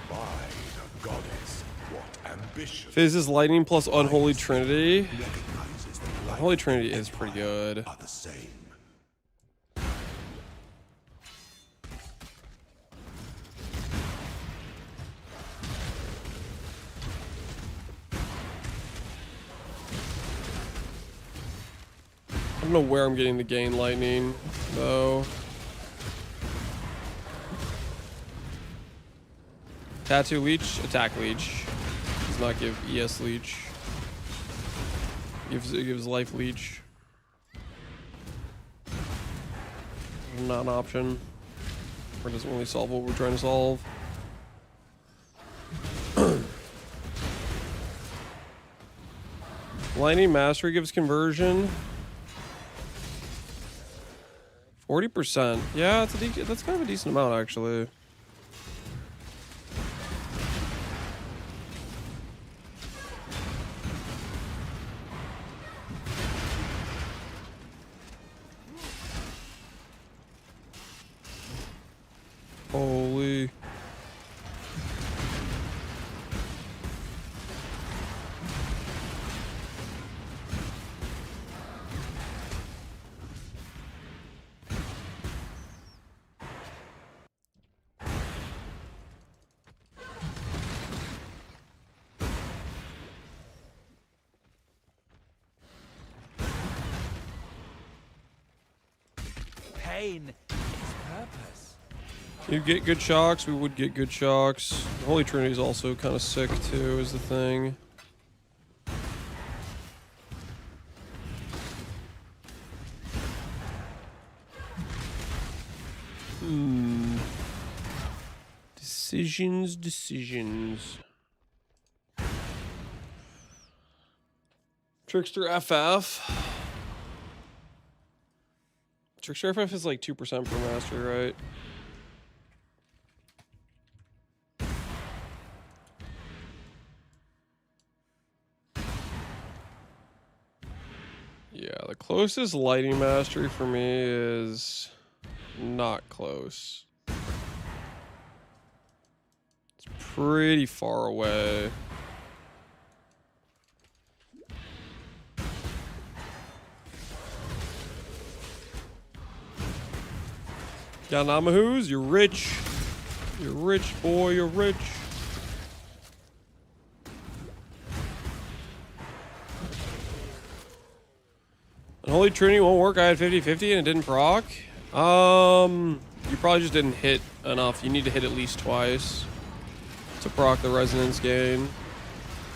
By the goddess, what ambition. Phases lightning plus unholy trinity. Recognizes that life Unholy trinity is pretty good. are the same. I don't know where I'm getting the gain lightning though. Tattoo leech, attack leech. Does not give ES leech. It gives life leech. Not an option. Or doesn't really solve what we're trying to solve. Lightning Mastery gives conversion. 40%. Yeah, that's kind of a decent amount actually. Holy. pain is purpose. You'd get good shocks. We would get good shocks. Holy Trinity is also kind of sick too, is the thing. Decisions. Trickster FF. Trickster FF is like 2% per mastery, right? Yeah, the closest lighting mastery for me is not close. It's pretty far away. Yeah, Namahoos, you're rich. You're rich, boy, you're rich. And Holy Trinity won't work. I had 50-50 and it didn't proc. You probably just didn't hit enough. You need to hit at least twice to proc the resonance gain.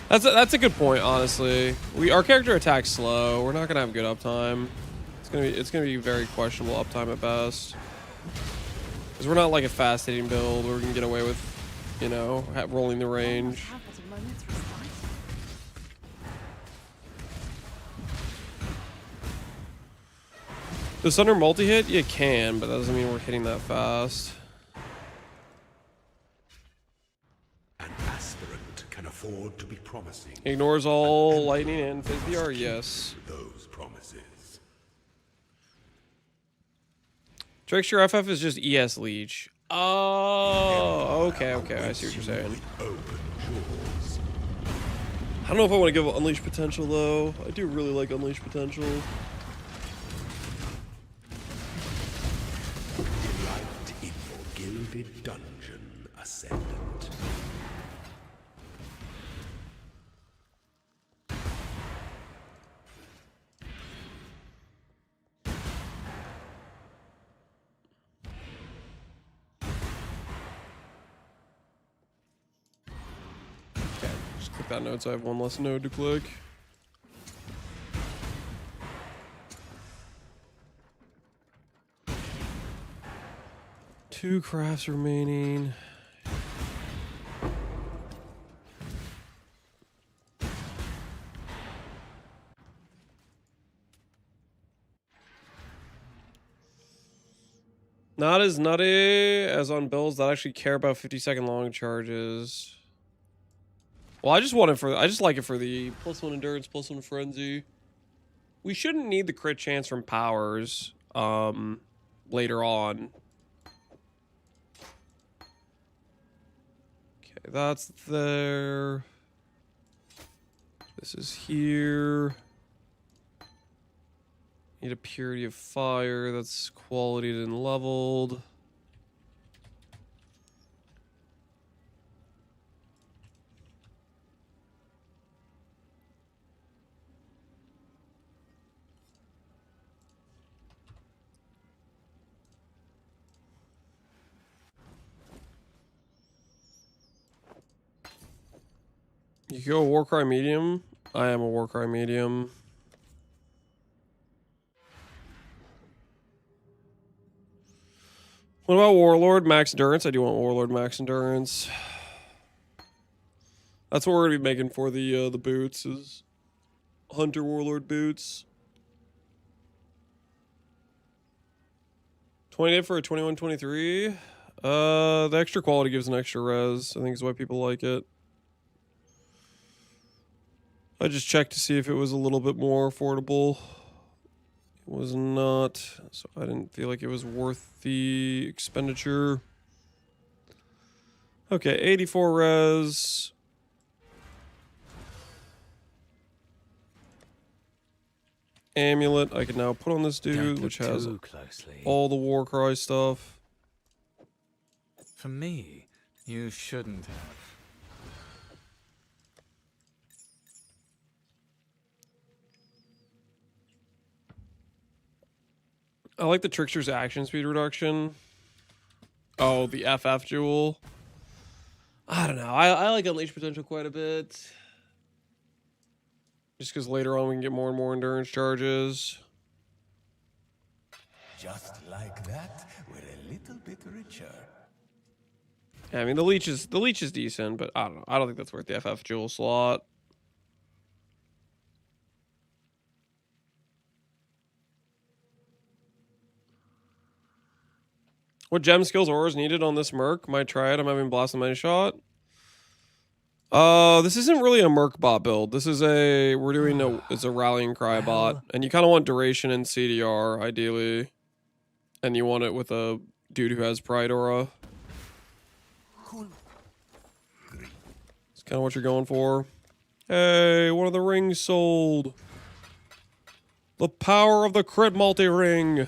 That's a good point, honestly. Our character attacks slow. We're not gonna have good uptime. It's gonna be very questionable uptime at best. Because we're not like a fast hitting build where we can get away with, you know, rolling the range. The Thunder multi-hit? You can, but that doesn't mean we're hitting that fast. An aspirant can afford to be promising. Ignores all lightning and phase VR, yes. Those promises. Trickster FF is just ES Leech. Oh, okay, I see what you're saying. I don't know if I want to give Unleash Potential, though. I do really like Unleash Potential. Delight in your gilded dungeon, Ascendant. Okay, just click that node so I have one less node to click. Two crafts remaining. Not as nutty as on builds that actually care about 50-second long charges. Well, I just like it for the +1 endurance, +1 frenzy. We shouldn't need the crit chance from powers later on. Okay, that's there. This is here. Need a purity of fire. That's qualityed and leveled. You go Warcry medium. I am a Warcry medium. What about Warlord max endurance? I do want Warlord max endurance. That's what we're gonna be making for the boots is Hunter Warlord boots. 28 for a 21-23. The extra quality gives an extra res. I think is why people like it. I just checked to see if it was a little bit more affordable. It was not, so I didn't feel like it was worth the expenditure. Okay, 84 res. Amulet I can now put on this dude, which has all the Warcry stuff. For me, you shouldn't have. I like the Trickster's action speed reduction. Oh, the FF jewel. I don't know. I like Unleash Potential quite a bit. Just because later on we can get more and more endurance charges. Just like that, we're a little bit richer. Yeah, I mean the leech is decent, but I don't know. I don't think that's worth the FF jewel slot. What gem skills or is needed on this merc? Might try it. I'm having blast on my shot. This isn't really a merc bot build. This is it's a rallying cry bot, and you kind of want duration and CDR ideally, and you want it with a dude who has pride aura. It's kind of what you're going for. Hey, one of the rings sold. The power of the crit multi-ring.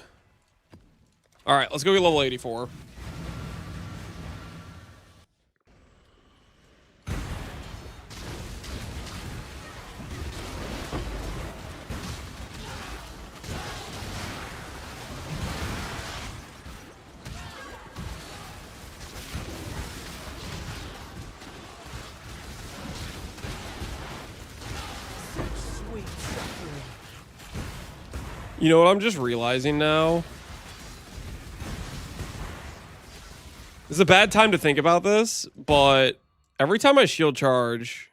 All right, let's go get level 84. You know what I'm just realizing now? This is a bad time to think about this, but every time I shield charge,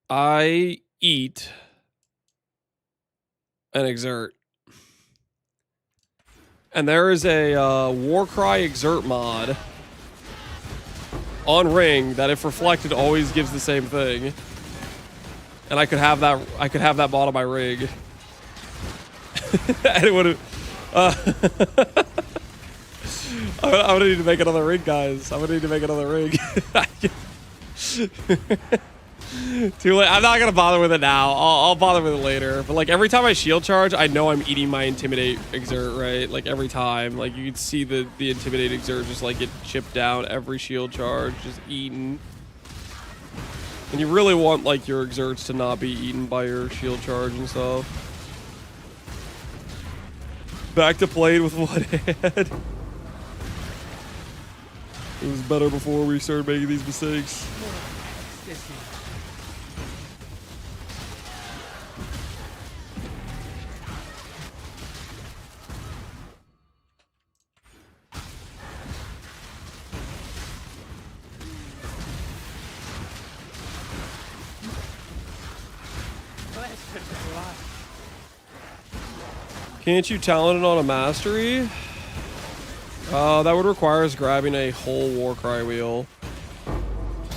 I eat and exert. And there is a Warcry exert mod on Ring that, if reflected, always gives the same thing. And I could have that mod on my rig. And it would have. I'm gonna need to make another rig, guys. I'm gonna need to make another rig. Too late. I'm not gonna bother with it now. I'll bother with it later. But like every time I shield charge, I know I'm eating my intimidate exert, right? Like every time, like you can see the intimidate exert just like get chipped down every shield charge, just eaten. And you really want like your exerts to not be eaten by your shield charge and stuff. Back to playing with one hand. It was better before we started making these mistakes. Can't you talent it on a mastery? That would require us grabbing a whole Warcry wheel,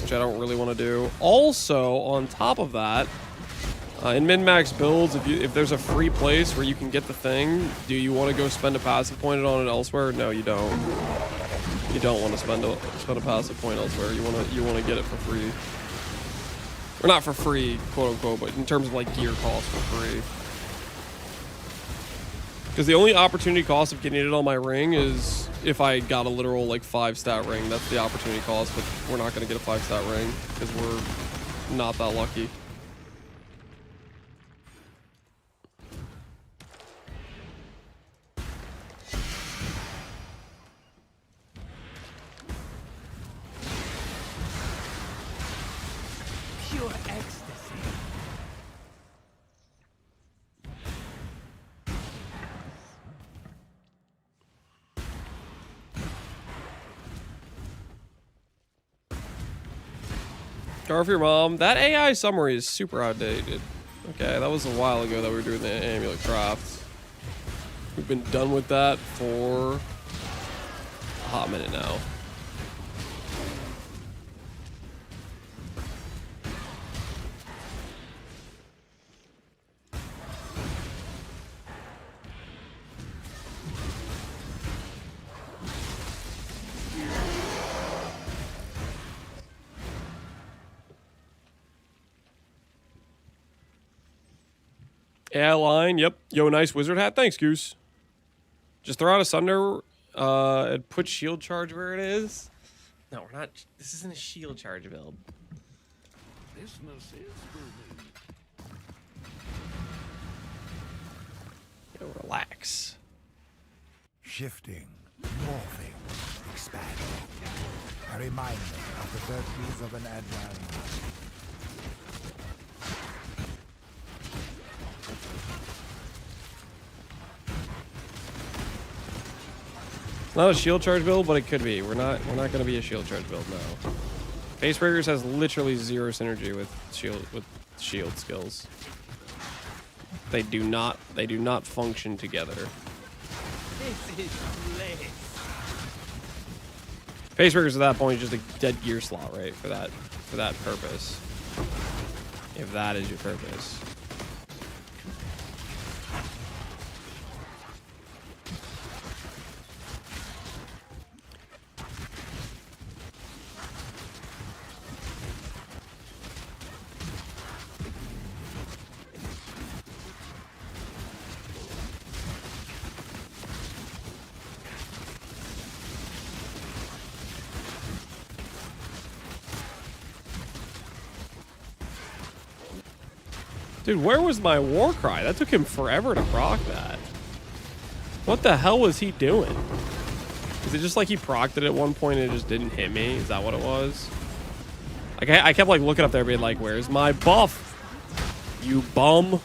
which I don't really want to do. Also, on top of that, in min-max builds, if there's a free place where you can get the thing, do you want to go spend a passive point on it elsewhere? No, you don't. You don't want to spend a passive point elsewhere. You want to get it for free, or not for free, quote unquote, but in terms of like gear cost for free. Because the only opportunity cost of getting it on my ring is if I got a literal like 5-stat ring. That's the opportunity cost, but we're not going to get a 5-stat ring because we're not that lucky. Pure ecstasy. Scar for your mom. That AI summary is super outdated. Okay, that was a while ago that we were doing the amulet craft. We've been done with that for a hot minute now. AI line, yep. Yo, nice wizard hat. Thanks, Goose. Just throw out a Sunder and put shield charge where it is. No, we're not. This isn't a shield charge build. Business is booming. Yo, relax. Shifting, morphing, expand. A reminder of the virtues of an agile mind. It's not a shield charge build, but it could be. We're not gonna be a shield charge build now. Facebreakers has literally zero synergy with shield skills. They do not function together. This is bliss. Facebreakers at that point is just a dead gear slot, right? For that purpose. If that is your purpose. Dude, where was my war cry? That took him forever to proc that. What the hell was he doing? Is it just like he procced it at one point and it just didn't hit me? Is that what it was? Like I kept like looking up there being like, where's my buff? You bum.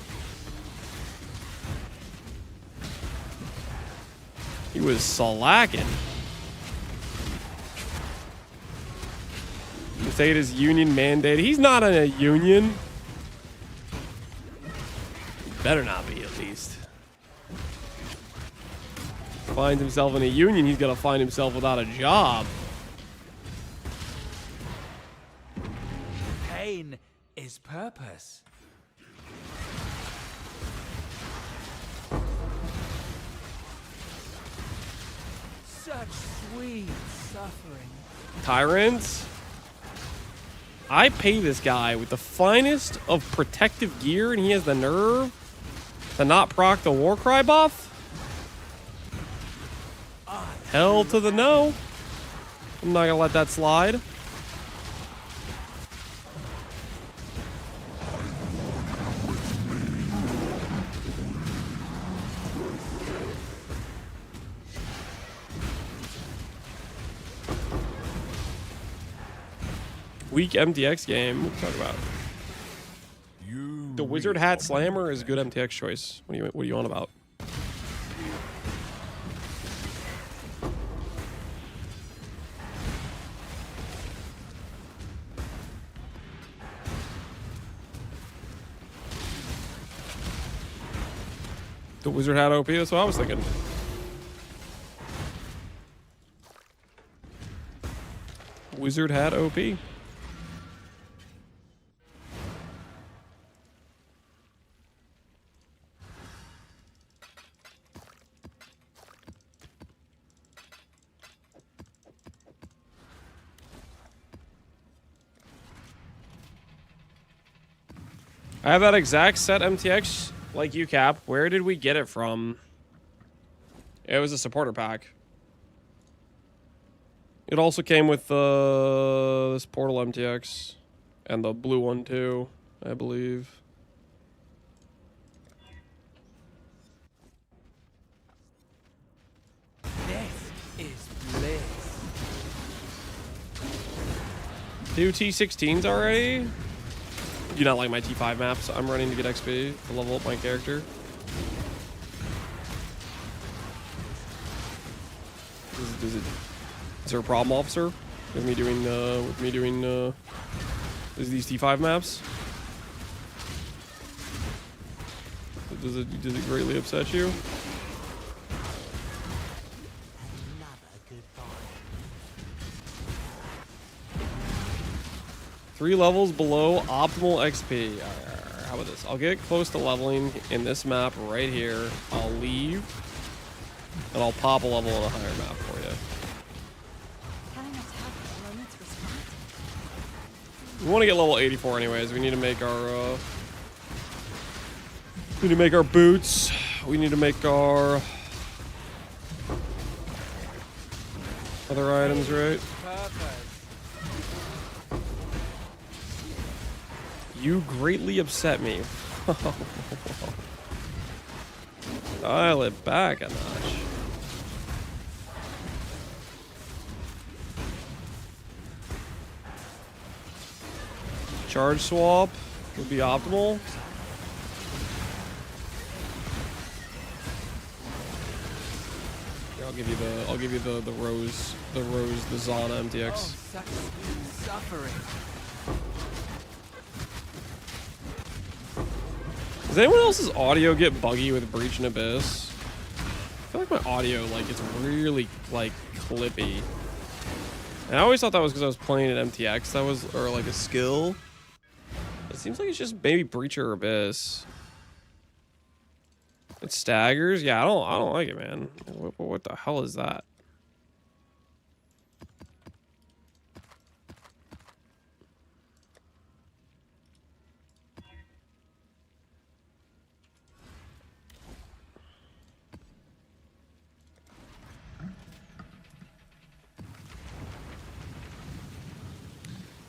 He was slacking. You say it is union mandate. He's not in a union. Better not be, at least. Finds himself in a union, he's gonna find himself without a job. Pain is purpose. Such sweet suffering. Tyrants? I pay this guy with the finest of protective gear, and he has the nerve to not proc the Warcry buff? Hell to the no. I'm not gonna let that slide. Weak MTX game. What are you talking about? The Wizard Hat Slammer is a good MTX choice. What are you on about? The Wizard Hat OP, that's what I was thinking. Wizard Hat OP. I have that exact set MTX like you, Cap. Where did we get it from? It was a supporter pack. It also came with this Portal MTX and the blue one too, I believe. This is bliss. Do T16s already? Do you not like my T5 maps I'm running to get XP to level up my character? Is there a problem, officer? With me doing these T5 maps? Does it greatly upset you? Three levels below optimal XP. How about this? I'll get close to leveling in this map right here. I'll leave, and I'll pop a level on a higher map for you. We want to get level 84 anyways. We need to make our boots. We need to make our other items, right? You greatly upset me. Dial it back a notch. Charge swap would be optimal. Here, I'll give you the Rose, the Zana MTX. Oh, such suffering. Does anyone else's audio get buggy with Breach and Abyss? I feel like my audio, like, it's really, like, clippy. And I always thought that was because I was playing an MTX that was, or like a skill. It seems like it's just maybe Breach or Abyss. It staggers? Yeah, I don't like it, man. What the hell is that?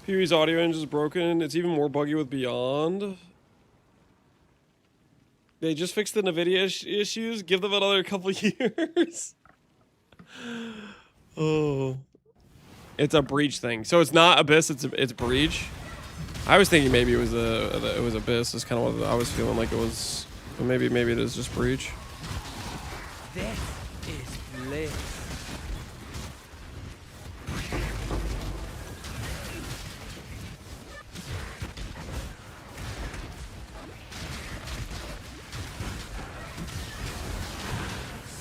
Pewie's audio engine is broken. It's even more buggy with Beyond. They just fixed the NVIDIA issues. Give them another couple years. Oh. It's a Breach thing. So it's not Abyss, it's Breach. I was thinking maybe it was Abyss. Is kind of what I was feeling like it was. But maybe it is just Breach. This is bliss.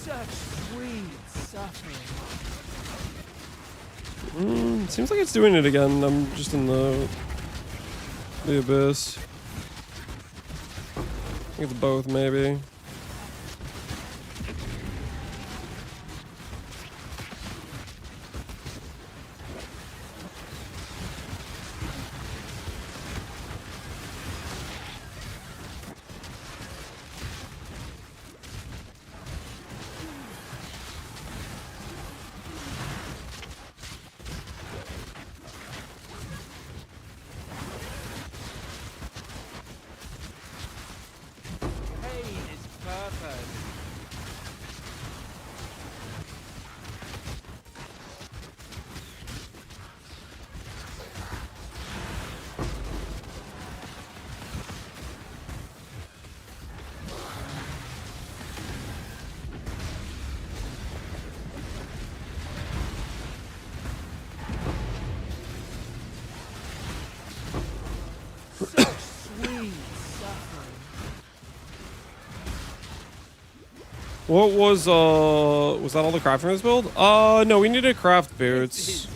Such sweet suffering. Seems like it's doing it again. I'm just in the Abyss. I think it's both, maybe. What was that all the crafting for this build? No, we need to craft boots.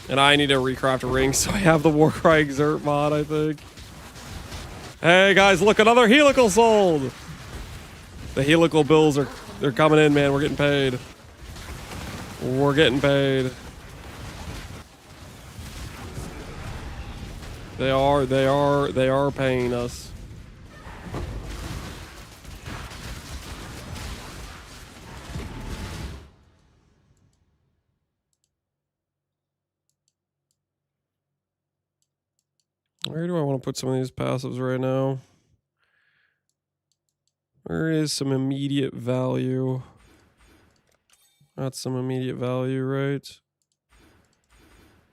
And I need to recraft a ring, so I have the Warcry Exert mod, I think. Hey guys, look, another helical sold! The helical bills they're coming in, man. We're getting paid. We're getting paid. They are paying us. Where do I want to put some of these passives right now? Where is some immediate value? That's some immediate value, right?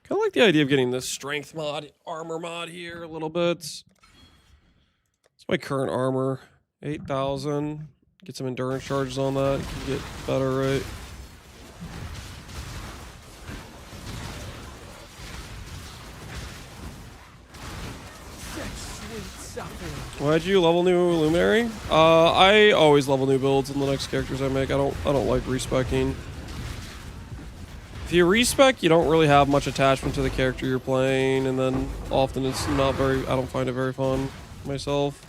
Kind of like the idea of getting this strength mod, armor mod here a little bit. It's my current armor, 8,000. Get some endurance charges on that. Can get better, right? Why'd you level new Luminary? I always level new builds in the next characters I make. I don't like respecking. If you respec, you don't really have much attachment to the character you're playing, and then often it's not very. I don't find it very fun myself.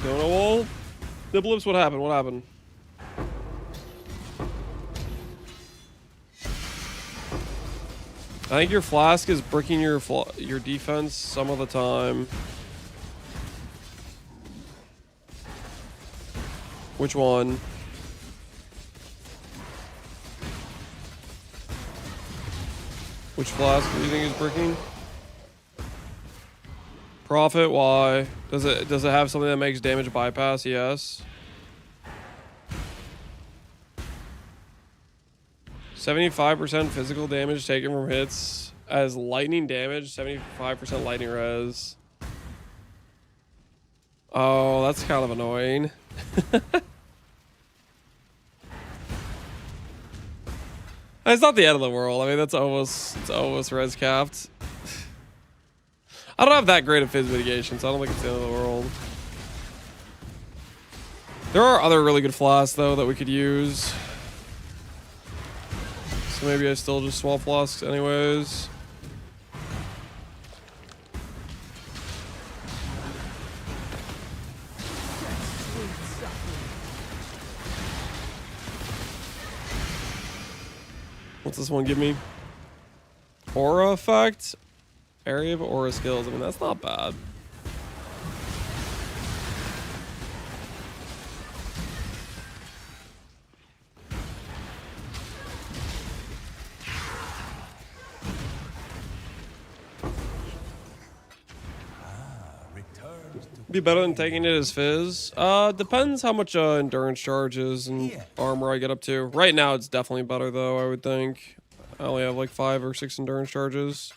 Donut wall? Niblips, what happened? What happened? I think your flask is bricking your defense some of the time. Which one? Which flask do you think is bricking? Profit, why? Does it have something that makes damage bypass? Yes. 75% physical damage taken from hits as lightning damage, 75% lightning res. Oh, that's kind of annoying. It's not the end of the world. I mean, it's almost res capped. I don't have that great of fizz mitigation, so I don't think it's the end of the world. There are other really good flasks though that we could use. So maybe I still just swap flasks anyways. What's this one give me? Aura effect? Area of aura skills. I mean, that's not bad. Be better than taking it as fizz. Depends how much endurance charges and armor I get up to. Right now, it's definitely better though. I would think. I only have like 5 or 6 endurance charges.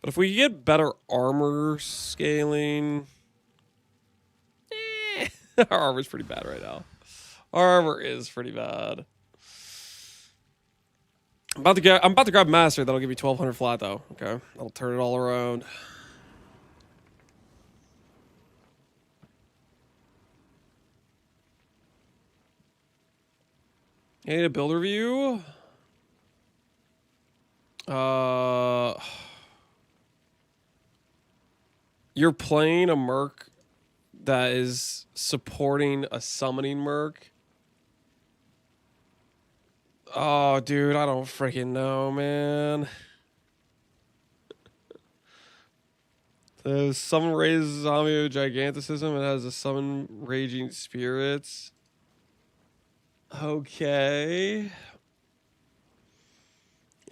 But if we get better armor scaling, our armor's pretty bad right now. Our armor is pretty bad. I'm about to grab master. That'll give me 1200 flat though. Okay, that'll turn it all around. I need a build review. You're playing a merc that is supporting a summoning merc. Oh, dude, I don't freaking know, man. The summon raises zombie with giganticism. It has a summon raging spirits. Okay.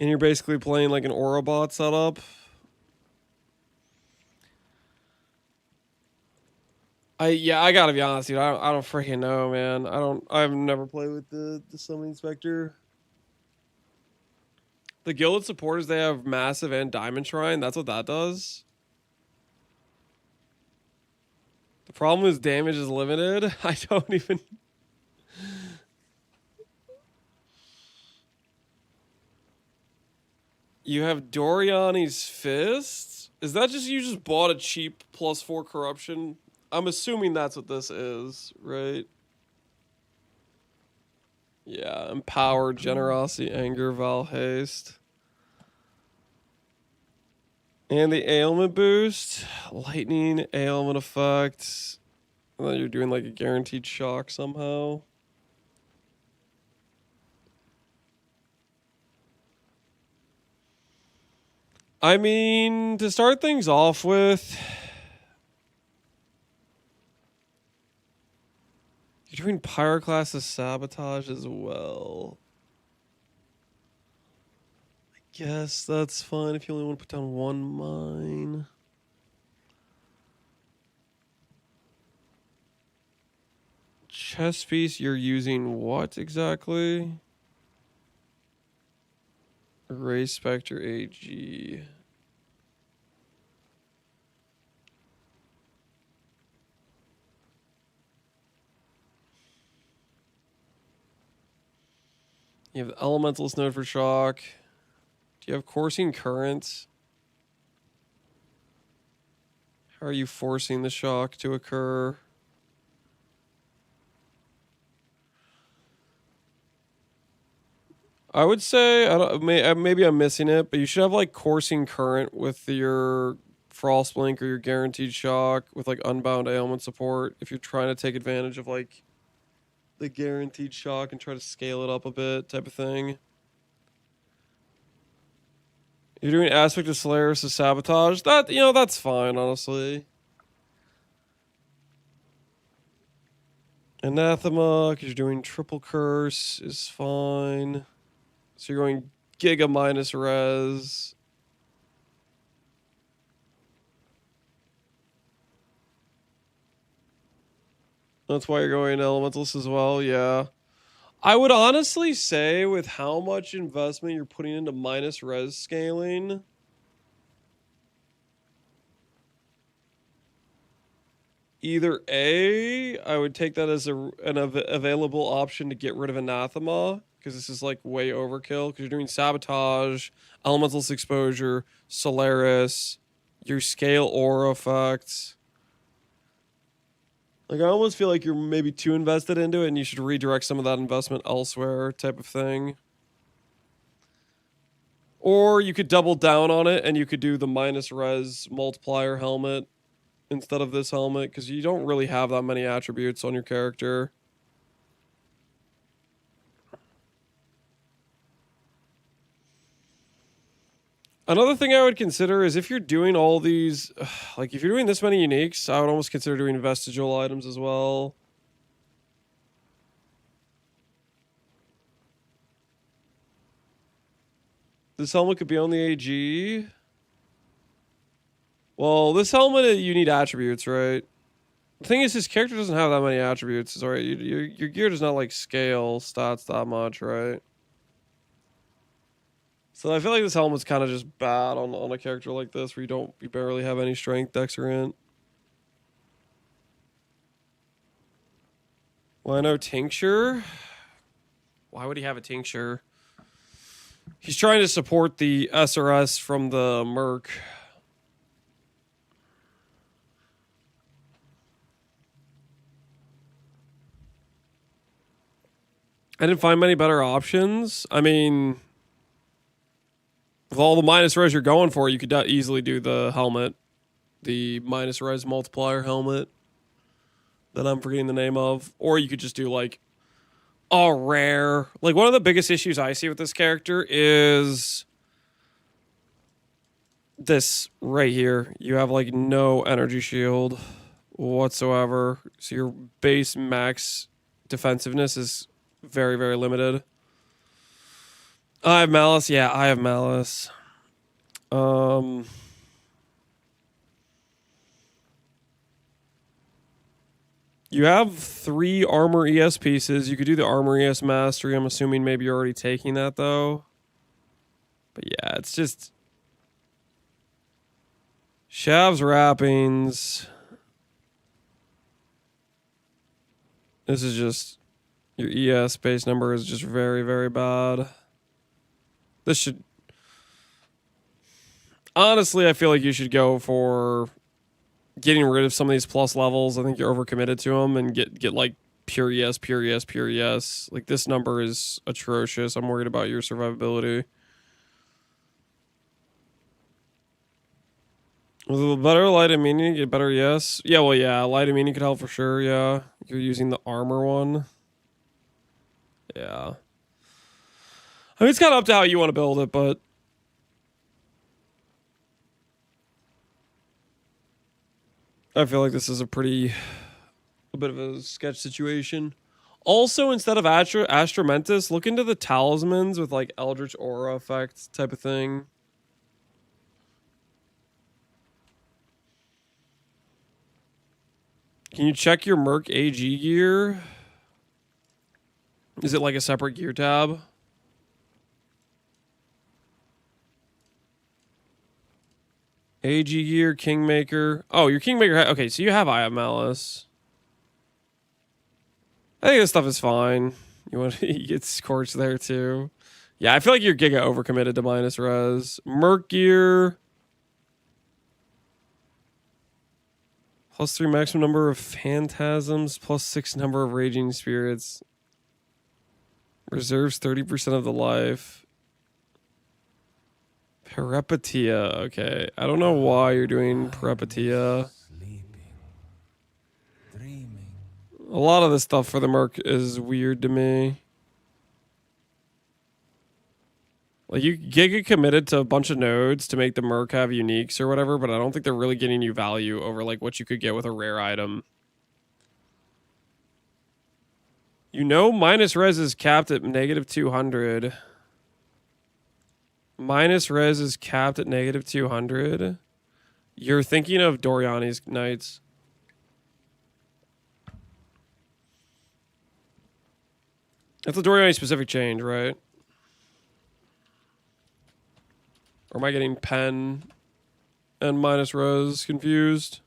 And you're basically playing like an aura bot setup. I gotta be honest, dude. I don't freaking know, man. I've never played with the summoning specter. The guild supporters, they have massive and diamond shrine. That's what that does. The problem is damage is limited. I don't even. You have Doriani's Fist? Is that just you just bought a cheap +4 corruption? I'm assuming that's what this is, right? Yeah, Empower, Generosity, Anger, Val, Haste. And the ailment boost. Lightning, ailment effect. And then you're doing like a guaranteed shock somehow. I mean, to start things off with, you're doing Pyroclas's Sabotage as well. I guess that's fine if you only want to put down 1 mine. Chess piece, you're using what exactly? Ray Spectre AG. You have the Elementalist node for shock. Do you have Coursing Currents? How are you forcing the shock to occur? I would say, maybe I'm missing it, but you should have like Coursing Current with your Frost Blink or your Guaranteed Shock with like Unbound Ailment support if you're trying to take advantage of like the Guaranteed Shock and try to scale it up a bit type of thing. You're doing Aspect of Solaris as Sabotage. That, that's fine, honestly. Anathema, because you're doing Triple Curse, is fine. So you're going Giga minus res. That's why you're going elementalist as well, yeah. I would honestly say with how much investment you're putting into minus res scaling, either A, I would take that as an available option to get rid of anathema, because this is like way overkill, because you're doing sabotage, elementalist exposure, Solaris, your scale aura effects. Like, I almost feel like you're maybe too invested into it and you should redirect some of that investment elsewhere type of thing. Or you could double down on it and you could do the minus res multiplier helmet instead of this helmet, because you don't really have that many attributes on your character. Another thing I would consider is if you're doing all these, like if you're doing this many uniques, I would almost consider doing vestigial items as well. This helmet could be on the AG. Well, this helmet, you need attributes, right? The thing is, his character doesn't have that many attributes. It's alright. Your gear does not like scale stats that much, right? So I feel like this helmet's kind of just bad on a character like this, where you barely have any strength, dex, or int. Well, I know tincture. Why would he have a tincture? He's trying to support the SRS from the Merc. I didn't find many better options. I mean, with all the minus res you're going for, you could easily do the helmet. The minus res multiplier helmet that I'm forgetting the name of. Or you could just do like a rare. Like, one of the biggest issues I see with this character is this right here. You have like no energy shield whatsoever. So your base max defensiveness is very, very limited. I have malice. Yeah, I have malice. You have 3 armor ES pieces. You could do the armor ES mastery. I'm assuming maybe you're already taking that though. But yeah, it's just Shav's wrappings. This is just your ES base number is just very, very bad. This should... Honestly, I feel like you should go for getting rid of some of these plus levels. I think you're overcommitted to them, and get like pure ES, pure ES, pure ES. Like, this number is atrocious. I'm worried about your survivability. With a better light immunity, get better ES. Yeah, well, yeah, light immunity could help for sure, yeah. You're using the armor one. Yeah. I mean, it's kind of up to how you want to build it, but I feel like this is a bit of a sketch situation. Also, instead of Astromentis, look into the talismans with like Eldritch Aura effects type of thing. Can you check your Merc AG gear? Is it like a separate gear tab? AG gear, Kingmaker. Oh, your Kingmaker. Okay, so you have Eye of Malice. I think this stuff is fine. You get Scorched there too. Yeah, I feel like you're giga overcommitted to minus res. Merc gear. +3 maximum number of phantasms, +6 number of raging spirits. Reserves 30% of the life. Peripetia. Okay. I don't know why you're doing Peripetia. A lot of this stuff for the Merc is weird to me. Like, you get committed to a bunch of nodes to make the Merc have uniques or whatever, but I don't think they're really getting you value over like what you could get with a rare item. You know, minus res is capped at -200. Minus res is capped at -200. You're thinking of Doriani's Knights. That's a Doriani specific change, right? Or am I getting pen and minus res confused?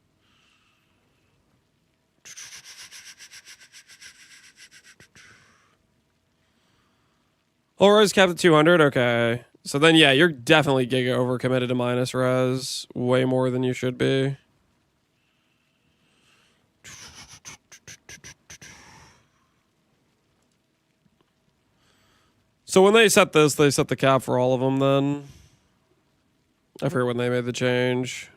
Oh, res capped at 200? Okay. So then, yeah, you're definitely giga overcommitted to minus res. Way more than you should be. So when they set this, they set the cap for all of them then? I forget when they made the change.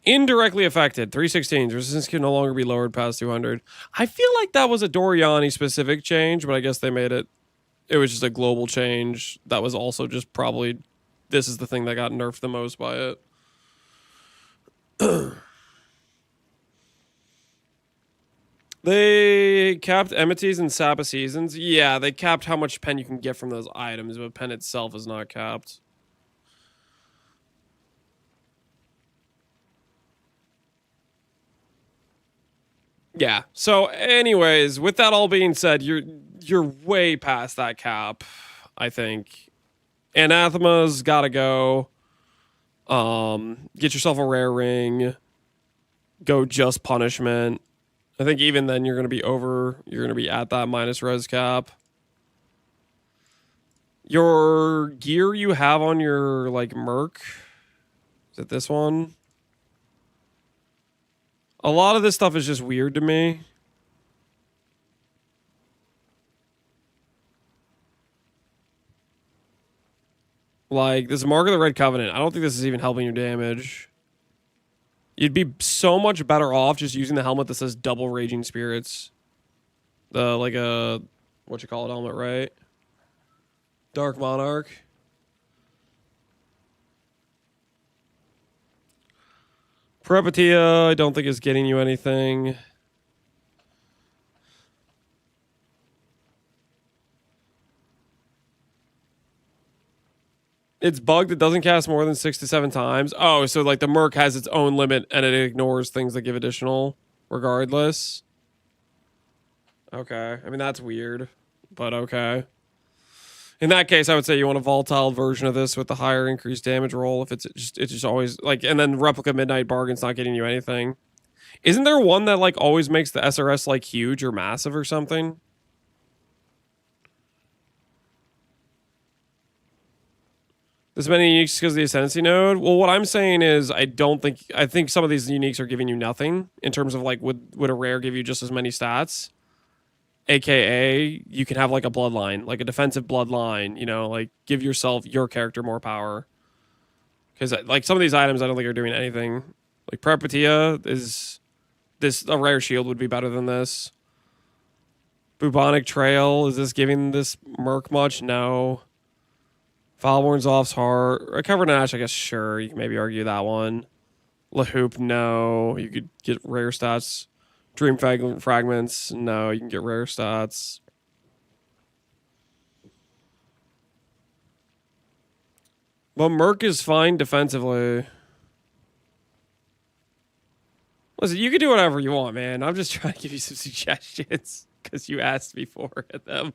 Indirectly affected. 316s. Resistance can no longer be lowered past 200. I feel like that was a Doriani specific change, but I guess they made it. It was just a global change. That was also just probably. This is the thing that got nerfed the most by it. They capped enmities and sap of seasons. Yeah, they capped how much pen you can get from those items, but pen itself is not capped. Yeah. So, anyways, with that all being said, you're way past that cap, I think. Anathema's gotta go. Get yourself a rare ring. Go just punishment. I think even then you're gonna be over. You're gonna be at that minus res cap. Your gear you have on your like merc. Is it this one? A lot of this stuff is just weird to me. Like, this Mark of the Red Covenant, I don't think this is even helping your damage. You'd be so much better off just using the helmet that says double Raging Spirits. The, like a, what you call it helmet, right? Dark Monarch. Prepatia, I don't think is getting you anything. It's bugged. It doesn't cast more than 6 to 7 times. Oh, so like the Merc has its own limit and it ignores things that give additional regardless. Okay. I mean, that's weird, but okay. In that case, I would say you want a volatile version of this with the higher increased damage roll. If it's just always like, and then Replica Midnight Bargain's not getting you anything. Isn't there one that like always makes the SRS like huge or massive or something? This many uniques because of the Ascendancy node? Well, what I'm saying is I think some of these uniques are giving you nothing in terms of like would a rare give you just as many stats? AKA you can have like a bloodline, like a defensive bloodline, you know, like give your character more power. Because like some of these items I don't think are doing anything. Like Prepatia is a rare shield would be better than this. Bubonic Trail, is this giving this Merc much? No. Foulborn's Off's Heart. Recovered Ash, I guess, sure. You can maybe argue that one. Lahoop, no. You could get rare stats. Dream Fragments, no. You can get rare stats. But Merc is fine defensively. Listen, you can do whatever you want, man. I'm just trying to give you some suggestions because you asked me for them.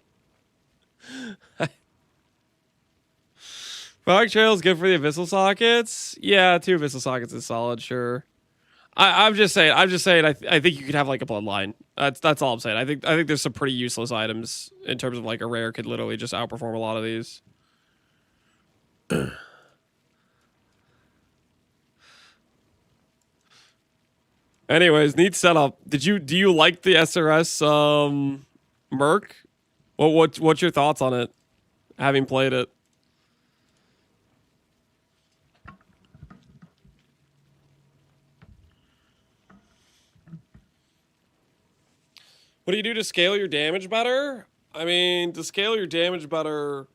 Fog Trail is good for the Abyssal Sockets. Yeah, 2 Abyssal Sockets is solid, sure. I'm just saying. I think you could have like a bloodline. That's all I'm saying. I think there's some pretty useless items in terms of like a rare could literally just outperform a lot of these. Anyways, neat setup. Do you like the SRS Merc? What's your thoughts on it? Having played it. What do you do to scale your damage better? I mean, to scale your damage better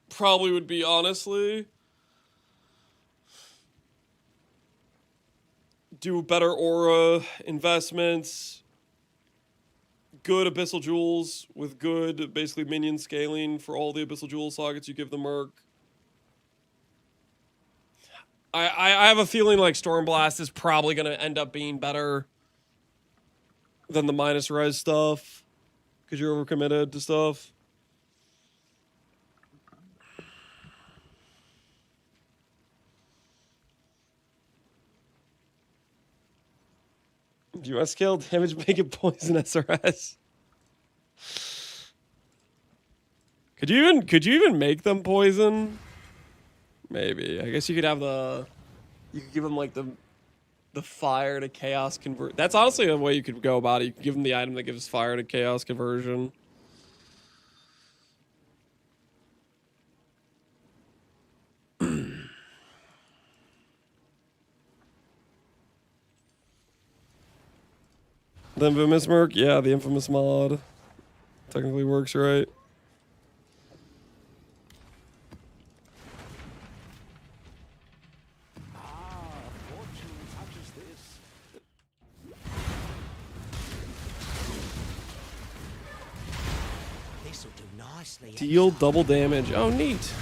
probably would be, honestly, do better aura investments, good Abyssal Jewels with good, basically, minion scaling for all the Abyssal Jewel sockets you give the Merc. I have a feeling like Stormblast is probably going to end up being better than the minus res stuff. Because you're overcommitted to stuff. Do you want scale damage make it poison SRS? Could you even make them poison? Maybe. I guess you could have the you could give them like the fire to chaos convert. That's honestly a way you could go about it. You could give them the item that gives fire to chaos conversion. The infamous merc? Yeah, the infamous mod. Technically works, right? This'll do nicely. Deal double damage. Oh, neat.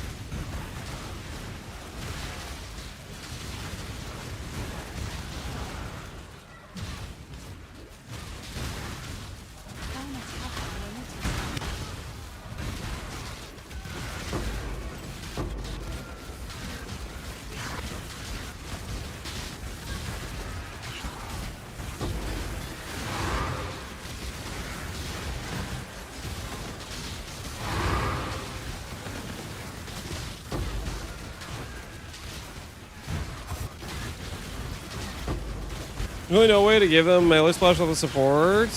Really no way to give them melee splash level support.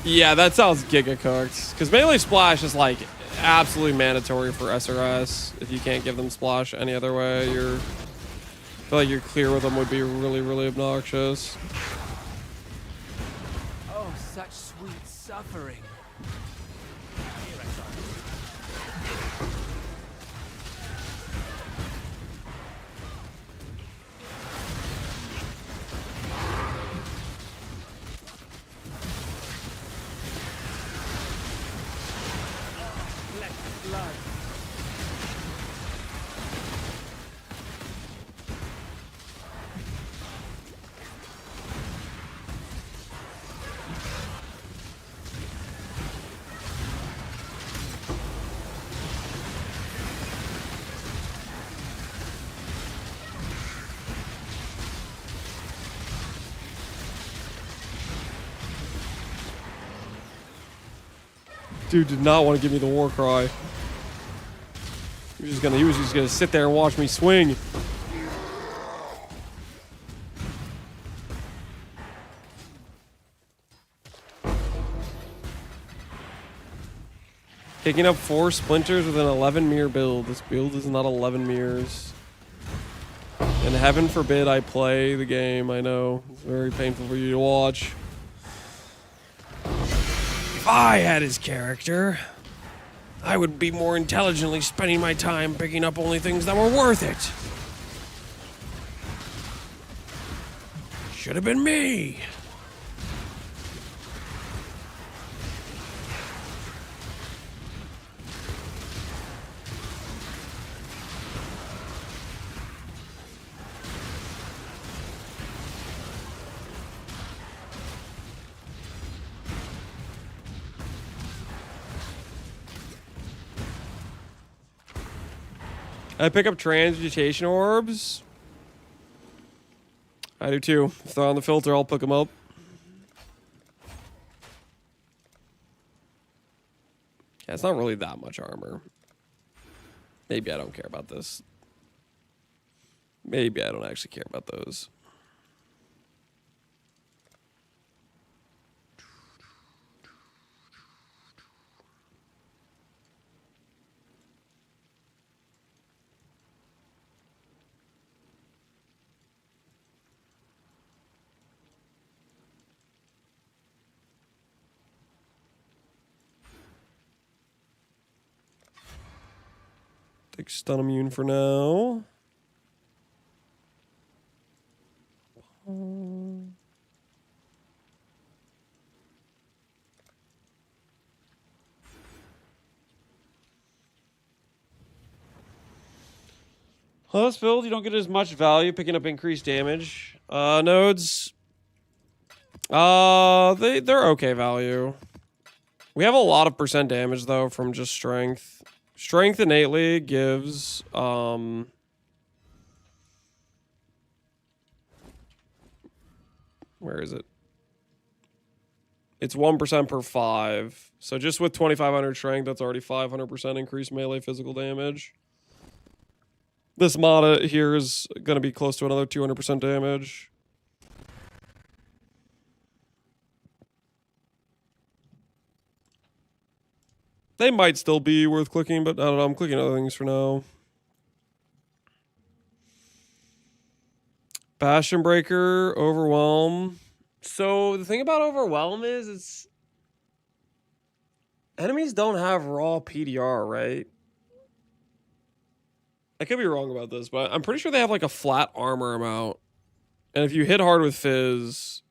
Yeah, that sounds giga cooked. Because melee splash is like absolutely mandatory for SRS. If you can't give them splash any other way, I feel like your clear with them would be really, really obnoxious. Oh, such sweet suffering. Blood. Dude did not want to give me the war cry. He was just gonna sit there and watch me swing. Picking up 4 splinters with an 11 mirror build. This build is not 11 mirrors. And heaven forbid I play the game. I know it's very painful for you to watch. If I had his character, I would be more intelligently spending my time picking up only things that were worth it. Should have been me. I pick up transmutation orbs. I do too. If they're on the filter, I'll pick them up. Yeah, it's not really that much armor. Maybe I don't care about this. Maybe I don't actually care about those. Take stun immune for now. Well, this build, you don't get as much value picking up increased damage. Nodes. They're okay value. We have a lot of percent damage though from just strength. Strength innately gives where is it? It's 1% per 5. So just with 2500 strength, that's already 500% increased melee physical damage. This mod here is going to be close to another 200% damage. They might still be worth clicking, but I don't know. I'm clicking other things for now. Bastion Breaker, Overwhelm. So the thing about Overwhelm is it's enemies don't have raw PDR, right? I could be wrong about this, but I'm pretty sure they have like a flat armor amount. And if you hit hard with Fizz,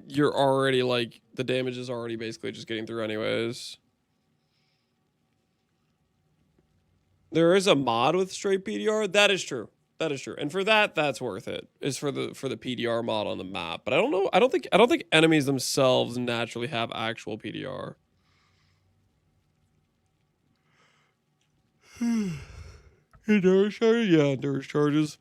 you're already like, the damage is already basically just getting through anyways. There is a mod with straight PDR. That is true. That is true. And for that, that's worth it. Is for the PDR mod on the map. But I don't know. I don't think enemies themselves naturally have actual PDR. Endurance charges? Yeah, endurance charges.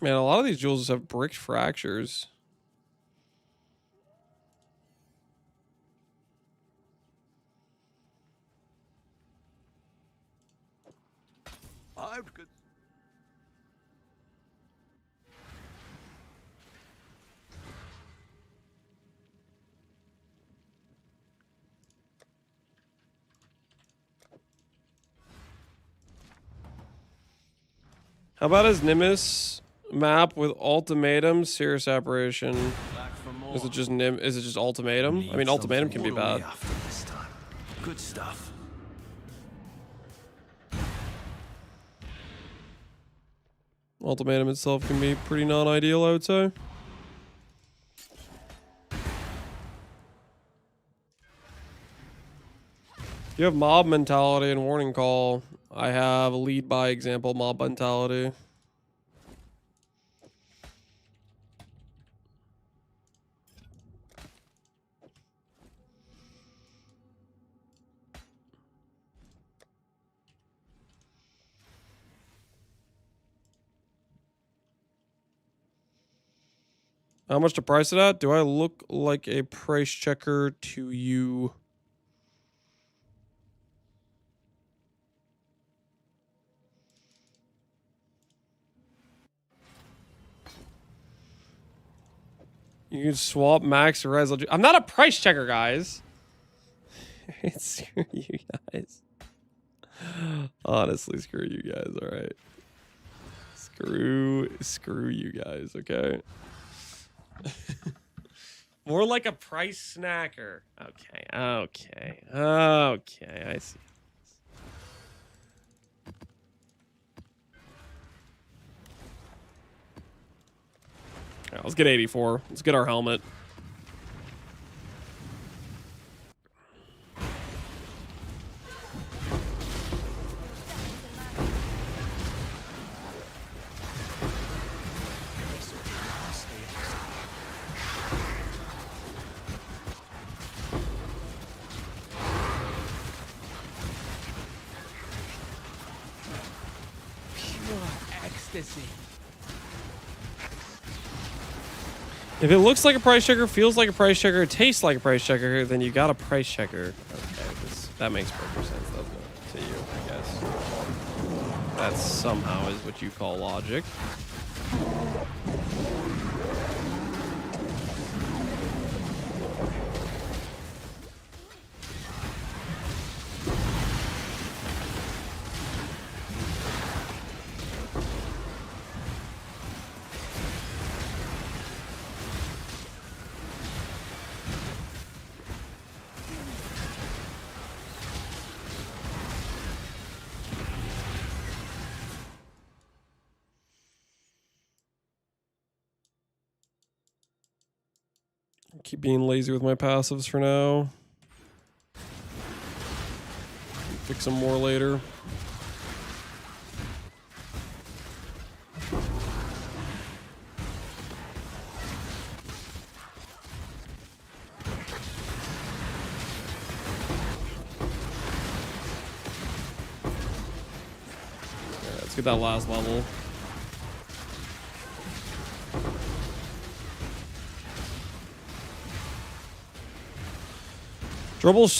Man, a lot of these jewels have bricked fractures. How about his Nimbus map with ultimatum, serious apparition? Is it just Is it just ultimatum? I mean, ultimatum can be bad. Good stuff. Ultimatum itself can be pretty non-ideal, I would say. You have mob mentality and warning call. I have lead by example mob mentality. How much to price it at? Do I look like a price checker to you? You can swap max or res. I'm not a price checker, guys. Screw you guys. Honestly, screw you guys. All right. Screw you guys. Okay. More like a price snacker. Okay. I see. All right, let's get 84. Let's get our helmet. If it looks like a price checker, feels like a price checker, tastes like a price checker, then you got a price checker. Okay, that makes perfect sense, doesn't it? To you, I guess. That somehow is what you call logic. Keep being lazy with my passives for now. Fix some more later. Alright, let's get that last level.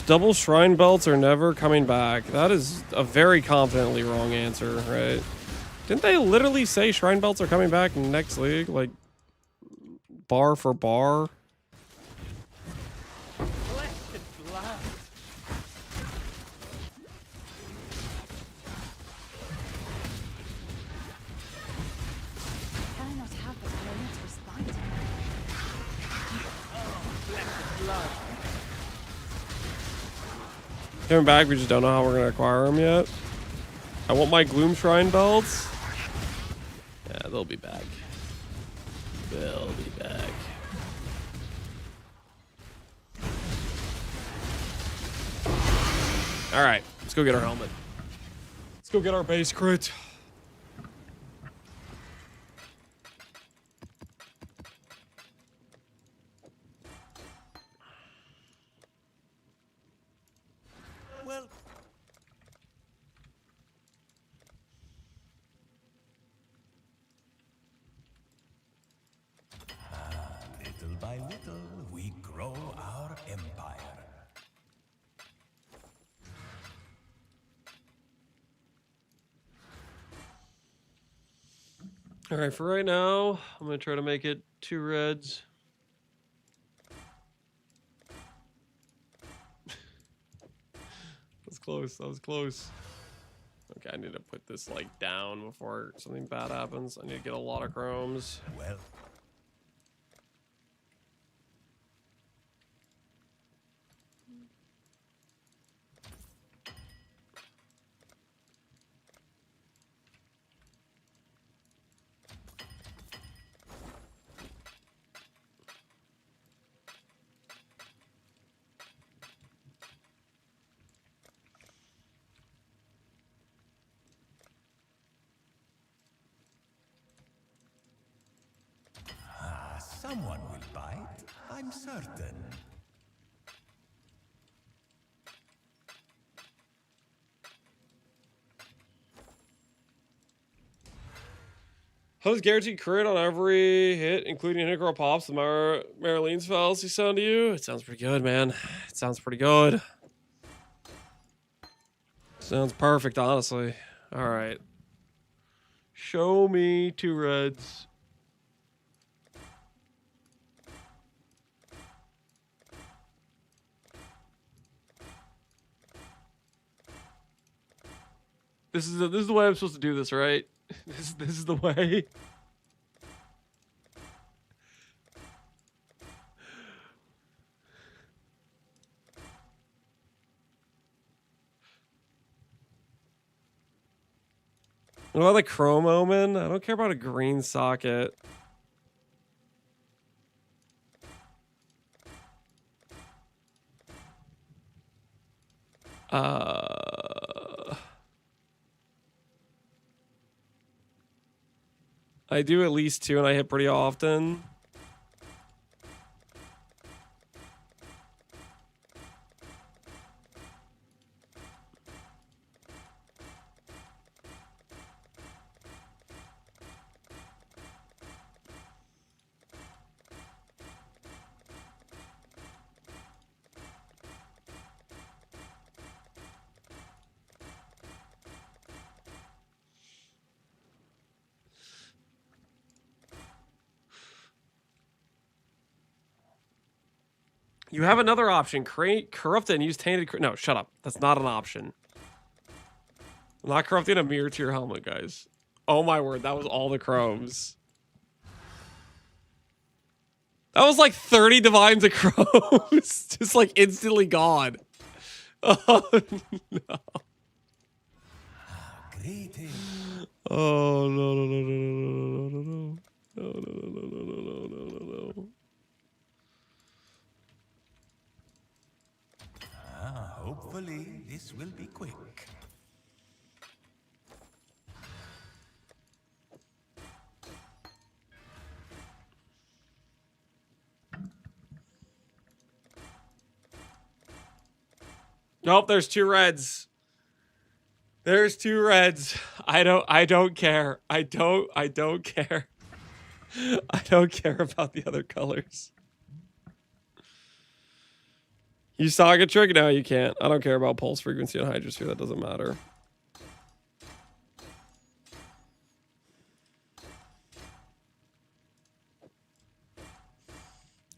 Double shrine belts are never coming back. That is a very confidently wrong answer, right? Didn't they literally say shrine belts are coming back next league? Like, bar for bar? Cannot have the pain to respond to me. Coming back, we just don't know how we're gonna acquire them yet. I want my Gloom Shrine belts. Yeah, they'll be back. They'll be back. All right, let's go get our helmet. Let's go get our base crit. Well, little by little, we grow our empire. All right, for right now, I'm gonna try to make it 2 reds. That's close. That was close. Okay, I need to put this like down before something bad happens. I need to get a lot of chromes. Well, someone will bite, I'm certain. How does guaranteed crit on every hit, including hit girl pops, the Marlene's fallacy sound to you? It sounds pretty good, man. It sounds pretty good. Sounds perfect, honestly. All right. Show me 2 reds. This is the way I'm supposed to do this, right? This is the way. What about the chrome omen? I don't care about a green socket. I do at least 2 and I hit pretty often. You have another option. Corrupt it and use tainted. No, shut up. That's not an option. I'm not corrupting a mirror to your helmet, guys. Oh my word, that was all the chromes. That was like 30 divines of chromes. Just like instantly gone. Oh no. Oh no no no no no no no no no no no no no no no. Hopefully this will be quick. Nope, there's 2 reds. There's 2 reds. I don't care. I don't care. I don't care about the other colors. You saga trick? No, you can't. I don't care about pulse frequency and hydrosphere. That doesn't matter.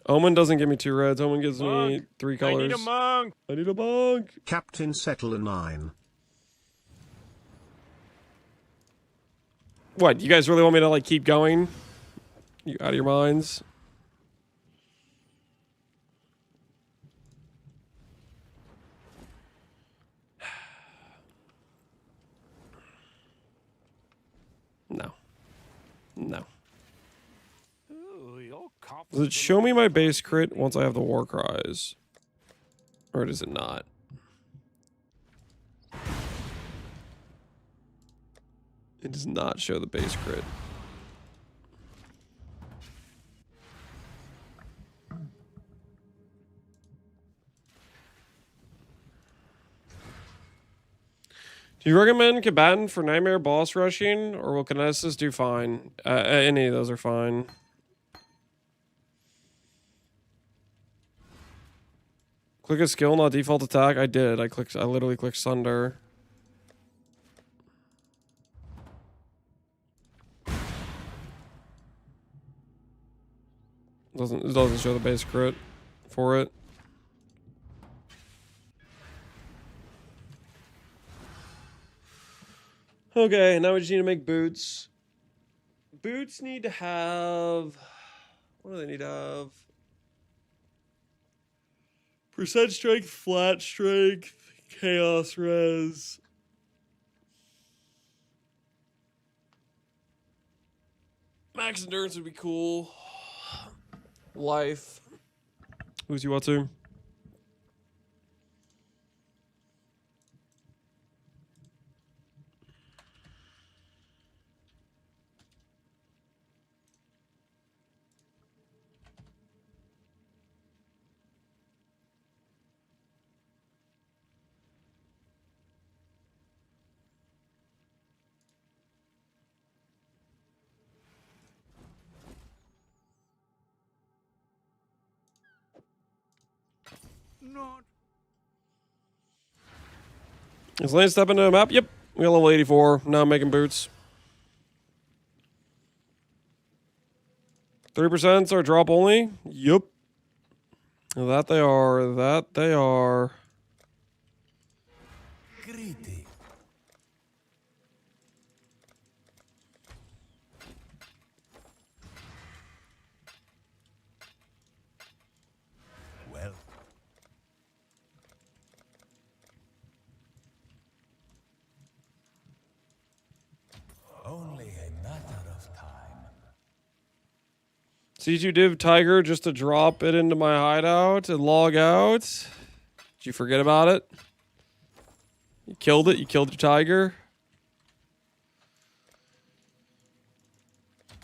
Omen doesn't give me 2 reds. Omen gives me 3 colors. I need a monk. I need a monk. Captain Settler 9. What? You guys really want me to like keep going? You out of your minds? No. No. Does it show me my base crit once I have the war cries? Or does it not? It does not show the base crit. Do you recommend Combatant for Nightmare boss rushing, or will Kinesis do fine? Any of those are fine. Click a skill, not default attack. I did. I literally clicked Sunder. It doesn't show the base crit for it. Okay, now we just need to make boots. Boots need to have... What do they need to have? Percent strength, flat strength, chaos res. Max endurance would be cool. Life. Who's you want to? Not. Is Lane stepping into the map? Yep. We got level 84. Now I'm making boots. 3% are drop only? Yup. That they are. That they are. Greedy. Well. Only a matter of time. C2 div tiger just to drop it into my hideout and log out. Did you forget about it? You killed it? You killed your tiger?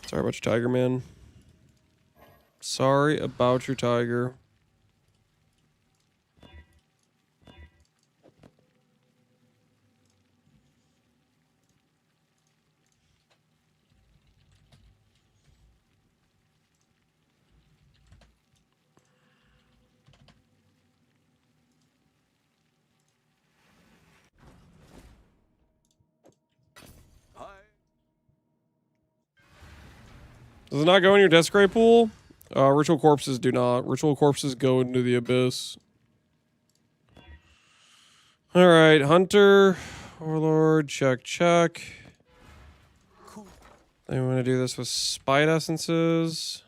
Sorry about your tiger, man. Sorry about your tiger. Does it not go in your Desecrate pool? Ritual corpses do not. Ritual corpses go into the abyss. Alright, Hunter, Warlord, check. Then we want to do this with Spite Essences.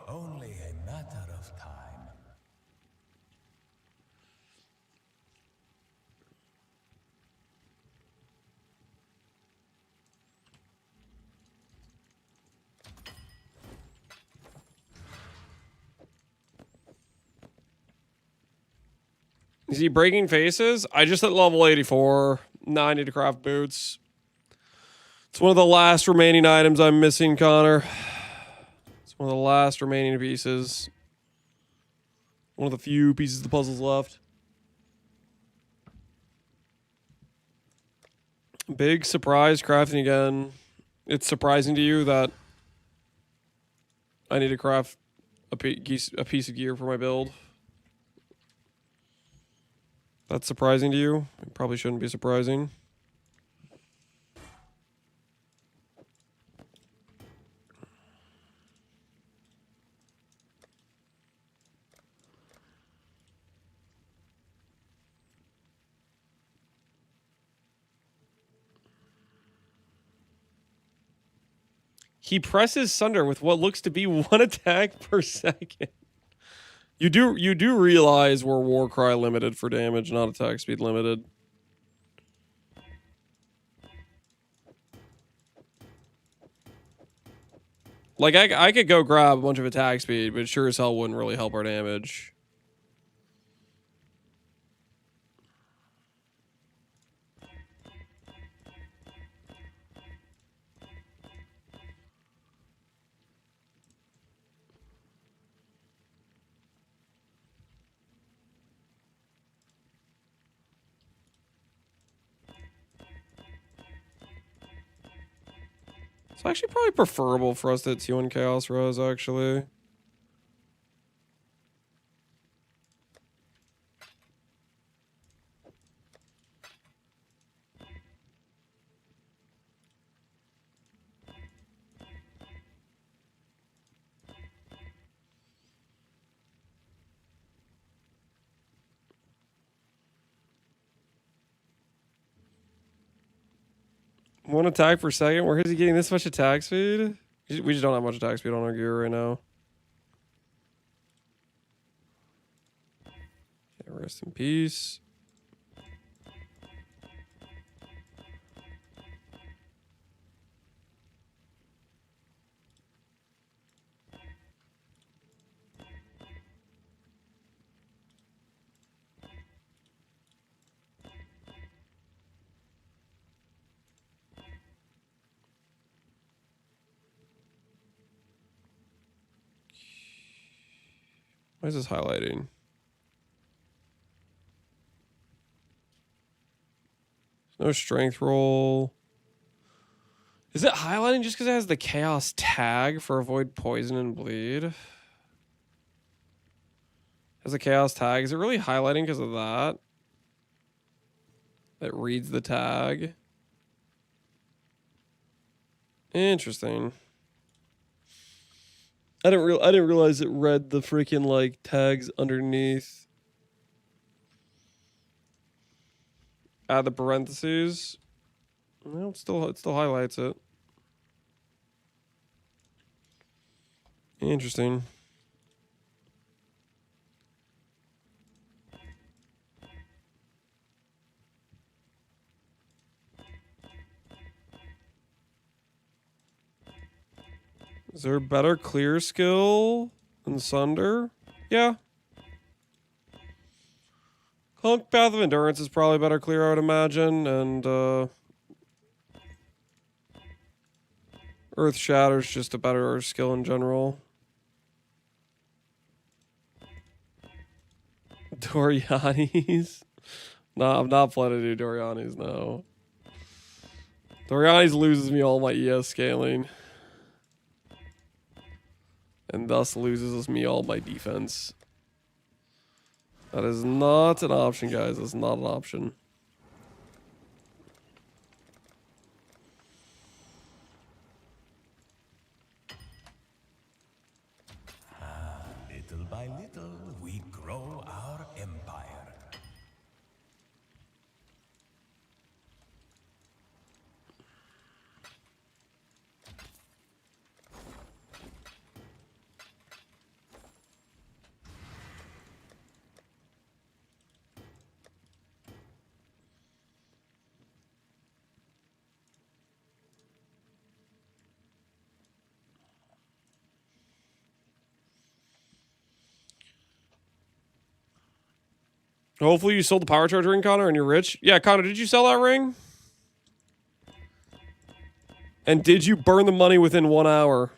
Only a matter of time. Is he breaking faces? I just hit level 84. Now I need to craft boots. It's one of the last remaining items I'm missing, Connor. It's one of the last remaining pieces. One of the few pieces of the puzzles left. Big surprise crafting again. It's surprising to you that I need to craft a piece of gear for my build. That's surprising to you? It probably shouldn't be surprising. He presses Sunder with what looks to be 1 attack per second. You do realize we're Warcry limited for damage, not attack speed limited. Like, I could go grab a bunch of attack speed, but it sure as hell wouldn't really help our damage. It's actually probably preferable for us to hit T1 Chaos Res, actually. One attack per second? Where is he getting this much attack speed? We just don't have much attack speed on our gear right now. Okay, rest in peace. Why is this highlighting? No strength roll. Is it highlighting just because it has the chaos tag for avoid poison and bleed? Has a chaos tag. Is it really highlighting because of that? It reads the tag. Interesting. I didn't realize it read the freaking like tags underneath. Add the parentheses. Well, it still highlights it. Interesting. Is there a better clear skill than Sunder? Yeah. Clunk Path of Endurance is probably better clear, I would imagine, and Earth Shatter's just a better skill in general. Doriani's? No, I'm not planning to do Doriani's, no. Doriani's loses me all my ES scaling. And thus loses me all my defense. That is not an option, guys. That's not an option. Little by little, we grow our empire. Hopefully you sold the power charge ring, Connor, and you're rich. Yeah, Connor, did you sell that ring? And did you burn the money within 1 hour?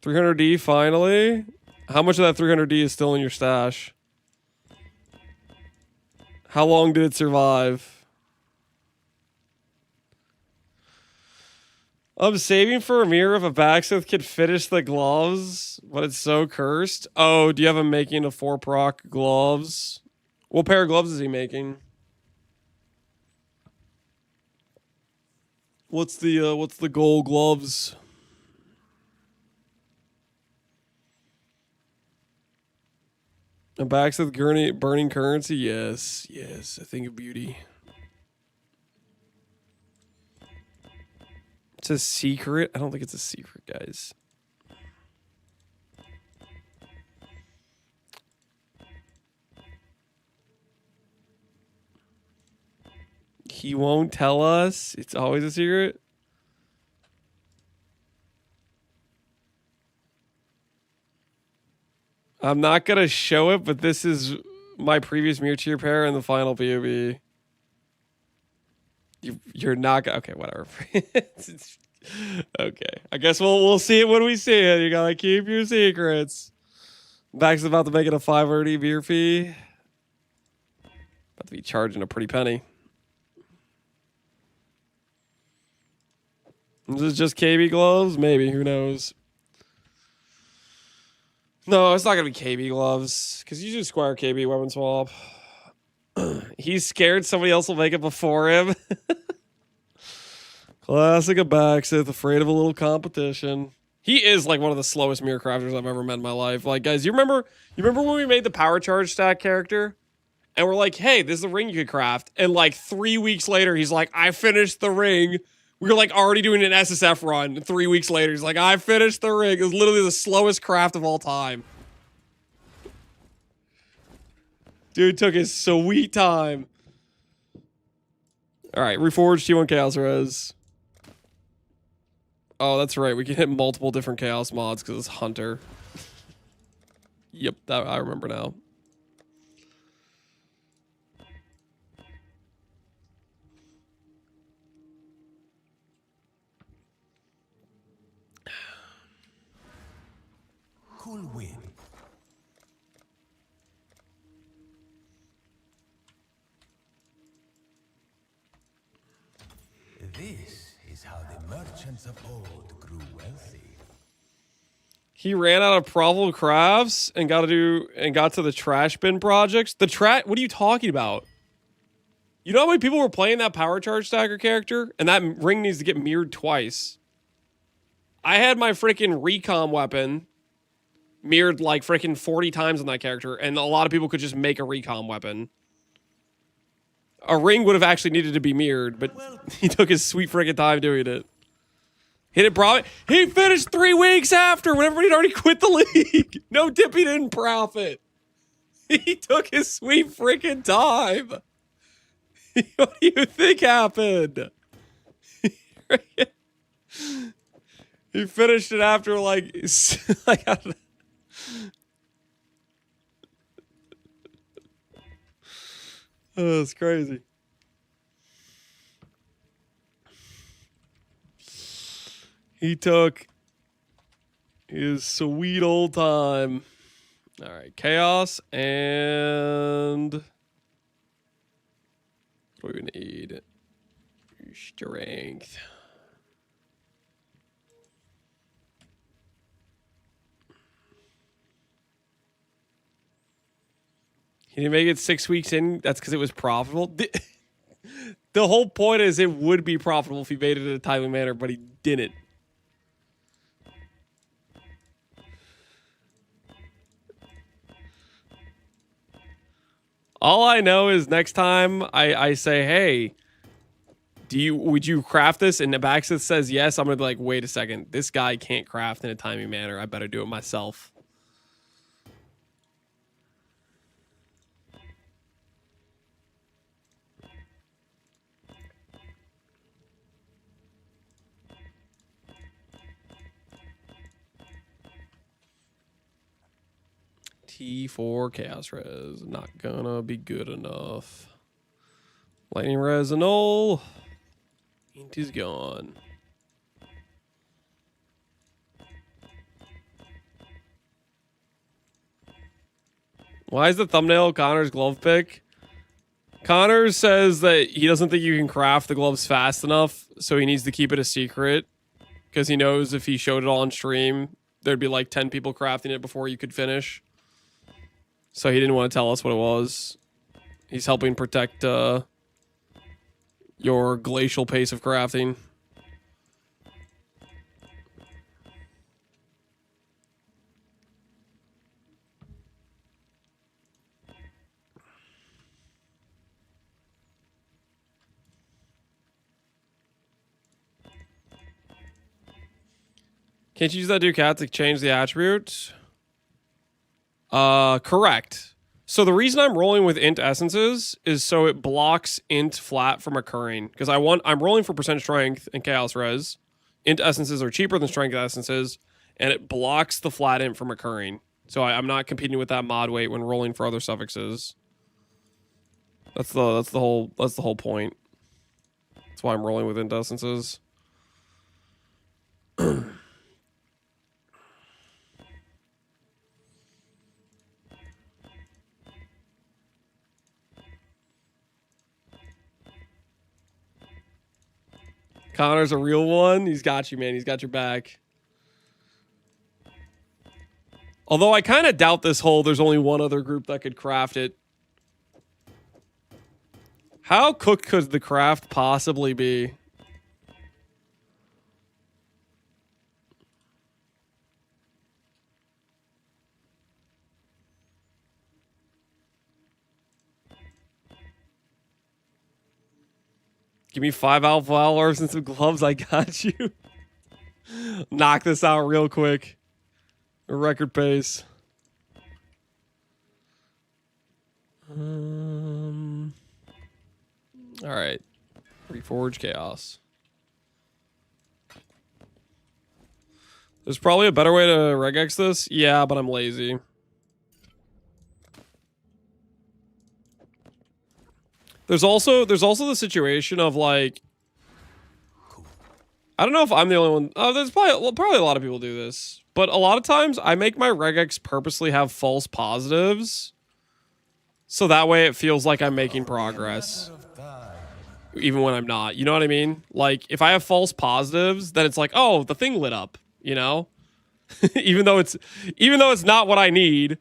300D, finally. How much of that 300D is still in your stash? How long did it survive? I'm saving for a mirror if a Baxith could finish the gloves, but it's so cursed. Oh, do you have him making a 4-proc gloves? What pair of gloves is he making? What's the gold gloves? A Baxith burning currency? Yes, yes. I think of beauty. It's a secret? I don't think it's a secret, guys. He won't tell us. It's always a secret. I'm not going to show it, but this is my previous mirror tier pair in the final POV. You're not gonna. Okay, whatever. Okay, I guess we'll see it when we see it. You gotta keep your secrets. Bax's about to make it a 530 beer fee. About to be charging a pretty penny. Is this just KB gloves? Maybe. Who knows? No, it's not gonna be KB gloves because you just squire KB weapon swap. He's scared somebody else will make it before him. Classic of Baxith, afraid of a little competition. He is like one of the slowest mirror crafters I've ever met in my life. Like, guys, you remember when we made the power charge stack character? And we're like, hey, this is a ring you could craft. And like 3 weeks later, he's like, I finished the ring. We were like already doing an SSF run. 3 weeks later, he's like, I finished the ring. It was literally the slowest craft of all time. Dude took his sweet time. All right, reforged T1 Chaos Res. Oh, that's right. We can hit multiple different Chaos mods because it's Hunter. Yep, that I remember now. Cool win. This is how the merchants of old grew wealthy. He ran out of problem crafts and got to the trash bin projects. What are you talking about? You know how many people were playing that power charge stacker character? And that ring needs to get mirrored twice. I had my freaking recon weapon mirrored like freaking 40 times on that character, and a lot of people could just make a recon weapon. A ring would have actually needed to be mirrored, but he took his sweet freaking time doing it. Hit it, bro. He finished 3 weeks after when everybody had already quit the league. No Dippy didn't profit. He took his sweet freaking time. What do you think happened? He finished it after like I don't know. Oh, it's crazy. He took his sweet old time. All right, chaos and what do we need? Strength. He didn't make it 6 weeks in. That's because it was profitable. The whole point is it would be profitable if he made it in a timely manner, but he didn't. All I know is next time I say, hey, would you craft this? And Abaxith says yes. I'm gonna be like, wait a second, this guy can't craft in a timely manner. I better do it myself. T4 Chaos Res. Not gonna be good enough. Lightning Res and all. Int is gone. Why is the thumbnail Connor's glove pick? Connor says that he doesn't think you can craft the gloves fast enough, so he needs to keep it a secret. Because he knows if he showed it all on stream, there'd be like 10 people crafting it before you could finish. So he didn't want to tell us what it was. He's helping protect your glacial pace of crafting. Can't you use that Ducat to change the attribute? Correct. So the reason I'm rolling with int essences is so it blocks int flat from occurring. Because I'm rolling for percent strength and chaos res. Int essences are cheaper than strength essences, and it blocks the flat int from occurring. So I'm not competing with that mod weight when rolling for other suffixes. That's the whole point. That's why I'm rolling with int essences. Connor's a real one. He's got you, man. He's got your back. Although I kind of doubt this whole there's only one other group that could craft it. How cooked could the craft possibly be? Give me 5 alpha hours and some gloves. I got you. Knock this out real quick. A record pace. All right. Reforge Chaos. There's probably a better way to regex this. Yeah, but I'm lazy. There's also the situation of like, I don't know if I'm the only one. There's probably a lot of people do this, but a lot of times I make my regex purposely have false positives, so that way it feels like I'm making progress, even when I'm not. You know what I mean? Like if I have false positives, then it's like, oh, the thing lit up. You know, even though it's not what I need.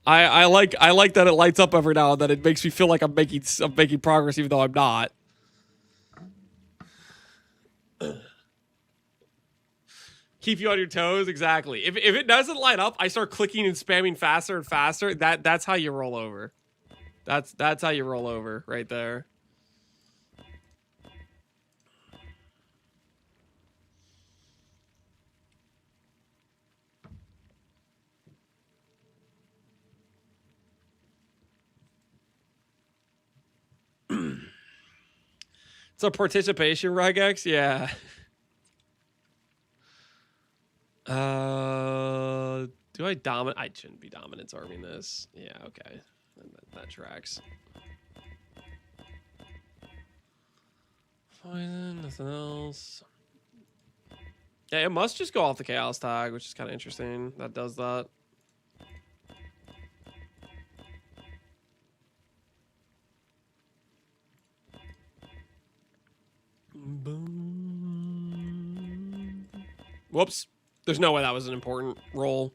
I like that it lights up every now and then. It makes me feel like I'm making progress even though I'm not. Keep you on your toes, exactly. If it doesn't light up, I start clicking and spamming faster and faster. That's how you roll over. That's how you roll over right there. It's a participation regex, yeah. Do I dominate? I shouldn't be dominance arming this. Yeah, okay. That tracks. Poison, nothing else. Yeah, it must just go off the chaos tag, which is kind of interesting. That does that. Boom. Whoops. There's no way that was an important roll.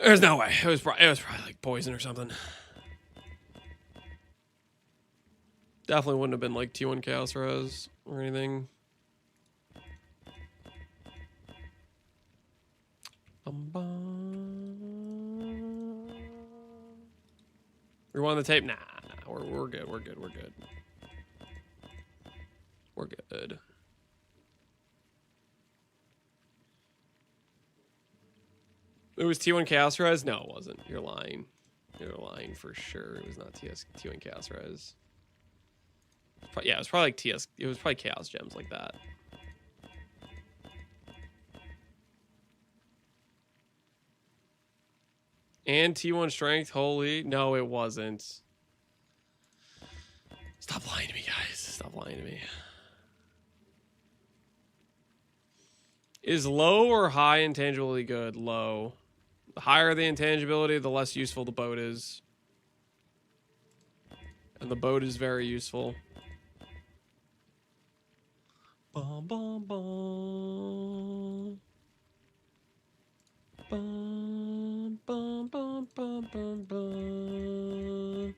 There's no way. It was probably like poison or something. Definitely wouldn't have been like T1 Chaos Res or anything. Rewind the tape? Nah, we're good. We're good. We're good. We're good. It was T1 Chaos Res? No, it wasn't. You're lying. You're lying for sure. It was not T1 Chaos Res. Yeah, it was probably like TS. It was probably Chaos Gems like that. And T1 Strength. Holy. No, it wasn't. Stop lying to me, guys. Stop lying to me. Is low or high intangibility good? Low. The higher the intangibility, the less useful the boat is. And the boat is very useful. Bum, bum, bum. Bum, bum, bum, bum, bum, bum.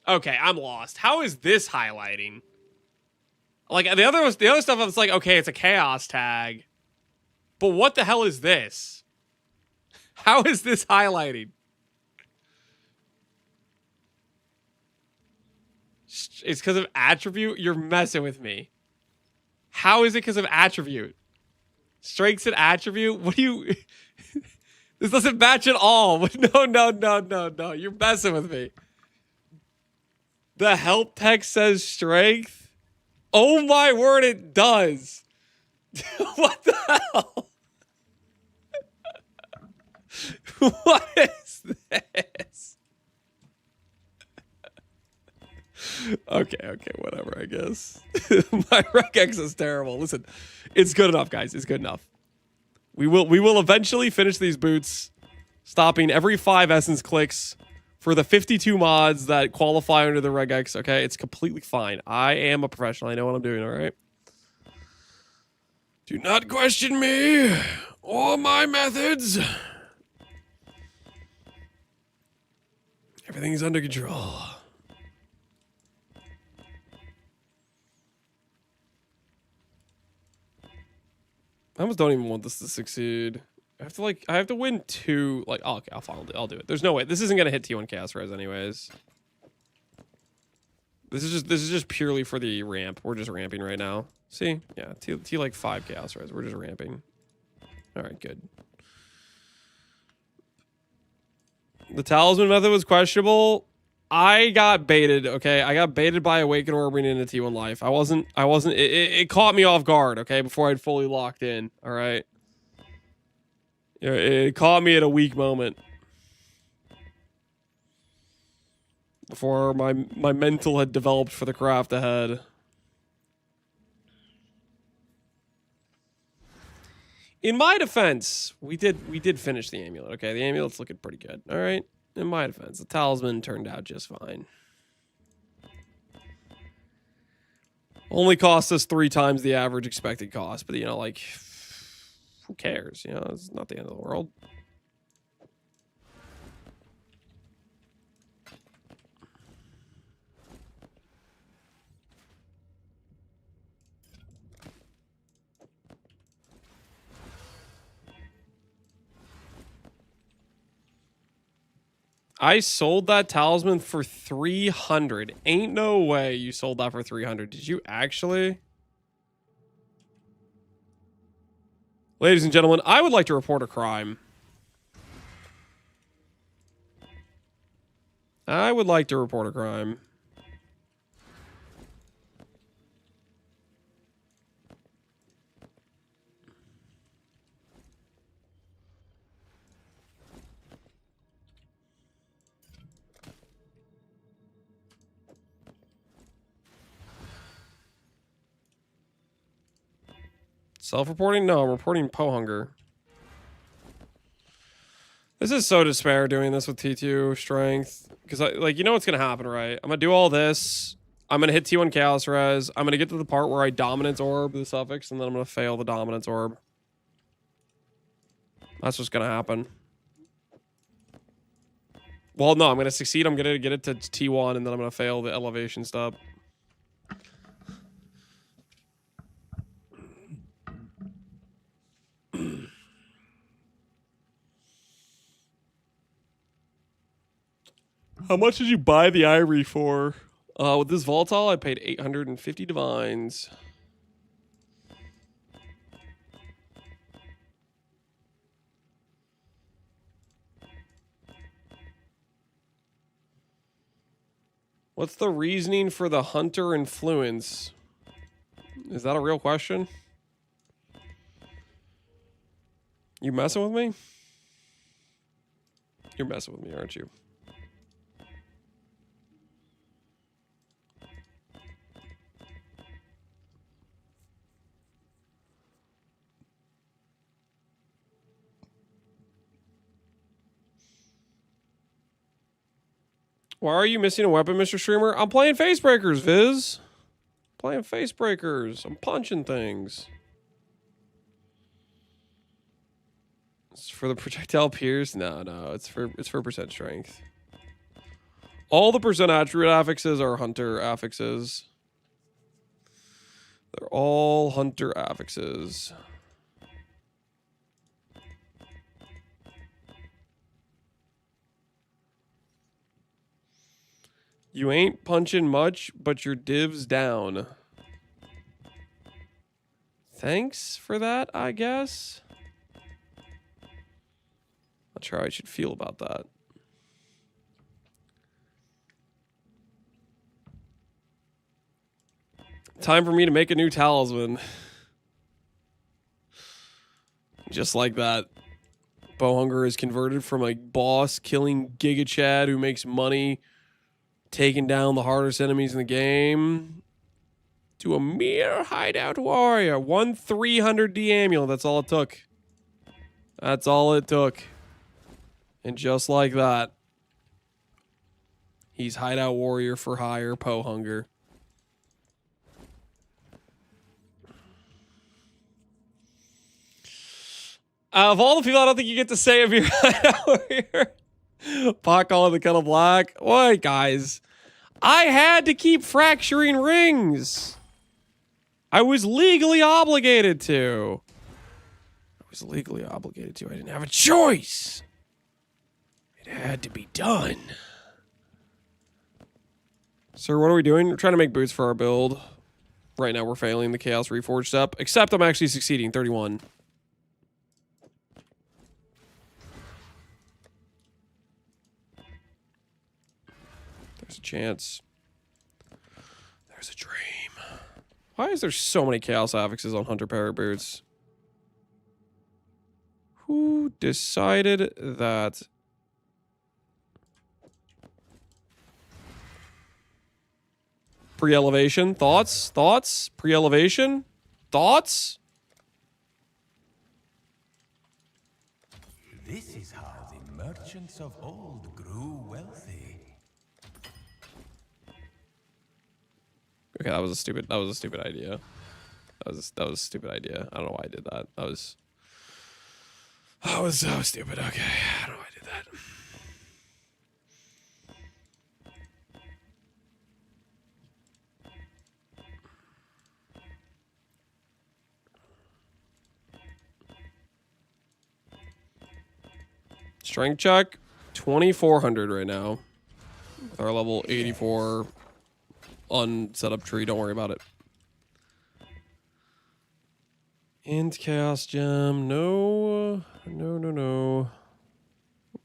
Okay, I'm lost. How is this highlighting? Like the other stuff, I was like, okay, it's a chaos tag. But what the hell is this? How is this highlighting? It's because of attribute? You're messing with me. How is it because of attribute? Strengths and attribute? What do you... This doesn't match at all. No. You're messing with me. The help text says strength? Oh my word, it does. What the hell? What is this? Okay, whatever, I guess. My regex is terrible. Listen, it's good enough, guys. It's good enough. We will eventually finish these boots, stopping every 5 essence clicks for the 52 mods that qualify under the regex, okay? It's completely fine. I am a professional. I know what I'm doing, all right? Do not question me or my methods. Everything's under control. I almost don't even want this to succeed. I have to win 2. Like, oh, okay, I'll do it. There's no way. This isn't gonna hit T1 Chaos Res anyways. This is just purely for the ramp. We're just ramping right now. See? Yeah, T like 5 Chaos Res. We're just ramping. All right, good. The talisman method was questionable. I got baited, okay? I got baited by Awaken Orbing into T1 Life. It caught me off guard, okay? Before I'd fully locked in, all right? It caught me at a weak moment. Before my mental had developed for the craft ahead. In my defense, we did finish the amulet, okay? The amulet's looking pretty good, all right? In my defense, the talisman turned out just fine. Only cost us 3 times the average expected cost, but, you know, like, who cares? You know, it's not the end of the world. I sold that talisman for 300. Ain't no way you sold that for 300. Did you actually? Ladies and gentlemen, I would like to report a crime. I would like to report a crime. Self-reporting? No, I'm reporting Pohunger. This is so despair doing this with T2 strength. Because, like, you know what's going to happen, right? I'm going to do all this. I'm going to hit T1 Chaos Res. I'm going to get to the part where I Dominance Orb the suffix, and then I'm going to fail the Dominance Orb. That's what's going to happen. Well, no, I'm going to succeed. I'm going to get it to T1, and then I'm going to fail the elevation step. How much did you buy the Ivory for? With this volatile, I paid 850 divines. What's the reasoning for the Hunter influence? Is that a real question? You messing with me? You're messing with me, aren't you? Why are you missing a weapon, Mr. Streamer? I'm playing Facebreakers, Viz. Playing Facebreakers. I'm punching things. It's for the projectile pierce? No, it's for percent strength. All the percent attribute affixes are hunter affixes. They're all hunter affixes. You ain't punching much, but your div's down. Thanks for that, I guess. Not sure how I should feel about that. Time for me to make a new talisman. Just like that. Bowhunger is converted from a boss killing Giga Chad who makes money taking down the hardest enemies in the game to a mere hideout warrior. 1/300 D amulet. That's all it took. That's all it took. And just like that, he's hideout warrior for hire, Bowhunger. Of all the people I don't think you get to say if you're hideout warrior. Pot calling the kettle black. What, guys? I had to keep fracturing rings. I was legally obligated to. I didn't have a choice. It had to be done. Sir, what are we doing? We're trying to make boots for our build. Right now, we're failing the Chaos Reforged step. Except I'm actually succeeding. 31. There's a chance. There's a dream. Why is there so many Chaos Affixes on Hunter Parrot Boots? Who decided that? Pre-elevation? Thoughts? Thoughts? Pre-elevation? Thoughts? This is how the merchants of old grew wealthy. Okay, that was a stupid idea. That was a stupid idea. I don't know why I did that. That was so stupid. Okay, I don't know why I did that. Strength check, 2,400 right now. With our level 84 unset-up tree. Don't worry about it. And Chaos Gem. No. No.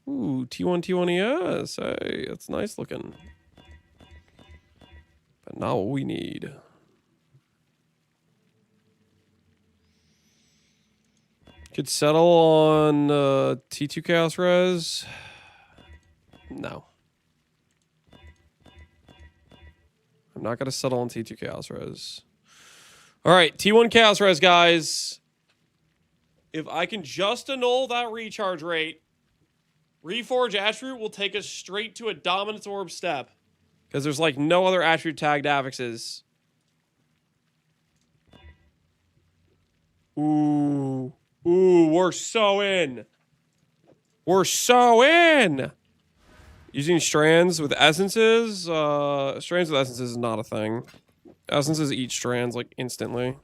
Ooh, T1 ES. Hey, that's nice looking. But not what we need. Could settle on T2 Chaos Res. No. I'm not going to settle on T2 Chaos Res. All right, T1 Chaos Res, guys. If I can just annul that recharge rate, Reforge Attribute will take us straight to a Dominance Orb step. Because there's like no other attribute tagged affixes. Ooh. Ooh, we're so in. We're so in. Using strands with essences. Strands with essences is not a thing. Essences eat strands like instantly.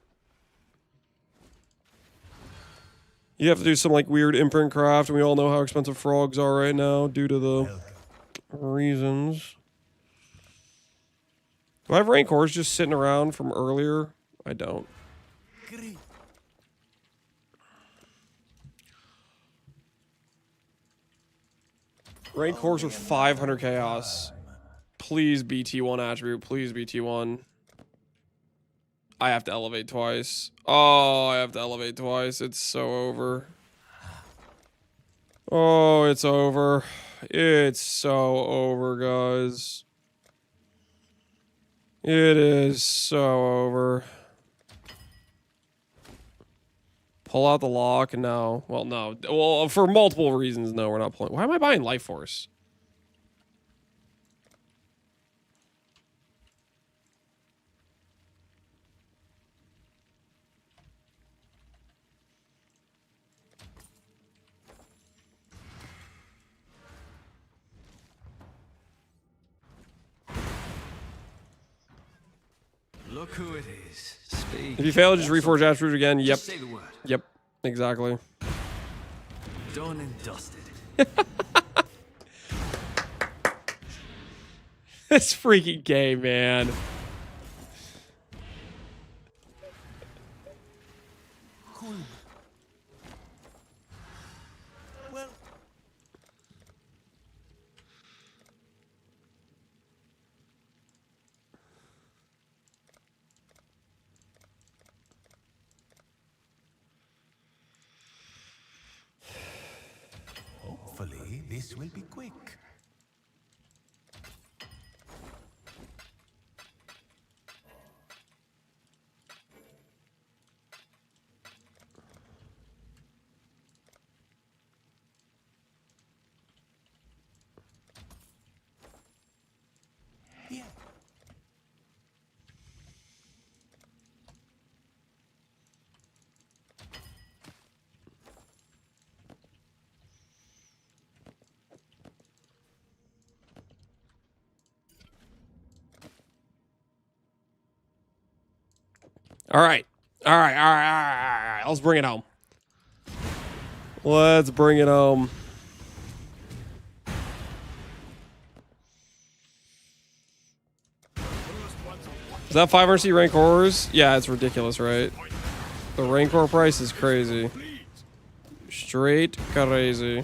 You have to do some like weird imprint craft, and we all know how expensive frogs are right now due to the reasons. Do I have Rancors just sitting around from earlier? I don't. Rancors are 500 chaos. Please be T1 attribute. Please be T1. I have to elevate twice. Oh, I have to elevate twice. It's so over. Oh, it's over. It's so over, guys. It is so over. Pull out the lock? No. Well, no. Well, for multiple reasons, no, we're not pulling. Why am I buying Life Force? Look who it is. Speak. If you fail, just reforge attribute again. Yep. Just say the word. Yep. Exactly. Done and dusted. This freaking game, man. Cool. Well, Hopefully, this will be quick. yeah. All right. All right. All right. All right. All right. Let's bring it home. Let's bring it home. Is that 500C Rancors? Yeah, it's ridiculous, right? The Rancor price is crazy. Straight crazy.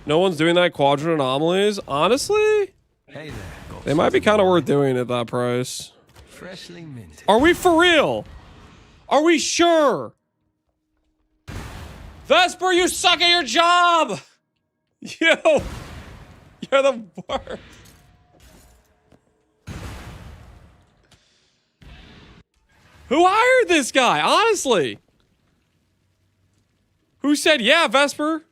No one's doing that quadrant anomalies? Honestly? Hey there. They might be kind of worth doing at that price. Freshly minted. Are we for real? Are we sure? Vesper, you suck at your job! Yo! You're the worst. Who hired this guy? Honestly. Who said, yeah, Vesper?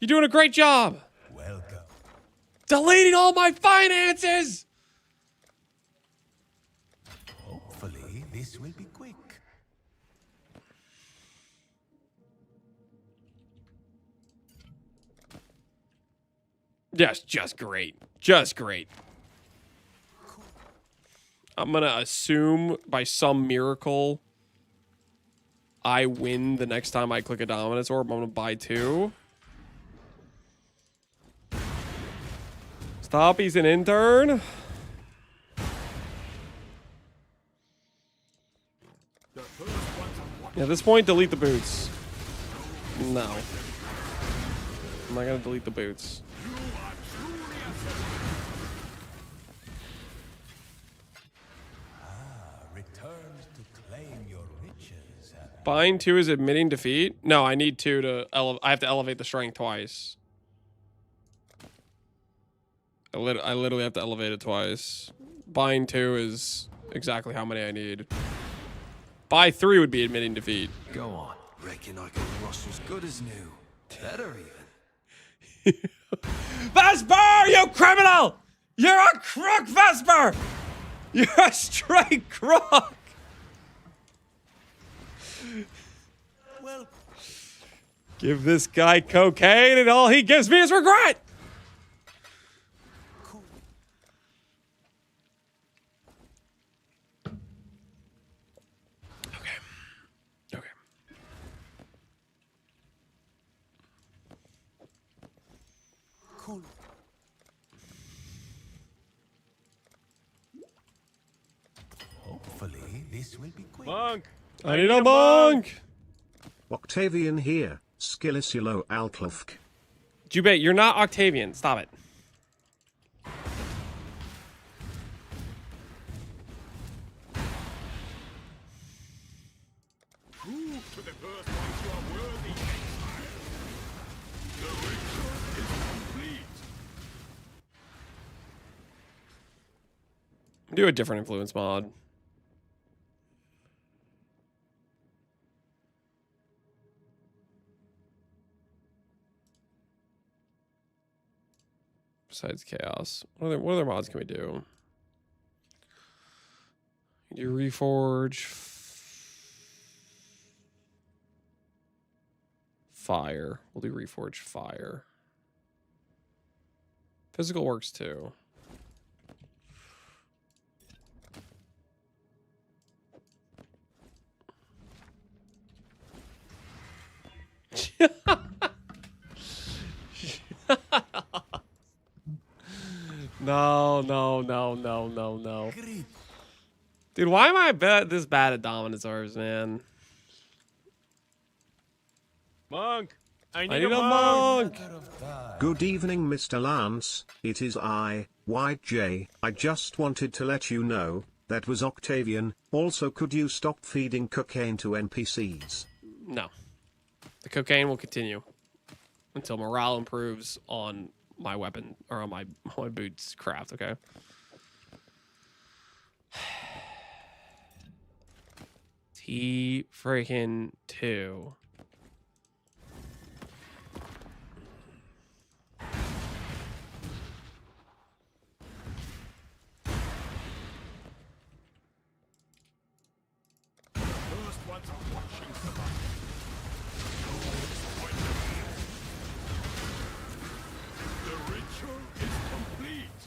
You're doing a great job. Welcome. Deleting all my finances! Hopefully, this will be quick. Yes, just great. Just great. I'm gonna assume by some miracle I win the next time I click a dominance orb. I'm gonna buy 2. Stop, he's an intern. Yeah, at this point, delete the boots. No. I'm not gonna delete the boots. returns to claim your riches. Bind 2 is admitting defeat? No, I need 2 to I have to elevate the strength twice. I literally have to elevate it twice. Bind 2 is exactly how many I need. Buy 3 would be admitting defeat. Go on. Reckon I can rust as good as new. Better even. Vesper, you criminal! You're a crook, Vesper! You're a straight crook! Well, Give this guy cocaine and all he gives me is regret! cool. Okay. Okay. Cool. Hopefully, this will be quick. Monk! I need a monk! Octavian here, Skillisulo Alklufk. Jubei, you're not Octavian. Stop it. Prove to the first ones you are worthy, exile. The ritual is complete. Do a different influence mod. Besides chaos, what other mods can we do? Do reforge, fire. We'll do reforge fire. Physical works too. No. Dude, why am I this bad at dominance orbs, man? Monk! I need a monk! Good evening, Mr. Lance. It is I, YJ. I just wanted to let you know, that was Octavian. Also, could you stop feeding cocaine to NPCs? No. The cocaine will continue until morale improves on my weapon, or on my boots craft, okay? T freaking 2. First ones are watching somebody. The ritual is complete.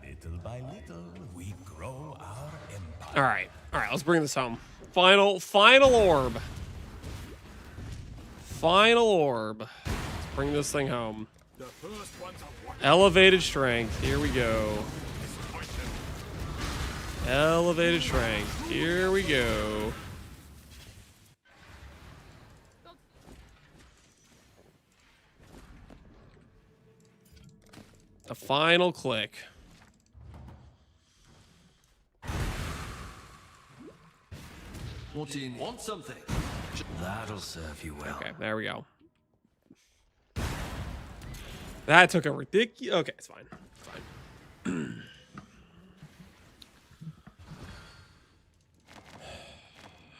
Little by little, we grow our empire. All right, let's bring this home. Final orb. Final orb. Let's bring this thing home. The first ones are watching. Elevated strength. Here we go. Elevated strength. Here we go. The final click. What do you want something? That'll serve you well. Okay, there we go. That took a ridiculous... Okay, it's fine. It's fine.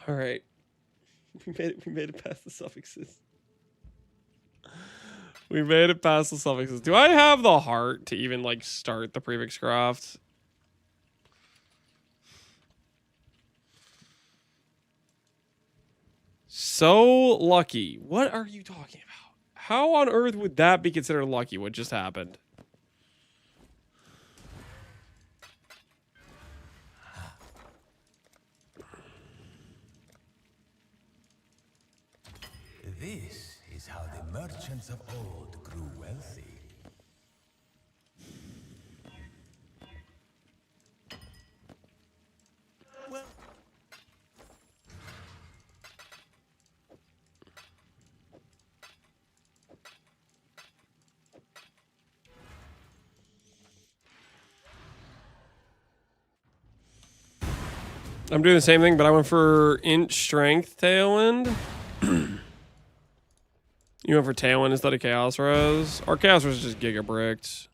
All right. We made it past the suffixes. We made it past the suffixes. Do I have the heart to even, like, start the prefix craft? So lucky. What are you talking about? How on earth would that be considered lucky, what just happened? This is how the merchants of old grew wealthy. I'm doing the same thing, but I went for inch strength tailwind. You went for tailwind instead of chaos res. Our chaos res is just giga bricked.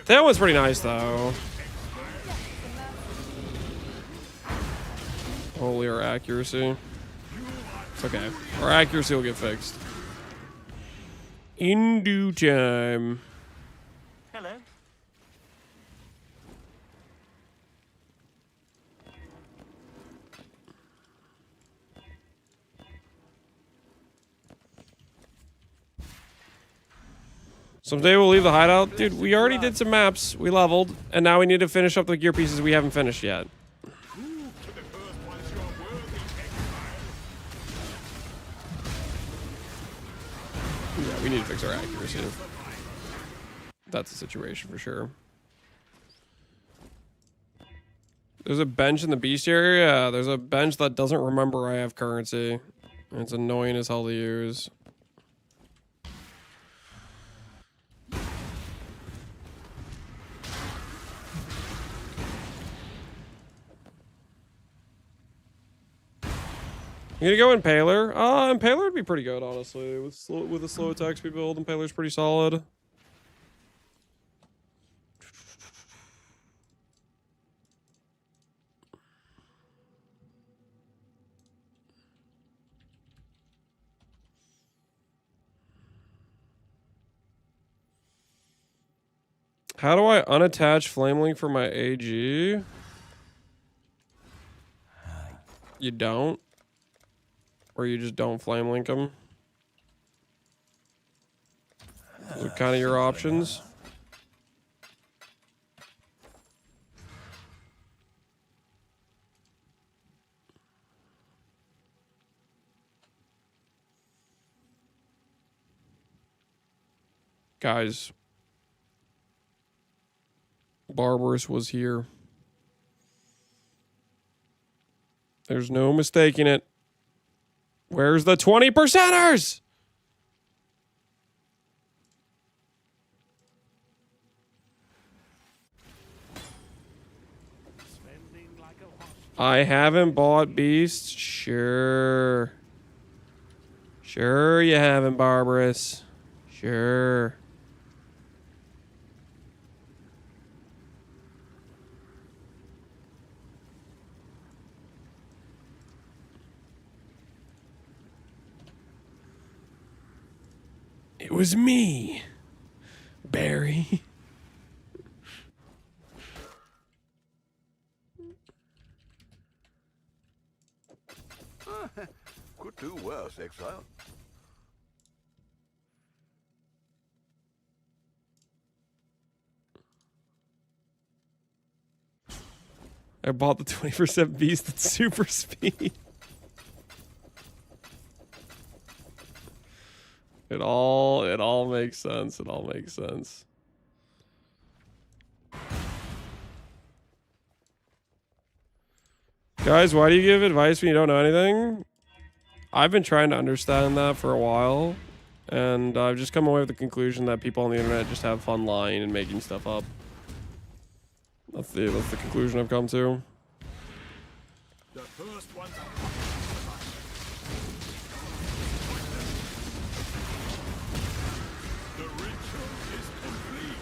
Tailwind's pretty nice though. Holy, our accuracy. It's okay. Our accuracy will get fixed. In due time. Hello. Someday we'll leave the hideout. Dude, we already did some maps. We leveled. And now we need to finish up the gear pieces we haven't finished yet. Yeah, we need to fix our accuracy. That's the situation for sure. There's a bench in the beast area. Yeah, there's a bench that doesn't remember I have currency. And it's annoying as hell to use. You gonna go Impaler? Impaler would be pretty good, honestly. With the slow attacks we build, Impaler's pretty solid. How do I unattach Flamelink from my AG? You don't? Or you just don't flame link them? Those are kind of your options. Guys, Barbarous was here. There's no mistaking it. Where's the 20%ers? I haven't bought Beast. Sure. Sure you haven't, Barbarous. Sure. It was me, Barry. Could do worse, Exile. I bought the 20% Beast at super speed. It all makes sense. It all makes sense. Guys, why do you give advice when you don't know anything? I've been trying to understand that for a while, and I've just come away with the conclusion that people on the internet just have fun lying and making stuff up. That's the conclusion I've come to. The first one's the ritual is complete.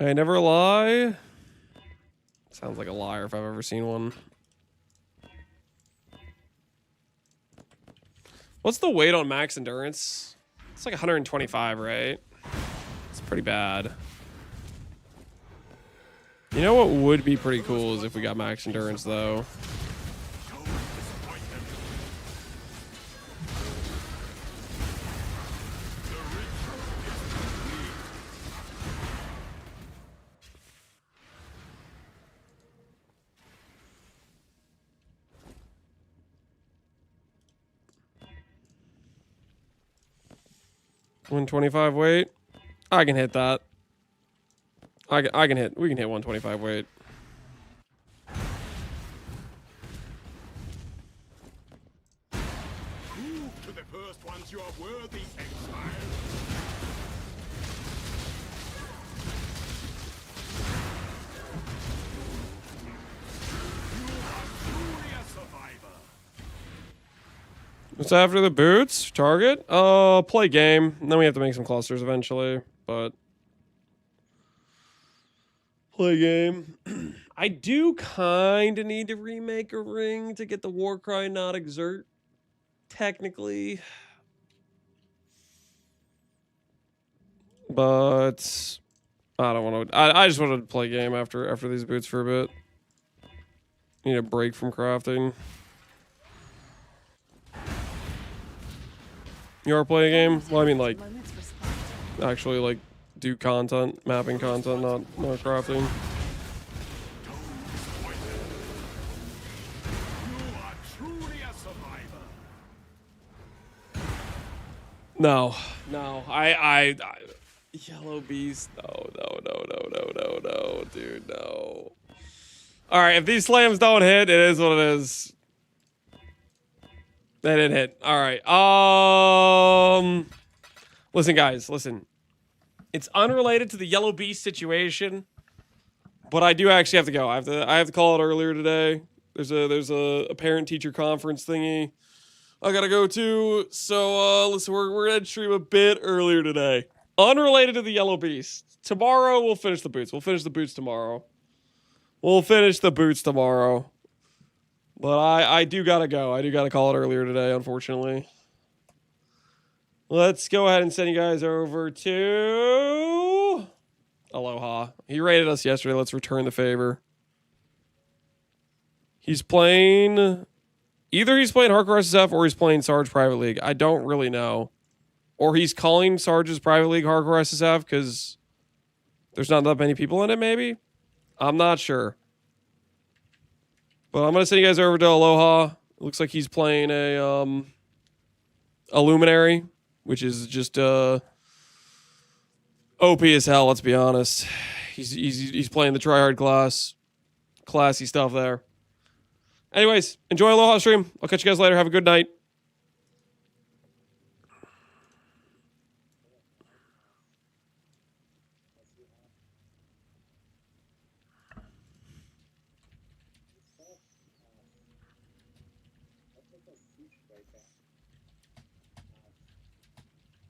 I never lie. Sounds like a liar if I've ever seen one. What's the weight on max endurance? It's like 125, right? It's pretty bad. You know what would be pretty cool is if we got max endurance, though. $125 weight. I can hit that. We can hit 125 weight. Move to the first ones you are worthy, exile. You are truly a survivor. What's after the boots? Target? Play game. And then we have to make some clusters eventually, but play game. I do kind of need to remake a ring to get the Warcry not exert, technically. But I don't want to. I just wanted to play game after these boots for a bit. Need a break from crafting. You are playing a game? Well, I mean, like, actually, like, do content, mapping content, not crafting. You are truly a survivor. No, I Yellow Beast. No, dude, no. All right, if these slams don't hit, it is what it is. They didn't hit. All right. Listen, guys, listen. It's unrelated to the Yellow Beast situation, but I do actually have to go. I have to call it earlier today. There's a parent teacher conference thingy I gotta go to. So listen, we're gonna stream a bit earlier today. Unrelated to the Yellow Beast. Tomorrow we'll finish the boots. We'll finish the boots tomorrow. But I do gotta go. I do gotta call it earlier today, unfortunately. Let's go ahead and send you guys over to Aloha. He raided us yesterday. Let's return the favor. He's playing... Either he's playing Hardcore SSF or he's playing Sarge Private League. I don't really know. Or he's calling Sarge's Private League Hardcore SSF because there's not that many people in it, maybe? I'm not sure. But I'm going to send you guys over to Aloha. It looks like he's playing a Luminary, which is just OP as hell, let's be honest. He's playing the tryhard class. Classy stuff there. Anyways, enjoy Aloha stream. I'll catch you guys later. Have a good night. Right back.